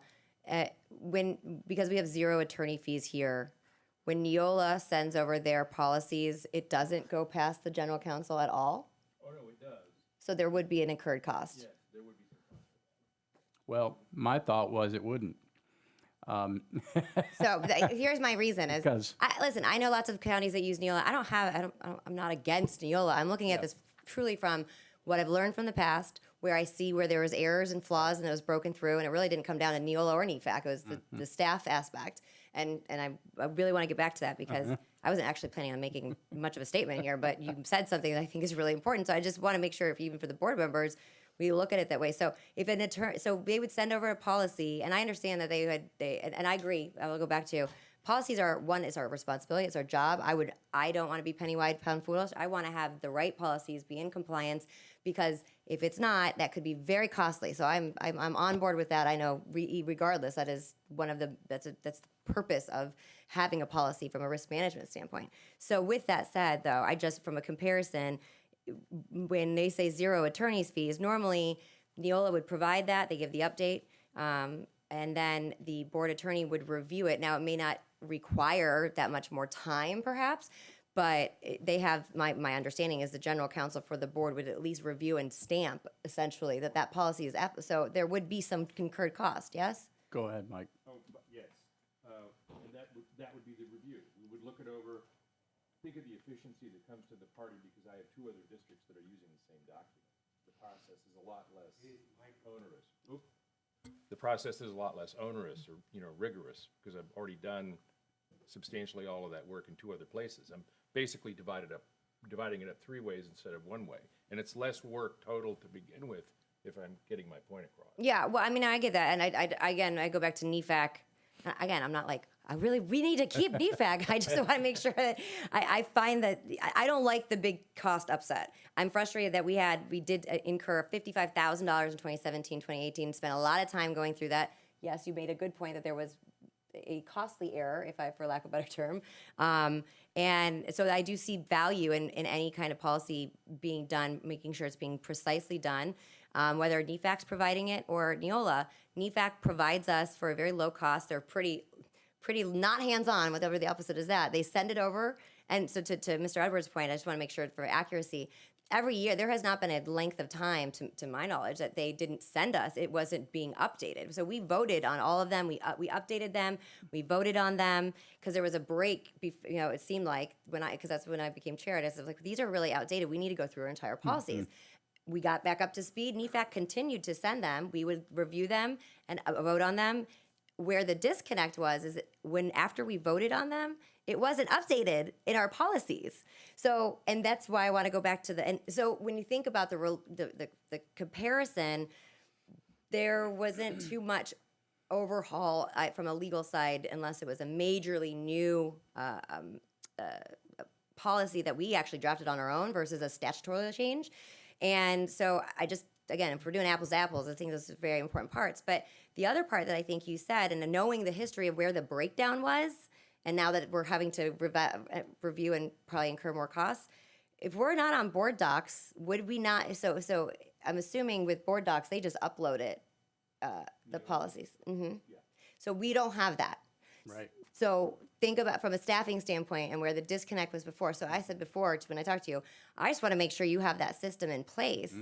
because we have zero attorney fees here, when Neola sends over their policies, it doesn't go past the general counsel at all? Oh, no, it does. So there would be an incurred cost? Yes, there would be some cost. Well, my thought was it wouldn't. So here's my reason: Because- listen, I know lots of counties that use Neola. I'm not against Neola. I'm looking at this truly from what I've learned from the past, where I see where there was errors and flaws and it was broken through, and it really didn't come down to Neola or NEFAC. It was the staff aspect, and I really want to get back to that because I wasn't actually planning on making much of a statement here, but you said something that I think is really important. So I just want to make sure, if even for the board members, we look at it that way. So if an attorney, so they would send over a policy, and I understand that and I agree. I will go back to policies it's our responsibility, it's our job. I don't want to be penny wide, pound foolish. I want to have the right policies, be in compliance, because if it's not, that could be very costly. So I'm on board with that. I know, regardless, that is that's the purpose of having a policy from a risk management standpoint. So with that said, though, from a comparison, when they say zero attorney's fees, normally Neola would provide that. They give the update, and then the board attorney would review it. Now, it may not require that much more time, perhaps, but they have, my understanding is the general counsel for the board would at least review and stamp, essentially, that policy is, so there would be some incurred cost, yes? Go ahead, Mike. Oh, yes. And that would be the review. We would look it over, think of the efficiency that comes to the party, because I have two other districts that are using the same document. The process is a lot less onerous. The process is a lot less onerous or, rigorous, because I've already done substantially all of that work in two other places. I'm basically dividing it up three ways instead of one way. And it's less work total to begin with, if I'm getting my point across. Yeah, well, I mean, I get that. And I go back to NEFAC. Again, I'm not like, we need to keep NEFAC. I just want to make sure that I find that I don't like the big cost upset. I'm frustrated that we did incur $55,000 in 2017, 2018, spent a lot of time going through that. Yes, you made a good point that there was a costly error, for lack of a better term. And so I do see value in any kind of policy being done, making sure it's being precisely done. whether NEFAC's providing it or Neola. NEFAC provides us for a very low cost. They're pretty not hands-on, whatever the opposite is that. They send it over. And so to Mr. Edwards' point, I just want to make sure for accuracy, every year, there has not been a length of time, to my knowledge, that they didn't send us. It wasn't being updated. So we voted on all of them. We updated them. We voted on them because there was a break. It seemed like because that's when I became chair. And I was like, these are really outdated. We need to go through our entire policies. We got back up to speed. NEFAC continued to send them. We would review them and vote on them. Where the disconnect was is that after we voted on them, it wasn't updated in our policies. So, and that's why I want to go back to and so when you think about the comparison, there wasn't too much overhaul from a legal side unless it was a majorly new policy that we actually drafted on our own versus a statutory change. And so again, if we're doing apples to apples, I think those are very important parts. But the other part that I think you said, and knowing the history of where the breakdown was, and now that we're having to review and probably incur more costs, if we're not on board docs, would we not? So I'm assuming with board docs, they just upload it, the policies. So we don't have that. Right. So think about from a staffing standpoint and where the disconnect was before. So I said before when I talked to you, I just want to make sure you have that system in place.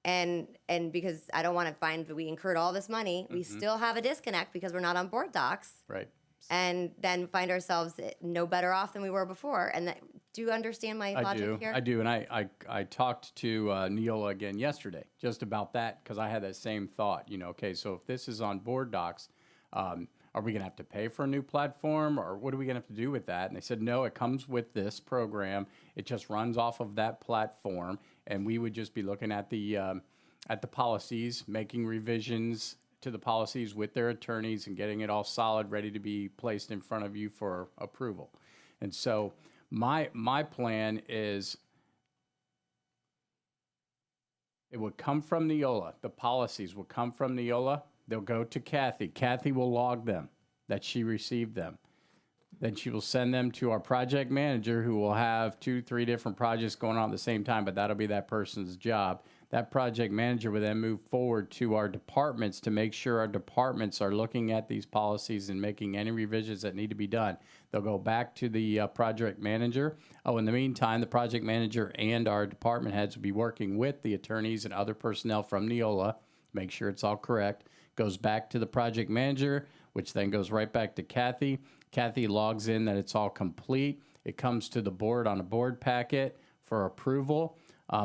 And because I don't want to find that we incurred all this money, we still have a disconnect because we're not on board docs. Right. And then find ourselves no better off than we were before. And do you understand my logic here? I do, and I talked to Neola again yesterday just about that because I had that same thought. Okay, so if this is on board docs, are we going to have to pay for a new platform, or what are we going to have to do with that? And they said, no, it comes with this program. It just runs off of that platform, and we would just be looking at the policies, making revisions to the policies with their attorneys and getting it all solid, ready to be placed in front of you for approval. And so my plan is it would come from Neola. The policies will come from Neola. They'll go to Kathy. Kathy will log them, that she received them. Then she will send them to our project manager, who will have 2-3 different projects going on at the same time, but that'll be that person's job. That project manager will then move forward to our departments to make sure our departments are looking at these policies and making any revisions that need to be done. They'll go back to the project manager. In the meantime, the project manager and our department heads will be working with the attorneys and other personnel from Neola, make sure it's all correct. Goes back to the project manager, which then goes right back to Kathy. Kathy logs in that it's all complete. It comes to the board on a board packet for approval.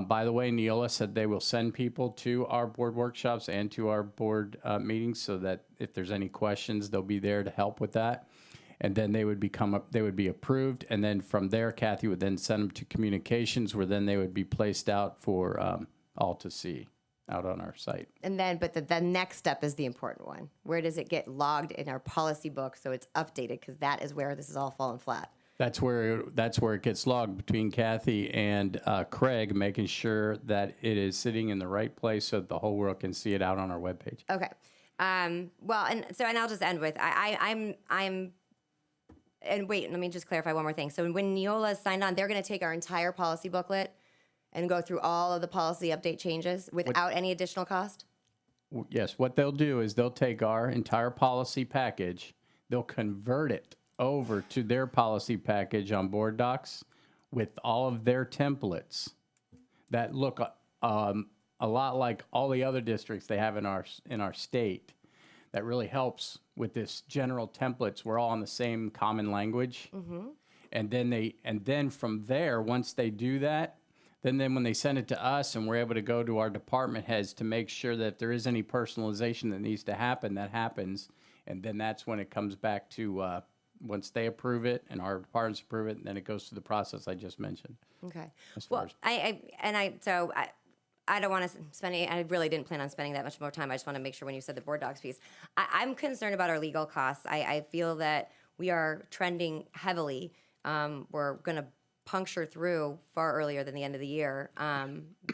By the way, Neola said they will send people to our board workshops and to our board meetings so that if there's any questions, they'll be there to help with that. And then they would be approved. And then from there, Kathy would then send them to communications, where then they would be placed out for all to see out on our site. And then, but the next step is the important one. Where does it get logged in our policy book so it's updated? Because that is where this is all falling flat. That's where it gets logged between Kathy and Craig, making sure that it is sitting in the right place so that the whole world can see it out on our webpage. Okay. Well, and I'll just end with and wait, let me just clarify one more thing. So when Neola is signed on, they're going to take our entire policy booklet and go through all of the policy update changes without any additional cost? Yes, what they'll do is they'll take our entire policy package, they'll convert it over to their policy package on board docs with all of their templates that look a lot like all the other districts they have in our state. That really helps with this general templates. We're all on the same common language. And then from there, once they do that, then when they send it to us and we're able to go to our department heads to make sure that if there is any personalization that needs to happen, that happens. And then that's when it comes back to once they approve it and our departments approve it, and then it goes through the process I just mentioned. Okay. Well, I don't want to spend I really didn't plan on spending that much more time. I just want to make sure when you said the board docs piece, I'm concerned about our legal costs. I feel that we are trending heavily. We're going to puncture through far earlier than the end of the year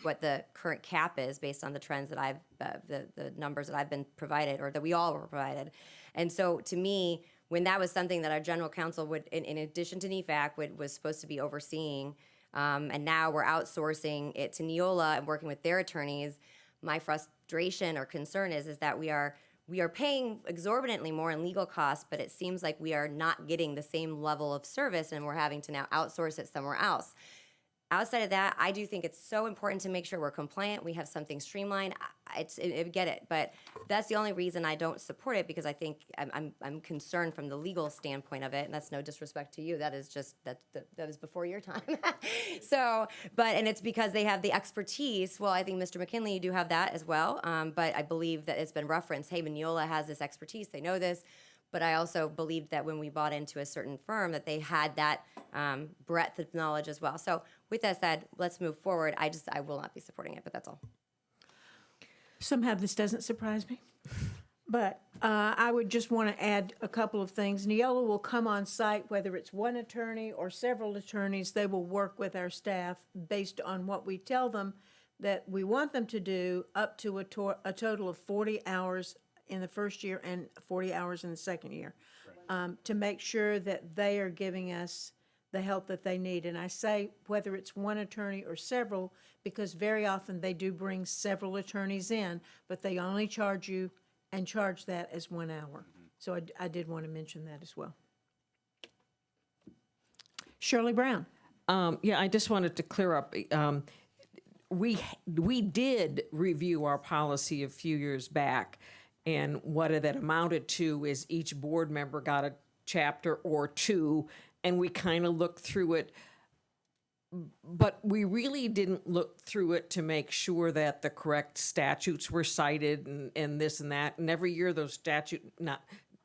what the current cap is based on the trends that the numbers that I've been provided, or that we all were provided. And so to me, when that was something that our general counsel would, in addition to NEFAC, was supposed to be overseeing, and now we're outsourcing it to Neola and working with their attorneys, my frustration or concern is that we are paying exorbitantly more in legal costs, but it seems like we are not getting the same level of service, and we're having to now outsource it somewhere else. Outside of that, I do think it's so important to make sure we're compliant, we have something streamlined. I get it, but that's the only reason I don't support it, because I think I'm concerned from the legal standpoint of it, and that's no disrespect to you. That is just that was before your time. So, and it's because they have the expertise. Well, I think Mr. McKinley, you do have that as well, but I believe that it's been referenced. Hey, Neola has this expertise; they know this. But I also believed that when we bought into a certain firm that they had that breadth of knowledge as well. So with that said, let's move forward. I will not be supporting it, but that's all. Somehow this doesn't surprise me. But I would just want to add a couple of things. Neola will come on site, whether it's one attorney or several attorneys. They will work with our staff based on what we tell them that we want them to do, up to a total of 40 hours in the first year and 40 hours in the second year, to make sure that they are giving us the help that they need. And I say whether it's one attorney or several, because very often they do bring several attorneys in, but they only charge you and charge that as 1 hour. So I did want to mention that as well. Shirley Brown. Yeah, I just wanted to clear up. We did review our policy a few years back, and what that amounted to is each board member got a chapter or two, and we kind of looked through it. But we really didn't look through it to make sure that the correct statutes were cited and this and that. And every year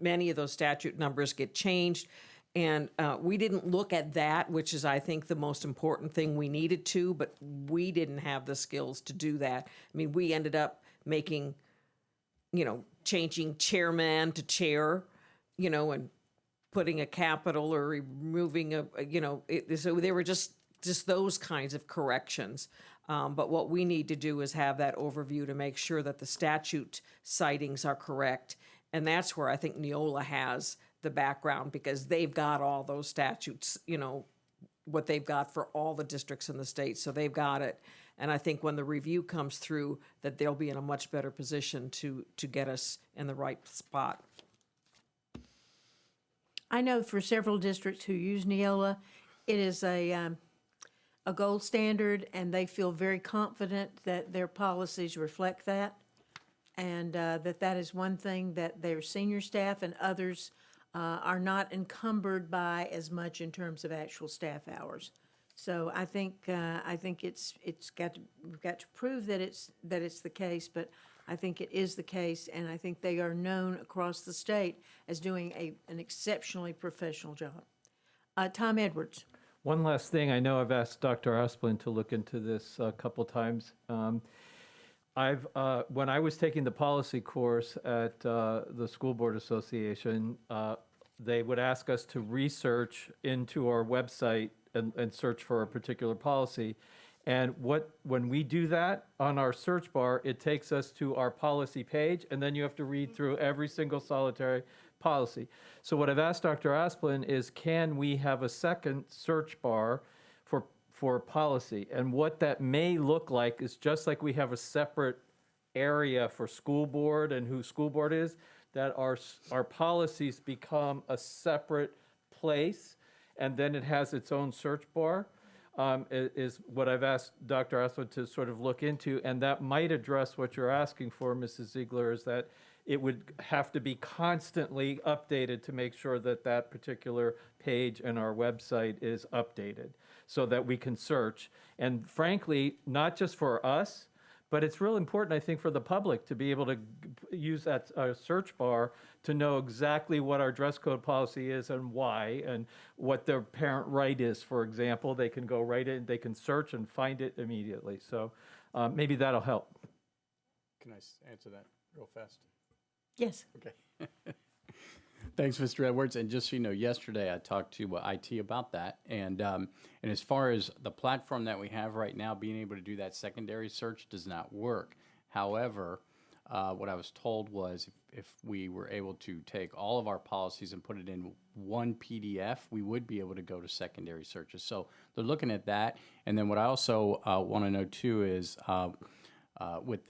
many of those statute numbers get changed. And we didn't look at that, which is, I think, the most important thing we needed to, but we didn't have the skills to do that. I mean, we ended up making, changing chairman to chair, and putting a capital or removing so they were just those kinds of corrections. But what we need to do is have that overview to make sure that the statute citings are correct. And that's where I think Neola has the background, because they've got all those statutes, what they've got for all the districts in the state. So they've got it. And I think when the review comes through, that they'll be in a much better position to get us in the right spot. I know for several districts who use Neola, it is a gold standard, and they feel very confident that their policies reflect that, and that is one thing that their senior staff and others are not encumbered by as much in terms of actual staff hours. So I think we've got to prove that it's the case, but I think it is the case, and I think they are known across the state as doing an exceptionally professional job. Tom Edwards. One last thing, I know I've asked Dr. Asplin to look into this a couple times. When I was taking the policy course at the School Board Association, they would ask us to research into our website and search for a particular policy. And when we do that on our search bar, it takes us to our policy page, and then you have to read through every single solitary policy. So what I've asked Dr. Asplin is, can we have a second search bar for policy? And what that may look like is, just like we have a separate area for school board and who school board is, that our policies become a separate place, and then it has its own search bar. Is what I've asked Dr. Asplin to sort of look into, and that might address what you're asking for, Mrs. Ziegler, is that it would have to be constantly updated to make sure that that particular page in our website is updated so that we can search. And frankly, not just for us, but it's real important, I think, for the public to be able to use that search bar to know exactly what our dress code policy is and why, and what their parent right is, for example. They can go right in, they can search and find it immediately. So maybe that'll help. Can I answer that real fast? Yes. Okay. Thanks, Mr. Edwards. And just so you know, yesterday I talked to IT about that. And as far as the platform that we have right now, being able to do that secondary search does not work. However, what I was told was if we were able to take all of our policies and put it in one PDF, we would be able to go to secondary searches. So they're looking at that. And then what I also want to know too is with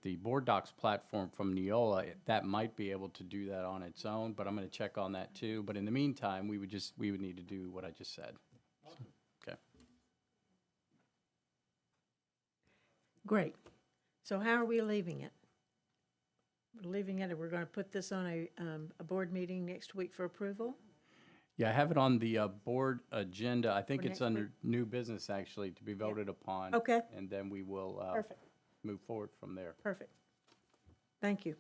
the Board Docs platform from Neola, that might be able to do that on its own, but I'm going to check on that too. But in the meantime, we would need to do what I just said. Okay. Great. So how are we leaving it? We're leaving it, and we're going to put this on a board meeting next week for approval? Yeah, I have it on the board agenda. I think For it's next under week? new business, actually, to be voted upon. Okay. And then we will Perfect. move forward from there. Perfect. Thank you.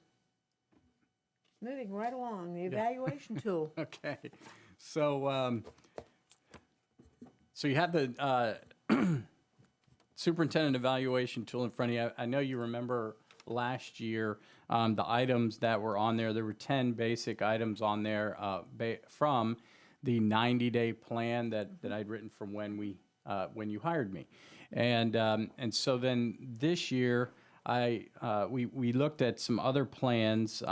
Moving right along, the evaluation tool. Okay. So, so you have the superintendent evaluation tool in front of you. I know you remember last year, the items that were on there. There were 10 basic items on there from the 90-day plan that I'd written from when you hired me, and so then this year we looked at some other plans.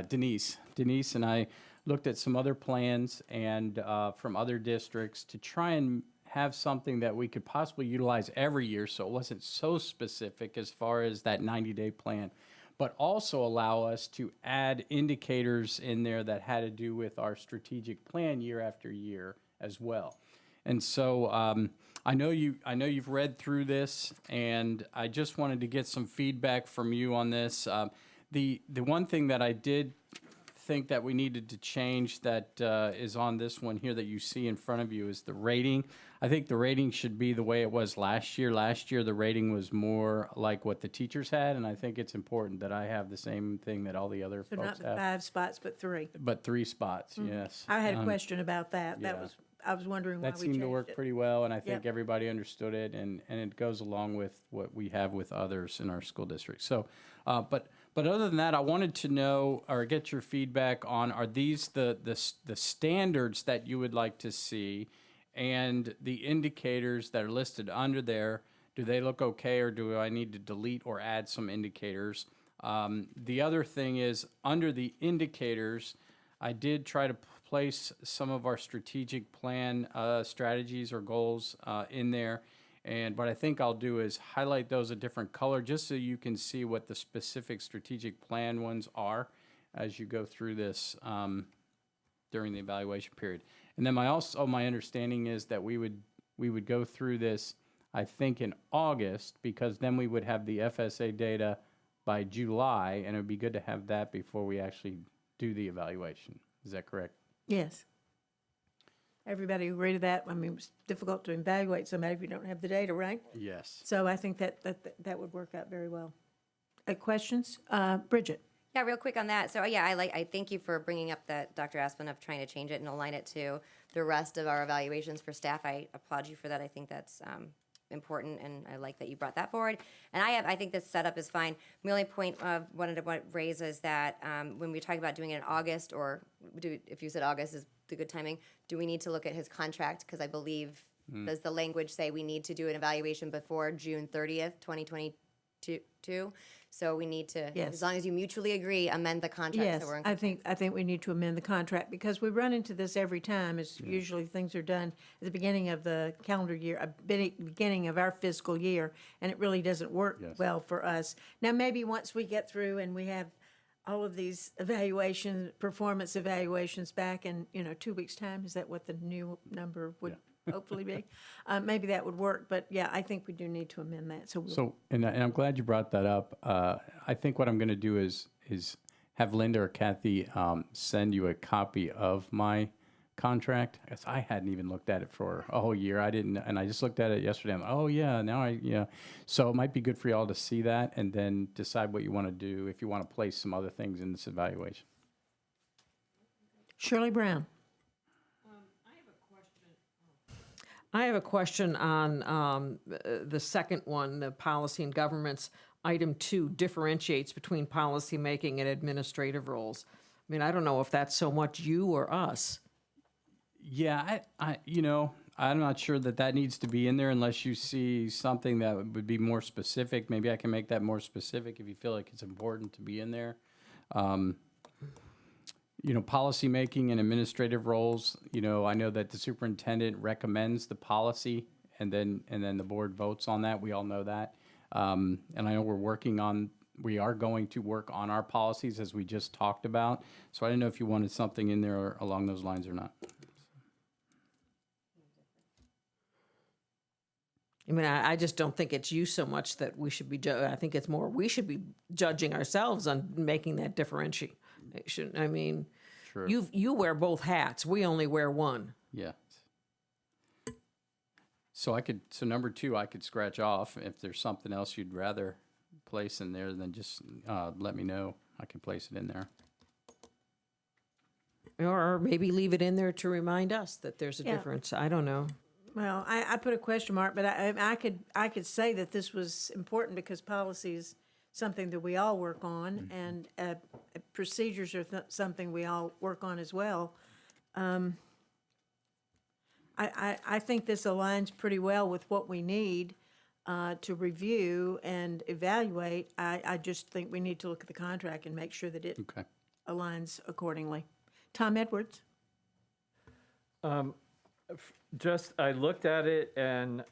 Denise and I looked at some other plans and from other districts to try and have something that we could possibly utilize every year, so it wasn't so specific as far as that 90-day plan, but also allow us to add indicators in there that had to do with our strategic plan year after year as well. And so I know you've read through this, and I just wanted to get some feedback from you on this. The one thing that I did think that we needed to change that is on this one here that you see in front of you is the rating. I think the rating should be the way it was last year. Last year, the rating was more like what the teachers had, and I think it's important that I have the same thing that all the other So folks not the have. 5 spots, but 3. But 3 spots, yes. I had a question about that. yeah. I was wondering why we That changed seemed to work it. pretty well, and I think Yep. everybody understood it, and it goes along with what we have with others in our school district. So, but other than that, I wanted to know or get your feedback on, are these the standards that you would like to see, and the indicators that are listed under there, do they look okay, or do I need to delete or add some indicators? The other thing is, under the indicators, I did try to place some of our strategic plan strategies or goals in there. And what I think I'll do is highlight those a different color just so you can see what the specific strategic plan ones are as you go through this during the evaluation period. And then my understanding is that we would go through this, I think, in August, because then we would have the FSA data by July, and it would be good to have that before we actually do the evaluation. Is that correct? Yes. Everybody agree to that? I mean, it's difficult to evaluate somebody if you don't have the data, right? Yes. So I think that would work out very well. Questions? Bridget? Yeah, real quick on that. So yeah, I thank you for bringing up that, Dr. Asplin, of trying to change it and align it to the rest of our evaluations for staff. I applaud you for that. I think that's important, and I like that you brought that forward. And I think this setup is fine. My only point wanted to raise is that when we talk about doing it in August, or if you said August is the good timing, do we need to look at his contract? Because I believe, does the language say we need to do an evaluation before June 30th, 2022? So we need to, Yes. as long as you mutually agree, amend the contract. Yes, So we're in I think we need to amend the contract, because we run into this every time. It's usually things are done at the beginning of the calendar year, beginning of our fiscal year, and it really doesn't work well for us. Now, maybe once we get through and we have all of these performance evaluations back in, 2 weeks' time, is that what the new number would hopefully be? Maybe that would work, but yeah, I think we do need to amend that. So, and I'm glad you brought that up. I think what I'm going to do is have Linda or Kathy send you a copy of my contract. 'Cause I hadn't even looked at it for a whole year. I didn't, and I just looked at it yesterday. I'm like, oh yeah, now So it might be good for y'all to see that and then decide what you want to do if you want to place some other things in this evaluation. Shirley Brown? I have a question on the second one, the policy and governments. Item 2 differentiates between policymaking and administrative roles. I mean, I don't know if that's so much you or us. Yeah, I'm not sure that needs to be in there unless you see something that would be more specific. Maybe I can make that more specific if you feel like it's important to be in there. Policy making and administrative roles, I know that the superintendent recommends the policy and then the board votes on that. We all know that. And I know we are going to work on our policies as we just talked about. So I didn't know if you wanted something in there along those lines or not. I mean, I just don't think it's you so much that we should be, I think it's more we should be judging ourselves on making that differentiation. I mean, True. you wear both hats. We only wear one. Yeah. So number 2, I could scratch off. If there's something else you'd rather place in there, then just let me know. I can place it in there. Or maybe leave it in there to remind us that there's a Yeah. difference. I don't know. Well, I put a question mark, but I could say that this was important because policy is something that we all work on, and procedures are something we all work on as well. I think this aligns pretty well with what we need to review and evaluate. I just think we need to look at the contract and make sure that it Okay. aligns accordingly. Tom Edwards? I looked at it and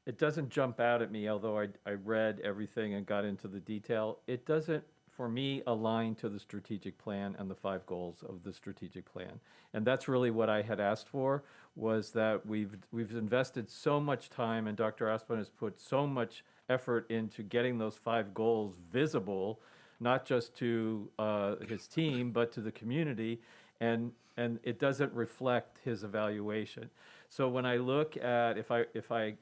it doesn't jump out at me, although I read everything and got into the detail. It doesn't, for me, align to the strategic plan and the 5 goals of the strategic plan. And that's really what I had asked for, was that we've invested so much time, and Dr. Aspin has put so much effort into getting those 5 goals visible, not just to his team, but to the community. And it doesn't reflect his evaluation. So when I look at, if I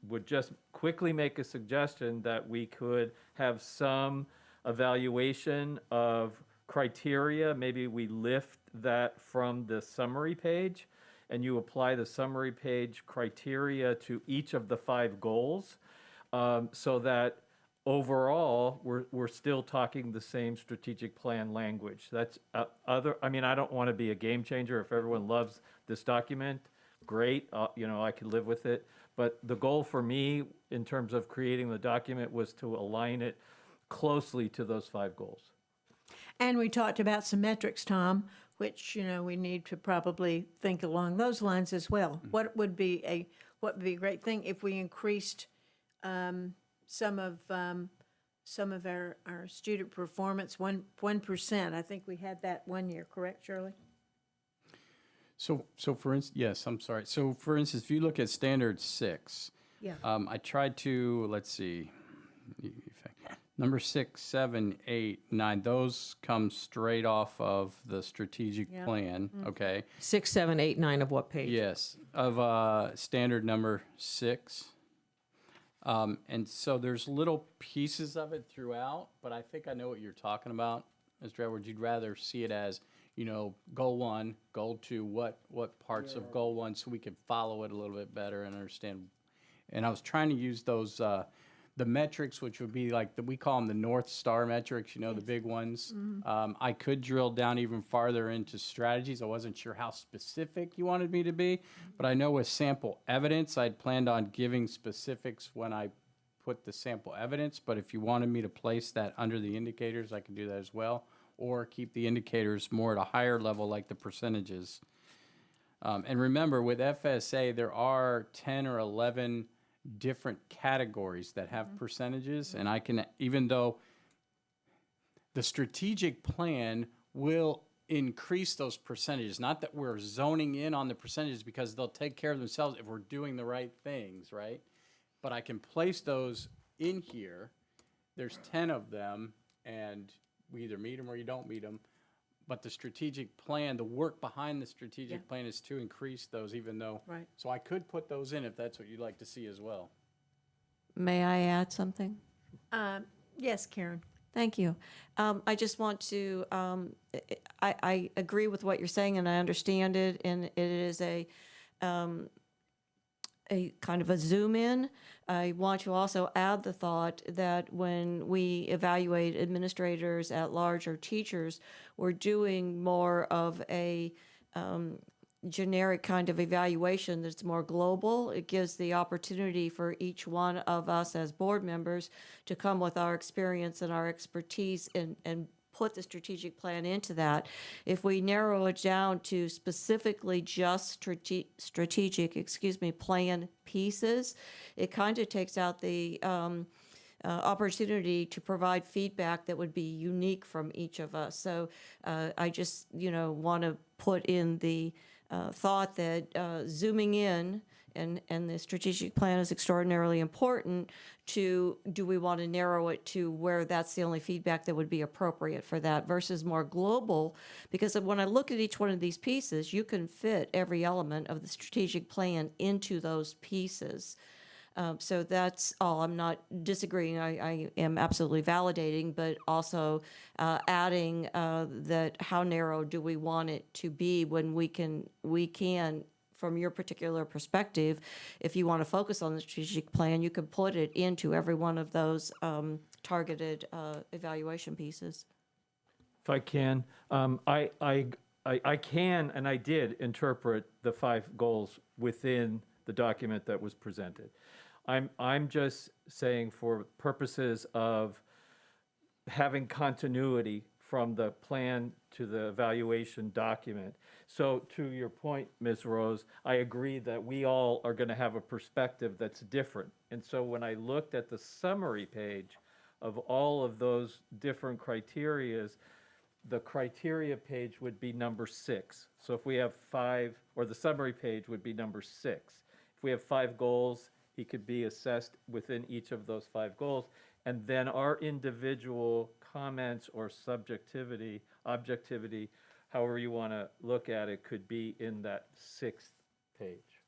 would just quickly make a suggestion that we could have some evaluation of criteria, maybe we lift that from the summary page, and you apply the summary page criteria to each of the 5 goals, so that overall, we're still talking the same strategic plan language. That's I mean, I don't want to be a game changer. If everyone loves this document, great, I could live with it. But the goal for me, in terms of creating the document, was to align it closely to those 5 goals. And we talked about some metrics, Tom, which, we need to probably think along those lines as well. What would be a great thing if we increased some of our student performance 1%? I think we had that one year, correct, Shirley? So for instance, yes, I'm sorry. So for instance, if you look at standard 6, Yeah. I tried to, let's see, number 6, 7, 8, 9, those come straight off of the strategic Yeah. plan, okay? 6, 7, 8, 9 of what page? Yes, of standard number 6. And so there's little pieces of it throughout, but I think I know what you're talking about, Mr. Edwards. You'd rather see it as, goal 1, goal 2, what parts of goal 1, so we could follow it a little bit better and understand. And I was trying to use those, the metrics, which would be like, we call them the North Star metrics, the big ones. I could drill down even farther into strategies. I wasn't sure how specific you wanted me to be, but I know with sample evidence, I'd planned on giving specifics when I put the sample evidence, but if you wanted me to place that under the indicators, I can do that as well, or keep the indicators more at a higher level like the percentages. And remember, with FSA, there are 10 or 11 different categories that have percentages, and I can, even though the strategic plan will increase those percentages, not that we're zoning in on the percentages because they'll take care of themselves if we're doing the right things, right? But I can place those in here. There's 10 of them, and we either meet them or you don't meet them. But the strategic plan, the work behind the strategic plan is to increase those, even though. Right. So I could put those in if that's what you'd like to see as well. May I add something? Yes, Karen. Thank you. I just want to, I agree with what you're saying, and I understand it, and it is a kind of a zoom in. I want to also add the thought that when we evaluate administrators at large or teachers, we're doing more of a generic kind of evaluation that's more global. It gives the opportunity for each one of us as board members to come with our experience and our expertise and put the strategic plan into that. If we narrow it down to specifically just strategic plan pieces, it kind of takes out the opportunity to provide feedback that would be unique from each of us. So I just, want to put in the thought that zooming in and the strategic plan is extraordinarily important to, do we want to narrow it to where that's the only feedback that would be appropriate for that versus more global? Because when I look at each one of these pieces, you can fit every element of the strategic plan into those pieces. So that's all. I'm not disagreeing. I am absolutely validating, but also adding that how narrow do we want it to be when we can, from your particular perspective, if you want to focus on the strategic plan, you can put it into every one of those targeted evaluation pieces. If I can, I can and I did interpret the 5 goals within the document that was presented. I'm just saying, for purposes of having continuity from the plan to the evaluation document. So to your point, Ms. Rose, I agree that we all are going to have a perspective that's different. And so when I looked at the summary page of all of those different criterias, the criteria page would be number 6. So if we have 5, or the summary page would be number 6. If we have 5 goals, he could be assessed within each of those 5 goals. And then our individual comments or subjectivity, objectivity, however you want to look at it, could be in that 6th page.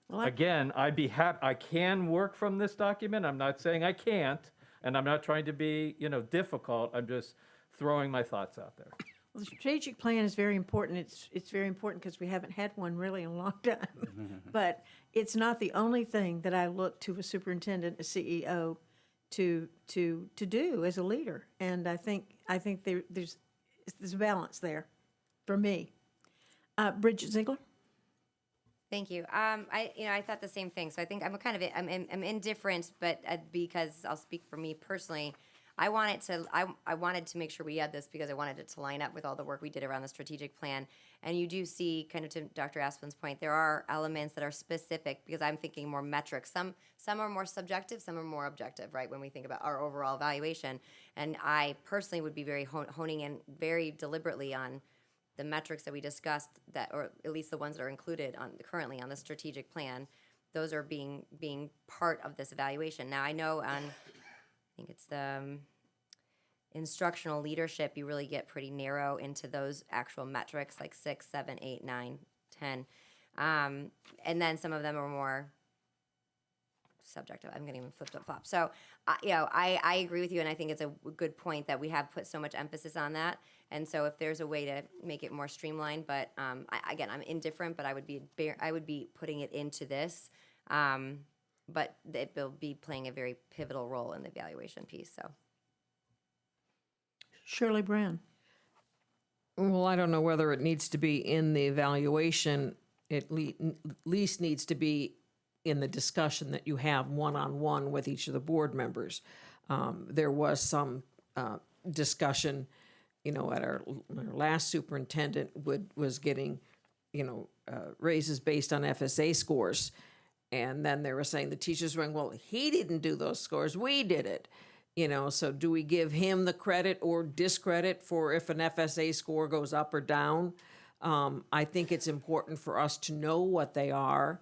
Well, Again, I'd be happy, I can work from this document. I'm not saying I can't, and I'm not trying to be, difficult. I'm just throwing my thoughts out there. Well, the strategic plan is very important. It's very important because we haven't had one really in a long time. But it's not the only thing that I look to a superintendent, a CEO, to do as a leader. And I think there's a balance there for me. Bridget Ziegler? Thank you. I thought the same thing. So I think I'm I'm indifferent, but because I'll speak for me personally, I wanted to make sure we had this because I wanted it to line up with all the work we did around the strategic plan. And you do see, kind of to Dr. Asplin's point, there are elements that are specific because I'm thinking more metrics. Some are more subjective, some are more objective, right, when we think about our overall evaluation. And I personally would be very honing in very deliberately on the metrics that we discussed, that, or at least the ones that are included currently on the strategic plan. Those are being part of this evaluation. Now I know I think it's the instructional leadership, you really get pretty narrow into those actual metrics, like 6, 7, 8, 9, 10. And then some of them are more subjective. I'm getting even flipped up flop. So, I agree with you, and I think it's a good point that we have put so much emphasis on that. And so if there's a way to make it more streamlined, but I'm indifferent, but I would be putting it into this. But it will be playing a very pivotal role in the evaluation piece. So, Shirley Brown. Well, I don't know whether it needs to be in the evaluation. It least needs to be in the discussion that you have one-on-one with each of the board members. There was some discussion, at our last superintendent was getting, raises based on FSA scores. And then they were saying the teachers were going, well, he didn't do those scores, we did it. So do we give him the credit or discredit for if an FSA score goes up or down? I think it's important for us to know what they are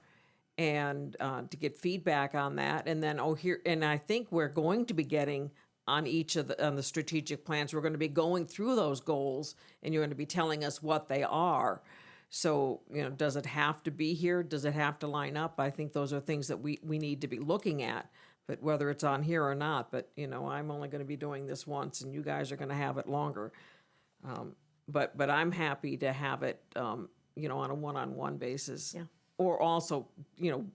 and to get feedback on that. And then, and I think we're going to be getting on the strategic plans, we're going to be going through those goals and you're going to be telling us what they are. So, does it have to be here? Does it have to line up? I think those are things that we need to be looking at, but whether it's on here or not, but, I'm only going to be doing this once and you guys are going to have it longer. But I'm happy to have it, on a one-on-one basis. Yeah. Or also,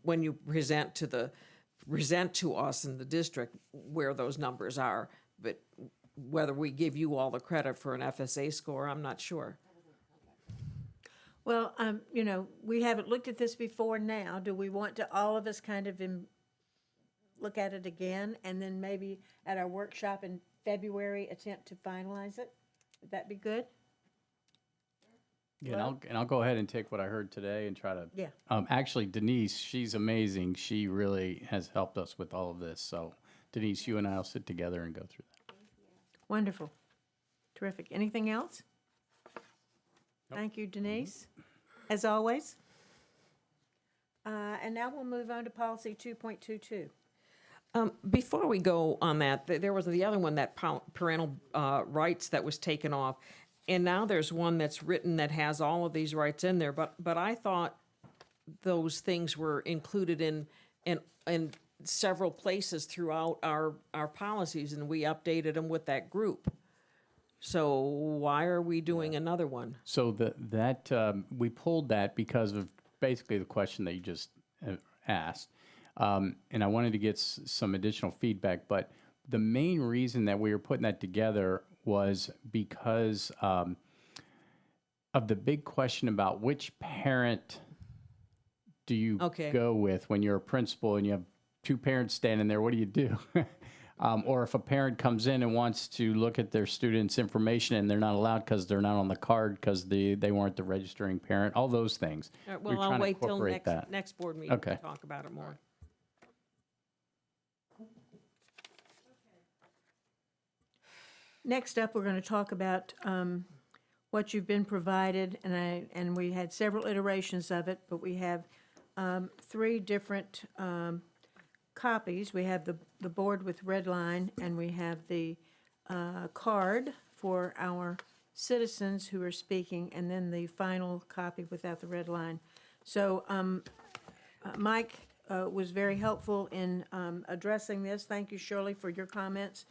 when you present to us in the district where those numbers are, but whether we give you all the credit for an FSA score, I'm not sure. Well, we haven't looked at this before now. Do we want to all of us kind of look at it again and then maybe at our workshop and February attempt to finalize it. Would that be good? Yeah, and I'll go ahead and take what I heard today and try to. Yeah. Actually, Denise, she's amazing. She really has helped us with all of this. So, Denise, you and I will sit together and go through that. Wonderful. Terrific. Anything else? Thank you, Denise, as always. And now we'll move on to policy 2.22. Before we go on that, there was the other one, that parental rights that was taken off. And now there's one that's written that has all of these rights in there. But I thought those things were included in several places throughout our policies, and we updated them with that group. So why are we doing another one? So we pulled that because of basically the question that you just asked. And I wanted to get some additional feedback, but the main reason that we were putting that together was because of the big question about which parent do you go with when you're a principal and you have two parents standing there. What do you do? Or if a parent comes in and wants to look at their student's information and they're not allowed because they're not on the card because they weren't the registering parent, all those things. Well, I'll wait till next board meeting to talk about it more. Next up, we're going to talk about what you've been provided, and we had several iterations of it, but we have 3 different copies. We have the board with red line, and we have the card for our citizens who are speaking, and then the final copy without the red line. So Mike was very helpful in addressing this. Thank you, Shirley, for your comments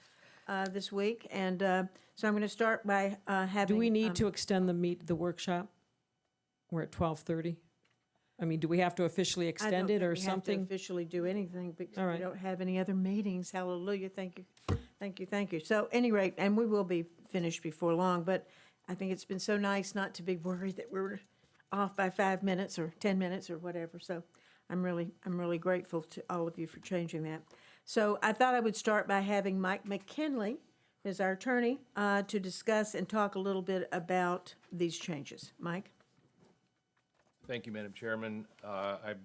this week. And so I'm going to start by having... Do we need to extend the workshop? We're at 12:30. I mean, do we have to officially extend it or something? I don't think we have to officially do anything because we don't have any other meetings. Hallelujah. Thank you. Thank you. Thank you. So any rate, and we will be finished before long, but I think it's been so nice not to be worried that we're off by 5 minutes or 10 minutes or whatever. So I'm really grateful to all of you for changing that. So I thought I would start by having Mike McKinley, who's our attorney, to discuss and talk a little bit about these changes. Mike? Thank you, Madam Chairman. I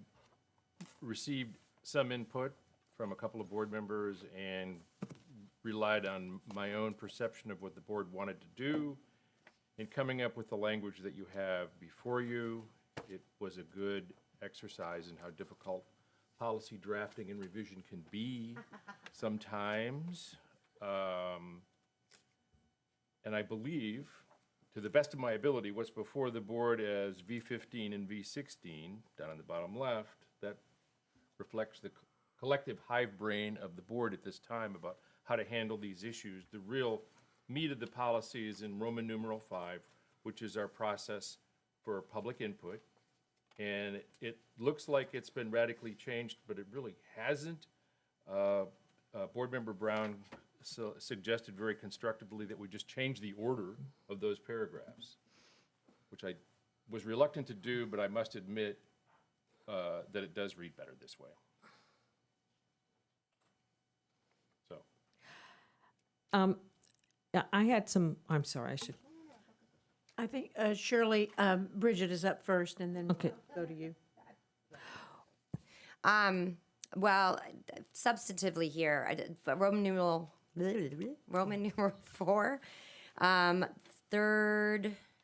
received some input from a couple of board members and relied on my own perception of what the board wanted to do in coming up with the language that you have before you. It was a good exercise in how difficult policy drafting and revision can be sometimes. And I believe, to the best of my ability, what's before the board as V15 and V16, down on the bottom left, that reflects the collective hive brain of the board at this time about how to handle these issues. The real meat of the policy is in Roman numeral 5, which is our process for public input. And it looks like it's been radically changed, but it really hasn't. Board Member Brown suggested very constructively that we just change the order of those paragraphs, which I was reluctant to do, but I must admit that it does read better this way. So. I had some, I'm sorry, I should. I think Shirley, Bridget is up first, and then we'll go to you. Well, substantively here, Roman numeral 4,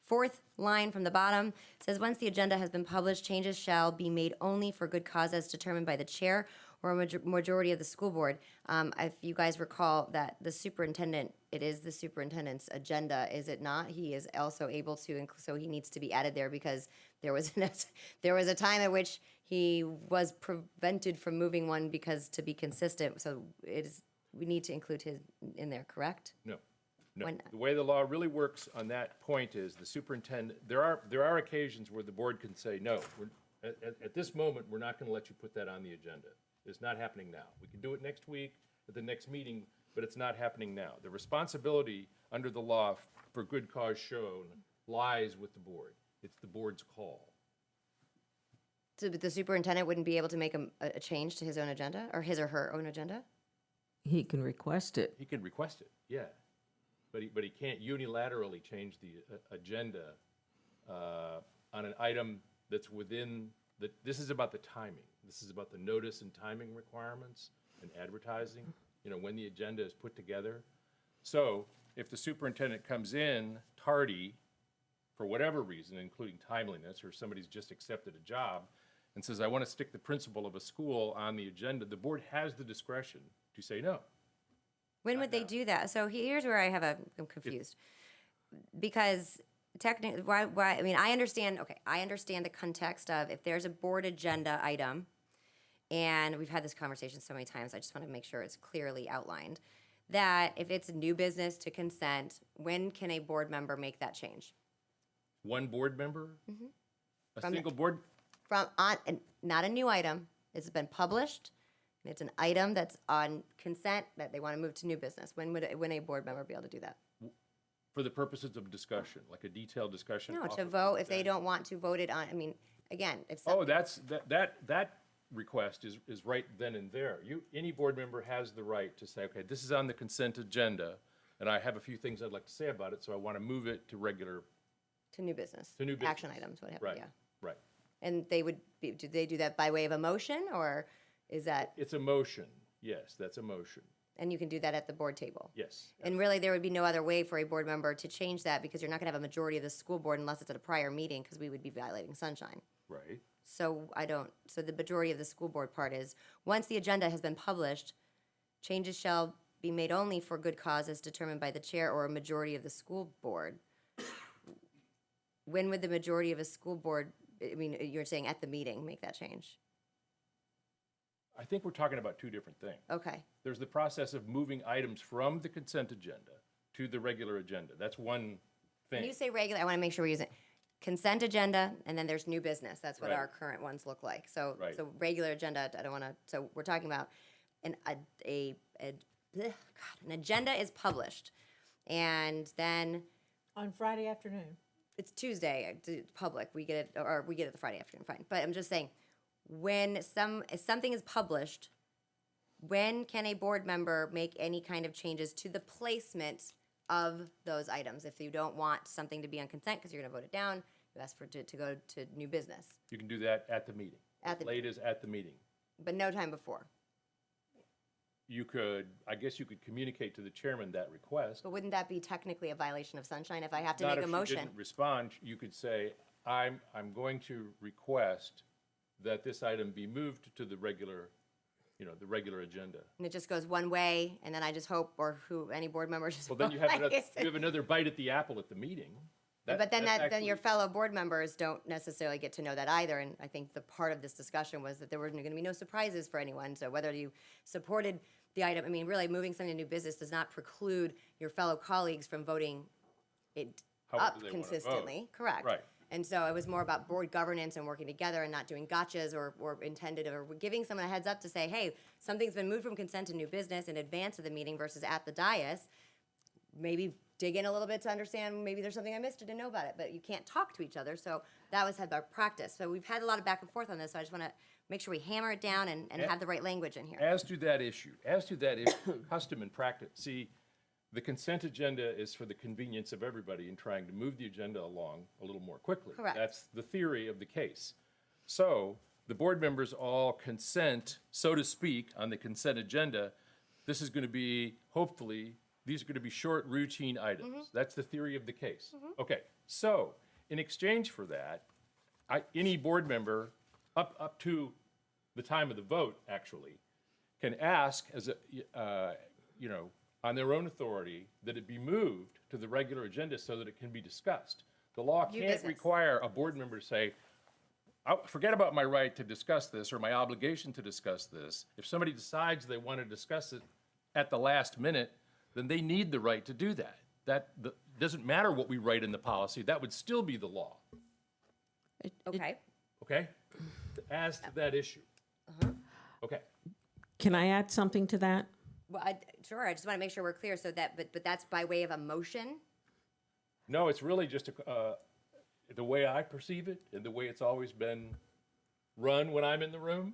fourth line from the bottom says, once the agenda has been published, changes shall be made only for good cause as determined by the chair or a majority of the school board. If you guys recall that the superintendent, it is the superintendent's agenda, is it not? He is also able to, so he needs to be added there because there was a time at which he was prevented from moving one because to be consistent. So we need to include his in there, correct? No. The way the law really works on that point is the superintendent, there are occasions where the board can say, no, at this moment, we're not going to let you put that on the agenda. It's not happening now. We can do it next week at the next meeting, but it's not happening now. The responsibility under the law for good cause shown lies with the board. It's the board's call. So the superintendent wouldn't be able to make a change to his own agenda or his or her own agenda? He can request it. He can request it, yeah. But he can't unilaterally change the agenda on an item that's within this is about the timing. This is about the notice and timing requirements and advertising, when the agenda is put together. So if the superintendent comes in tardy for whatever reason, including timeliness, or somebody's just accepted a job and says, I want to stick the principal of a school on the agenda, the board has the discretion to say no. When would they do that? So here's where I'm confused. Because technically, why, I mean, I understand the context of if there's a board agenda item, and we've had this conversation so many times, I just want to make sure it's clearly outlined, that if it's new business to consent, when can a board member make that change? One board member? A single board? Not a new item. It's been published. And it's an item that's on consent that they want to move to new business. When a board member be able to do that? For the purposes of discussion, like a detailed discussion? No, off to of vote if they consent? don't want to vote it on. I mean, again, if Oh, that request is right then and there. Any board member has the right to say, okay, this is on the consent agenda, and I have a few things I'd like to say about it, so I want to move it to regular. to new business. To new business. Action items, whatever. Right, Yeah. right. And do they do that by way of a motion, or is that? It's a motion. Yes, that's a motion. And you can do that at the board table. Yes. And really, there would be no other way for a board member to change that, because you're not going to have a majority of the school board unless it's at a prior meeting, because we would be violating sunshine. Right. So so the majority of the school board part is, once the agenda has been published, changes shall be made only for good cause as determined by the chair or a majority of the school board. When would the majority of a school board, I mean, you're saying at the meeting, make that change? I think we're talking about two different things. Okay. There's the process of moving items from the consent agenda to the regular agenda. That's one thing. When you say regular, I want to make sure we're using consent agenda, and then there's new business. That's what Right. our current ones look like. So, Right. so regular agenda, I don't want to, so we're talking about an agenda is published, and then On Friday afternoon. it's Tuesday, it's public, we get it, or we get it the Friday afternoon, fine. But I'm just saying, if something is published, when can a board member make any kind of changes to the placement of those items? If you don't want something to be on consent because you're going to vote it down, you ask for it to go to new business, You can do that at the meeting. At the- Late as at the meeting. but no time before. I guess you could communicate to the chairman that request. But wouldn't that be technically a violation of sunshine if I have to Not make a if she motion? didn't respond, you could say, I'm going to request that this item be moved to the regular agenda. And it just goes one way, and then I just hope, or any board member just. Well, then you have another bite at the apple at the meeting. But then That's your actually- fellow board members don't necessarily get to know that either. And I think the part of this discussion was that there were going to be no surprises for anyone. So whether you supported the item, I mean, really moving something to new business does not preclude your fellow colleagues from voting it However up they wanna vote. consistently. Correct. Right. And so it was more about board governance and working together and not doing gotchas or giving someone a heads up to say, hey, something's been moved from consent to new business in advance of the meeting versus at the dais. Maybe dig in a little bit to understand, maybe there's something I missed or didn't know about it, but you can't talk to each other. So that was our practice. So we've had a lot of back and forth on this, so I just want to make sure we hammer it down and have the right language in here. As to that issue, custom and practice, see, the consent agenda is for the convenience of everybody in trying to move the agenda along a little more quickly. Correct. That's the theory of the case. So the board members all consent, so to speak, on the consent agenda. This is going to be, hopefully, these are going to be short, routine items. That's the theory of the case. Okay, so in exchange for that, any board member, up to the time of the vote, actually, can ask, on their own authority, that it be moved to the regular agenda so that it can be discussed. The law New can't business. require a board member to say, forget about my right to discuss this or my obligation to discuss this. If somebody decides they want to discuss it at the last minute, then they need the right to do that. Doesn't matter what we write in the policy, that would still be the law, Okay. okay? As to that issue. Okay. Can I add something to that? Well, sure, I just want to make sure we're clear, so that, but that's by way of a motion? No, it's really just the way I perceive it and the way it's always been run when I'm in the room,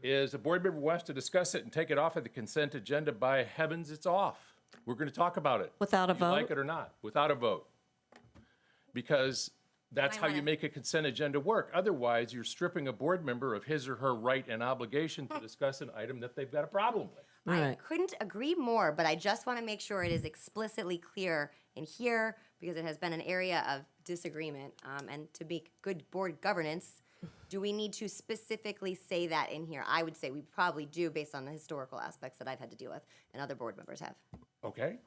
is a board member wants to discuss it and take it off of the consent agenda, by heavens, it's off. We're going to talk about it. Without a You like vote? it or not, without a vote. Because that's how you make a consent agenda work. Otherwise, you're stripping a board member of his or her right and obligation to discuss an item that they've got a problem with. I couldn't agree more, but I just want to make sure it is explicitly clear in here because it has been an area of disagreement. And to make good board governance, do we need to specifically say that in here? I would say we probably do based on the historical aspects that I've had to deal with and other board members have. Okay?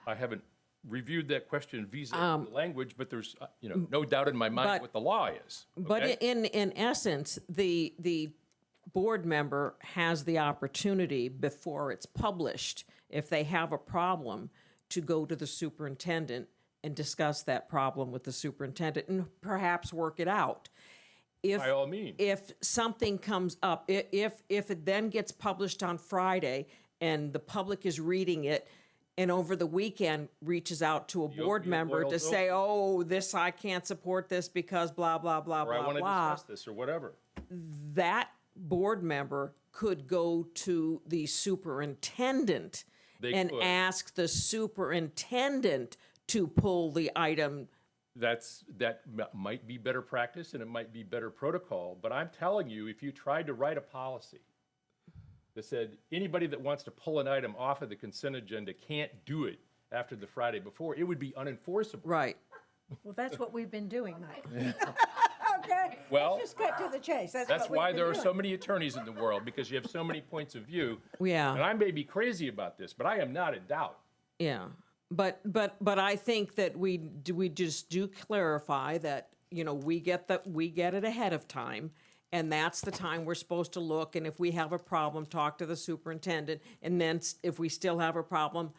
I haven't reviewed that question vis-a-vis the language, but there's, no doubt in my mind but- what the law is. But okay? in essence, the board member has the opportunity before it's published, if they have a problem, to go to the superintendent and discuss that problem with the superintendent and perhaps work it out. If, By all means. If something comes up, if it then gets published on Friday and the public is reading it and over the weekend reaches out to a board member to say, oh, this, I can't support this because blah, blah, blah, Or I blah, want to blah, discuss this, or whatever. that board member could go to the superintendent They and could. ask the superintendent to pull the item. Might be better practice and it might be better protocol, but I'm telling you, if you tried to write a policy that said anybody that wants to pull an item off of the consent agenda can't do it after the Friday before, it would be unenforceable. Right. Well, that's what we've been doing, Mike. Okay? Well, Let's just cut to the chase. That's That's what we've why been there are doing. so many attorneys in the world, because you have so many points of view. Yeah. And I may be crazy about this, but I am not in doubt. Yeah, but I think that we just do clarify that, we get it ahead of time, and that's the time we're supposed to look, and if we have a problem, talk to the superintendent, and then if we still have a problem,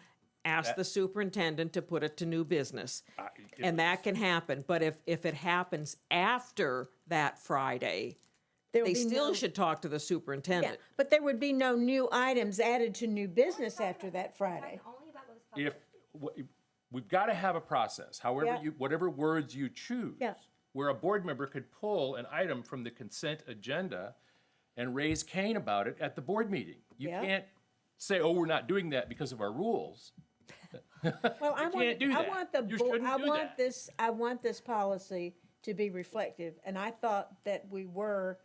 ask the superintendent to put it to new business. And that can happen, but if it happens after that Friday, There will they be still no- should talk to the Yeah, superintendent. but there would be no new items added to new business after that Friday. We've got to have a process, however Yeah. whatever words you choose. Yeah. Where a board member could pull an item from the consent agenda and raise Cain about it at the board meeting. You Yeah. can't say, oh, we're not doing that because of our rules. Well, I can't do that. want the You bo- shouldn't do that. I want this policy to be reflective, and I thought that we were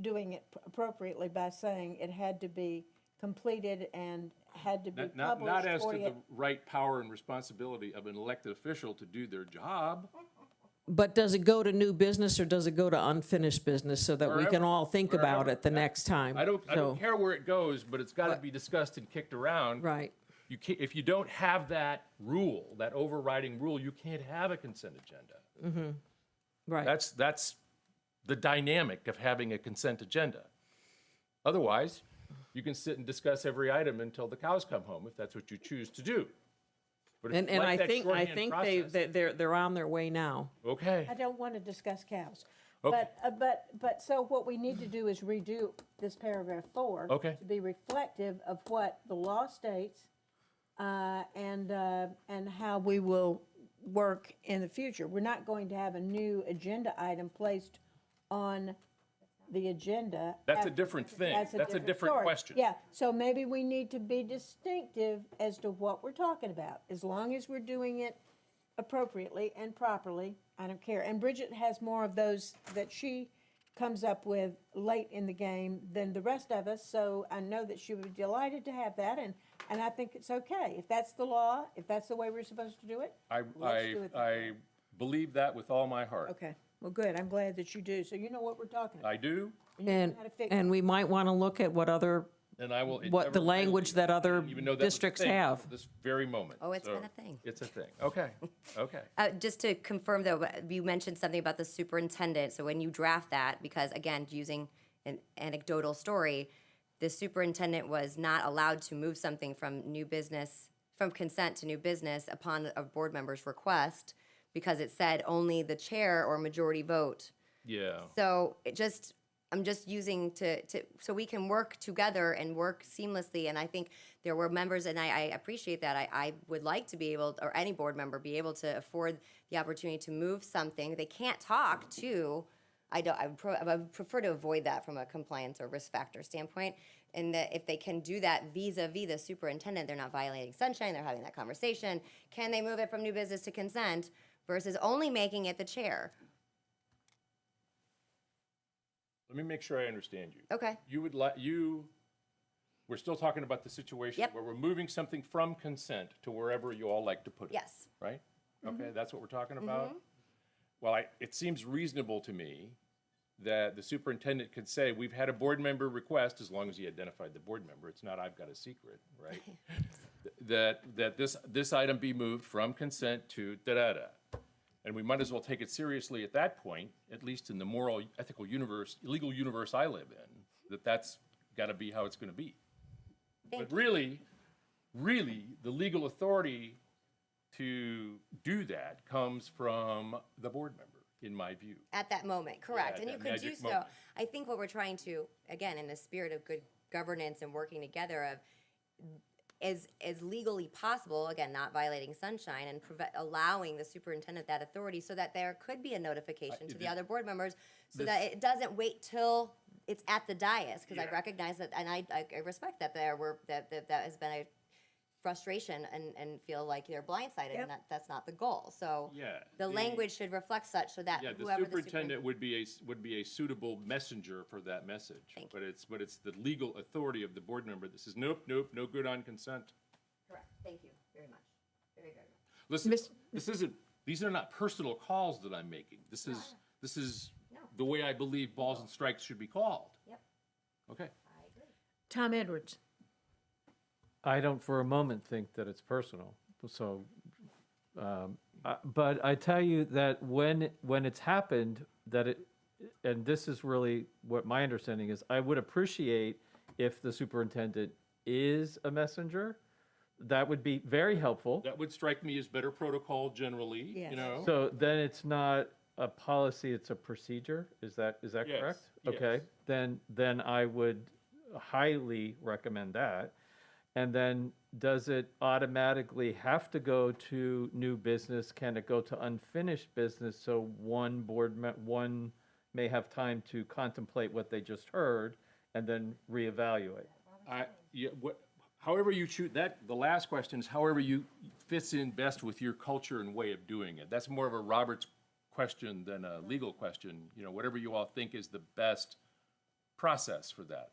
doing it appropriately by saying it had to be completed and had to be Not published as to 48 the right, power, and responsibility of an elected official to do their job. But does it go to new business or does it go to unfinished business so that we can Wherever- all think about wherever. it the next time? I don't So- care where it goes, but it's got to be discussed and kicked around. Right. You can't, if you don't have that rule, that overriding rule, you can't have a consent agenda. Right. That's the dynamic of having a consent agenda. Otherwise, you can sit and discuss every item until the cows come home, if that's what you choose to do. But if And you and like I that think shorthand process- they're on their way now. Okay. I don't want to discuss cows. Okay. But so what we need to do is redo this paragraph 4. Okay. To be reflective of what the law states, and how we will work in the future. We're not going to have a new agenda item placed on the agenda. That's a different thing. That's a different story. question. Yeah, so maybe we need to be distinctive as to what we're talking about. As long as we're doing it appropriately and properly, I don't care. And Bridget has more of those that she comes up with late in the game than the rest of us, so I know that she would be delighted to have that, and I think it's okay. If that's the law, if that's the way we're supposed to do it, let's do it that way. I believe that with all my heart. Okay, well, good, I'm glad that you do, so you know what we're talking about. I do, And how to fix and we might want to look at what other and I will. it what never the fails language me. that other Even though that was a districts thing have. This very moment. Oh, it's So, been a thing. It's a thing. Okay, okay. Just to confirm though, you mentioned something about the superintendent. So when you draft that, because again, using an anecdotal story, the superintendent was not allowed to move something from new business, from consent to new business upon a board member's request because it said only the chair or majority vote. Yeah. So I'm just using so we can work together and work seamlessly. And I think there were members, and I appreciate that. I would like to be able, or any board member, be able to afford the opportunity to move something. They can't talk to I would prefer to avoid that from a compliance or risk factor standpoint. And that if they can do that vis-a-vis the superintendent, they're not violating sunshine, they're having that conversation. Can they move it from new business to consent versus only making it the chair? Let me make sure I understand you. Okay. You would we're still talking about the situation Yep. where we're moving something from consent to wherever you all like to put it. Yes. Right? Okay, that's what we're talking about? Well, it seems reasonable to me that the superintendent could say, we've had a board member request, as long as he identified the board member, it's not I've got a secret, right? That this item be moved from consent to da-da-da. And we might as well take it seriously at that point, at least in the moral, ethical universe, legal universe I live in, that's gotta be how it's gonna be. But really, the legal authority to do that comes from the board member, in my view. At that moment, correct. at And you that could do magic so. moment. I think what we're trying to, again, in the spirit of good governance and working together of as legally possible, again, not violating sunshine and allowing the superintendent that authority so that there could be a notification to the other board members so that it doesn't wait till it's at the dais, because I recognize that, and I respect that that has been a frustration and feel like they're blindsided, and that's not the goal. So the language should reflect such so that Yeah, the whoever superintendent would be a suitable messenger for that message. But it's the legal authority of the board member that says, nope, no good on consent. Correct. Thank you very much. Very much. Listen, these are not personal calls that I'm making. This is the way I believe balls and strikes should be called. Yep. Okay. I agree. Tom Edwards. I don't for a moment think that it's personal. So, but I tell you that when it's happened, and this is really what my understanding is, I would appreciate if the superintendent is a messenger. That would be very helpful. That would strike me as better protocol generally, you know? So then it's not a policy, it's a procedure. Is that Yes, correct? yes. Okay, then I would highly recommend that. And then does it automatically have to go to new business? Can it go to unfinished business so one one may have time to contemplate what they just heard and then reevaluate? However you choose that, the last question is however you fits in best with your culture and way of doing it. That's more of a Roberts question than a legal question. You know, whatever you all think is the best process for that.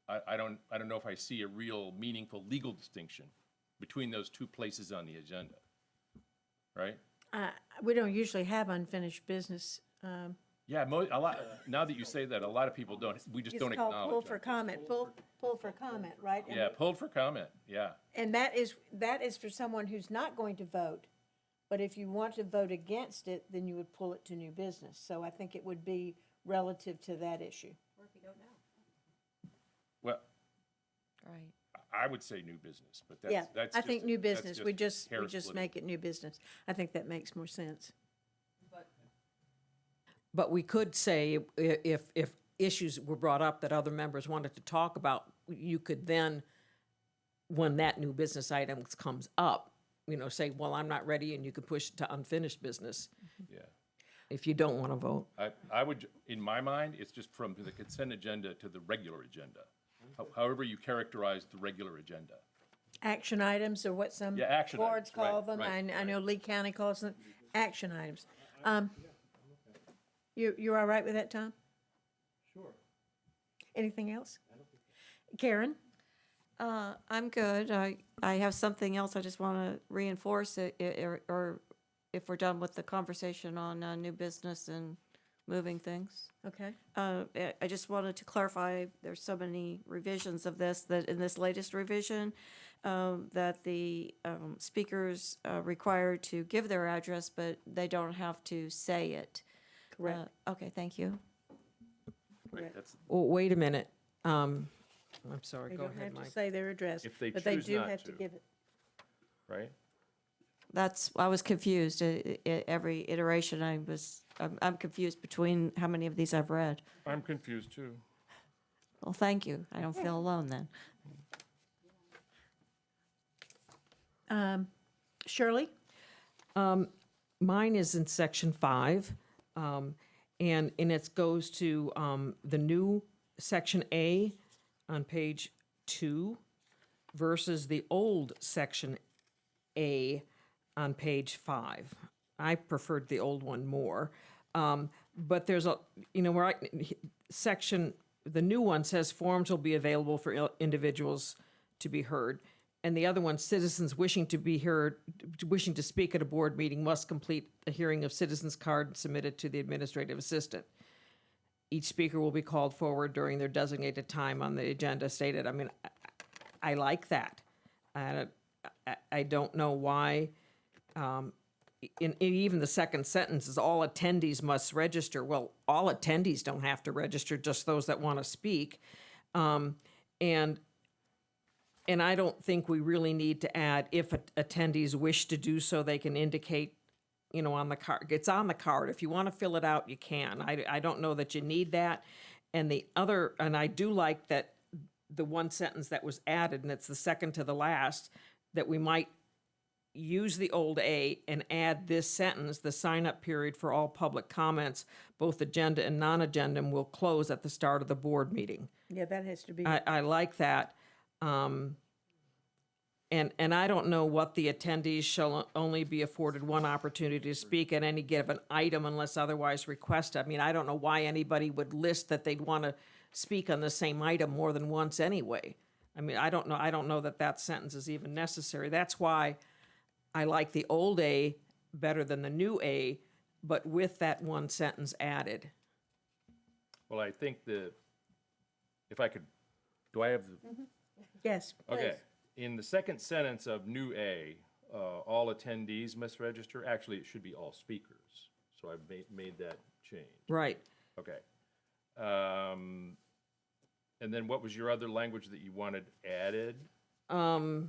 I don't know if I see a real meaningful legal distinction between those two places on the agenda, right? We don't usually have unfinished business. Yeah, a lot. Now that you say that, a lot of people don't. We just don't It's called acknowledge. pull for comment, pull for comment, right? Yeah, pulled for comment. Yeah. And that is for someone who's not going to vote. But if you want to vote against it, then you would pull it to new business. So I think it would be relative to that issue. Or if you don't know. Well, Right. I would say new business, but Yeah, that's I just think new business. We just hair splitting. make it new business. I think that makes more sense. But we could say if issues were brought up that other members wanted to talk about, you could then, when that new business item comes up, say, well, I'm not ready, and you could push it to unfinished business Yeah. if you don't want to vote. I would, in my mind, it's just from the consent agenda to the regular agenda. However you characterize the regular agenda. Action items, or what some Yeah, action boards items, right, call them. right, I know Lee County calls them action items. You're all right with that, Tom? Sure. Anything else? Karen? I'm good. I have something else I just want to reinforce it, or if we're done with the conversation on new business and moving things. Okay. I just wanted to clarify, there's so many revisions of this, that in this latest revision, that the speakers required to give their address, but they don't have to say it. Correct. Okay, thank you. Right, that's, Oh, wait a minute. I'm sorry, They go don't ahead, have to Mike. say their address, If they but they choose do not have to to. give it. right? I was confused. Every iteration, I'm confused between how many of these I've read. I'm confused too. Well, thank you. I don't feel alone then. Shirley? Mine is in section 5, And it goes to the new section A on page 2 versus the old section A on page 5. I preferred the old one more. But there's a, where the new one says forms will be available for individuals to be heard. And the other one, citizens wishing to speak at a board meeting must complete a hearing of citizens card submitted to the administrative assistant. Each speaker will be called forward during their designated time on the agenda stated. I mean, I like that. I don't know why, in even the second sentence is all attendees must register. Well, all attendees don't have to register, just those that want to speak. And I don't think we really need to add if attendees wish to do so, they can indicate, on the card. It's on the card. If you want to fill it out, you can. I don't know that you need that. And I do like that the one sentence that was added, and it's the second to the last, that we might use the old A and add this sentence: the sign-up period for all public comments, both agenda and non-agenda, will close at the start of the board meeting. Yeah, that has to be. I like that. And I don't know what the attendees shall only be afforded one opportunity to speak at any given item unless otherwise requested. I mean, I don't know why anybody would list that they'd want to speak on the same item more than once anyway. I mean, I don't know that sentence is even necessary. That's why I like the old A better than the new A, but with that one sentence added. Well, I think if I could, do I have the? Yes, please. Okay. In the second sentence of new A, all attendees must register. Actually, it should be all speakers. So I've made that change. Right. Okay. And then what was your other language that you wanted added? Well,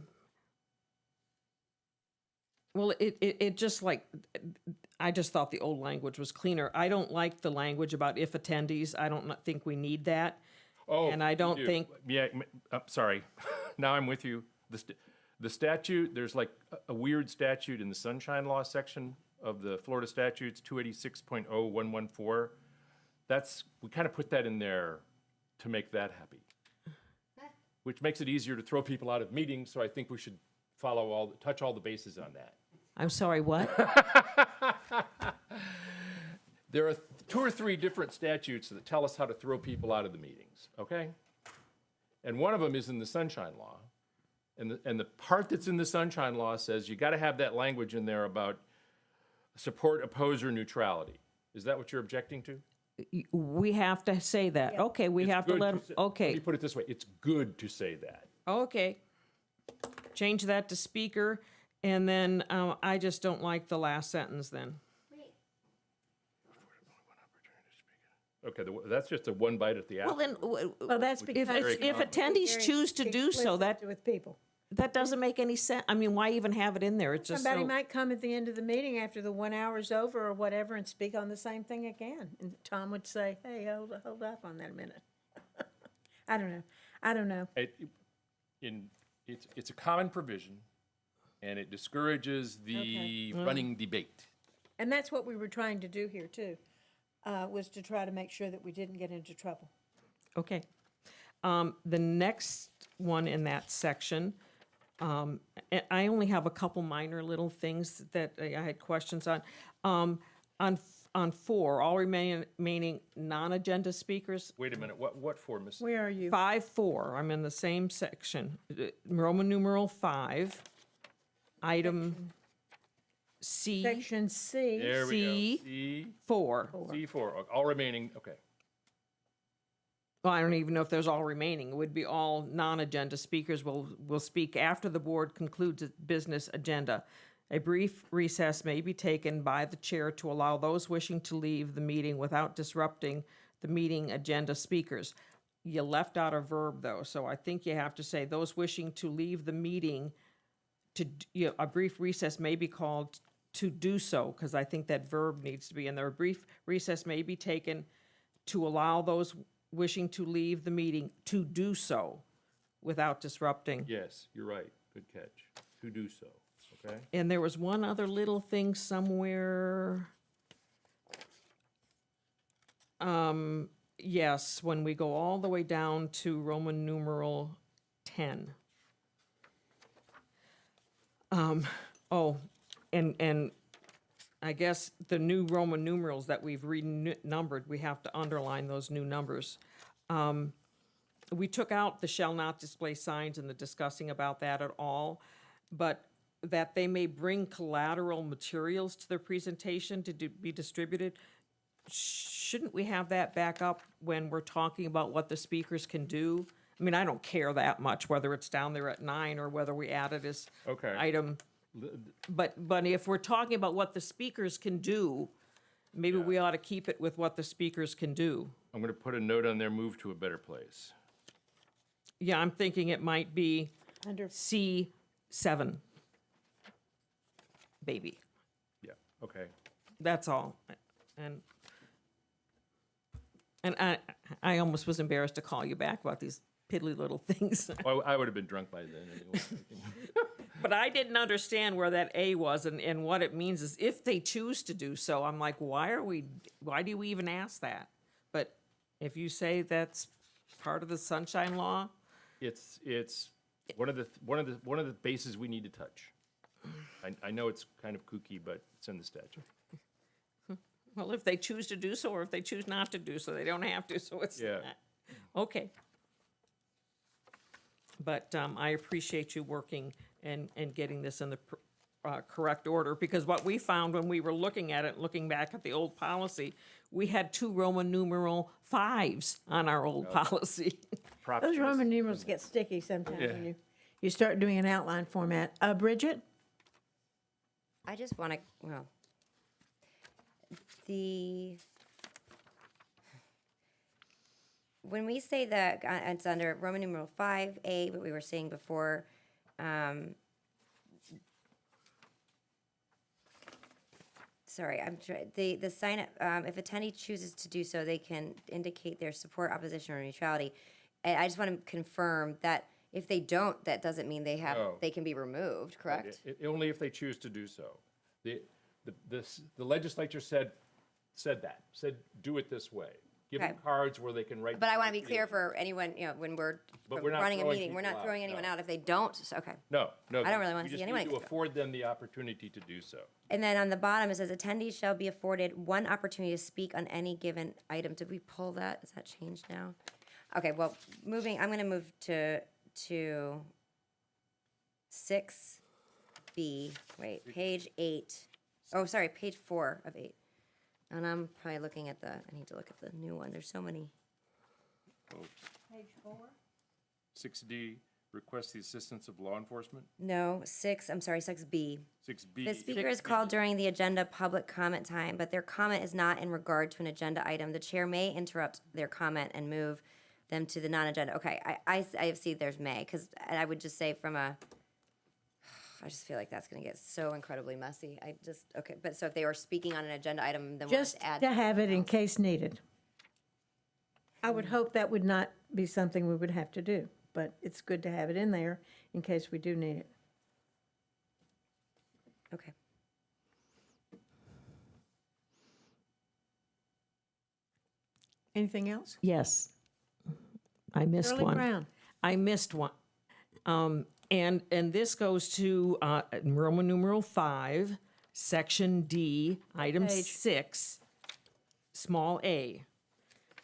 it just I just thought the old language was cleaner. I don't like the language about if attendees. I don't think we need that. Oh, and I don't you do. think. Yeah, sorry. Now I'm with you. The statute, there's like a weird statute in the Sunshine Law section of the Florida statutes, 286.0114. We kind of put that in there to make that happy, which makes it easier to throw people out of meetings. So I think we should touch all the bases on that. I'm sorry, what? There are 2 or 3 different statutes that tell us how to throw people out of the meetings, okay? And one of them is in the Sunshine Law. And the part that's in the Sunshine Law says you got to have that language in there about support, oppose, or neutrality. Is that what you're objecting to? We have to say that. Yeah. Okay, we have to let them. Let Okay. me put it this way. It's good to say that. Okay. Change that to speaker, and then I just don't like the last sentence then. Okay, that's just a one bite at the apple. Well, then, Well, that's because if attendees choose to do so, with people. that doesn't make any sense. I mean, why even have it in there? It's just Somebody so, might come at the end of the meeting after the 1 hour's over or whatever and speak on the same thing again. And Tom would say, hey, hold up on that a minute. I don't know. It's a common provision, and it discourages the running debate. And that's what we were trying to do here too, was to try to make sure that we didn't get into trouble. okay. The next one in that section, I only have a couple minor little things that I had questions on. On 4, all remaining non-agenda speakers. Wait a minute, what for, Miss? Where are you? 5.4, I'm in the same section. Roman numeral 5, item C. Section C. There we go. C4. C4, all remaining, okay. Well, I don't even know if there's all remaining. It would be all non-agenda speakers will speak after the board concludes its business agenda. A brief recess may be taken by the chair to allow those wishing to leave the meeting without disrupting the meeting agenda speakers. You left out a verb, though, so I think you have to say those wishing to leave the meeting, a brief recess may be called to do so, because I think that verb needs to be in there. A brief recess may be taken to allow those wishing to leave the meeting to do so without disrupting. Yes, you're right, good catch, to do so, okay? And there was one other little thing somewhere. Yes, when we go all the way down to Roman numeral 10. And I guess the new Roman numerals that we've renumbered, we have to underline those new numbers. We took out the shall not display signs and the discussing about that at all, but that they may bring collateral materials to their presentation to be distributed. Shouldn't we have that back up when we're talking about what the speakers can do? I mean, I don't care that much whether it's down there at 9 or whether we add it as Okay. item. But if we're talking about what the speakers can do, maybe we ought to keep it with what the speakers can do. I'm going to put a note on there, move to a better place. Yeah, I'm thinking it might be Under C7. Baby, Yeah, okay. that's all. And I almost was embarrassed to call you back about these piddly little things. Well, I would have been drunk by then anyway. But I didn't understand where that A was and what it means is if they choose to do so. I'm like, why do we even ask that? But if you say that's part of the sunshine law, It's one of the bases we need to touch. I know it's kind of kooky, but it's in the statute. well, if they choose to do so or if they choose not to do so, they don't have to, so it's Yeah. okay. But I appreciate you working and getting this in the correct order, because what we found when we were looking at it, looking back at the old policy, we had 2 Roman numeral 5s on our old policy. Props Those to this- Roman numerals get sticky sometimes Yeah. when you start doing an outline format. Bridget? I just want to, well, when we say that it's under Roman numeral 5A, what we were saying before, sorry, I'm trying, the sign up, if attendee chooses to do so, they can indicate their support, opposition, or neutrality. And I just want to confirm that if they don't, that doesn't mean No. they can be removed, correct? Only if they choose to do so. The legislature said do it this way. Give them Okay. cards where they can write. But I want to be clear for anyone, when we're But we're not running a throwing meeting, we're people not out, throwing anyone no. out if they don't, okay. No. I don't really wanna we see just anyone need to extra. afford them the opportunity to do so. And then on the bottom, it says attendees shall be afforded one opportunity to speak on any given item. Did we pull that? Is that changed now? Okay, well, I'm gonna move to 6B, wait, page 8. Oh, sorry, page 4 of 8. And I'm probably looking at I need to look at the new one. There's so many. Page 4. 6D, request the assistance of law enforcement. No, 6B. 6B. The speaker is called during the agenda public comment time, but their comment is not in regard to an agenda item. The chair may interrupt their comment and move them to the non-agenda. Okay, I see there's may, because I would just say I just feel like that's gonna get so incredibly messy. Okay, but so if they were speaking on an agenda item, then we'll Just just add. to have it in case needed. I would hope that would not be something we would have to do, but it's good to have it in there in case we do need it. Okay. Anything else? Yes. I missed Shirley one. Brown. I missed one. And this goes to Roman numeral 5, section D, item page? 6, small a.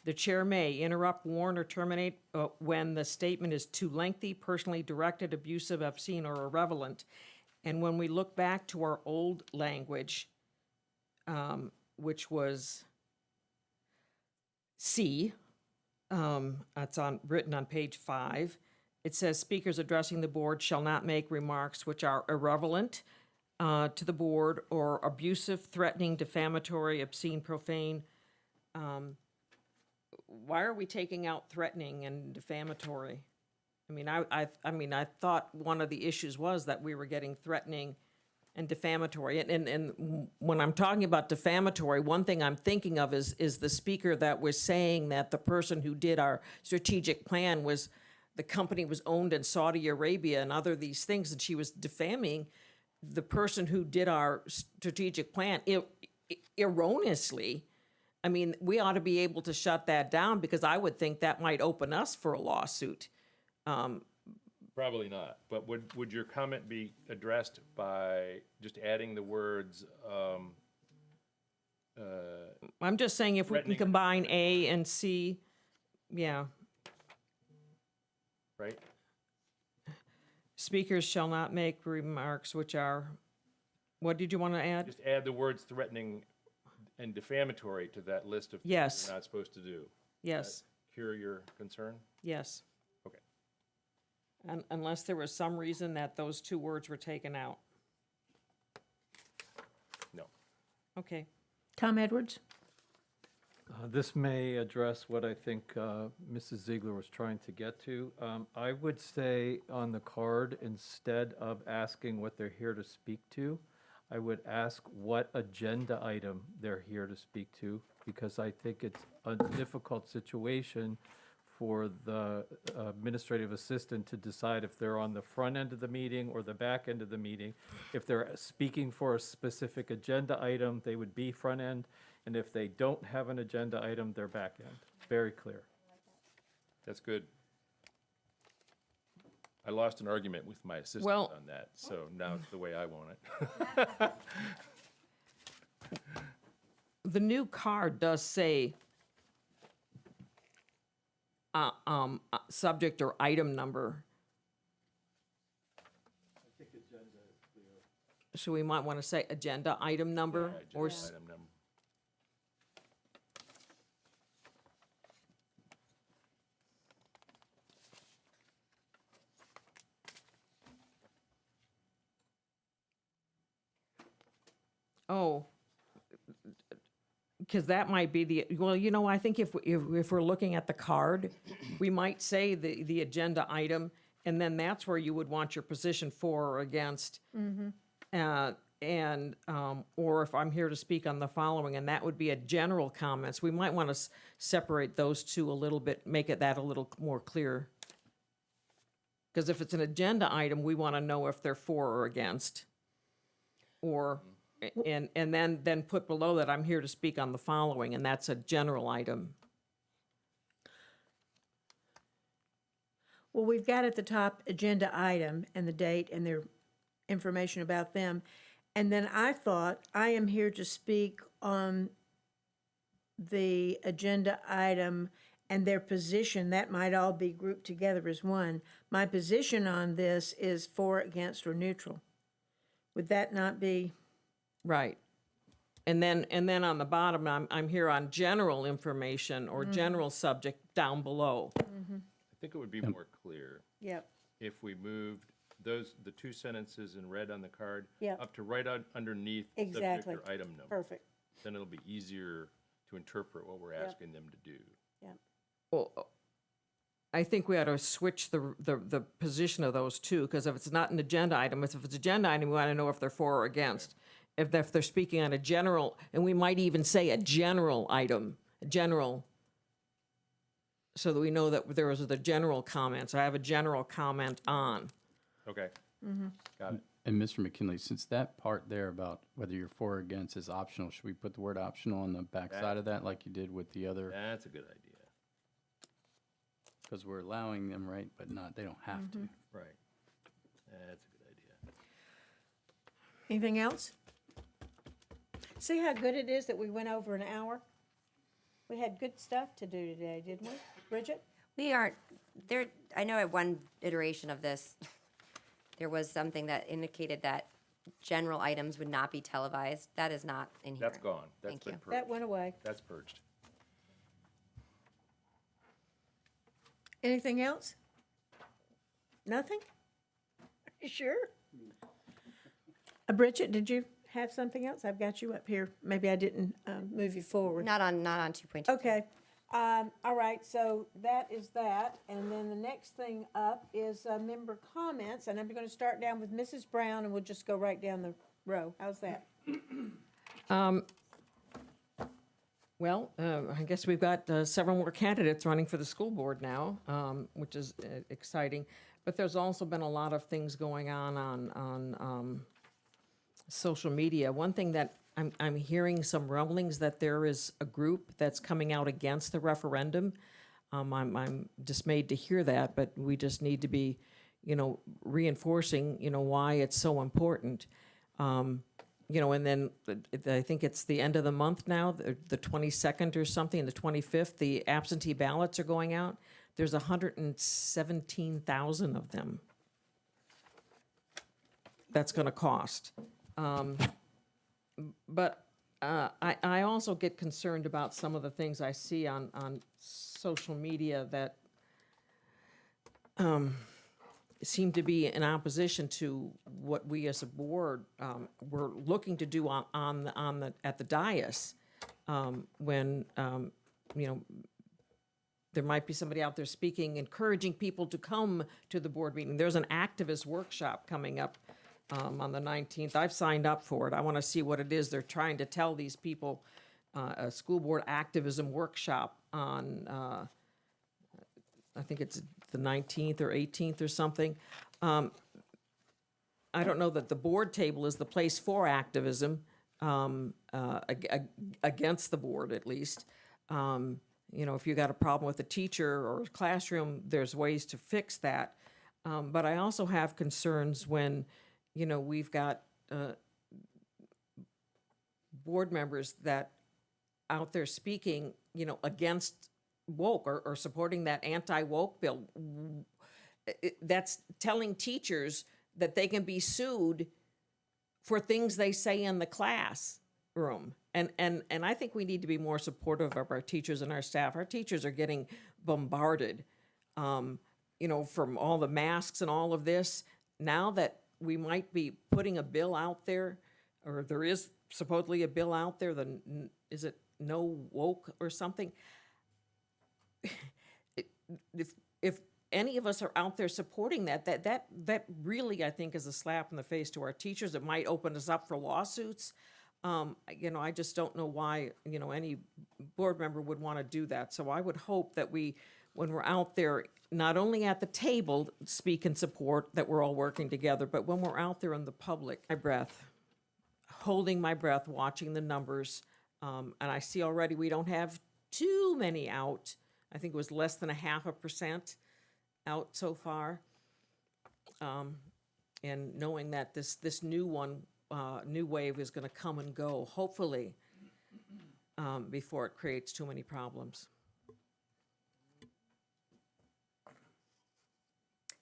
The chair may interrupt, warn, or terminate when the statement is too lengthy, personally directed, abusive, obscene, or irrelevant. And when we look back to our old language, which was C, it's written on page 5. It says speakers addressing the board shall not make remarks which are irrelevant to the board or abusive, threatening, defamatory, obscene, profane. Why are we taking out threatening and defamatory? I mean, I thought one of the issues was that we were getting threatening and defamatory. And when I'm talking about defamatory, one thing I'm thinking of is the speaker that was saying that the person who did our strategic plan was, the company was owned in Saudi Arabia and other these things, and she was defaming the person who did our strategic plan erroneously. I mean, we ought to be able to shut that down because I would think that might open us for a lawsuit. Probably not, but would your comment be addressed by just adding the words, I'm just saying if we can Threatening- combine A and C, yeah. right? Speakers shall not make remarks which are, what did you want to add? Just add the words threatening and defamatory to that list of things Yes. you're not supposed to do. Yes, Cure your concern? yes. Okay. Unless there was some reason that those two words were taken out. No. Okay. Tom Edwards? This may address what I think Mrs. Ziegler was trying to get to. I would say on the card, instead of asking what they're here to speak to, I would ask what agenda item they're here to speak to, because I think it's a difficult situation for the administrative assistant to decide if they're on the front end of the meeting or the back end of the meeting. If they're speaking for a specific agenda item, they would be front end, and if they don't have an agenda item, they're back end. Very clear. That's good. I lost an argument with my assistant Well- on that, so now it's the way I want it. The new card does say subject or item number. So we might want to say agenda item number or Item number. oh, because that might be the, well, you know, I think if we're looking at the card, we might say the agenda item, and then that's where you would want your position for or against. Or if I'm here to speak on the following, and that would be a general comments. We might want to separate those two a little bit, make it that a little more clear. Because if it's an agenda item, we want to know if they're for or against. Or, and then put below that, I'm here to speak on the following, and that's a general item. Well, we've got at the top agenda item and the date and their information about them. And then I thought, I am here to speak on the agenda item and their position. That might all be grouped together as one. My position on this is for, against, or neutral. Would that not be? Right. And then on the bottom, I'm here on general information or general subject down below. I think it would be more clear Yep. if we moved the two sentences in red on the card Yep. up to right underneath Exactly. subject or item number. Perfect. Then it'll be easier to interpret what we're asking them to do. Yep. Well, I think we ought to switch the position of those two, because if it's not an agenda item, if it's an agenda item, we want to know if they're for or against. If they're speaking on a general, and we might even say a general item, general, so that we know that there was the general comments. I have a general comment on. Okay. Got it. And Mr. McKinley, since that part there about whether you're for or against is optional, should we put the word optional on the back side of that like you did with the other? That's a good idea. Because we're allowing them, right, but not, they don't have to. Right. That's a good idea. Anything else? See how good it is that we went over an hour? We had good stuff to do today, didn't we? Bridget? We aren't, there, I know at one iteration of this, there was something that indicated that general items would not be televised. That is not in here. That's gone. That's Thank been you. purged. That went away. That's purged. Anything else? Nothing? You sure? Bridget, did you have something else? I've got you up here. Maybe I didn't move you forward. Not on 2.2. Okay. All right, so that is that. And then the next thing up is member comments. And I'm going to start down with Mrs. Brown, and we'll just go right down the row. How's that? Well, I guess we've got several more candidates running for the school board now, which is exciting. But there's also been a lot of things going on social media. One thing that I'm hearing some rumblings that there is a group that's coming out against the referendum. I'm dismayed to hear that, but we just need to be, reinforcing, why it's so important. And then I think it's the end of the month now, the 22nd or something, the 25th, the absentee ballots are going out. There's 117,000 of them. That's going to cost. But I also get concerned about some of the things I see on social media that seem to be in opposition to what we as a board were looking to do at the dais, when there might be somebody out there speaking, encouraging people to come to the board meeting. There's an activist workshop coming up on the 19th. I've signed up for it. I want to see what it is they're trying to tell these people. A school board activism workshop on, I think it's the 19th or 18th or something. I don't know that the board table is the place for activism, against the board at least. If you got a problem with a teacher or a classroom, there's ways to fix that. But I also have concerns when, we've got board members that out there speaking, against woke or supporting that anti-woke bill. That's telling teachers that they can be sued for things they say in the classroom. And I think we need to be more supportive of our teachers and our staff. Our teachers are getting bombarded, from all the masks and all of this. Now that we might be putting a bill out there, or there is supposedly a bill out there, is it no woke or something? If any of us are out there supporting that really, I think, is a slap in the face to our teachers. It might open us up for lawsuits. I just don't know why, any board member would want to do that. So I would hope that when we're out there, not only at the table, speak and support that we're all working together, but when we're out there in the public, holding my breath, watching the numbers. And I see already we don't have too many out. I think it was less than 0.5% out so far. And knowing that this new wave is going to come and go, hopefully, before it creates too many problems.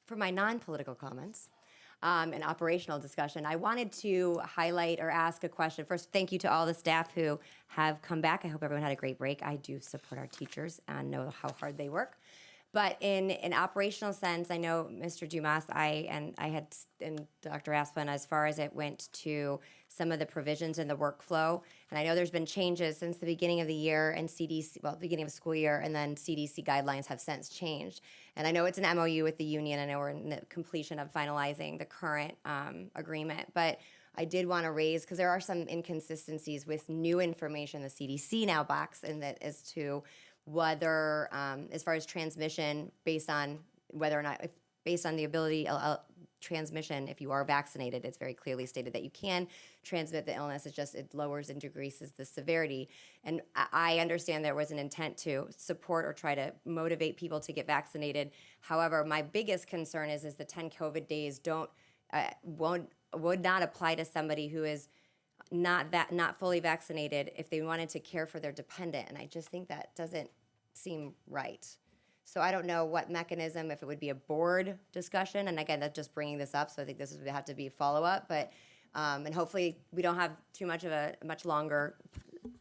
For my non-political comments and operational discussion, I wanted to highlight or ask a question. First, thank you to all the staff who have come back. I hope everyone had a great break. I do support our teachers and know how hard they work. But in an operational sense, I know Mr. Dumas, and Dr. Asplin, as far as it went to some of the provisions in the workflow. And I know there's been changes since the beginning of the year and beginning of the school year, and then CDC guidelines have since changed. And I know it's an MOU with the union. I know we're in the completion of finalizing the current agreement. But I did want to raise, because there are some inconsistencies with new information the CDC now backs in that as to whether, as far as transmission, based on whether or not, based on the ability, transmission, if you are vaccinated, it's very clearly stated that you can transmit the illness. It lowers and decreases the severity. And I understand there was an intent to support or try to motivate people to get vaccinated. However, my biggest concern is the 10 COVID days would not apply to somebody who is not fully vaccinated if they wanted to care for their dependent. And I just think that doesn't seem right. So I don't know what mechanism, if it would be a board discussion, and again, that's just bringing this up, so I think this would have to be a follow-up, but, and hopefully we don't have too much of a much longer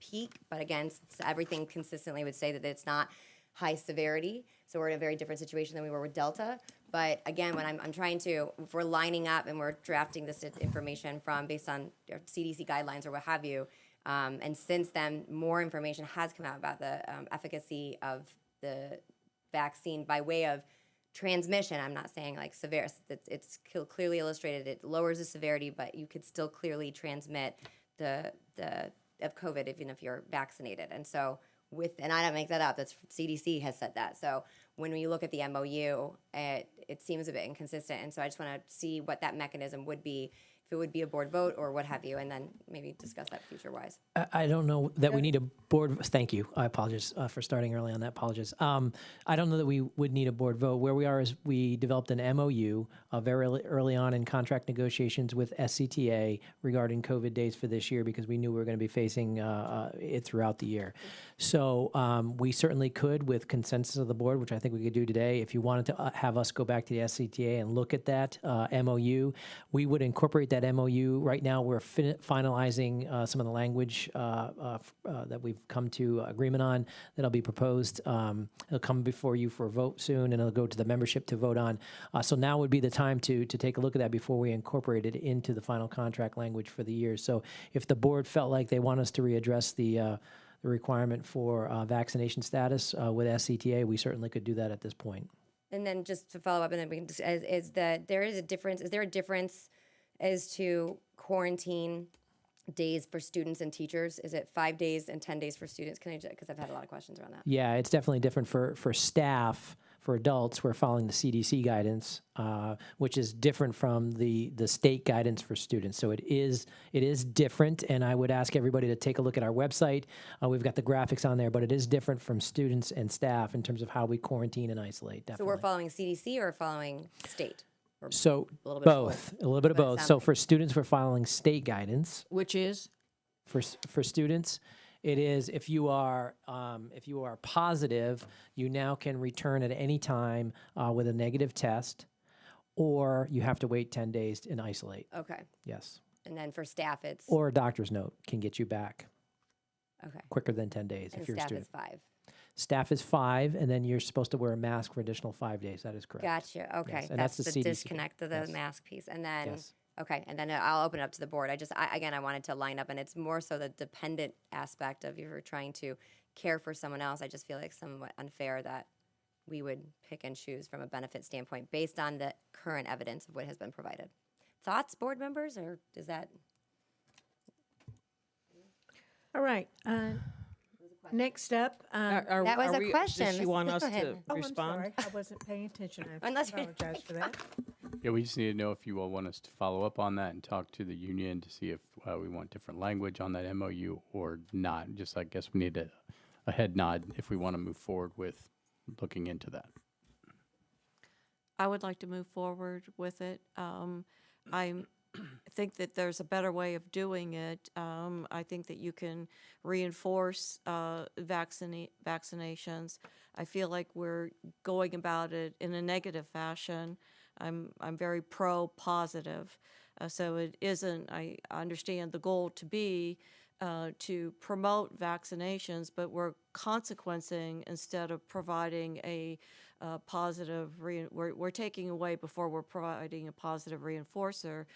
peak, but again, everything consistently would say that it's not high severity, so we're in a very different situation than we were with Delta. But again, when I'm trying to, if we're lining up and we're drafting this information based on CDC guidelines or what have you, and since then, more information has come out about the efficacy of the vaccine by way of transmission. I'm not saying like severe. It's clearly illustrated. It lowers the severity, but you could still clearly transmit of COVID even if you're vaccinated. And so and I don't make that up. That's CDC has said that. So when you look at the MOU, it seems a bit inconsistent. And so I just want to see what that mechanism would be it would be a board vote or what have you, and then maybe discuss that future-wise. I don't know that we need a board, thank you, I apologize for starting early on that, apologies. I don't know that we would need a board vote. Where we are is we developed an MOU very early on in contract negotiations with SCTA regarding COVID days for this year because we knew we were going to be facing it throughout the year. So we certainly could, with consensus of the board, which I think we could do today, if you wanted to have us go back to the SCTA and look at that MOU, we would incorporate that MOU. Right now, we're finalizing some of the language that we've come to agreement on that'll be proposed. It'll come before you for a vote soon, and it'll go to the membership to vote on. So now would be the time to take a look at that before we incorporate it into the final contract language for the year. So if the board felt like they want us to readdress the requirement for vaccination status with SCTA, we certainly could do that at this point. And then just to follow up, and then we can is that there is a difference. Is there a difference as to quarantine days for students and teachers? Is it 5 days and 10 days for students? Can I, because I've had a lot of questions around that. Yeah, it's definitely different for staff. For adults, we're following the CDC guidance, which is different from the state guidance for students. So it is different, and I would ask everybody to take a look at our website. We've got the graphics on there, but it is different from students and staff in terms of how we quarantine and isolate. Definitely. So we're following CDC or following state? Or so a little bit both, a little bit of But it both. sounds So like- for students, we're following state guidance. Which is? For students, it is if you are positive, you now can return at any time with a negative test, or you have to wait 10 days and isolate. Okay. Yes. And then for staff, it's Or a doctor's note can get you back okay. quicker than 10 days And if you're a staff student. is 5. Staff is 5, and then you're supposed to wear a mask for additional 5 days. That is correct. Gotcha. Okay. Yes, and That's that's the the CDC. disconnect of the Yes. mask piece. And then, Yes. okay. And then I'll open it up to the board. I wanted to line up, and it's more so the dependent aspect of if you're trying to care for someone else. I just feel like somewhat unfair that we would pick and choose from a benefit standpoint based on the current evidence of what has been provided. Thoughts, board members, or is that? All right. Next up. That was a question. Does she want us Go ahead. to Oh, respond? I'm sorry. I wasn't paying attention. I Unless you- apologize for that. Yeah, we just need to know if you all want us to follow up on that and talk to the union to see if we want different language on that MOU or not. Just, I guess we need a head nod if we want to move forward with looking into that. I would like to move forward with it. I think that there's a better way of doing it. I think that you can reinforce vaccinations. I feel like we're going about it in a negative fashion. I'm very pro-positive. So it isn't, I understand the goal to be to promote vaccinations, but we're consequencing instead of providing a positive, we're taking away before we're providing a positive reinforcer.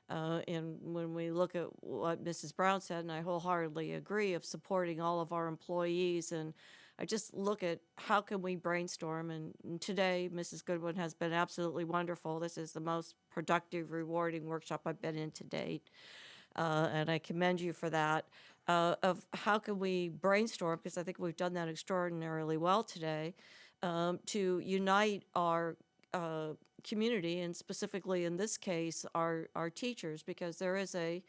And when we look at what Mrs. Brown said, and I wholeheartedly agree, of supporting all of our employees, and I just look at how can we brainstorm, and today Mrs. Goodwin has been absolutely wonderful. This is the most productive, rewarding workshop I've been in to date, and I commend you for that, of how can we brainstorm, because I think we've done that extraordinarily well today, to unite our community, and specifically in this case, our teachers, because there is a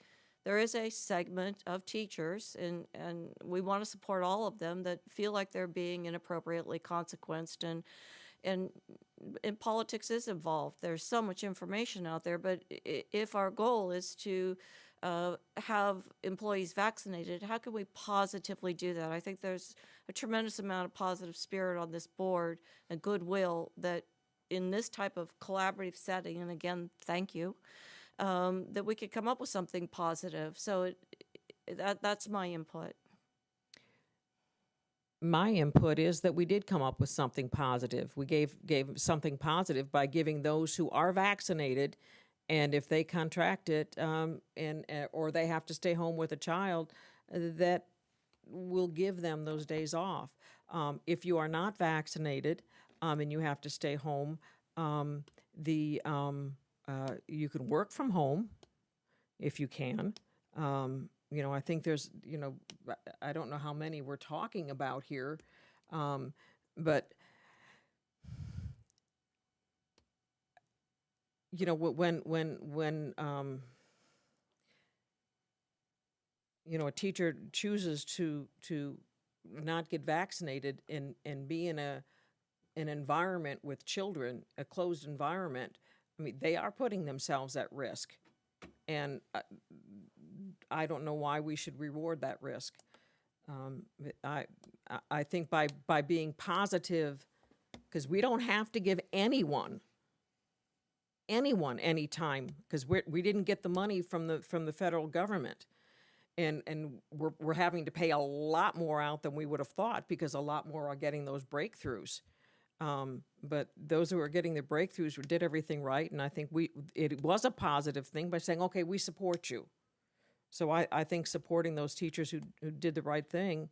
segment of teachers, and we want to support all of them that feel like they're being inappropriately consequenced, and politics is involved. There's so much information out there, but if our goal is to have employees vaccinated, how can we positively do that? I think there's a tremendous amount of positive spirit on this board and goodwill that in this type of collaborative setting, and again, thank you, that we could come up with something positive. So that's my input. My input is that we did come up with something positive. We gave something positive by giving those who are vaccinated, and if they contract it, or they have to stay home with a child, that will give them those days off. If you are not vaccinated, and you have to stay home, you can work from home if you can. I think there's, I don't know how many we're talking about here, but when a teacher chooses to not get vaccinated and be in an environment with children, a closed environment, I mean, they are putting themselves at risk. And I don't know why we should reward that risk. I think by being positive, because we don't have to give anyone any time, because we didn't get the money from the federal government. And we're having to pay a lot more out than we would have thought, because a lot more are getting those breakthroughs. But those who are getting the breakthroughs did everything right, and I think it was a positive thing by saying, okay, we support you. So I think supporting those teachers who did the right thing,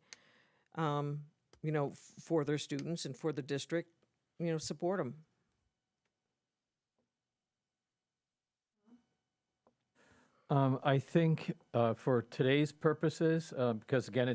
for their students and for the district, support them. I think for today's purposes, because again,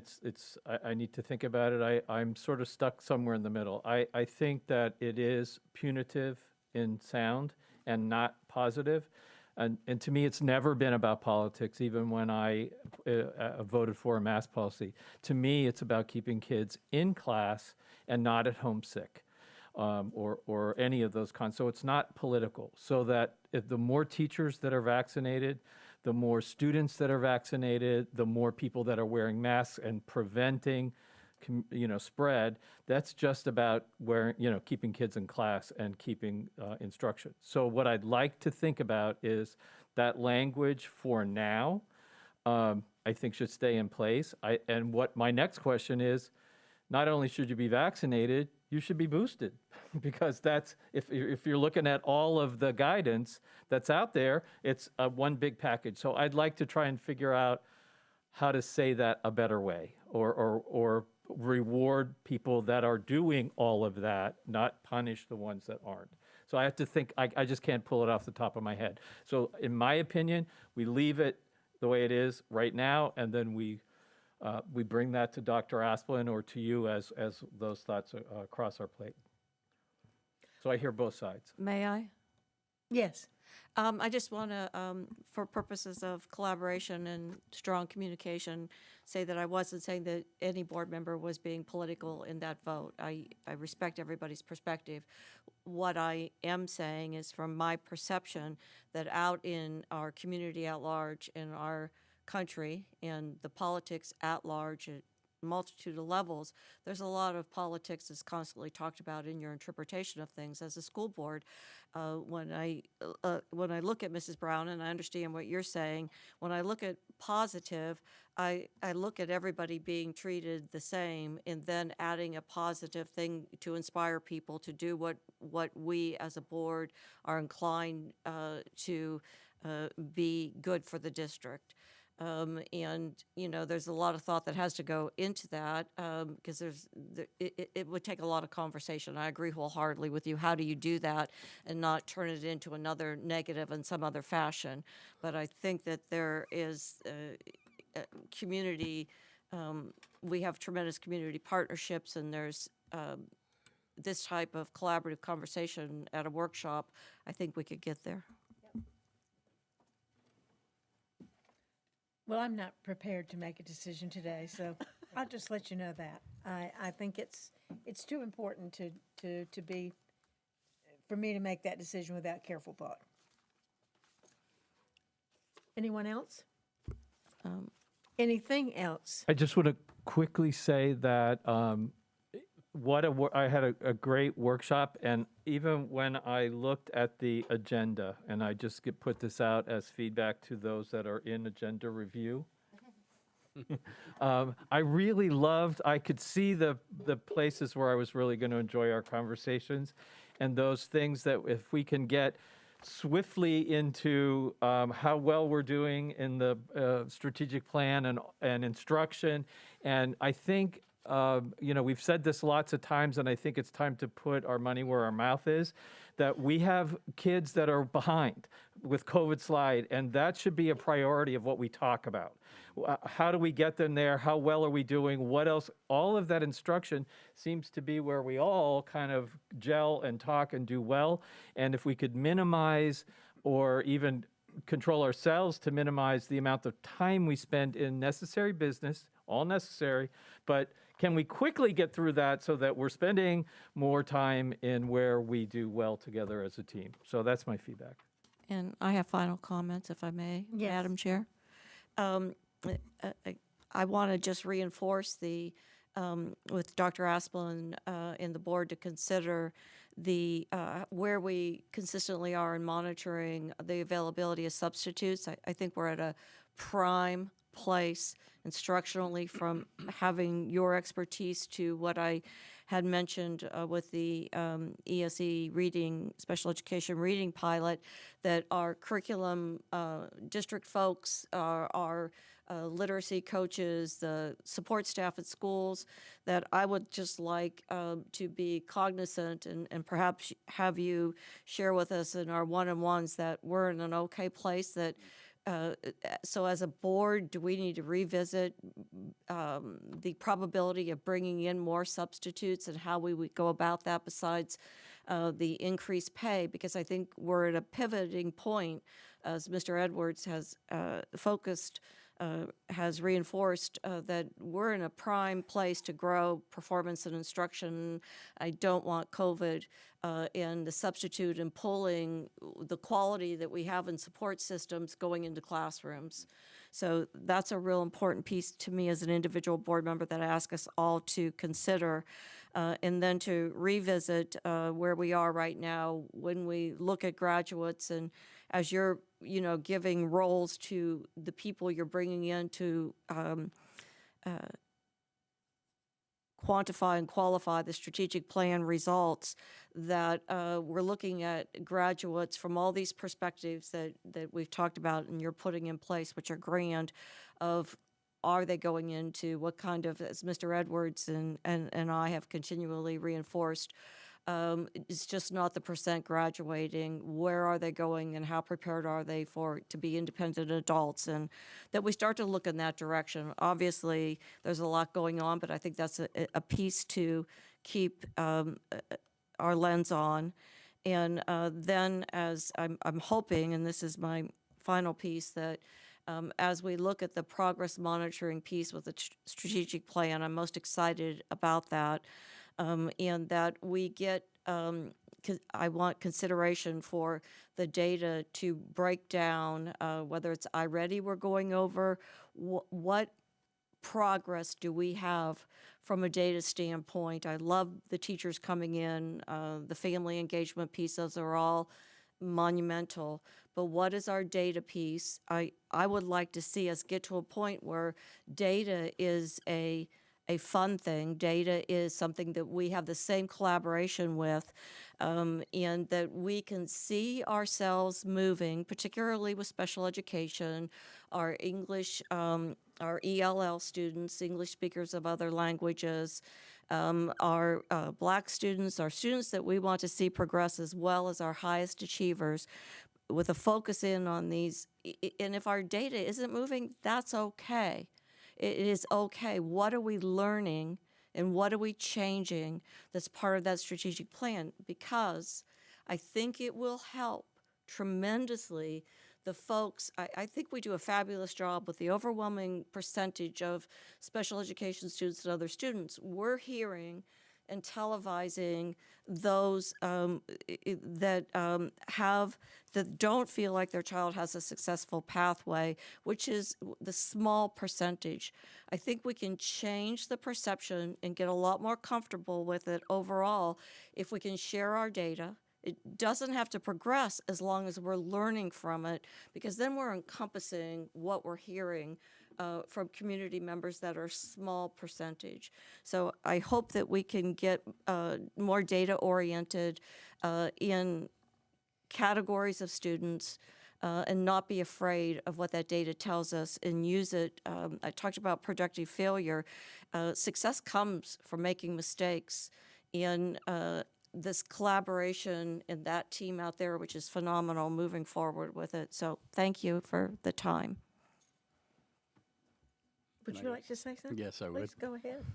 I need to think about it. I'm sort of stuck somewhere in the middle. I think that it is punitive in sound and not positive. And to me, it's never been about politics, even when I voted for a mask policy. To me, it's about keeping kids in class and not at home sick. Or any of those kinds. So it's not political. So that if the more teachers that are vaccinated, the more students that are vaccinated, the more people that are wearing masks and preventing, spread. That's just about keeping kids in class and keeping instruction. So what I'd like to think about is that language for now, I think should stay in place. And what my next question is, not only should you be vaccinated, you should be boosted, because that's, if you're looking at all of the guidance that's out there, it's one big package. So I'd like to try and figure out how to say that a better way, or reward people that are doing all of that, not punish the ones that aren't. So I have to think, I just can't pull it off the top of my head. So in my opinion, we leave it the way it is right now, and then we bring that to Dr. Asplin or to you as those thoughts cross our plate. So I hear both sides. May I? Yes. I just want to, for purposes of collaboration and strong communication, say that I wasn't saying that any board member was being political in that vote. I respect everybody's perspective. What I am saying is, from my perception, that out in our community at large, in our country, and the politics at large at multitude of levels, there's a lot of politics that's constantly talked about in your interpretation of things as a school board. When I look at Mrs. Brown, and I understand what you're saying, when I look at positive, I look at everybody being treated the same, and then adding a positive thing to inspire people to do what we as a board are inclined to be good for the district. There's a lot of thought that has to go into that, because it would take a lot of conversation. I agree wholeheartedly with you. How do you do that and not turn it into another negative in some other fashion? But I think that there is community, we have tremendous community partnerships, and there's this type of collaborative conversation at a workshop. I think we could get there. Well, I'm not prepared to make a decision today, so I'll just let you know that. I think it's too important to be, for me to make that decision without careful thought. Anyone else? Anything else? I just want to quickly say that I had a great workshop, and even when I looked at the agenda, and I just put this out as feedback to those that are in agenda review, I really loved, I could see the places where I was really going to enjoy our conversations, and those things that if we can get swiftly into how well we're doing in the strategic plan and instruction. And I think, we've said this lots of times, and I think it's time to put our money where our mouth is, that we have kids that are behind with COVID slide, and that should be a priority of what we talk about. How do we get them there? How well are we doing? What else? All of that instruction seems to be where we all kind of gel and talk and do well. And if we could minimize or even control ourselves to minimize the amount of time we spend in necessary business, all necessary, but can we quickly get through that so that we're spending more time in where we do well together as a team? So that's my feedback. And I have final comments, if I may, Yes. Madam Chair. I want to just reinforce with Dr. Asplin and the board to consider where we consistently are in monitoring the availability of substitutes. I think we're at a prime place instructionally, from having your expertise to what I had mentioned with the ESE reading, special education reading pilot, that our curriculum district folks, our literacy coaches, the support staff at schools, that I would just like to be cognizant and perhaps have you share with us in our one-on-ones that we're in an okay place, that so as a board, do we need to revisit the probability of bringing in more substitutes and how we would go about that besides the increased pay? Because I think we're at a pivoting point, as Mr. Edwards has has reinforced that we're in a prime place to grow performance and instruction. I don't want COVID and the substitute and pulling the quality that we have in support systems going into classrooms. So that's a real important piece to me as an individual board member that I ask us all to consider. And then to revisit where we are right now when we look at graduates, and as you're, giving roles to the people you're bringing in to quantify and qualify the strategic plan results, that we're looking at graduates from all these perspectives that we've talked about and you're putting in place, which are grand, of are they going into what kind of, as Mr. Edwards and I have continually reinforced, it's just not the percent graduating. Where are they going and how prepared are they to be independent adults? And that we start to look in that direction. Obviously, there's a lot going on, but I think that's a piece to keep our lens on. And then as I'm hoping, and this is my final piece, that as we look at the progress monitoring piece with the strategic plan, I'm most excited about that. And that we get, I want consideration for the data to break down, whether it's iReady we're going over, what progress do we have from a data standpoint. I love the teachers coming in, the family engagement piece, those are all monumental. But what is our data piece? I would like to see us get to a point where data is a fun thing. Data is something that we have the same collaboration with, and that we can see ourselves moving, particularly with special education, our English, our ELL students, English speakers of other languages, our Black students, our students that we want to see progress, as well as our highest achievers, with a focus in on these. And if our data isn't moving, that's okay. It is okay. What are we learning and what are we changing that's part of that strategic plan? Because I think it will help tremendously the folks. I think we do a fabulous job with the overwhelming percentage of special education students and other students. We're hearing and televising those that don't feel like their child has a successful pathway, which is the small percentage. I think we can change the perception and get a lot more comfortable with it overall if we can share our data. It doesn't have to progress as long as we're learning from it, because then we're encompassing what we're hearing from community members that are small percentage. So I hope that we can get more data-oriented in categories of students and not be afraid of what that data tells us and use it. I talked about productive failure. Success comes from making mistakes, and this collaboration and that team out there, which is phenomenal, moving forward with it. So thank you for the time. Would you like to say something? Yes, I would. Please go ahead.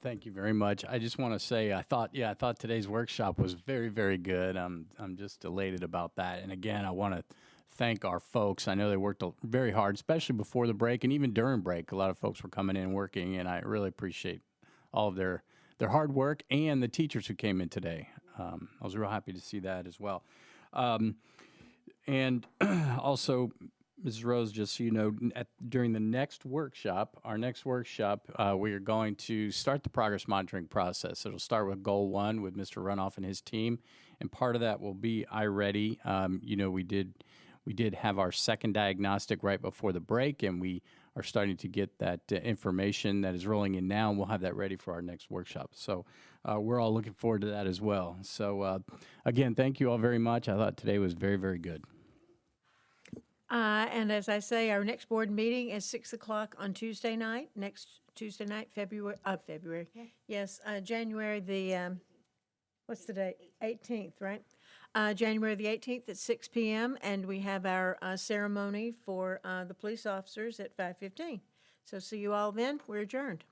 Thank you very much. I just want to say I thought today's workshop was very, very good. I'm just elated about that. And again, I want to thank our folks. I know they worked very hard, especially before the break and even during break. A lot of folks were coming in and working, and I really appreciate all of their hard work and the teachers who came in today. I was real happy to see that as well. And also, Mrs. Rose, just so you know, during the next workshop, we are going to start the progress monitoring process. It'll start with goal 1 with Mr. Runoff and his team, and part of that will be iReady. We did have our second diagnostic right before the break, and we are starting to get that information that is rolling in now, and we'll have that ready for our next workshop. So we're all looking forward to that as well. So again, thank you all very much. I thought today was very, very good. And as I say, our next board meeting is 6 o'clock on Tuesday night, next Tuesday night, February. Yes, January the, what's the date? 18th, right? January the 18th at 6 p.m. And we have our ceremony for the police officers at 5:15. So see you all then. We're adjourned.